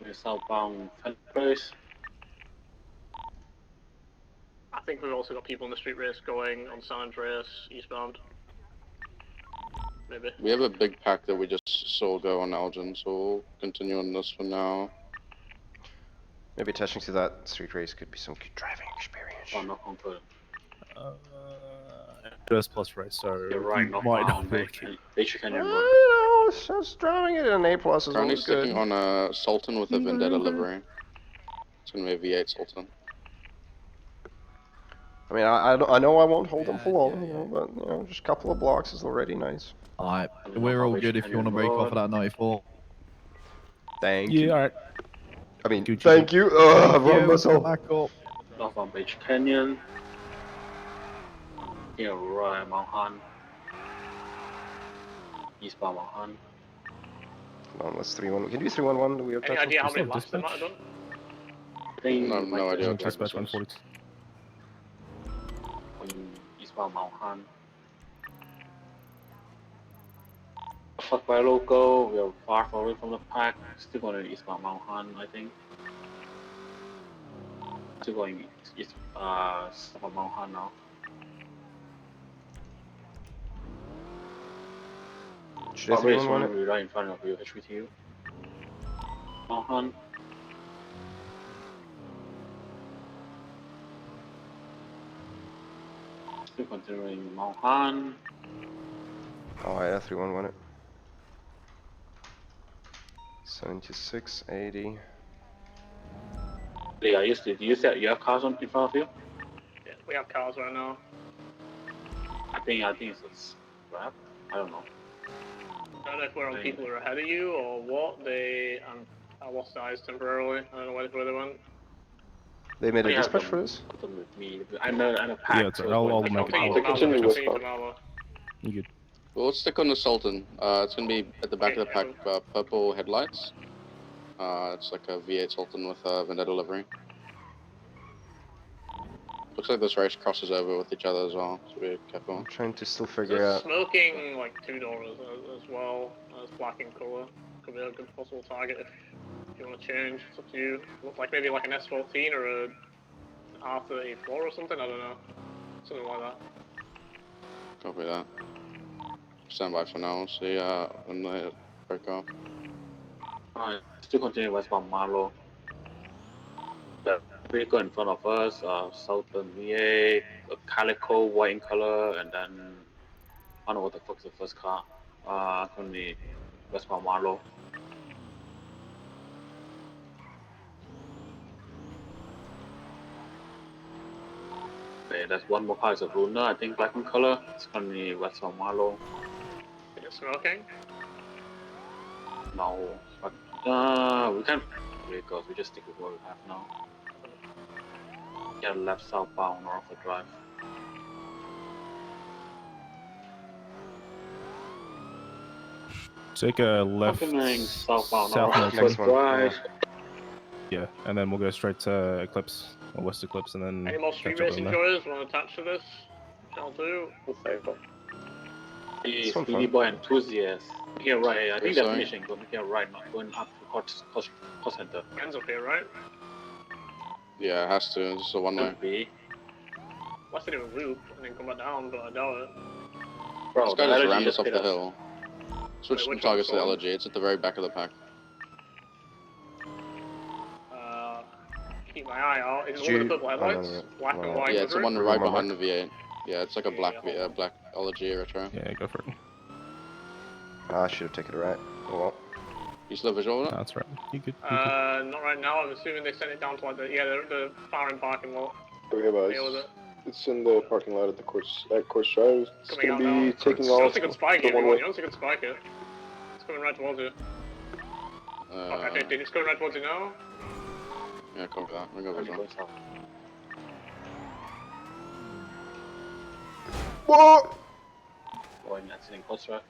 We're southbound Fenbrace. I think we've also got people in the street race going on San Andreas eastbound. Maybe. We have a big pack that we just saw go on Elgin, so we'll continue on this for now. Maybe attaching to that street race could be some good driving experience. Oh, not confirmed. First plus race, so You're right, you not might found, not be mate. looking. They should can Just driving it in an A+ is Currently always good. sticking on Sultan with a Vendetta livery. It's gonna be a V8 Sultan. I mean, I know I won't hold them for long, you know, but you know, just a couple of blocks is already nice. Alright, we're all good if you want to break off of that 94. Thank you. Alright. I mean, thank you. I've run myself. Back up. North on Beach Canyon. Yeah, right, Mount Han. Eastbound Mount Han. Come on, let's 3-1. Can you do 3-1-1? Do we have Any touch? idea how many laps they might have done? No idea what Dispatch 142. westbound Mount Han. Fuck by local, we are far away from the pack. Still going eastbound Mount Han, I think. Still going east, south of Mount Han now. Should I Probably is 311 one it? right in front of you, HVTU. Mount Han. Still continuing Mount Han. Alright, I 311 it. 76, 80. Yeah, do you have cars in front of you? Yeah, we have cars right now. I think it's a scrap. I don't know. I don't know if we're on people who are ahead of you or what. I lost eyes temporarily. I don't know where they went. They made a dispatch for this? I'm a pack. Yeah, it's alright. I'll make it. Continue westbound. You good? Well, let's stick on the Sultan. It's gonna be at the back of the pack, purple headlights. It's like a V8 Sultan with a Vendetta livery. Looks like this race crosses over with each other as well, so be careful. I'm trying to still figure There's out. smoking like 2 doors as well. It's black in colour. Could be a good possible target if you want to change. It's up to you. Looks like maybe like an S14 or a R34 or something. I don't know. Something like that. Copy that. Stand by for now. We'll see when they break off. Alright, still continue westbound Marlow. The vehicle in front of us, Southern VA, a Calico, white in color, and then I don't know what the fuck's the first car. Currently westbound Marlow. Okay, there's one more car, it's a Runa, I think black in color. It's currently westbound Marlow. Is it smoking? No, but we can't vehicles, we just stick with what we have now. Get left southbound Norfolk Drive. Take a left southbound Norfolk Drive. Yeah, and then we'll go straight to Eclipse, or West Eclipse, and then Any more street catch up racing on there. enjoyers want to attach to this? Shall do. Hey, Speedy Boy enthusiast. Make it right. I think they're finishing, but make it right, not going up to cost center. Ends up here, right? Yeah, it has to. It's a one-way. Unless they do a loop and then come back down, but I doubt it. Bro, this guy just rammed us off the hill. Switch the targets to the LG. It's at the very back of the pack. Keep my eye out. Is it one with the purple headlights? Black and white. Yeah, it's the one right behind the V8. Yeah, it's like a black LG retro. Yeah, go for it. I should have taken it right. Oh well. You still visual it? That's right. You good? Not right now. I'm assuming they sent it down to like the far end parking lot. Okay, guys. It's in the parking lot at the course drive. It's Coming gonna be out taking now. off. You don't spike it. the one-way. You don't spike it. It's coming right towards you. Okay, 15. It's coming right towards you now. Yeah, copy that. We go visual. What? Going exiting coast track.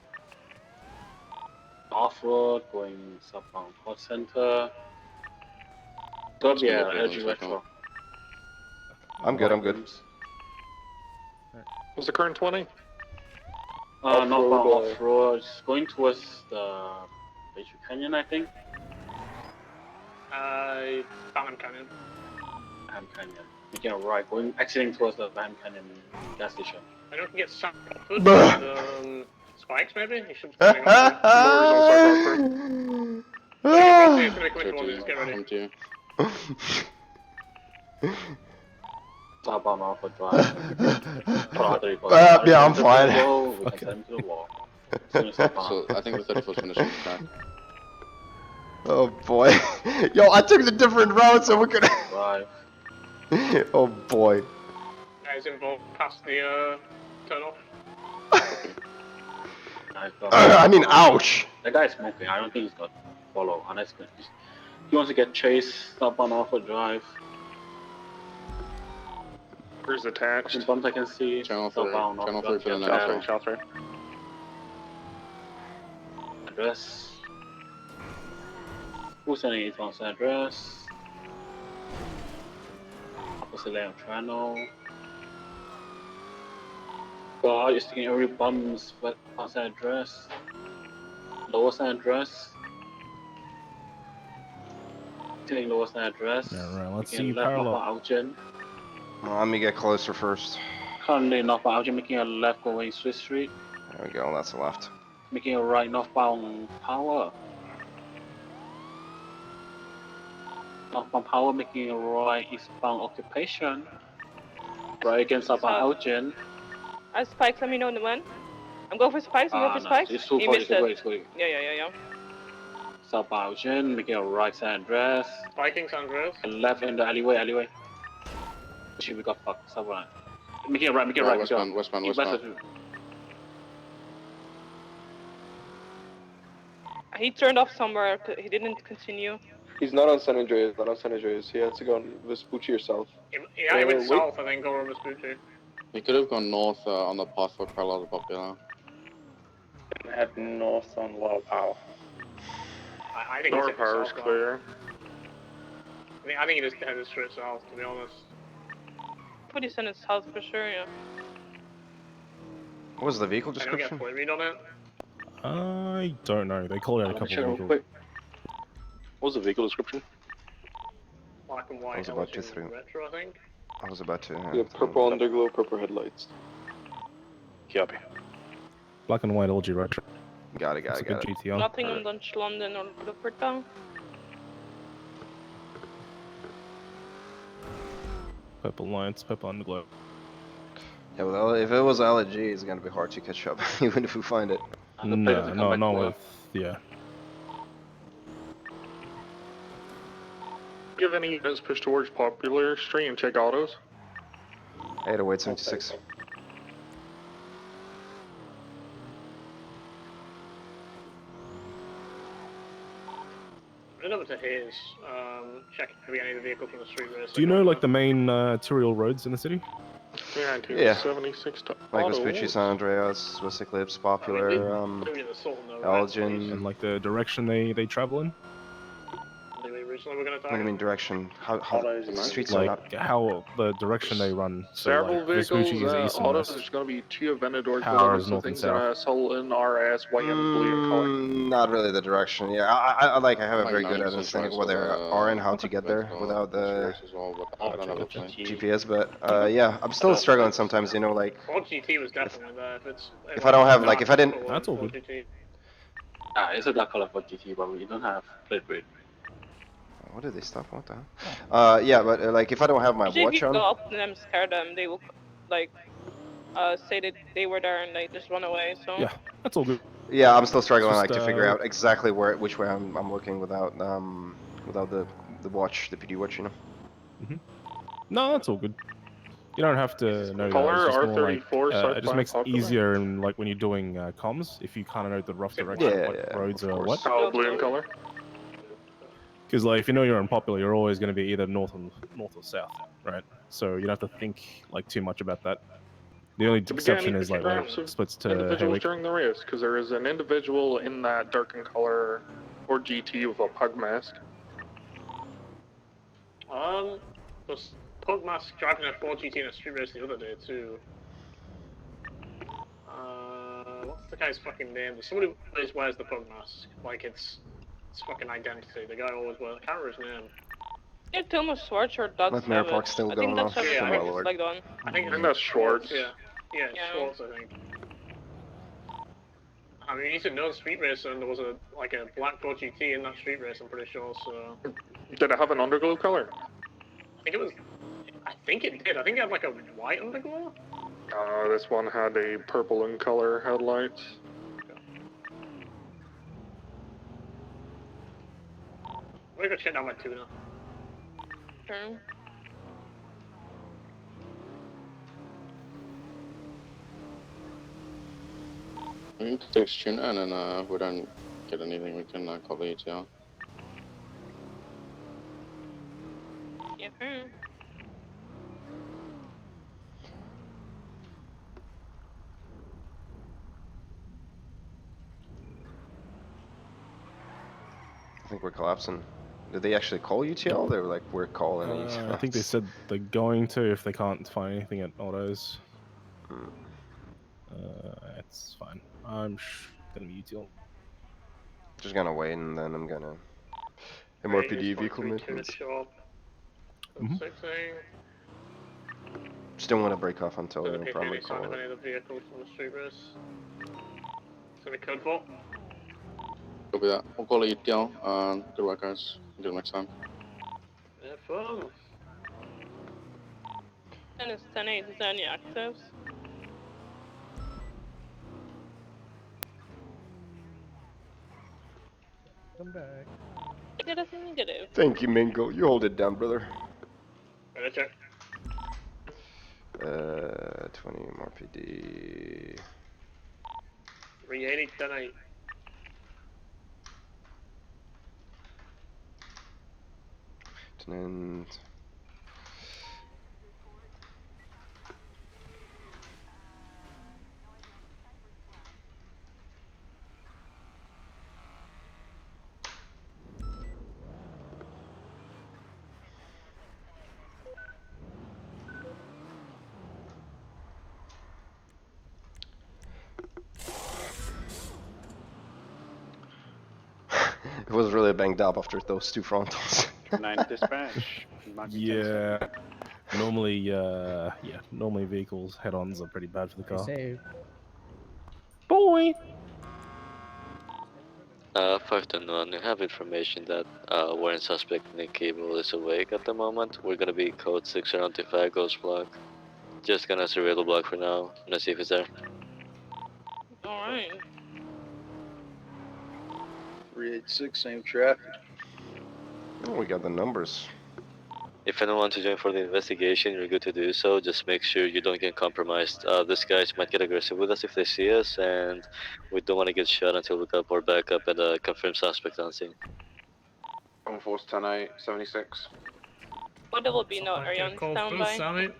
Off-road, going southbound coast center. Don't be an LG retro. I'm good. What's the current 20? Northbound off-road, going towards the Bayshore Canyon, I think. Phantom Canyon. Phantom Canyon. Making a right, exiting towards the Phantom Canyon gas station. I don't get shot with spikes, maybe? He should be coming Get ready. Southbound Norfolk Drive. Yeah, I'm fine. We can send him to the wall. So I think the 34's finishing the track. Oh boy. Yo, I took the different route so we could. Right. Oh boy. Guys involved past the turn off. I mean, ouch. That guy's smoking. I don't think he's got follow unless he wants to get chased. Southbound Norfolk Drive. Where's attached? Bumps I can see. Channel 3 for the next Channel 3. Address. Who's sending it on address? Opposite lane of channel. God, you're sticking every bum's past address. Lowest address. Taking lowest address. Yeah, right. Let's Making see a left parallel. off of Algen. Let me get closer first. Currently northbound Algen, making a left going Swiss Street. There we go. That's the left. Making a right northbound Power. Northbound Power, making a right eastbound Occupation. Right against southbound Algen. Spikes, let me know when. I'm going for spikes. I'm going for spikes. It's too You far. missed it. It's going. Yeah. Southbound Algen, making a right San Andreas. Spiking San Andreas. And left in the alleyway. Shit, we got fucked. Southbound. Making a right. Westbound. He turned off somewhere. He didn't continue. He's not on San Andreas. He had to go on Vespucci or south. Yeah, he went south and then go over Vespucci. He could have gone north on the path for parallel to Popular. And head north on Lower Power. I think Lower Power's clear. I think he just headed straight south, to be honest. Put his in his south for sure, yeah. What was the vehicle I don't get a description? plate read on it. I don't know. They called out a couple of vehicles. What was the vehicle description? Black and white. I was about to through. Retro, I think. I was about to. Yeah, purple underglow, purple headlights. Copy. Black and white LG retro. Got it. GTR. Nothing on Dutch London or Liverpool. Purple lights, purple underglow. Yeah, well, if it was LG, it's gonna be hard to catch up, even if we find it. No, with yeah. Do you have any units push towards Popular Street and check autos? 808 76. Run over to his, check if we any of the vehicles from the street race. Do you know like the main arterial roads in the city? Yeah. 76 to Like auto. Vespucci, San Andreas, Swiss Eclipse, Popular, Elgin. And like the direction they travel in? Originally we're gonna What do you mean direction? How the streets are Like not... how the direction they run. So Several like, vehicles, Vespucci is east and autos, west. there's going to be two Aventadors, Powers, but north and south. Sultan, RS, white and blue in color. Not really the direction. Yeah, I have a Like very good 90% understanding of where choice they was, are and how to get there without the I don't know GPS. But yeah, I'm still struggling sometimes. You know, like Ford GT was definitely there. if I don't have like if I didn't. That's all good. It's a dark color for GT, but we don't have plate read. What did they stop? What the hell? Yeah, but like if I don't have my Usually if watch you on. go up to them, scare them, they will like say that they were there and they just run away. So Yeah, that's all good. Yeah, I'm still struggling Just, like to figure out exactly which way I'm looking without the watch, the PD watch, you know. No, that's all good. You don't have to know that. Color It's just more like, R34 it just makes it easier in like when you're doing comms if you kind of know the rough direction of what roads are what. Oh, blue in color. Because like if you know you're unpopular, you're always going to be either north or south, right? So you don't have to think like too much about that. The only exception is like when it splits to individuals Haywick. during the race, because there is an individual in that dark in color or GT with a pug mask. Was Pug Mask driving a Ford GT in a street race the other day too. What's the guy's fucking name? There's somebody who always wears the Pug Mask, like it's fucking identity. The guy always wears. I can't remember his name. yeah, Thomas Schwartz or Doug Let Mayor Park still I think going that's off. everything Oh, my it's lord. like on. I think that's Schwartz. Yeah, Schwartz. I think. I mean, he's a known street racer, and there was a black Ford GT in that street race. I'm pretty sure. So. Did it have an underglow color? I think it was. I think it did. I think it had like a white underglow. This one had a purple in color headlights. I'm gonna go check down my tuna. Sure. We can text tune and then if we don't get anything, we can call the ETL. Yeah. I think we're collapsing. Did they actually call UTL? They were like, we're calling UTL. I think they said they're going to if they can't find anything at autos. it's fine. I'm gonna be util. Just gonna wait and then I'm gonna Right, MRPD just vehicle 132 to maintenance. shop. Mhm. 6A. Just don't want to break off until Doesn't appear to be primary any sign of call. any other vehicles on the street race. It's gonna be code vault. Copy that. We'll call it ETL. Good work, guys. Until next time. Have fun. And it's 10-8, is there any actives? Come back. Negative. Thank you, Mingo. You hold it down, brother. Right, check. 20 MRPD. 380, 10-8. And it was really banged up after those two frontals. 9 dispatch. Yeah. Normally, normally vehicles head-ons are pretty bad for the car. Save. Boy. 5-1, you have information that warrant suspect Nick Cable is awake at the moment. We're gonna be code 6 around if I goes block. Just gonna surveil the block for now. Gonna see if he's there. Alright. 386, same traffic. Oh, we got the numbers. If anyone wants to join for the investigation, you're good to do so. Just make sure you don't get compromised. These guys might get aggressive with us if they see us, and we don't want to get shot until we got more backup and confirm suspect on scene. On force 10-8, 76. But there will be no area on standby.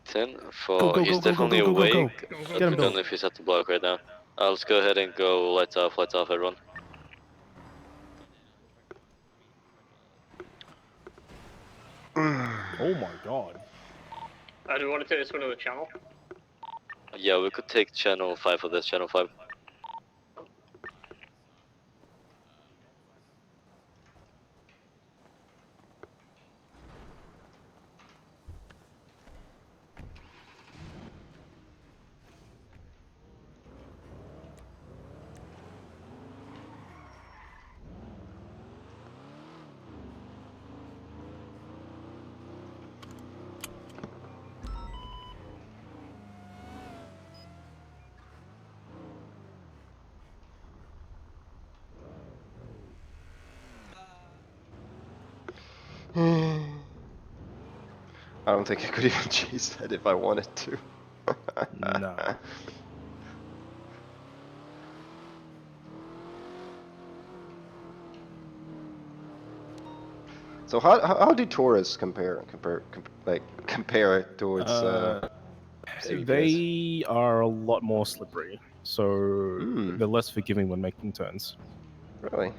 10 for Go, he's go, definitely go, go, go, go. awake. Get him, We Bill. don't know if he's at the block right now. Let's go ahead and go lights off everyone. Oh my god. Do we want to take this one to the channel? Yeah, we could take channel 5 for this, channel 5. I don't think I could even chase that if I wanted to. No. So how do tourists compare towards CVPs? They are a lot more slippery, so they're less forgiving when making turns. Really?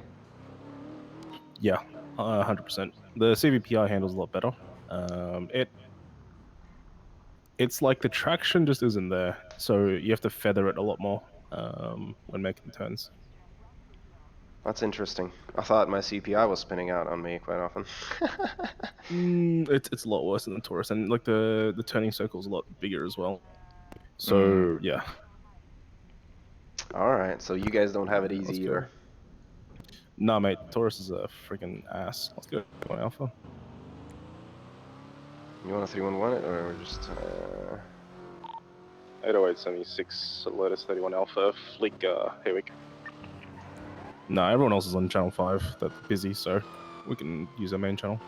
Yeah, 100%. The CVPI handles a lot better. It's like the traction just isn't there, so you have to feather it a lot more when making turns. That's interesting. I thought my CPI was spinning out on me quite often. It's a lot worse than the Taurus, and like the turning circle's a lot bigger as well. So yeah. All right, so you guys don't have it easy either. Nah, mate, Taurus is a freaking ass. Let's go on Alpha. You want a 311 it or just? 80876, Lotus 31 Alpha, Fleek, Haywick. No, everyone else is on channel 5. They're busy, so we can use our main channel.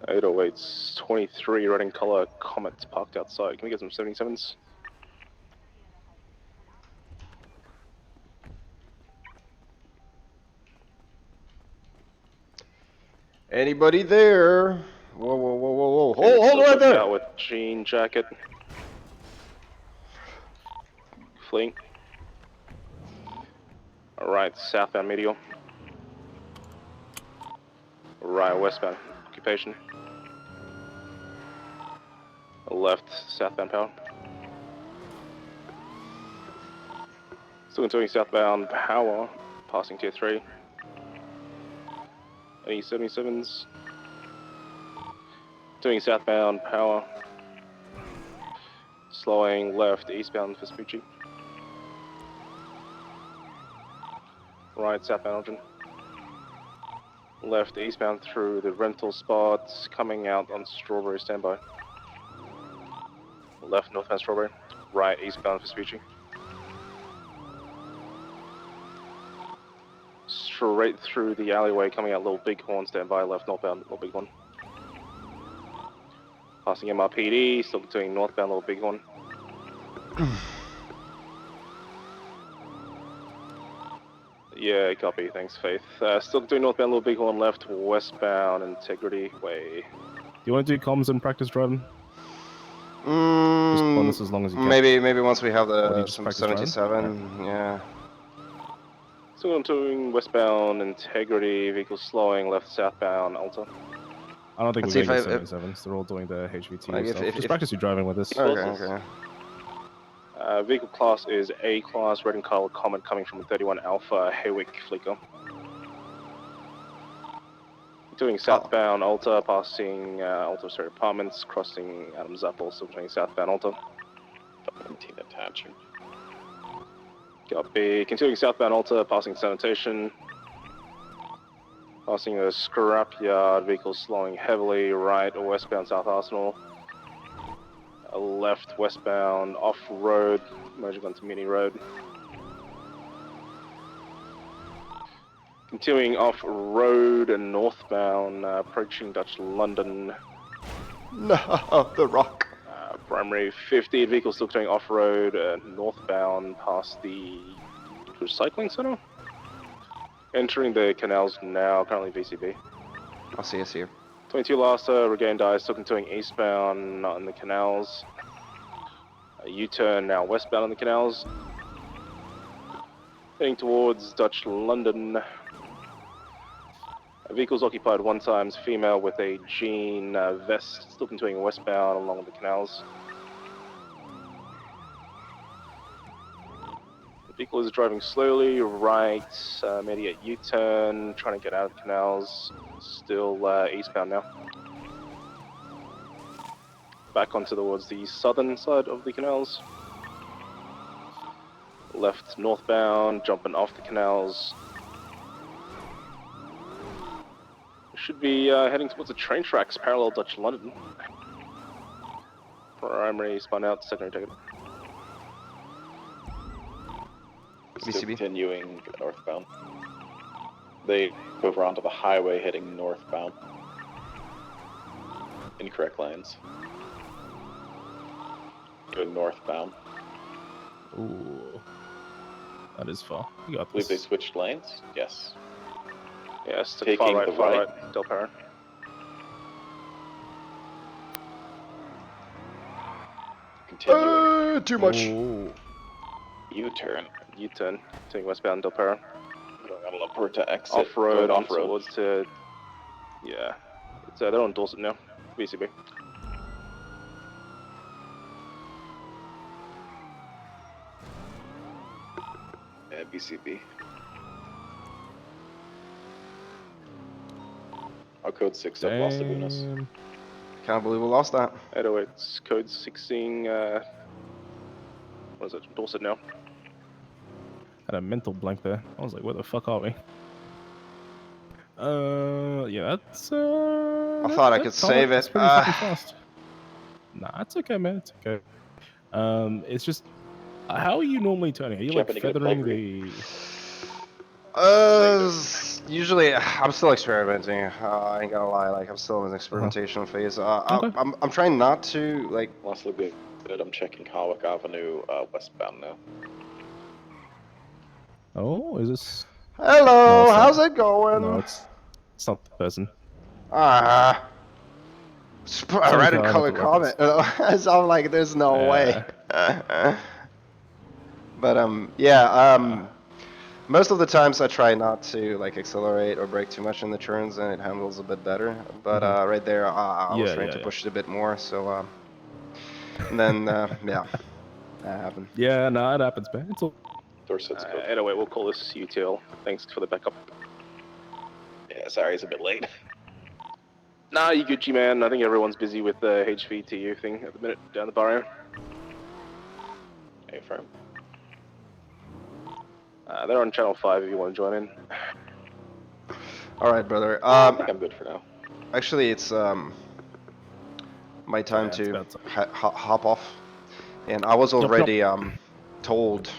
.808's 23, red in color, Comet's parked outside. Can we get some 77s? Anybody there? Whoa, whoa, whoa, whoa, whoa! Hold right there! Out with jean jacket. Fleeing. Right, southbound medial. Right, westbound occupation. Left, southbound power. Still continuing southbound power, passing tier 3. Any 77s. Doing southbound power. Slowing left, eastbound Vespucci. Right, southbound Elgin. Left, eastbound through the rental spots, coming out on Strawberry standby. Left, northbound Strawberry. Right, eastbound Vespucci. Straight through the alleyway, coming out Little Bighorn, standby, left, northbound Little Bighorn. Passing MRPD, still doing northbound Little Bighorn. Yeah, copy, thanks Faith. Still doing northbound Little Bighorn, left, westbound Integrity Way. Do you want to do comms and practice driving? Just on this as long as you can. Maybe once we have Or do you the just some practice 77, driving? yeah. Still doing westbound Integrity, vehicles slowing, left, southbound Alta. I don't think Let's we're see going to if get 77s. They're all doing the HVT Like stuff. if Just practice your driving with this. Okay. Vehicle class is A class, red and colored Comet coming from 31 Alpha, Haywick Fleeker. Doing southbound Alta, passing Alta Street Apartments, crossing Adams Apple, still doing southbound Alta. 17 attaching. Copy. Continuing southbound Alta, passing Sanitation. Passing the scrapyard, vehicles slowing heavily, right, westbound South Arsenal. Left, westbound, off-road, merging onto Mini Road. Continuing off-road and northbound, approaching Dutch London. No, the rock. Primary 50, vehicles still going off-road, northbound past the recycling center. Entering the canals now, currently VCB. I'll see us here. 22 Lhasa, regain dies, still continuing eastbound, not in the canals. A U-turn now westbound on the canals. Heading towards Dutch London. Vehicles occupied 1 times, female with a jean vest, still continuing westbound along the canals. The vehicle is driving slowly, right, immediate U-turn, trying to get out of the canals, still eastbound now. Back onto towards the southern side of the canals. Left northbound, jumping off the canals. Should be heading towards the train tracks, parallel Dutch London. Primary spun out, secondary ticket. Still continuing northbound. They move around to the highway heading northbound. Incorrect lanes. Going northbound. Ooh. That is far. You got I believe this. they switched lanes? Yes. Yes, to Taking far the right, Del Perro. Continuing. Too much. Ooh. U-turn. U-turn, taking westbound Del Perro. Going on Lumber to exit. Off-road, on off-road. towards to... Yeah. It's, they're on Dorset now, VCB. Yeah, BCB. Our code 6 up Los Lagunas. Can't believe we lost that. 808's code 16, what is it, Dorset now. Had a mental blank there. I was like, where the fuck are we? Yeah, that's, I thought I could save it. Pretty fucking fast. Nah, it's okay, man, it's okay. It's just, how are you normally turning? Are you like feathering the... Usually I'm still experimenting. I ain't gonna lie, like I'm still in the experimentation phase. I'm trying not to like. Los Lagunas. I'm checking Hawick Avenue westbound now. Oh, is this? Hello, No, how's it going? No, it's not the person. A red and colored comment. comment. So I'm like, there's no way. But yeah. Most of the times I try not to like accelerate or brake too much in the turns, and it handles a bit better. But right there, I was trying to push it a bit more. So and then yeah, that happened. Yeah, no, it happens, man. It's all. Anyway, we'll call this UTL. Thanks for the backup. Yeah, sorry, it's a bit late. Nah, you Gucci man. I think everyone's busy with the HVTU thing at the minute down the barrio. Hey, firm. They're on channel 5 if you want to join in. All right, brother. I think I'm good for now. Actually, it's my time to hop off, and I was already told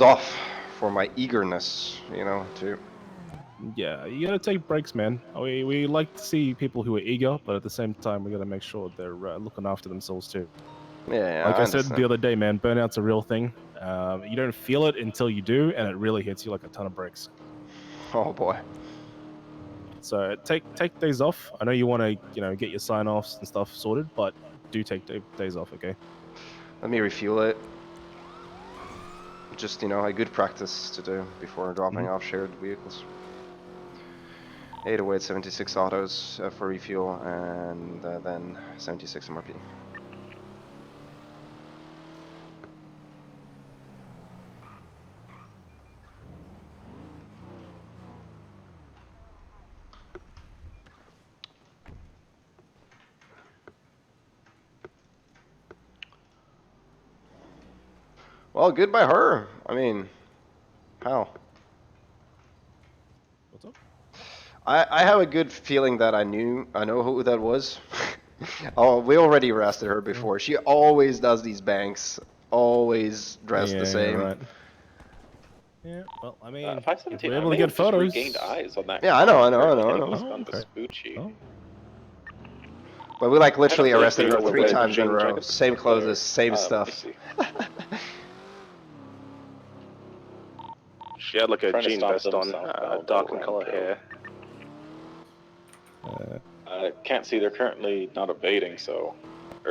off for my eagerness, you know, to. Yeah, you gotta take breaks, man. We like to see people who are eager, but at the same time, we gotta make sure they're looking after themselves too. Yeah, like I said understand. the other day, man, burnout's a real thing. You don't feel it until you do, and it really hits you like a ton of bricks. Oh boy. So take days off. I know you want to, get your sign-offs and stuff sorted, but do take days off, okay? Let me refuel it. Just, a good practice to do before dropping off shared vehicles. 808 76 autos for refuel, and then 76 MRP. Well, good by her. I mean, how? What's up? I have a good feeling that I know who that was. Oh, we already arrested her before. She always does these banks, always dressed the same. Yeah, right. Yeah, well, I mean, if 517, we're able I to may have get just photos. regained eyes on that. Yeah, I know. It was on okay. Vespucci. But we like literally arrested her what 3 the times in a jean row. jacket Same looked clothes, like. same Let me stuff. see. She had like a Trying to jean stop vest them on, southbound, dark but in color we're hair. I can't see. They're currently not evading, or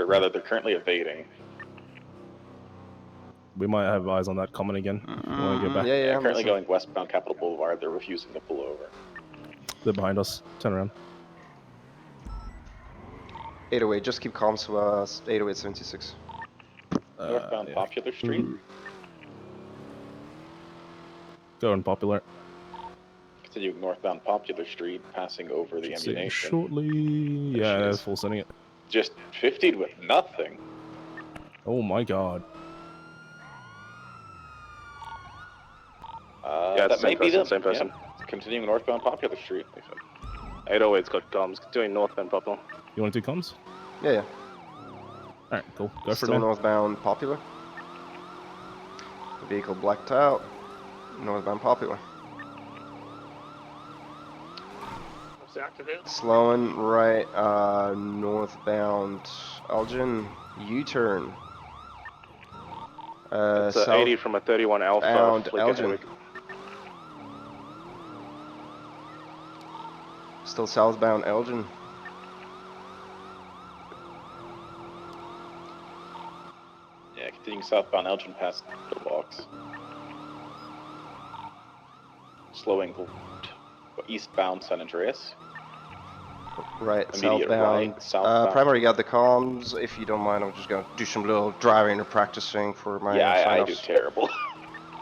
rather, they're currently evading. We might have eyes on that common again. If you want to go back. Yeah, currently going westbound Capitol Boulevard. They're refusing to pull over. They're behind us. Turn around. 808, just keep calm to us. 808 76. Northbound Popular Street. Going Popular. Continuing northbound Popular Street, passing over the See ammunition. shortly. Yeah, full sending it. Just 50'd with nothing. Oh my god. Yeah, that may same be person, them. same person. Yeah. Continuing northbound Popular Street. 808's got comms. Doing northbound Popular. You want to do comms? Yeah. Alright, cool. Go for Still it, man. northbound Popular. Vehicle blacked out. Northbound Popular. What's the activate? Slowing right, northbound Elgin. U-turn. It's 80 from a 31 Alpha. Southbound Elgin. Still southbound Elgin. Yeah, continuing southbound Elgin past the box. Slowing eastbound San Andreas. Right, Immediate southbound. right, southbound. Primary got the comms. If you don't mind, I'm just gonna do some little driving or practicing for my I do terrible.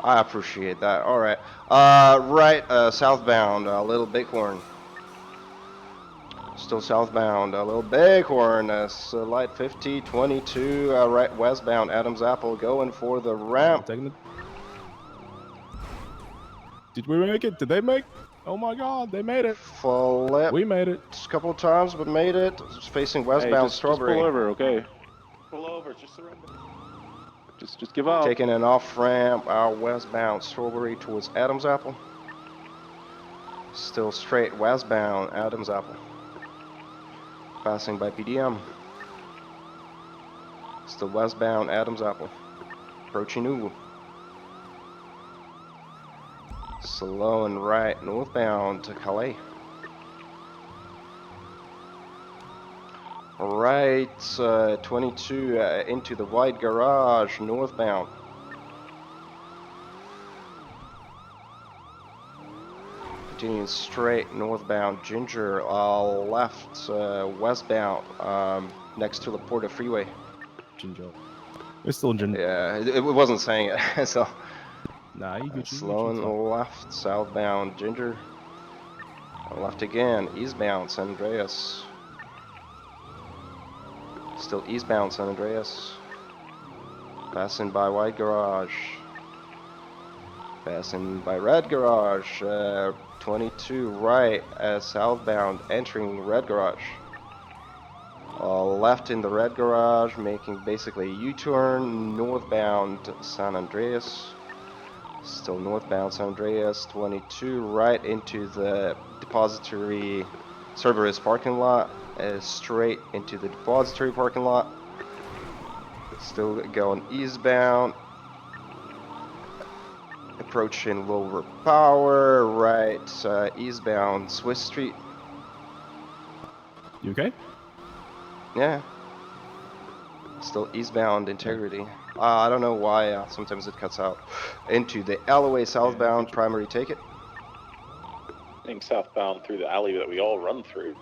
I appreciate that. All right. Right, southbound, Little Bighorn. Still southbound, Little Bighorn. Light 50, 22. Right westbound, Adams Apple going for the ramp. Did we make it? Did they make? Oh my god, they made it. Flip. We made it. Just a couple of times, but made it. It's facing westbound Strawberry. Just pull over, okay? Pull over, just surrender. Just give up. Taking an off ramp, westbound Strawberry towards Adams Apple. Still straight westbound Adams Apple. Passing by PDM. Still westbound Adams Apple. Approaching Uwu. Slow and right northbound to Calais. Right, 22 into the white garage northbound. continuing straight northbound Ginger, left westbound next to the Porta Freeway. Ginger. It's still Ginger. Yeah, it wasn't saying it, so. Nah, you good. Slow and left, southbound Ginger. Left again, eastbound San Andreas. Still eastbound San Andreas. Passing by white garage. Passing by red garage. 22 right, southbound entering red garage. Left in the red garage, making basically a U-turn northbound San Andreas. Still northbound San Andreas, 22 right into the depository Cerberus parking lot, straight into the depository parking lot. Still going eastbound, approaching lower power, right eastbound Swiss Street. You okay? Yeah. Still eastbound Integrity. I don't know why sometimes it cuts out. Into the alleyway southbound primary take it. Heading southbound through the alley that we all run through.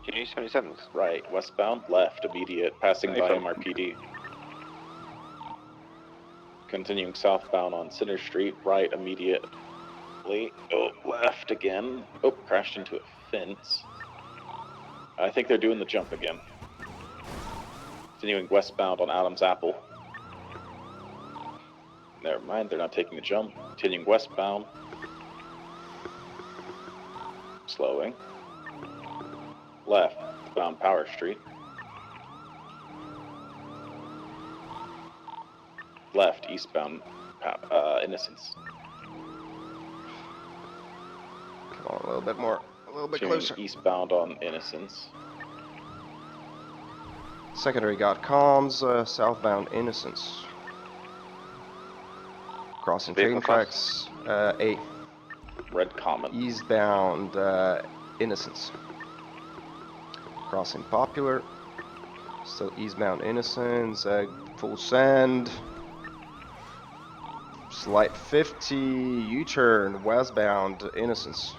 G77. Right, westbound, left, immediate, passing by MRPD. Continuing southbound on Center Street, right, immediately. Oh, left again. Oh, crashed into a fence. I think they're doing the jump again. Continuing westbound on Adams Apple. Never mind, they're not taking the jump. Continuing westbound. Slowing. Left, bound Power Street. Left, eastbound Innocence. Come on, a little bit more. A little bit Continuing closer. eastbound on Innocence. Secondary got comms, southbound Innocence. Crossing train tracks, 8. Red Common. Eastbound Innocence. Crossing Popular. Still eastbound Innocence, full send. Slight 50, U-turn, westbound Innocence.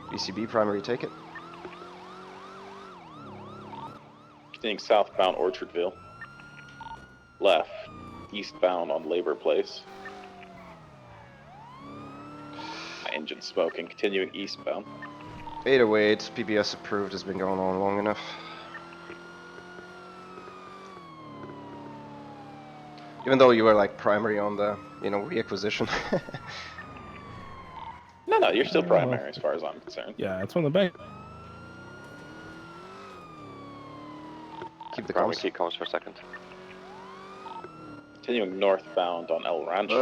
BCB primary take it. Continuing southbound Orchardville. Left, eastbound on Labor Place. My engine's smoking. Continuing eastbound. 808, PBS approved, has been going on long enough. Even though you were like primary on the, reacquisition. No, you're still primary as far as I'm concerned. Yeah, it's on the bank. Keep the Primary comms. key comms for a second. Continuing northbound on El Rancho.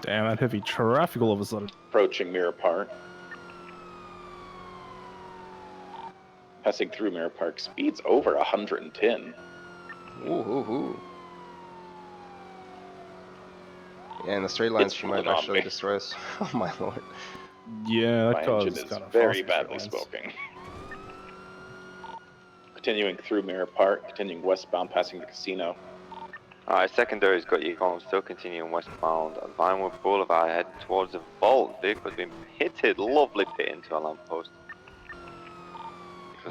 Damn, that heavy traffic all of a sudden. Approaching Mirror Park. Passing through Mirror Park, speeds over 110. Ooh. Yeah, in the straight lines, she might actually destroy us. Oh my lord. Yeah, My that car engine is is kind of very fast badly smoking. Continuing through Mirror Park, continuing westbound, passing the casino. Alright, secondary's got you comms, still continuing westbound at Vinewood Boulevard, heading towards the vault. Vehicle's been pitted, lovely pit into a lamppost.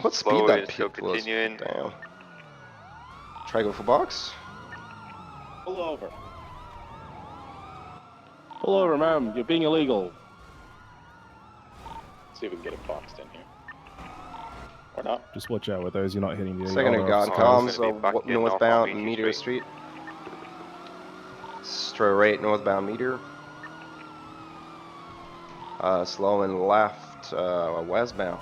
What speed that Still pit was? continuing. Damn. Try go for box? Pull over. Pull over, ma'am. You're being illegal. Let's see if we can get it boxed in here. Or not. Just watch out with those. You're not hitting the Secondary other got officers. comms, northbound Meteor Street. Straight northbound Meteor. Slow and left, westbound.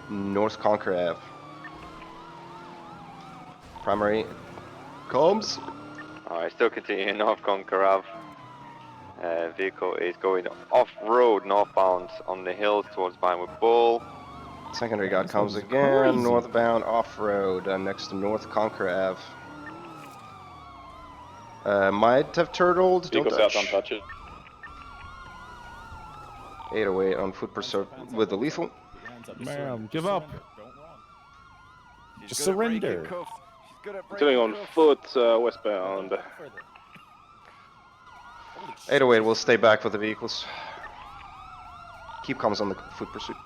North Conquer Ave. Primary comms. Alright, still continuing North Conquer Ave. Vehicle is going off-road northbound on the hills towards Vinewood Bowl. Secondary got comms again, northbound off-road next to North Conquer Ave. Might have turtled, don't Vehicles out, don't touch it. 808 on foot pursuit with the lethal. Ma'am, give up. Just surrender. Continuing on foot, westbound. 808, we'll stay back with the vehicles. Keep comms on the foot pursuit.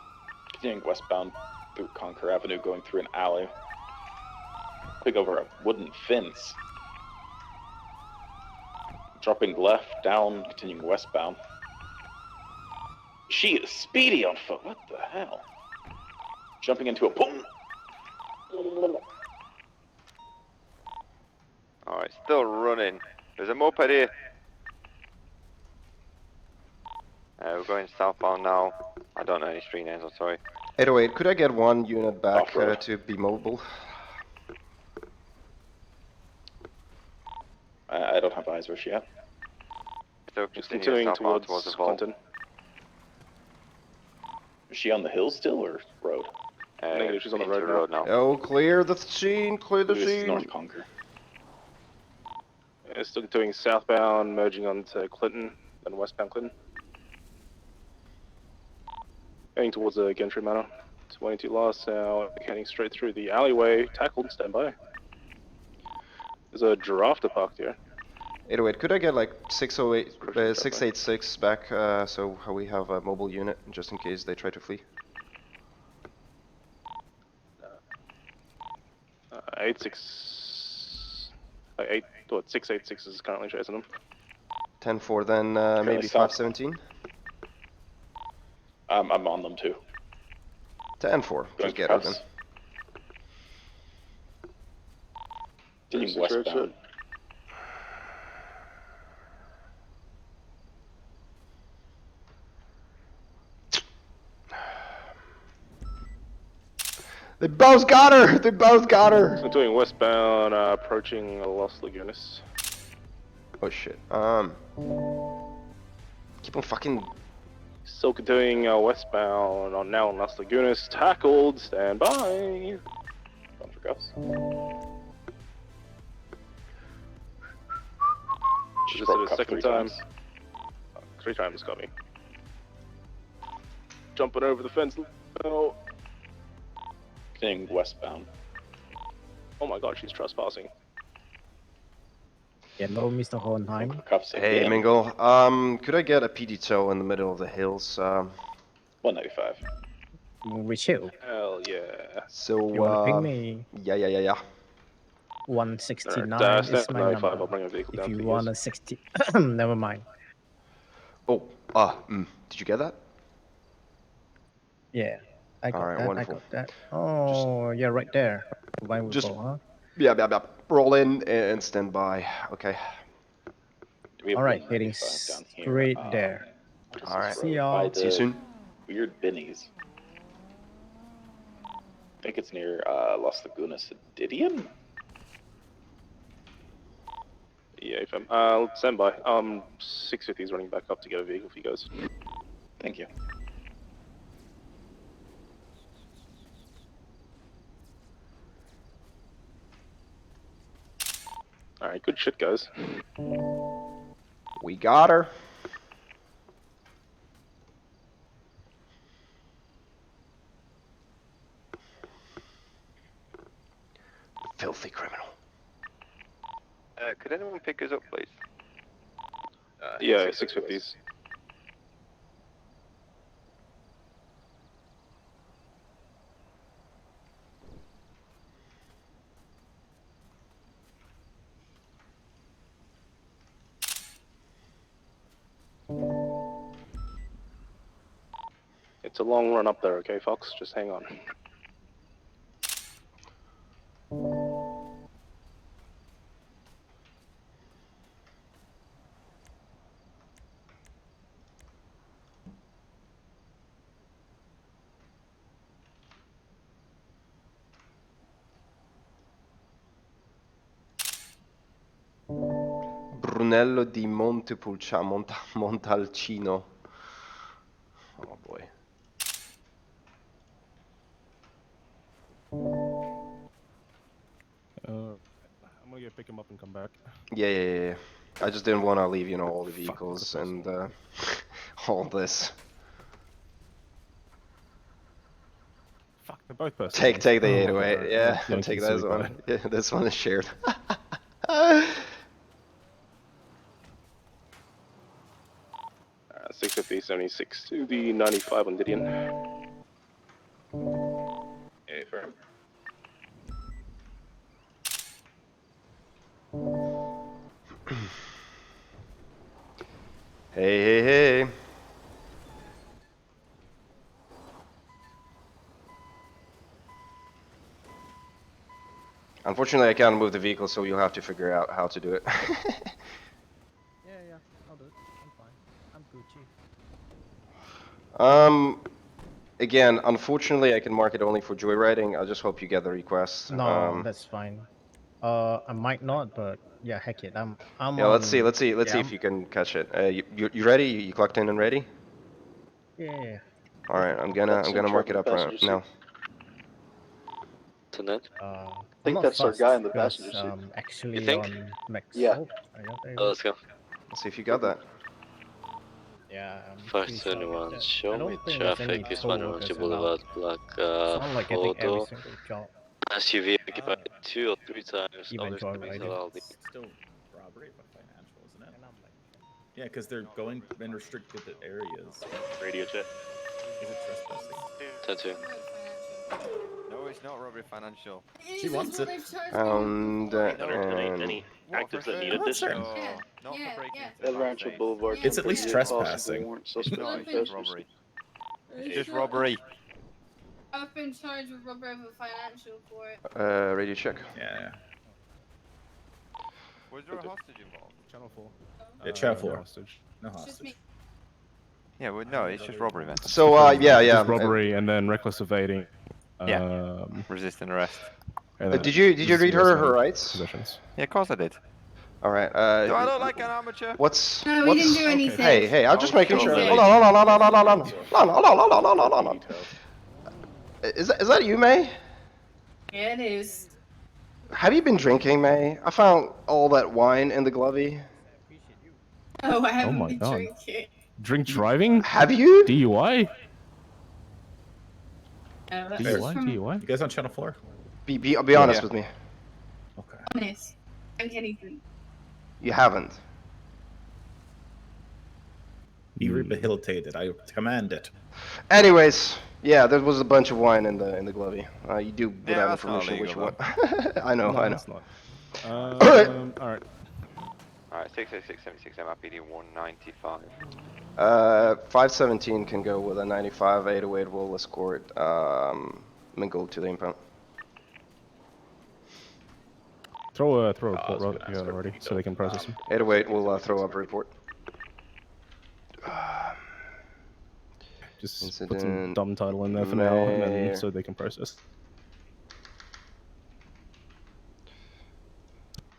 Continuing westbound through Conquer Avenue, going through an alley. Quick over a wooden fence. Dropping left, down, continuing westbound. She is speedy on foot. What the hell? Jumping into a boom. Alright, still running. There's a moped here. We're going southbound now. I don't know any street names, I'm sorry. 808, could I get one unit back to be mobile? I don't have eyes where she at. So Just continuing towards the vault. Clinton. Is she on the hill still or road? Negative, she's on the road now. Oh, clear the scene, clear the This is scene. North Conquer. Yeah, still doing southbound, merging onto Clinton, then westbound Clinton. Heading towards the Gentry Manor. 22 lost, now heading straight through the alleyway. Tackled, stand by. There's a giraffe parked here. 808, could I get like 686 back so we have a mobile unit just in case they try to flee? 686 is currently chasing them. 10-4, then maybe south. 517? I'm on them too. 10-4, just get it then. Continuing westbound. They both got her! They both got her! So doing westbound, approaching Los Lagunas. Oh shit. Keep on fucking... Still doing westbound on now on Las Lagunas. Tackled, stand by. Going for Gus. This is the second time. 3 times got me. Jumping over the fence. Oh. Continuing westbound. Oh my god, she's trespassing. Hello, Mr. Hohenheim. Hey, Mingle. Could I get a PD tow in the middle of the hills? 195. Which hill? Hell yeah. So, You wanna ping me? Yeah. 169 Alright, is stand my by, number. I'll bring a vehicle If down you for want a 60... Never mind. Oh, did you get that? Yeah, I got Alright, that, wonderful. I got that. Oh, yeah, right there. Combined with Just- bow, huh? Yeah. Roll in and stand by. Okay. Alright, heading straight there. Alright. See y'all. See you soon. Weird Binnies. I think it's near Las Lagunas Didion? Yeah, fam. Stand by. 650 is running back up to get a vehicle for you guys. Thank you. Alright, good shit, guys. We got her. Filthy criminal. Could anyone pick us up, please? Yeah, 650s. It's a long run up there, okay, Fox? Just hang on. Brunello di Montalcino. Oh boy. I'm gonna go pick him up and come back. Yeah. I just didn't want to leave, all the vehicles and all this. Fuck, they're both personal. Take the Oh, 808. God. Yeah, Thank take you, this sweetie one. pie. Yeah, this one is shared. 650, 76 to the 95 on Didion. Yeah, fair. Hey. Unfortunately, I can't move the vehicle, so you'll have to figure out how to do it. Yeah, I'll do it. I'm fine. I'm Gucci. Again, unfortunately, I can mark it only for joyriding. I just hope you get the request. No, that's fine. I might not, but yeah, heck it. I'm Yeah, let's see yeah, if you can catch it. You ready? You clocked in and ready? Yeah. All right, I'm gonna mark it up right now. Tonight? I I'm think not that's our fast guy in the because passenger seat. actually You think? on max. Yeah. Oh, I got there. Let's go. Let's see if you got that. Yeah, I'm pretty sure I got 521, that. show I me don't think there's any traffic, East toll 1 workers Orange allowed. Boulevard, black So I'm like getting every photo. single job, SUV occupied 2 or 3 times, even other service joyriding. allowed. Still robbery by financial, isn't it? And I'm like, Yeah, because they're going in restricted areas. Radio check. Is it trespassing? Tattoo. No, it's not robbery financial. She wants it. And Any actors that needed this? No, not for breaking into That's the Rancho safe. Boulevard. It's at least trespassing. Warrant suspect No, in it's just passenger robbery. seat. It's just robbery. I've been charged with robbery of financial for it. Radio check. Yeah. Was there a hostage involved? Channel 4. Yeah, channel No 4. hostage. No It's just hostage. me. Yeah, well, no, it's just robbery, man. So yeah. Just robbery and then reckless evading. Yeah. Resisting arrest. And then Did you read her resisting rights? possessions. Yeah, of course I did. All right. Do I look like an amateur? What's No, we didn't do anything. Hey, I'm just making sure. Okay. Hold on. Is that you, May? Yeah, it is. Have you been drinking, May? I found all that wine in the glovey. Oh, I haven't my been God. drinking. Drink driving? Have you? DUI? That's DUI? from DUI? You guys on channel 4? Be honest with me. Okay. honest. Drink anything. You haven't. Be rehabilitated. I command it. Anyways, yeah, there was a bunch of wine in the glovey. You do with Yeah, that that's not information which you illegal, want. I know. It's not. Alright. Alright. Alright, 68676 MRPD 195. 517 can go with a 95 808 will escort Mingle to the impound. Throw a report route if you haven't already, so they can process them. 808 will throw up a report. Just Incident put some dumb title in there for now, and then so they can process.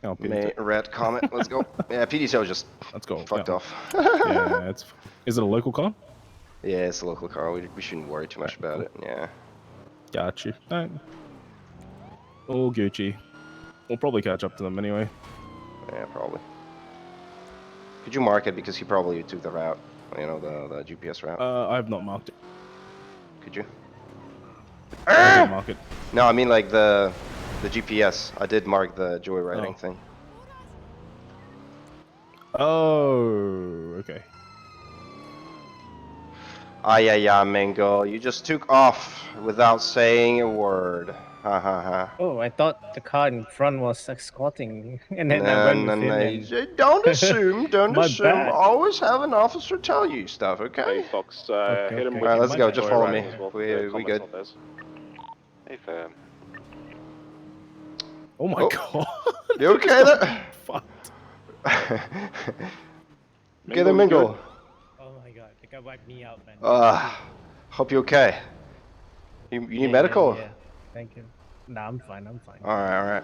Oh, May red comment. Let's go. Yeah, PDTO just fucked off. Yeah, it's. Is it a local car? Yeah, it's a local car. We shouldn't worry too much about it. Yeah. Got you. Alright. All Gucci. We'll probably catch up to them anyway. Yeah, probably. Could you mark it because he probably took the route? You know, the GPS route. I have not marked it. Could you? I didn't mark it. No, I mean like the GPS. I did mark the joyriding thing. Oh, okay. Yeah, Mingo. You just took off without saying a word. Ha ha ha. Oh, I thought the car in front was escorting, and then I went with him. And... Don't assume. Don't My assume. bad. Always have an officer tell you stuff. Okay. Hey, Fox, Okay, hit him okay. with Alright, let's go. your Just follow me. as well. We good. Hey, firm. Oh my god. You okay there? Fucked. Get a Mingle. Oh my god, the guy wiped me out, man. Hope you're okay. You need medical? Yeah. Thank you. Nah, I'm fine. I'm fine. Alright.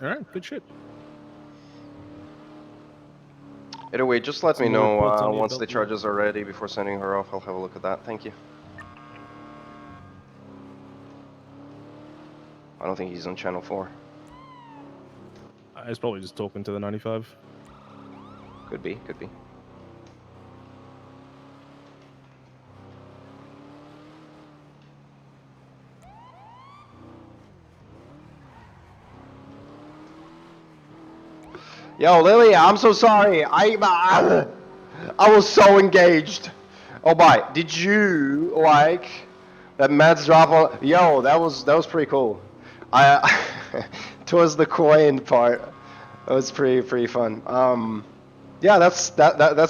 Alright, good shit. Either way, just let me Some more know reports on your once belt, the mate. charges are ready before sending her off. I'll have a look at that. Thank you. I don't think he's on channel 4. He's probably just talking to the 95. Could be, could be. Yo, Lily, I'm so sorry. I was so engaged. Oh my, did you like that Matt's drop on? Yo, that was pretty cool. Towards the coin part, that was pretty fun. Yeah, that's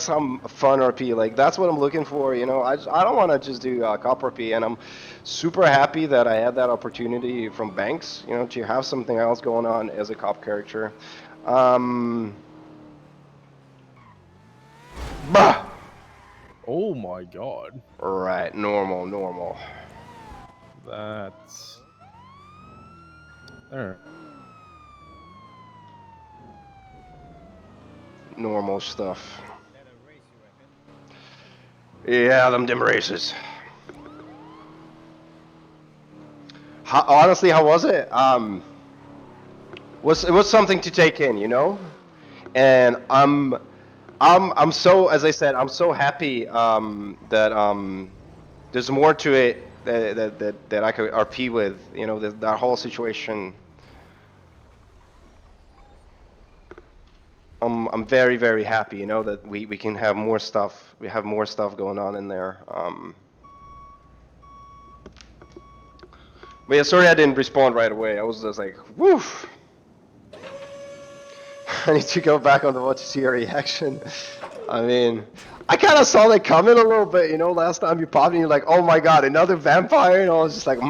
some fun RP. Like that's what I'm looking for. You know, I don't want to just do cop RP, and I'm super happy that I had that opportunity from Banks. You know, to have something else going on as a cop character. Bah! Oh my god. Right, normal. That's... Alright. Normal stuff. Yeah, them dim races. Honestly, how was it? It was something to take in, you know? And I'm so, as I said, I'm so happy that there's more to it that I could RP with, you know, that whole situation. I'm very happy, you know, that we can have more stuff. We have more stuff going on in there. But yeah, sorry I didn't respond right away. I was just like, woof. I need to go back on the watch to see your reaction. I mean, I kind of saw that coming a little bit, you know, last time you popped in, you're like, oh my god, another vampire, and I was just like,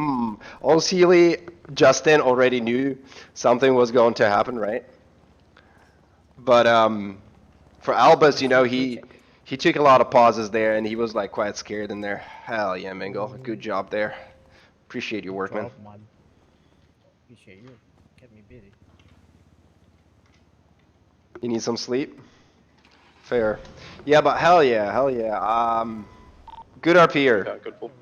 Honestly, Justin already knew something was going to happen, right? But for Albus, you know, he took a lot of pauses there, and he was like quite scared in there. Hell yeah, Mingle, good job there. Appreciate your work, man. Job, man. Appreciate you. Kept me busy. You need some sleep? Fair. Yeah, but hell yeah. Good RPer. Yeah, good pull.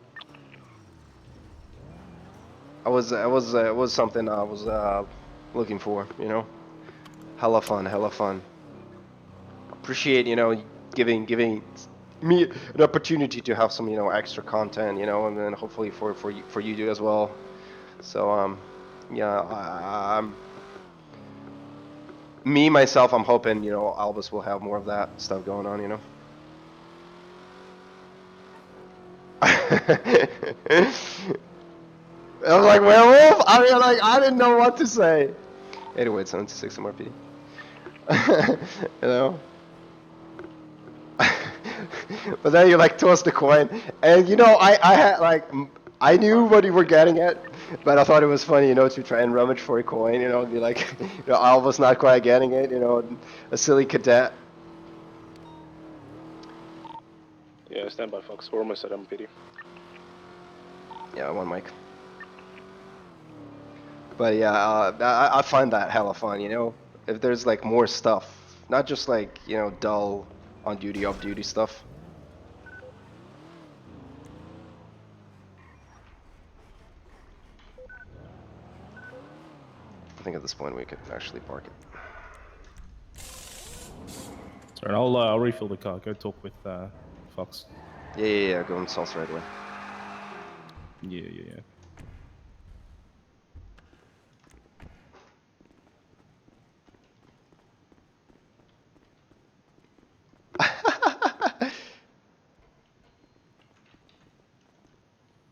It was something I was looking for, you know. Hella fun. Appreciate, you know, giving me an opportunity to have some, you know, extra content, you know, and then hopefully for you do as well. So yeah, me myself, I'm hoping, you know, Albus will have more of that stuff going on, you know. I was like, werewolf? I mean, like, I didn't know what to say. 808, 726 MRP. You know? But then you like toss the coin, and you know, I had like, I knew what you were getting at, but I thought it was funny, you know, to try and rummage for a coin, you know, and be like, you know, Alva's not quite getting it, you know, a silly cadet. Yeah, stand by, Fox. We're almost at MPD. Yeah, one mic. But yeah, I find that hella fun, you know? If there's like more stuff, not just like, you know, dull on duty, off duty stuff. I think at this point we could actually park it. Sorry, I'll refill the car. Go talk with Fox. Yeah, go and salsa right away. Yeah.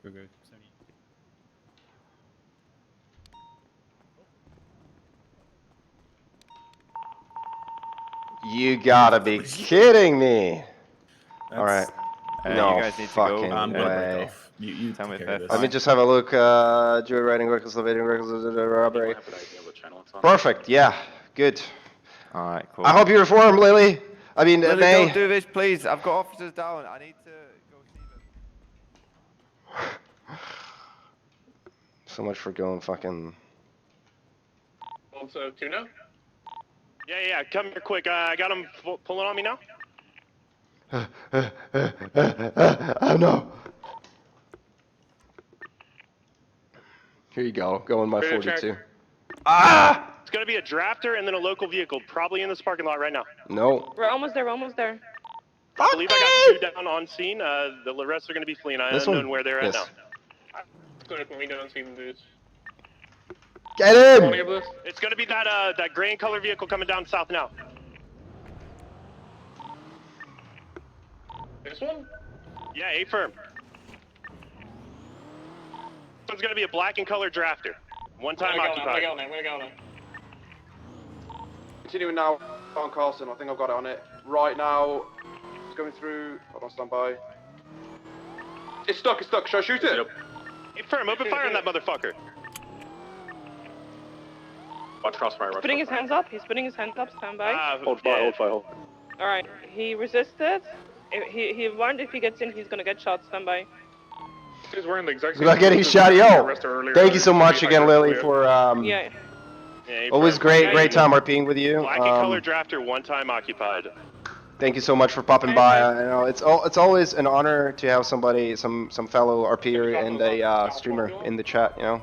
Go, Sony. You gotta be kidding me! Alright. No you guys need to fucking go. I'm gonna break way. off. You Tell me take if care of that's this. Let me just have a look, joyriding, reckless evading, reckless robbery. Perfect, yeah, good. Alright, cool. I hope you reform, Lily. I mean, Lily, May. don't do this, please. I've got officers down. I need to go see them. So much for going fucking... Want to tuna? Yeah, come here quick. I got him pulling on me now. Oh no. Here you go. Go in my 42. Ah! It's gonna be a drafter and then a local vehicle, probably in this parking lot right now. No. We're almost there. We're almost there. I believe I got 2 down on scene. The rest are gonna be fleeing. I This don't one? know where they're at Yes. now. We don't see them, dudes. Get him! It's gonna be that gray and color vehicle coming down south now. This one? Yeah, A firm. This one's gonna be a black and color drafter. One time occupied. I'm gonna go now. Continuing now on Carlson, I think I've got it on it. Right now, it's going through. Hold on, stand by. It's stuck, Should I shoot it? Yep. A firm, open fire on that motherfucker. Watch crossfire, He's putting his hands up. He's putting his hands up. Stand by. Hold fire. All right. He resisted. He warned if he gets in, he's gonna get shot. Stand by. He's wearing the exact Good luck getting shot, yo. Thank you so much again, Lily, for Yeah. always great time RPing with you. Black and color drafter, one time occupied. Thank you so much for popping by. I know it's always an honor to have somebody, some fellow RPer and a streamer in the chat. You know.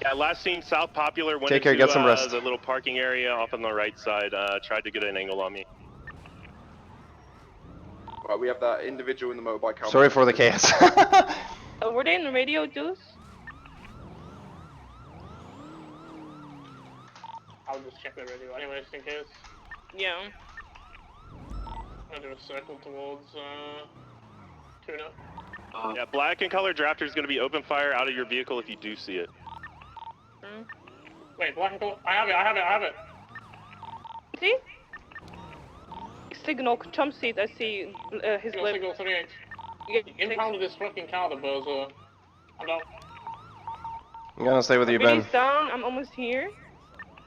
Yeah, last seen South Popular. Went Take care, into, get some rest. The little parking area off on the right side. Tried to get an angle on me. Right, we have that individual in the motorbike. Sorry for the chaos. Were they in the radio, dudes? I'll just check the radio anyway, just in case. Yeah. I'll do a circle towards Tuna. Yeah, black and color drafter is going to be open fire out of your vehicle if you do see it. Wait, black and color. I have it. See? Signal, jump seat. I see his lip. Signal 38. Impounded this fucking car, the bozo. I'm down. I'm gonna stay with you, Ben. He's down. I'm almost here.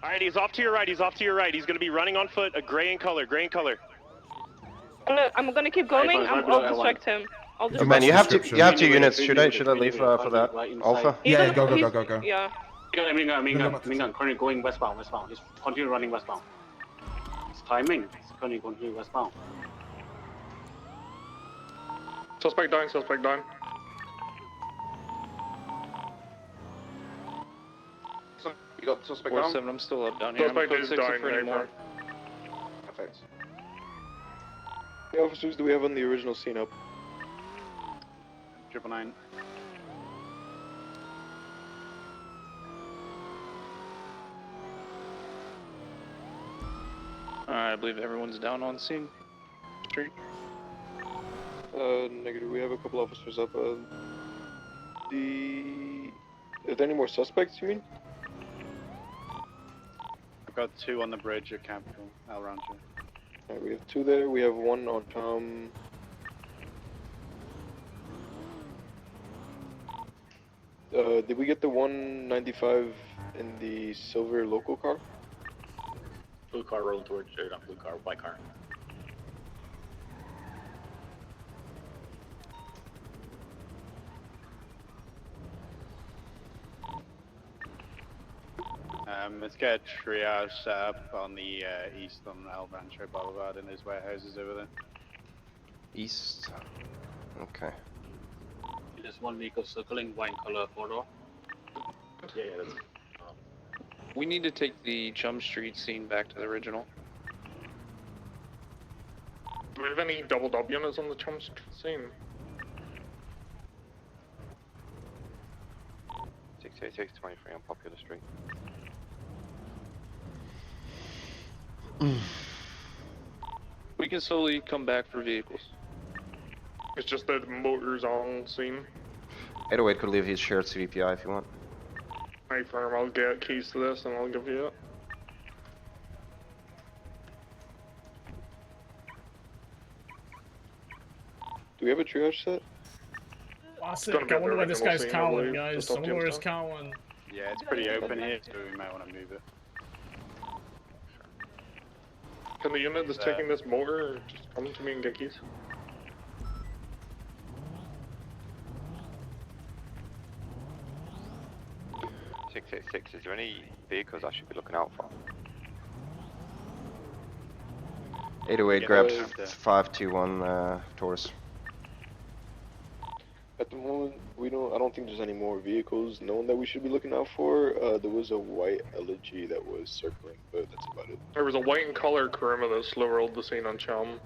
Alright, he's off to your right. He's going to be running on foot, a gray in color. I'm gonna keep going. I'll distract him. Oh, man, you have 2 units. Should I leave for that? Alpha? Yeah, go. Yeah. Mingan, currently going westbound. He's continue running westbound. It's timing. He's currently going westbound. Suspect down. You got the suspect down? 47, I'm still up down here. Suspect is dying, for any more. Perfect. How many officers do we have on the original scene up? 999. Alright, I believe everyone's down on scene. Street. Negative. We have a couple officers up. Are there any more suspects, you mean? I've got 2 on the bridge at Capital, El Rancho. Alright, we have 2 there. We have 1 on did we get the 195 in the silver local car? Blue car rolling towards you, not blue car, white car. Let's get triage set up on the east on El Rancho Boulevard and those warehouses over there. East. Okay. There's one vehicle circling white color corridor. Yeah, that's We need to take the Chum Street scene back to the original. Do we have any doubled up units on the Chum scene? 686-23 on Popular Street. We can slowly come back for vehicles. It's just that motors on scene. 808 could leave his shared CVPI if you want. Hey, firm, I'll get keys to this and I'll give you it. Do we have a triage set? Sick. I wonder where this guy's cowling, guys. I wonder where his cowling. Yeah, it's pretty open here, so we might want to move it. Can the unit that's taking this motor just come to me and get keys? Is there any vehicles I should be looking out for? 808 Get grabbed moved, 521 Taurus. At the moment, I don't think there's any more vehicles known that we should be looking out for. There was a white LG that was circling, but that's about it. There was a white and color Kuruma that slow rolled the scene on Chum.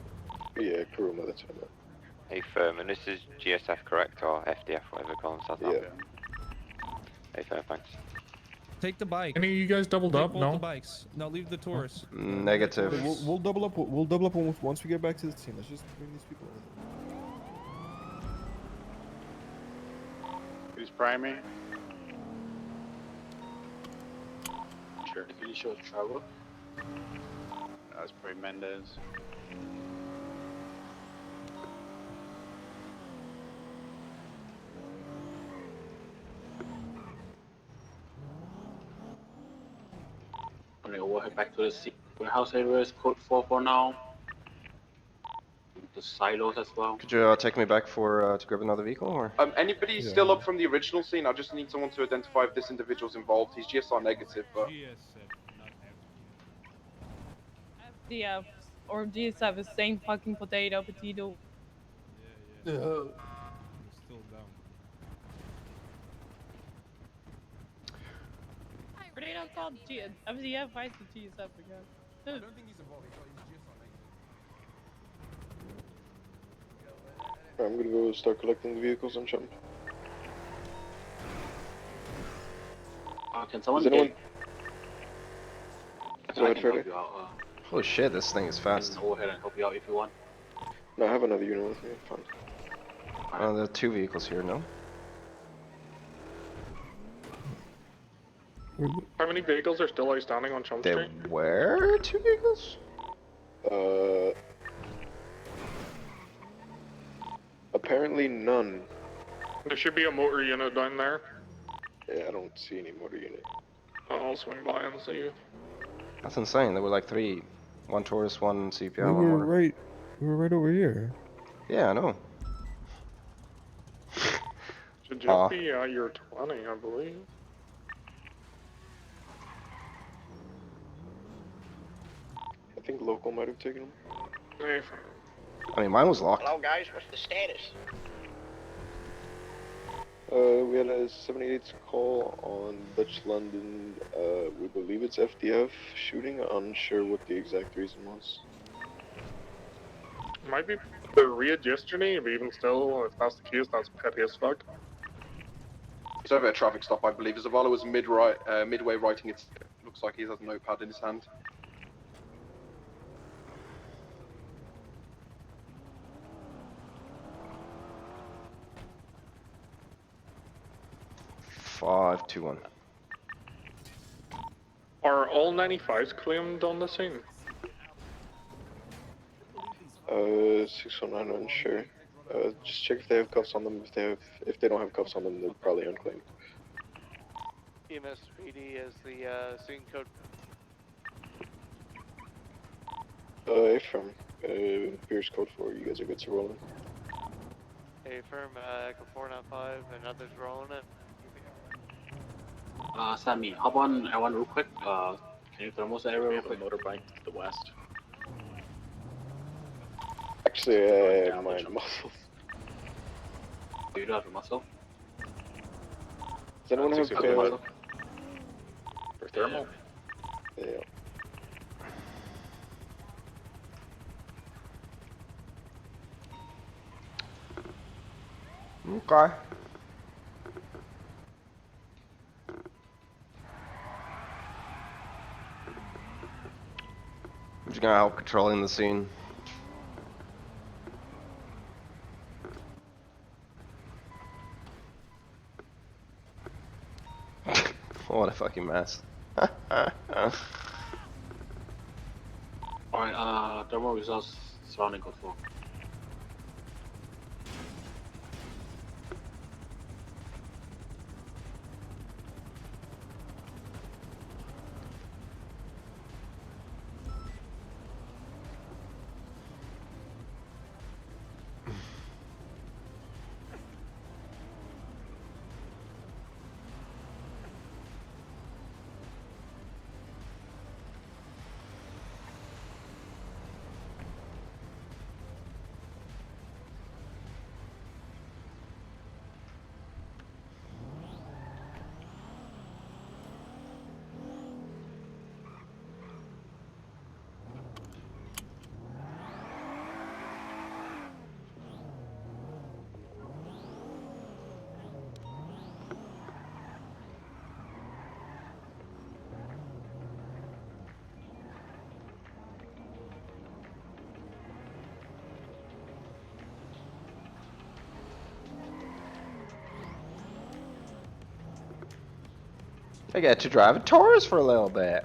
Yeah, Kuruma, that's what I meant. Hey firm, and this is GSF correct, or FDF, whatever they call themselves now? Yeah. Hey firm, thanks. Take the bike. Any of you guys doubled Take up? both No? the bikes. No, leave the Taurus. Negative. We'll double up. We'll double up once we get back to the scene. Let's just bring these people in. Who's primary? Sure. Can you show us travel? That's probably Mendez. Okay, we'll head back to the warehouse areas, code 4 for now. The silos as well. Could you take me back for to grab another vehicle, or? Anybody still up from the original scene? I just need someone to identify if this individual's involved. He's GSR negative, but... FDF or GSF is same fucking potato. Yeah. Still down. Potato called FDF fights the GSF again. I don't think he's involved. He's I'm gonna go start collecting the vehicles on Chum. Can someone Is anyone... I Go ahead, can Freddy. help you out. Holy shit, this thing is I fast. can go ahead and help you out if you want. No, I have another unit with me. Fine. There are 2 vehicles here, no? How many vehicles are still outstanding on Chum Street? There were 2 vehicles? Apparently none. There should be a motor unit down there. Yeah, I don't see any motor unit. I'll swing by and see. That's insane. There were like 3. 1 Taurus, 1 CPL, We 1 were motor. right. We were right over here. Yeah, I know. Should just be your 20, I believe. I think local might have taken them. Hey, I mean, mine was locked. Hello guys, what's the status? We had a 78 call on Dutch London. We believe it's FDF shooting. Unsure what the exact reason was. Might be the raid yesterday, but even still, if that's the case, that's petty as fuck. He's over at a traffic stop, I believe. Zavala was midway writing it. Looks like he has a notepad in his hand. Five, 2, 1. Are all 95s claimed on the scene? 619 unsure. Just check if they have cuffs on them. If they don't have cuffs on them, they're probably unclaimed. EMS PD as the scene code. From Pierce code 4, you guys are good to roll in. Hey firm, Echo 495 and others rolling it. Sammy, hop on L1 real quick. Can you thermos that area real quick? Motorbike to the west. Actually, my muscles. You don't have a muscle? Does anyone have muscle? For thermal? Yeah. Okay. I'm just gonna help controlling the scene. What a fucking mess. Alright, thermal results surrounding code 4. I get to drive a Taurus for a little bit.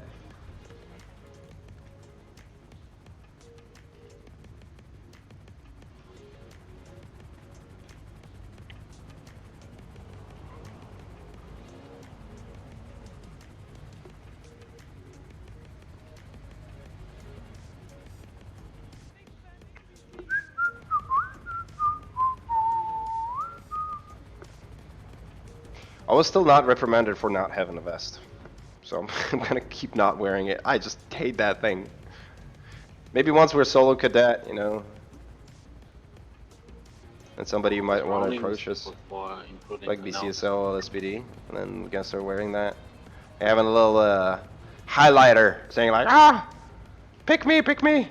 I was still not reprimanded for not having a vest. So I'm gonna keep not wearing it. I just hate that thing. Maybe once we're solo cadet, you know. And somebody you might want to approach us. Like BCSL, LSPD. And then we can start wearing that. Having a little highlighter saying like, ah! Pick me, pick me!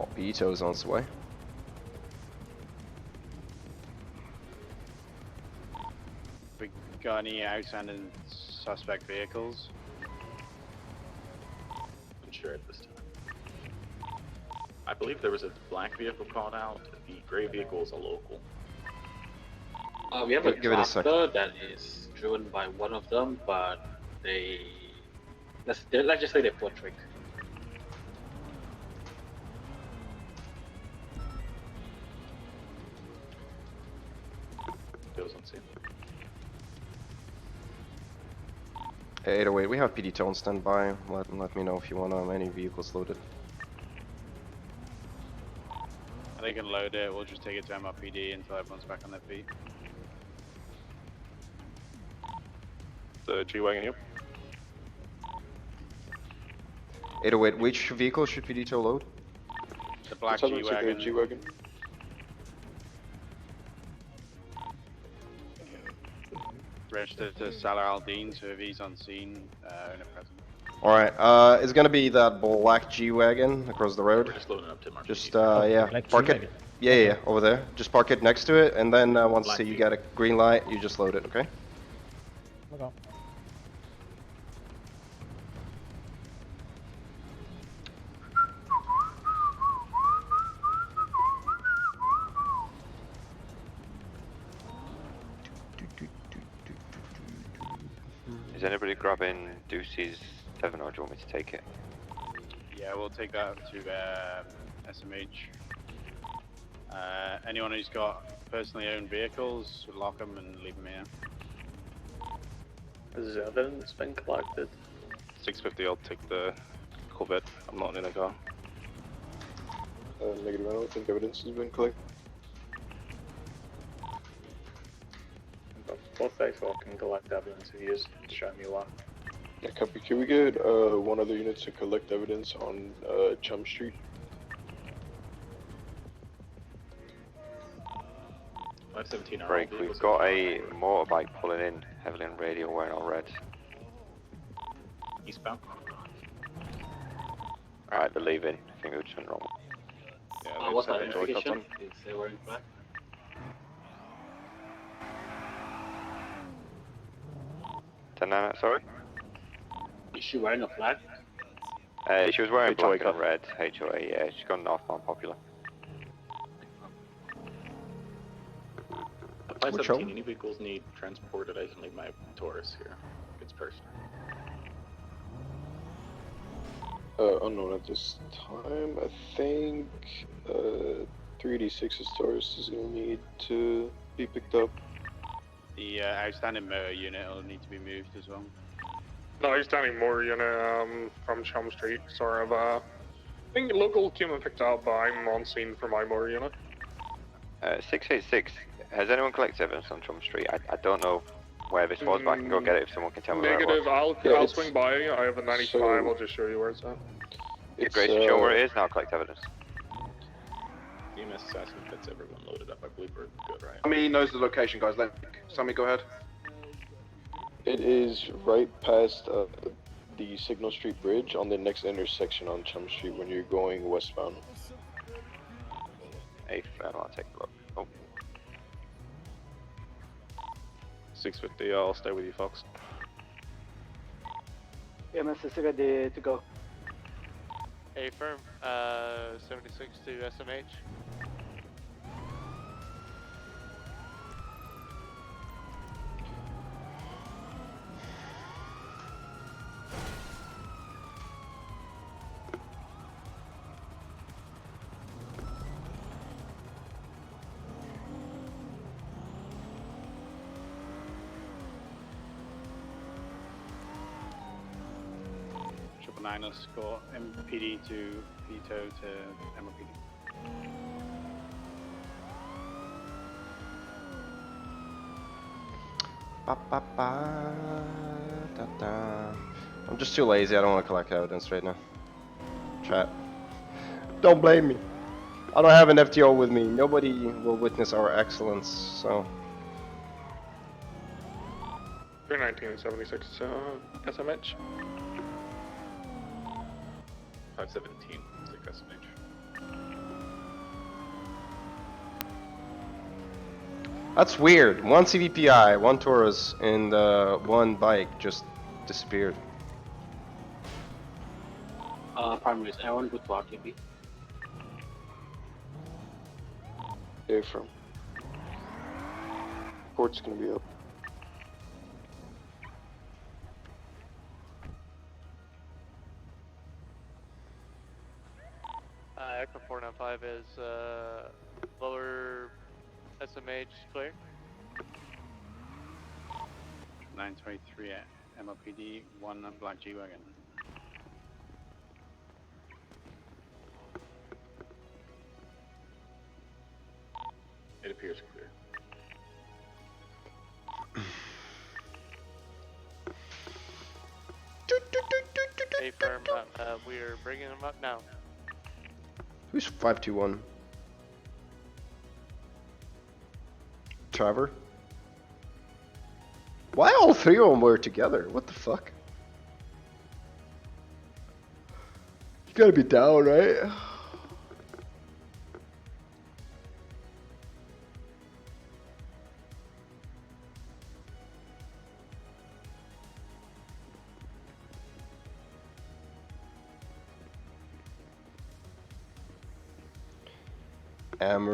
Oh, Ito's on its way. We got any outstanding suspect vehicles? Unsure at this time. I believe there was a black vehicle called out. The gray vehicle is a local. We have a Give it a sec. tractor that is driven by one of them, but let's just say they poor trick. Goes on scene. Hey, 808, we have PD tone standby. Let me know if you want any vehicles loaded. They can load it, we'll just take it to MRPD until everyone's back on their feet. The G-Wagon here. 808, which vehicle should PD tow load? The black Tell them to take G-Wagon. the G-Wagon. Registered to Salah Al-Din, so if he's on scene, in a present. Alright, it's gonna be that black G-Wagon across the road. We're just loading up to MRPD. Just, yeah, Black park it. G-Wagon. Yeah, over there. Just park it next to it, and then once Black you G. get a green light, you just load it, okay? Okay. Is anybody grabbing Deuce's 7 or do you want me to take it? Yeah, we'll take that to SMH. Anyone who's got personally owned vehicles, lock them and leave them here. Has evidence been collected? 650, I'll take the Corvette. I'm not in a car. Negative, I don't think evidence has been collected. Both I can collect evidence if you just show me what. Yeah, copy. Can we get one other unit to collect evidence on Chum Street? 517 are Break, all we've vehicles got in a motorbike pulling in, heavily on radio, wearing all red. eastbound. Alright, they're leaving. I think we just went wrong. Yeah, What's they've that set the joy shots identification? on. Is they wearing black? Sorry? Is she wearing a flag? She was wearing HOA black car. and red. HOA, yeah. She's gone northbound popular. 517, any vehicles need transported, I can leave my Taurus here. It's personal. Unknown at this time. I think 386's Taurus is gonna need to be picked up. The outstanding motor unit will need to be moved as well. No, he's standing more unit from Chum Street. Sorry, I think local came and picked up, but I'm on scene for my motor unit. 686. Has anyone collected evidence on Trump Street? I don't know where this was, but I can go get it if someone can tell me where it Negative, was. I'll swing by. I have a 95, so- I'll just show you where it's at. It's Grace, show where it is, and I'll collect evidence. EMS assassin fits everyone loaded up. I believe we're good, right? Sammy knows the location, guys. Sammy, go ahead. It is right past the Signal Street Bridge on the next intersection on Chum Street when you're going westbound. Hey, I'll take a look. Oh. 650, I'll stay with you, Fox. EMS is ready to go. A firm, 76 to SMH. Triple nine escort MPD to Vito to MOPD. Ba, ba, ba, da, da. I'm just too lazy. I don't want to collect evidence right now. Chat. Don't blame me. I don't have an FTO with me. Nobody will witness our excellence, so. 1976 SMH. 517, 6 SMH. That's weird. One CVPI, one Taurus, and one bike just disappeared. Primary is Aaron with RTB. Okay, from. Port's gonna be up. Echo 495 is lower SMH clear. 923 at MOPD, one black G-Wagon. It appears clear. A firm, we are bringing them up now. Who's 521? Trevor? Why all three of them were together? What the fuck? You gotta be down, right?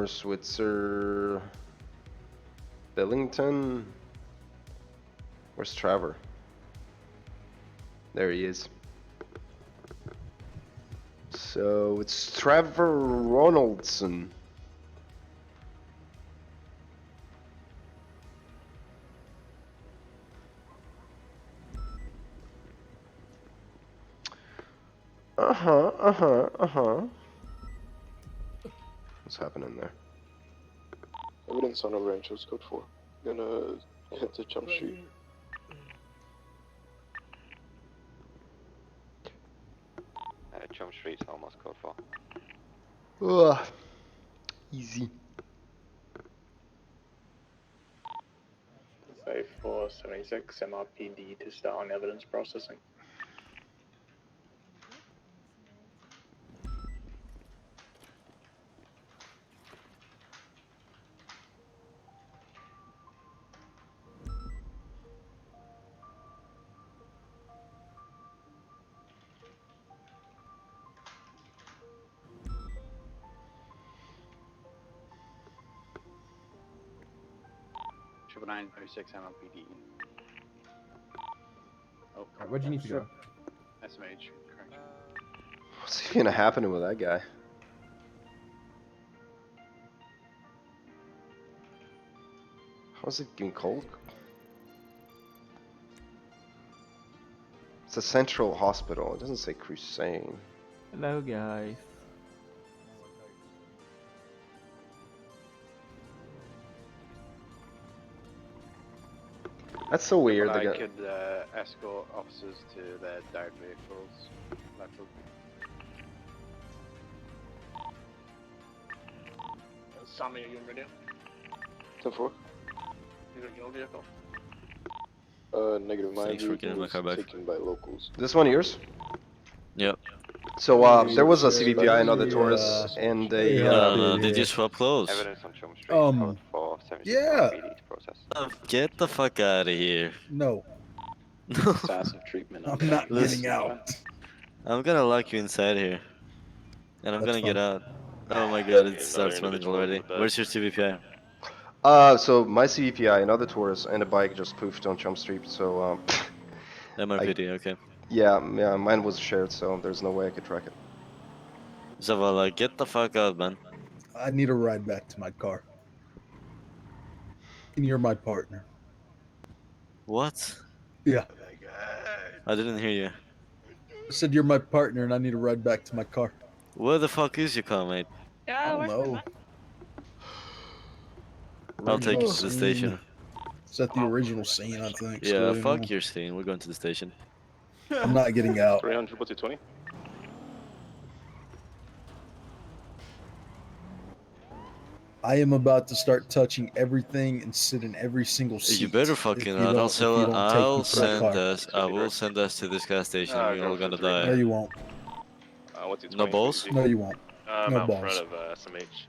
Switzer, Billington. Where's Trevor? There he is. So it's Trevor Ronaldson. What's happening there? Evidence on over Rancho's code 4. Gonna hit the jump street. Jump Street's almost code 4. Ugh. Easy. Say 476 MRPD to start on evidence processing. Triple 936 MOPD. Oh, where'd you need to go? SMH, correct. What's even gonna happen with that guy? How's it getting cold? It's a central hospital. It doesn't say Crusade. Hello, guys. That's so weird. But I They're could escort officers to their direct vehicles. Left foot. Sammy, are you on radio? 10-4. Is it your vehicle? Negative. My Thanks for vehicle getting my was car back. taken by locals. This one yours? Yep. So there was a CVPI, another Taurus, and a. Did you swap clothes? Evidence on Chum Street, code 4, 76 yeah. MOPD to process. access. Get the fuck out of here. No. Passive treatment. I'm not Listen, getting out. I'm gonna lock you inside here. And I'm That's gonna get fine. out. Oh my god, it Another starts running individual already. in the bed. Where's your CVPI? So my CVPI, another Taurus, and a bike just poofed on Chum Street. So MRPD, okay. yeah, mine was shared, so there's no way I could track it. Zavala, get the fuck out, man. I need a ride back to my car. And you're my partner. What? Yeah. I didn't hear you. I said you're my partner and I need a ride back to my car. Where the fuck is your car, mate? I don't know. I'll take you to the Original station. scene. It's at the original scene, I think. Yeah, so, you fuck know. your scene. We're going to the station. I'm not getting out. 300, what's it, 20? I am about to start touching everything and sit in every single seat. You better if fucking you not. don't- if you don't take me to that car. I will send us to this gas station. We're all gonna die. No, you won't. What's it, No 20? balls? No, you won't. I'm No out balls. front of SMH.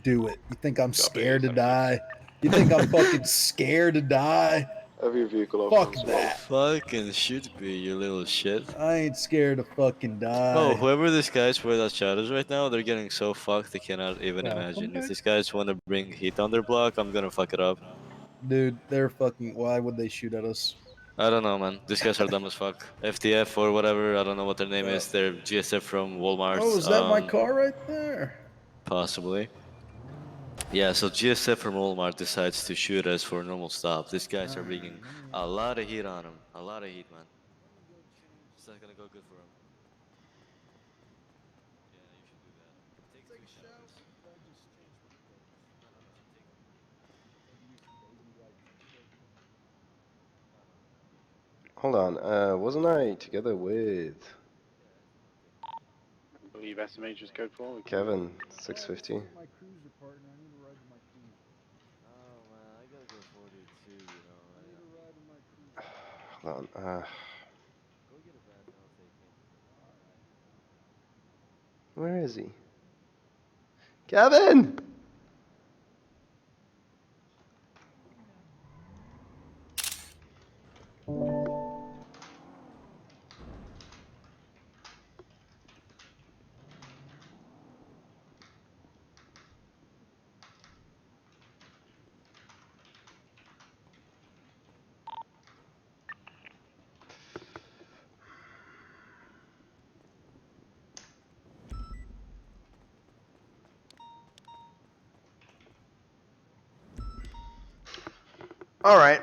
Do it. You think I'm Copy, scared to die? You think I'm fucking scared to die? Have your vehicle Fuck options. that. Fucking shoot me, you little shit. I ain't scared to fucking die. Oh, whoever these guys were that shot us right now, they're getting so fucked they cannot even Welcome imagine. If back. these guys want to bring heat on their block, I'm gonna fuck it up. Dude, they're fucking. Why would they shoot at us? I don't know, man. These guys are dumb as fuck. FTF or whatever, I don't know what their name is. They're GSF from Walmart. Oh, is that my car right there? Possibly. Yeah, so GSF from Walmart decides to shoot us for a normal stop. These guys are bringing a lot of heat on them. A lot of heat, man. It's not gonna go good for them. Yeah, you should do that. Take 2 showers. Hold on, wasn't I together with I believe SMH is code 4. Kevin 650? My cruiser partner. I need a ride to my cruiser. Oh man, I gotta go 42, you know. I need a ride in my cruiser. Hold on. Go get a bath and I'll take you. Where is he? Kevin! All right.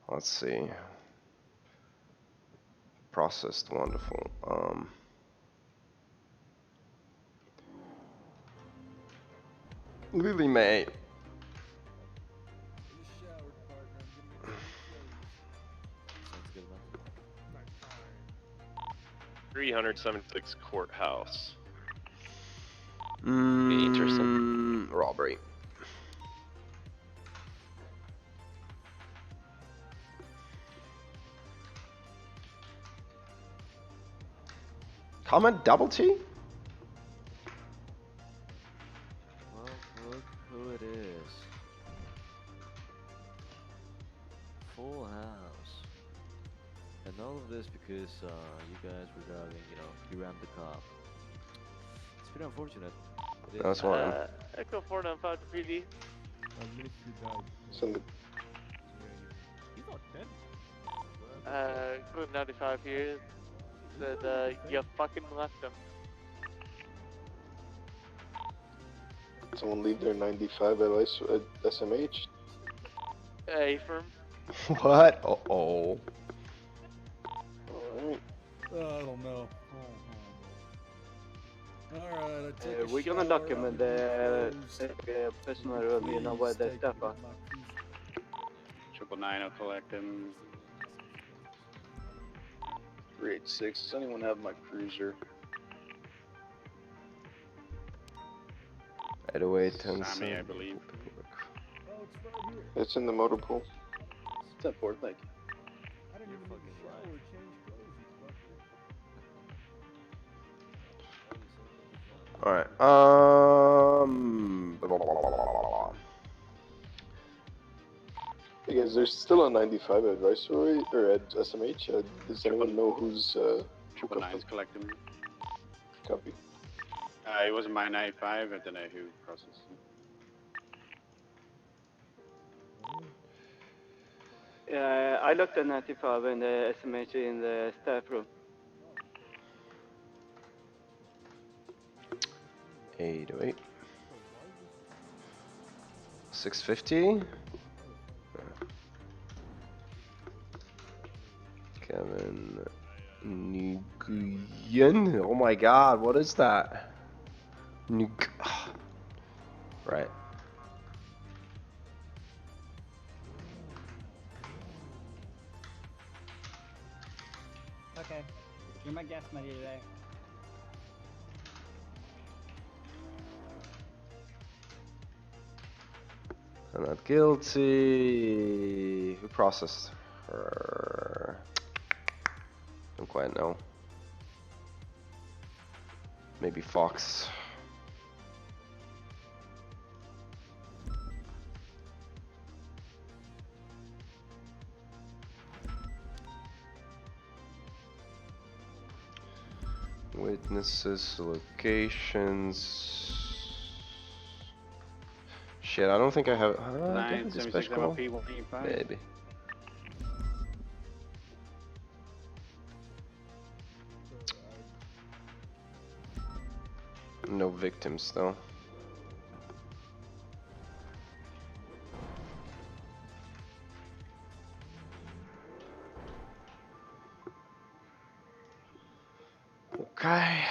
Let's see. Processed, wonderful. Lily May. 376 courthouse. Robbery. Comment double T? Well, look who it is. Full house. And all of this because you guys were driving, you know, you rammed the cop. It's been unfortunate. It is. That's one. Echo 495 to PD. Send it. He's not dead. Group 95 here. Said, you fucking left him. Someone leave their 95 at SMH. Hey, firm. What? Uh-oh. Alright. I don't know. Alright, I take a We're gonna shower, document I'm the personal review and where the stuff are. 999 will collect him. 386. Does anyone have my cruiser? 808, 10 Sammy, I believe. It's in the motor pool. It's at Fort Lake. I didn't even need to shower or change clothes, you Alright, Hey guys, there's still a 95 advisory, or at SMH. Does anyone know who's, who got 9's collecting me. Copy. It wasn't my 95, I don't know who processed it. I looked at 95 in the SMH in the staff room. 808. 650. Kevin Nguyen. Oh my god, what is that? Right. Okay. You're my guest, my dear today. I'm not guilty. Who processed her? Don't quite know. Maybe Fox. Witnesses, locations. Shit, I don't think I have. Do I have a dispatch call? Maybe. No victims though. Okay.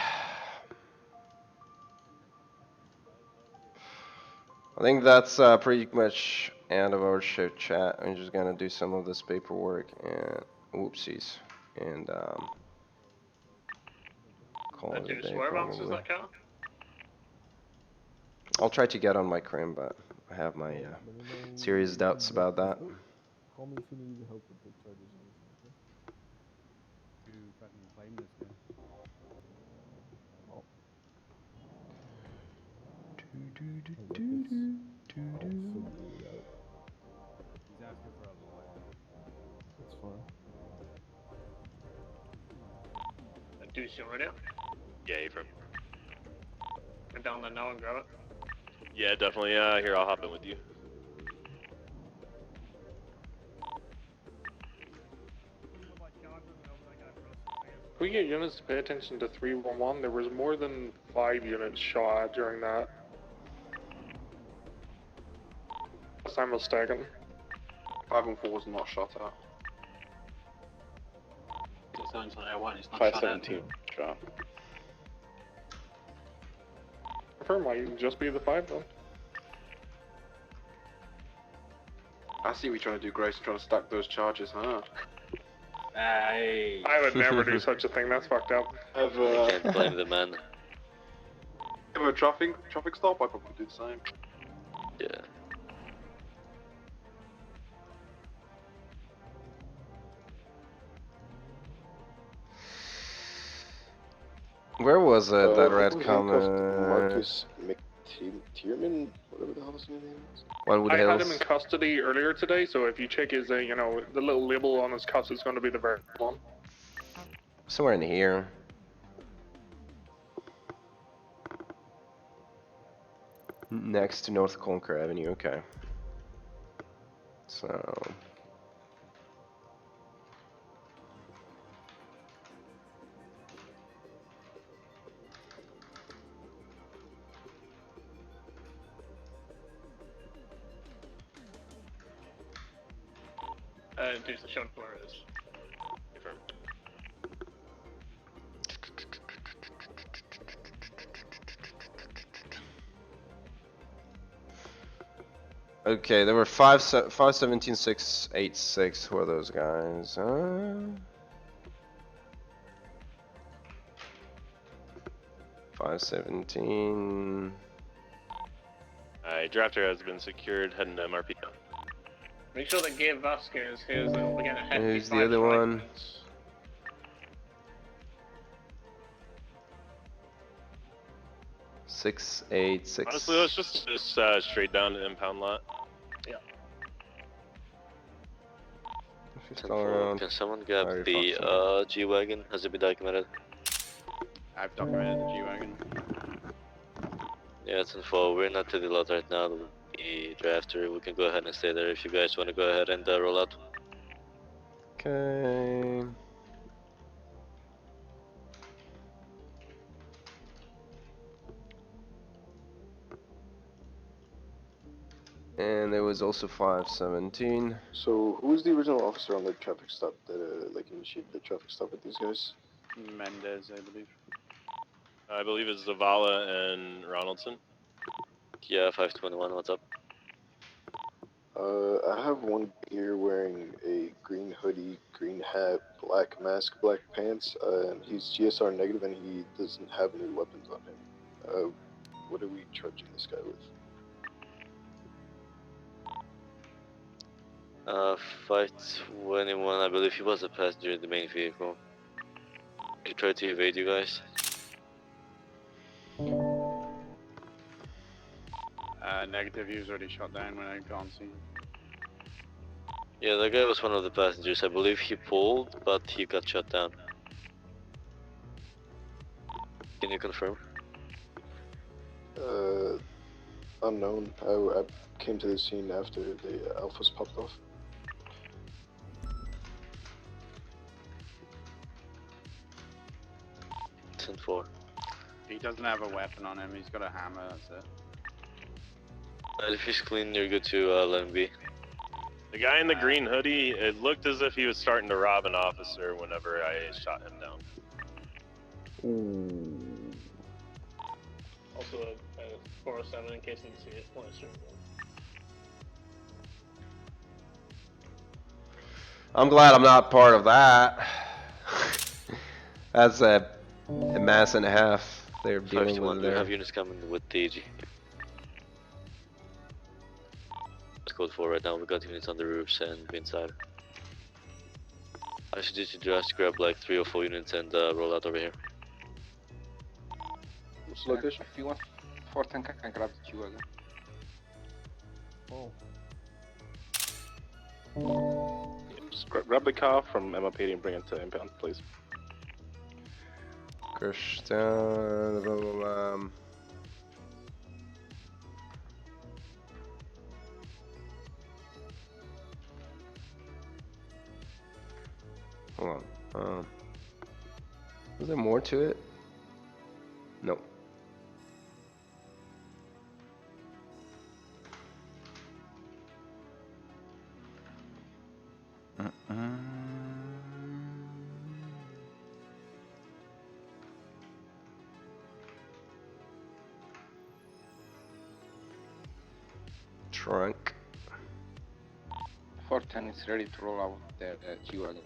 I think that's pretty much end of our shift chat. I'm just gonna do some of this paperwork and whoopsies and call it a day Whereabouts is probably. that car? I'll try to get on my crim, but I have my serious doubts about that. Call me if you need help with the charges or anything, okay? You fucking claim this guy. Oh. He's asking for a lawyer. That's fine. Do you right now? Yeah, Ephraim. Get down there now and grab it. Yeah, definitely. Here, I'll hop in with you. Can we get units to pay attention to 311? There was more than 5 units shot at during that. Unless I'm mistaken. 514 was not shot at. 517 shot. Confirm, might just be the 5 then. I see we trying to do Grace, trying to stack those charges, huh? Hey. I would never do such a thing, that's fucked up. I can't blame the man. If a traffic stop, I probably do the same. Yeah. Where was that red who comment? handcuffed Marcus McTiernan, whatever the hell his name is. Wildwood I Hills. had him in custody earlier today, so if you check his, the little label on his cuffs, it's going to be the very one. Somewhere in here. Next to North Conquer Avenue, okay. So... Do the show where it is. Confirm. Okay, there were 517,686. Who are those guys? 517. Alright, drafter has been secured, heading to MRP now. Make sure that Gabe Vasquez hears that we're getting ahead. Who's the other one? 686. Honestly, let's just straight down to impound lot. Yeah. Can someone grab the G-Wagon? Has it been documented? I've documented the G-Wagon. Yeah, it's info. We're not to the lot right now. The drafter. We can go ahead and stay there if you guys want to go ahead and roll out. Okay. And there was also 517. So, who was the original officer on the traffic stop that, like, initiated the traffic stop with these guys? Mendez, I believe. I believe it's Zavala and Ronaldson. Yeah, 521. What's up? I have one here wearing a green hoodie, green hat, black mask, black pants, and he's GSR negative and he doesn't have any weapons on him. What are we charging this guy with? 521. I believe he was a passenger in the main vehicle. He tried to evade you guys. Negative, he was already shot down when I can't see. Yeah, that guy was one of the passengers. I believe he pulled, but he got shot down. Can you confirm? Unknown. I came to the scene after the Alphas popped off. Send 4. He doesn't have a weapon on him, he's got a hammer, that's it. If he's clean, you're good to let him be. The guy in the green hoodie, it looked as if he was starting to rob an officer whenever I shot him down. Also, 407 in case you didn't see it. Well, it's I'm glad I'm not part of that. That's a mass and a half they're dealing 521, with we there. have units coming with the G. It's code 4 right now. We got units on the roofs and inside. I suggest you just grab like 3 or 4 units and roll out over here. What's the location? If you want 410, I can grab the G-Wagon. Just grab the car from MLPD and bring it to impound, please. Christian, hold on. Is there more to it? No. Trunk. 410 is ready to roll out the G-Wagon.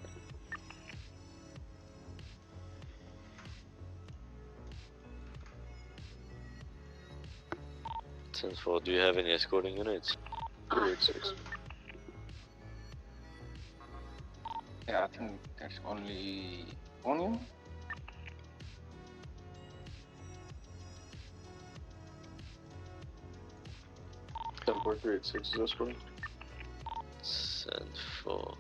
Since 4, do you have any escorting units? 386. Yeah, I think there's only one unit. Tempo 386 is escorting. Send 4.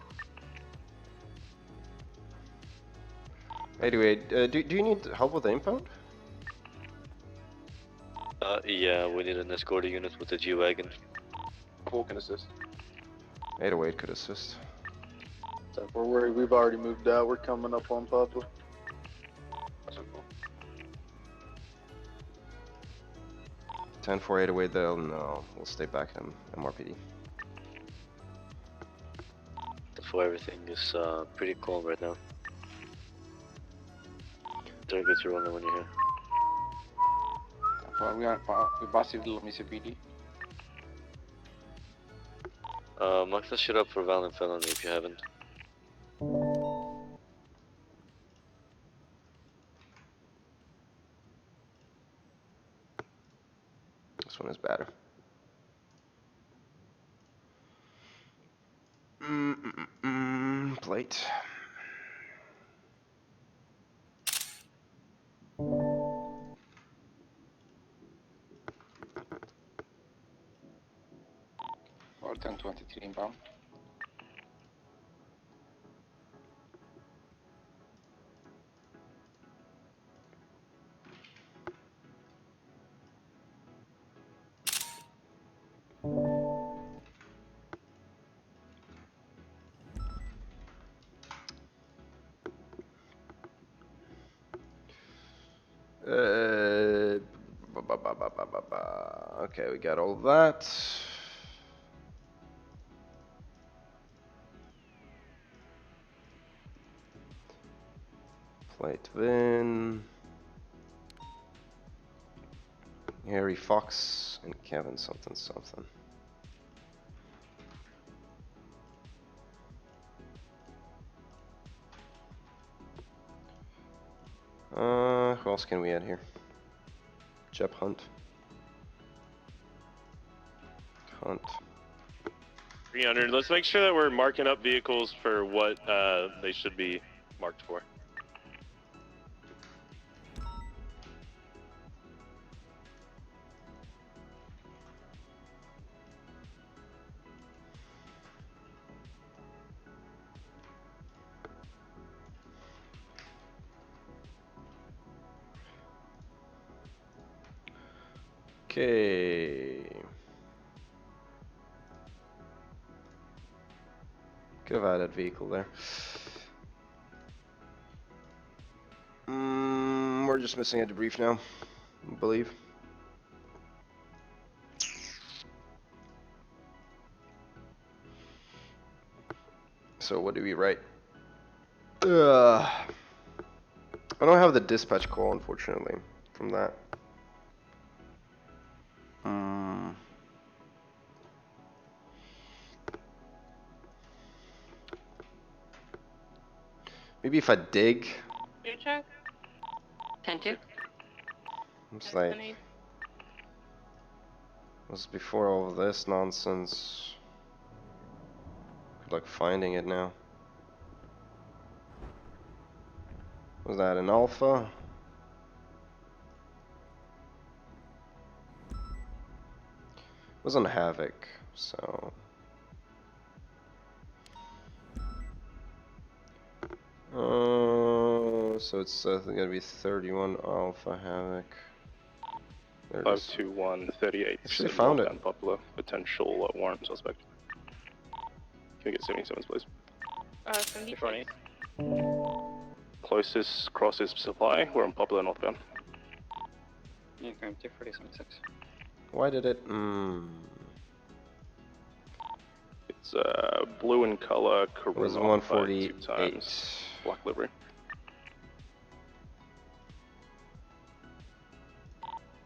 Anyway, do you need help with the impound? Yeah, we need an escorting unit with the G-Wagon. Who can assist? 808 could assist. We're worried. We've already moved out. We're coming up on Pablo. 10-4, 808, they'll no. We'll stay back in MRPD. For everything is pretty calm right now. Targets are running when you're here. We passive Mississippi PD. Mark that shit up for violent felony if you haven't. This one is better. Plate. 23 inbound. Okay, we got all that. Plate win. Harry Fox and Kevin something something. Who else can we add here? Jeb Hunt. Hunt. 300. Let's make sure that we're marking up vehicles for what they should be marked for. Okay. Could have added vehicle there. We're just missing a debrief now, I believe. So what do we write? I don't have the dispatch call, unfortunately, from that. Maybe if I dig. Your check. 10-2. It's like, was before all of this nonsense. Good luck finding it now. Was that an alpha? It was on Havoc, so. So it's gonna be 31 Alpha Havoc. There it is. 521 38. Actually found it. Unpopular potential warrant suspect. Can we get 77s, please? 78. Closest crosses supply. We're on Popular northbound. Yeah, going to 4076. Why did it? It's blue in color. It was Corona 148. 2 times. Black livery.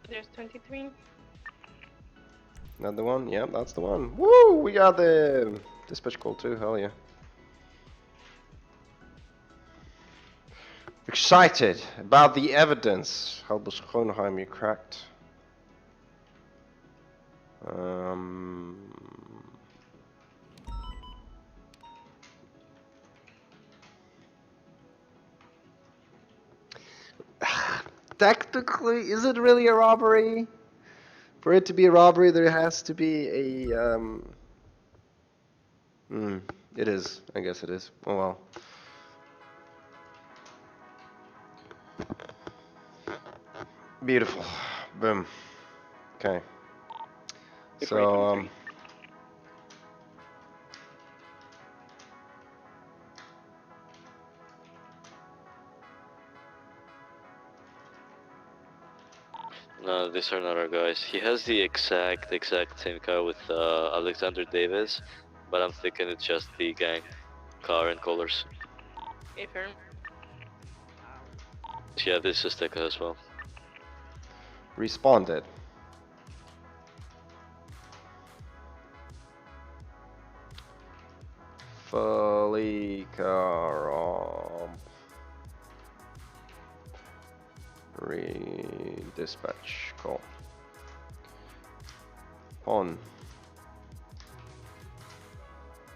There's 23. Not the one? Yeah, that's the one. Woo! We got the dispatch call too. Hell yeah. Excited about the evidence. Albus Hohenheim, you cracked. Technically, is it really a robbery? For it to be a robbery, there has to be a it is. I guess it is. Oh well. Beautiful. Boom. Okay. So No, these are not our guys. He has the exact same car with Alexander Davis, but I'm thinking it's just the gang car and colors. Affirm. Yeah, this is Tekka as well. responded. Felica dispatch call on.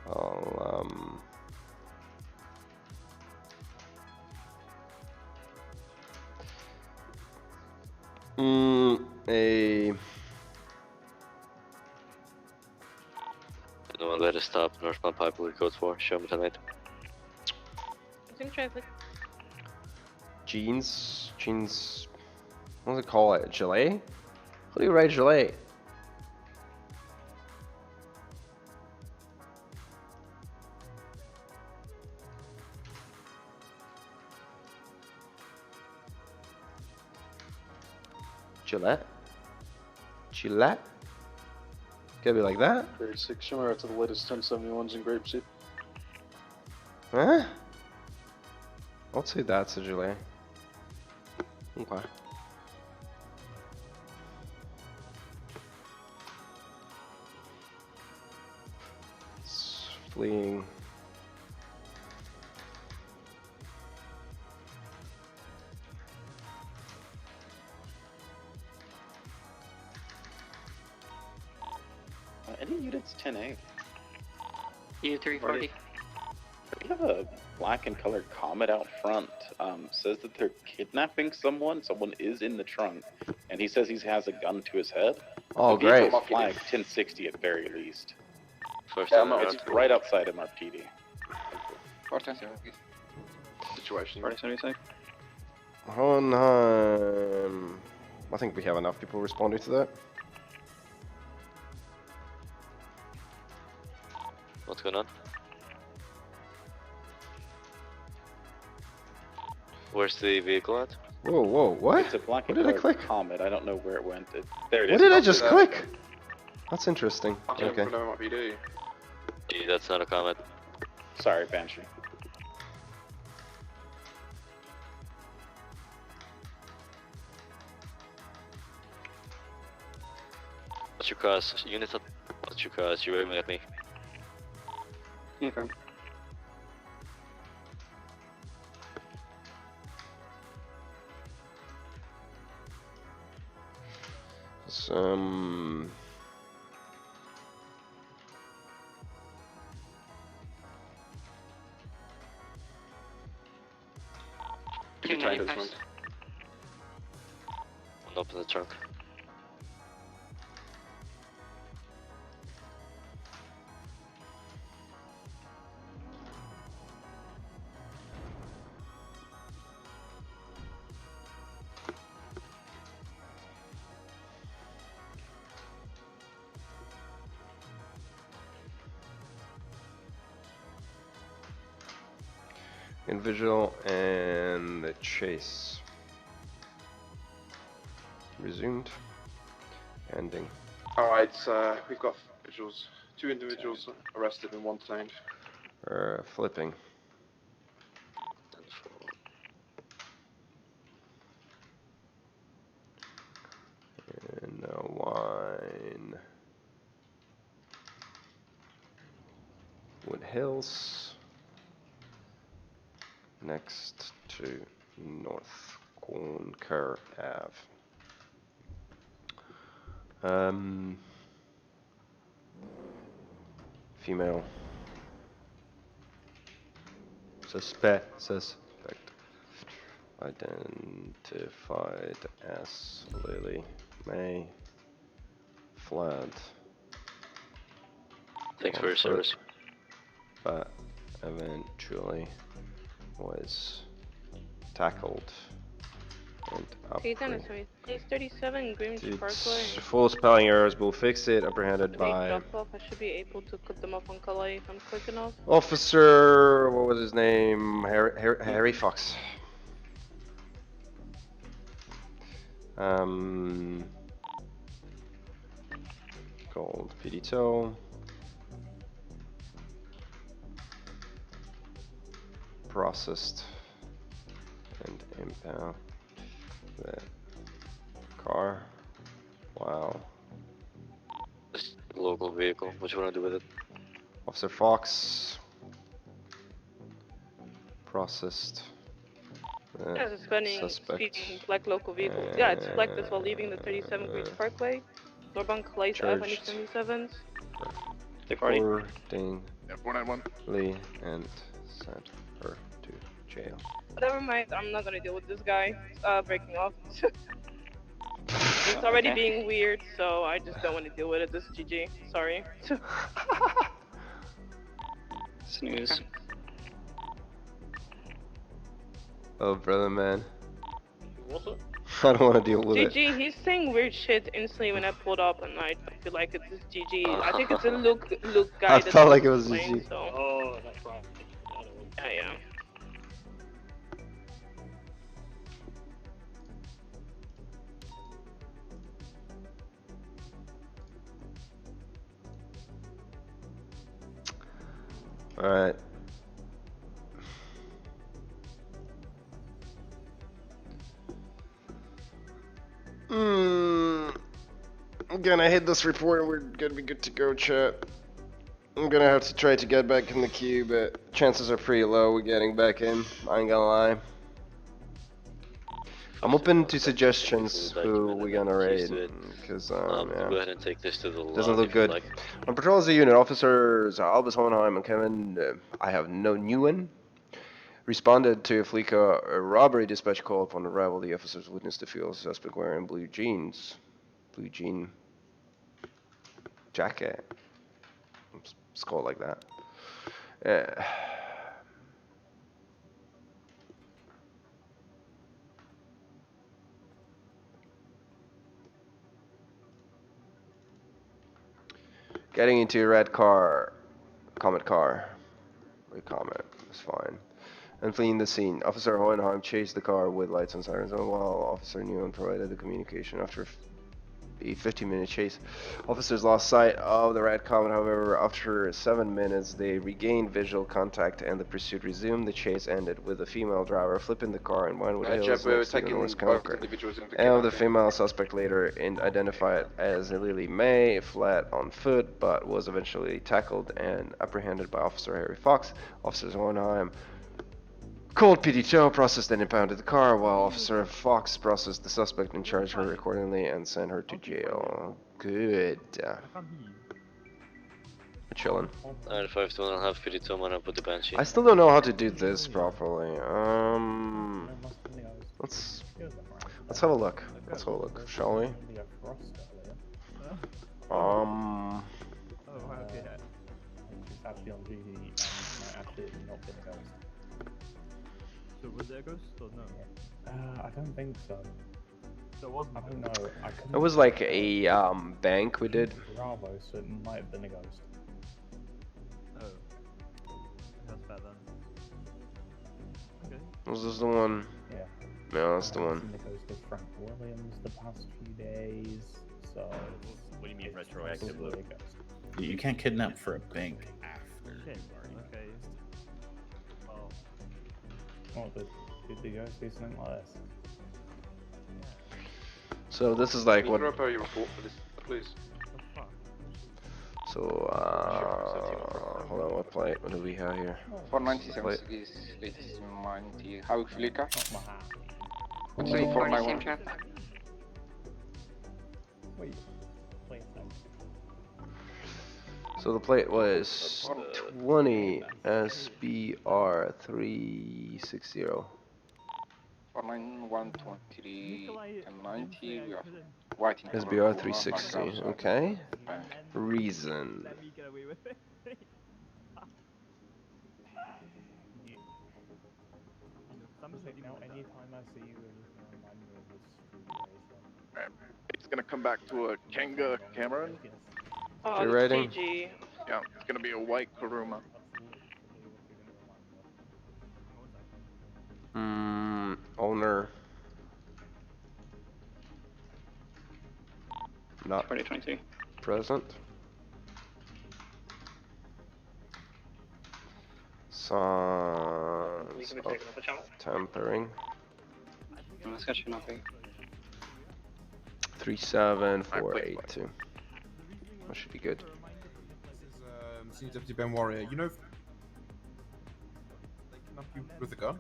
I'll No, let a stop, northbound Pipeline, code 4, show me 10-8. It's in traffic. Jeans, what do they call it? Gilet? How do you write gilet? Gillette? Gillette? Gotta be like that? Grade 6, show me right to the latest 1071s in grapeseed. Huh? I'll say that's a Gillette. Okay. It's fleeing. Any units 10A? U340. We have a black and colored Comet out front. Says that they're kidnapping someone. Someone is in the trunk, and he says he has a gun to his head. Oh, The vehicle's great. Flag 1060 at very least. Yeah, It's right outside MRPD. Situation. What do you say? Hohenheim. I think we have enough people responding to that. What's going on? Where's the vehicle at? Whoa, whoa, what? It's a black What and did I colored click? Comet. I don't know where it went. There it is. What did I just click? That's interesting. Okay. Gee, that's not a comment. Sorry, Banshee. What's your cause? Units up. What's your cause? You're waving at me. Confirm. Some. Two try ninety this five. one. Open the trunk. In visual and the chase. Resumed. Ending. Alright, we've got visuals. 2 individuals arrested and 1 detained. Flipping. And wine. Wood Hills. Next to North Conquer Ave. Female. Suspect. Identified as Lily May. Fled. Thanks for your service. But eventually was tackled and Okay, Dennis, please 37 Greenwich Parkway. full spelling errors. We'll fix it. Apprehended Big by drop off. I should be able to cut them off on Calais if I'm quick enough. Officer. What was his name? Harry Fox. Called Pedito. Processed and impound the car. Wow. This local vehicle. What you want to do with it? Officer Fox. Processed. Yeah, suspending speeding black local vehicle. Yeah, it's black as well leaving the 37 Greenwich Parkway. Northbound Calais Avenue 77s. Reporting Yep, 491. Lee and sent her to jail. Never mind, I'm not gonna deal with this guy. Breaking off. It's already being weird, so I just don't want to deal with it. This is GG. Sorry. Snooze. Oh, brother, man. What's it? I don't want to deal with it. GG, he's saying weird shit instantly when I pulled up, and I feel like it's just GG. I think it's a look guy I that felt like it wants was to complain, GG. so. Oh, that's right. Yeah. Alright. I'm gonna hit this report and we're gonna be good to go, chat. I'm gonna have to try to get back in the queue, but chances are pretty low we're getting back in. I ain't gonna lie. I'm open to suggestions who we're gonna raid, because, yeah. Go ahead and take this to the Doesn't log look if you good. like. On patrol as a unit, officers Albus, Hohenheim, and Kevin, I have no Newen, responded to a Fleeka robbery dispatch call. Upon arrival, the officers witnessed the field suspect wearing blue jean jacket. It's called like that. Getting into a red car, Comet car, red Comet, that's fine. And fleeing the scene. Officer Hohenheim chased the car with lights and sirens on, while Officer Newen provided the communication. After a 15-minute chase, officers lost sight of the red Comet. However, after 7 minutes, they regained visual contact and the pursuit resumed. The chase ended with the female driver flipping the car in Winewood Hills Jeb, we're next to the taking Norris both Conqueror. individuals into And the kidnapping. female suspect, later identified as Lily May, fled on foot but was eventually tackled and apprehended by Officer Harry Fox. Officers Hohenheim called PDTO, processed and impounded the car, while Officer Fox processed the suspect and charged her accordingly and sent her to jail. Good. We're chilling. 952, I'll have Pirito Mana put the Banshee. I still don't know how to do this properly. Let's have a look. Let's have a look, shall we? Oh, okay. She's actually on duty and might actually not been a ghost. So was there a ghost or no? I don't think so. There wasn't. I don't know. I couldn't. It was like a bank we did. Bravo, so it might have been a ghost. Oh. That's bad then. Okay. Was this the one? Yeah. No, that's the I've one. seen the ghost of Frank Williams the past few days, so. What do you mean retroactive? Probably a ghost. You can't kidnap for a bank after. Okay. Well, did the ghost do something like this? So this is like what? Can you prepare your report for this, please? So hold on, what plate? What do we have here? 497 is latest 90. How Flicker? What's Say the 491. Wait. So the plate was 20 SBR 360. 49123 and 90. We are waiting. SBR 360. Okay. Reason. Let me get away with it. Now, anytime I see you, you can remind me of this street. It's gonna come back to a Kenga Cameron. Oh, You're writing? GG. Yeah, it's gonna be a white Kuruma. Owner. Not 2022. present. Signs of tampering. Let's catch you nothing. 37482. That should be good. Senior Deputy Ben Warrior. You know, they kidnap you with a gun?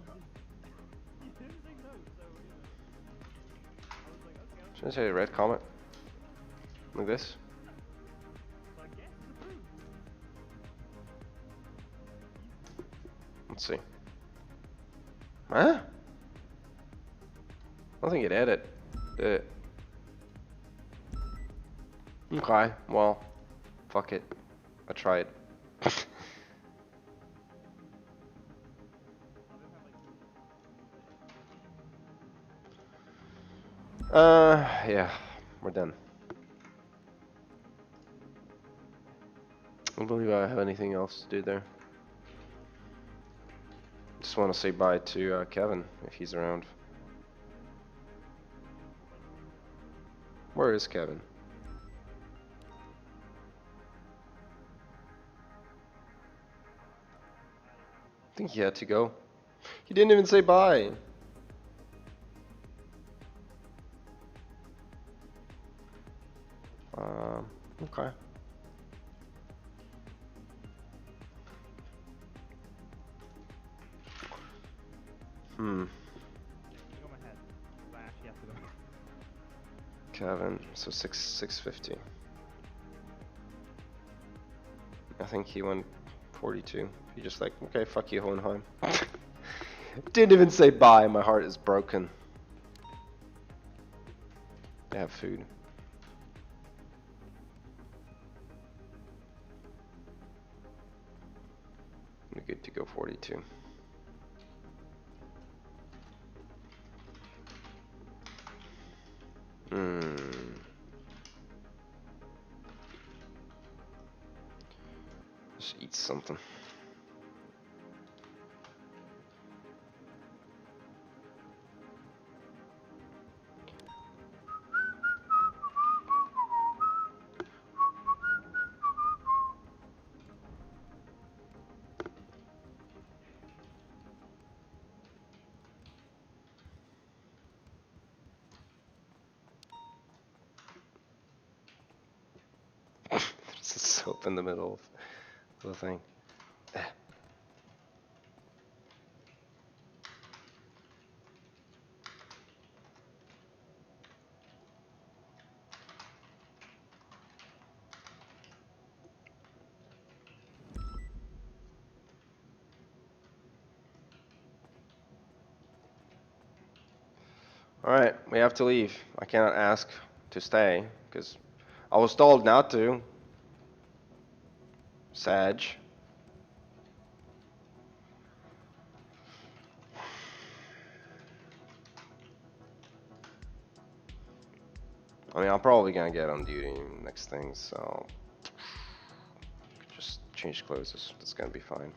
Should I say red comet? Like this? Let's see. Huh? I don't think it did it. Did it? Okay, well, fuck it. I tried. Yeah, we're done. I don't believe I have anything else to do there. Just want to say bye to Kevin if he's around. Where is Kevin? I think he had to go. He didn't even say bye. Okay. Kevin, so 650. I think he went 42. He just like, okay, fuck you, Hohenheim. Didn't even say bye. My heart is broken. They have food. We're good to go 42. Just eat something. There's a soap in the middle of the thing. Alright, we have to leave. I cannot ask to stay, because I was told not to. Sag. I mean, I'm probably gonna get on duty next thing, so just change clothes. That's gonna be fine.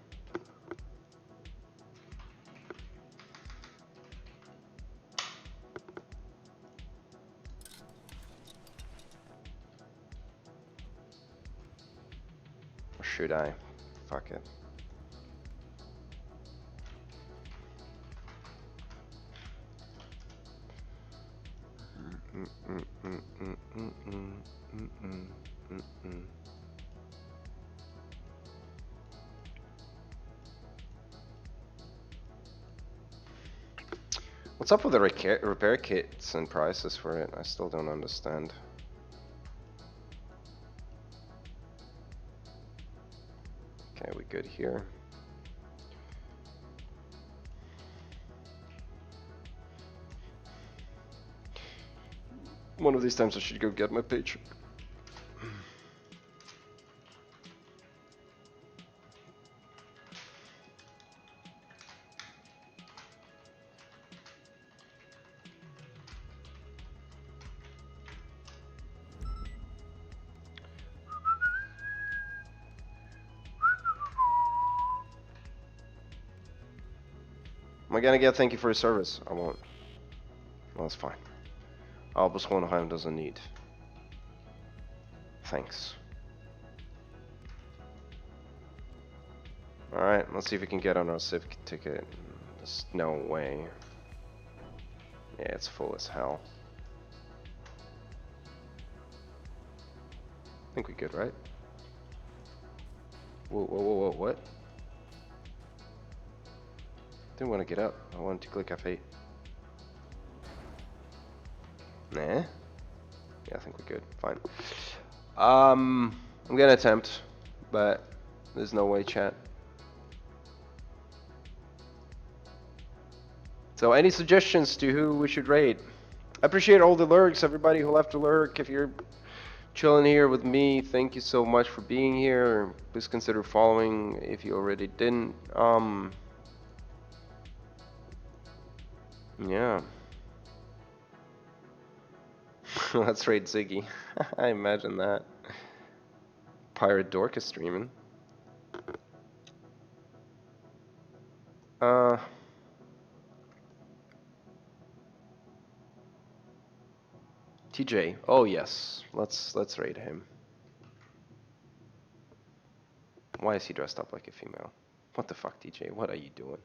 Or should I? Fuck it. What's up with the repair kits and prices for it? I still don't understand. Okay, we good here. One of these times I should go get my paycheck. Am I gonna get thank you for your service? I won't. Well, that's fine. Albus Hohenheim doesn't need. Thanks. Alright, let's see if we can get on our civic ticket. There's no way. Yeah, it's full as hell. I think we good, right? Whoa, whoa, whoa, whoa, what? Didn't want to get up. I wanted to click F8. Nah. Yeah, I think we're good. Fine. I'm gonna attempt, but there's no way, chat. So, any suggestions to who we should raid? I appreciate all the lurks, everybody who left a lurk. If you're chilling here with me, thank you so much for being here. Please consider following if you already didn't. Yeah. Let's raid Ziggy. I imagine that. Pirate Dorcas streaming. TJ. Oh yes. Let's raid him. Why is he dressed up like a female? What the fuck, TJ? What are you doing?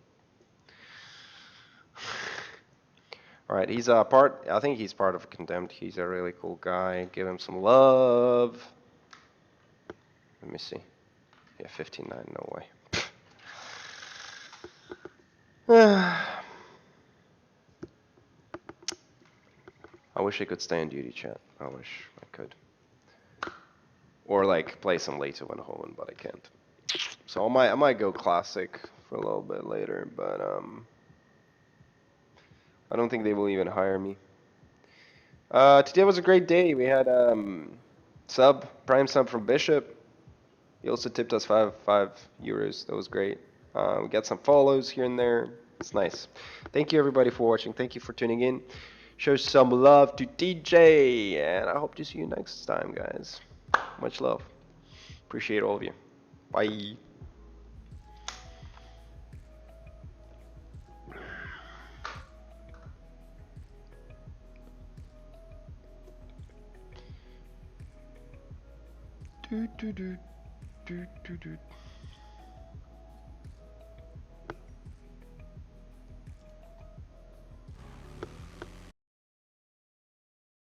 Alright, he's part. I think he's part of Condemned. He's a really cool guy. Give him some love. Let me see. Yeah, 15-9, no way. I wish I could stay on duty, chat. I wish I could. Or like play some later when home, but I can't. So I might go classic for a little bit later, but I don't think they will even hire me. Today was a great day. We had prime sub from Bishop. He also tipped us five euros. That was great. We got some follows here and there. It's nice. Thank you everybody for watching. Thank you for tuning in. Show some love to DJ, and I hope to see you next time, guys. Much love. Appreciate all of you. Bye. Do, do, do, do, do, do.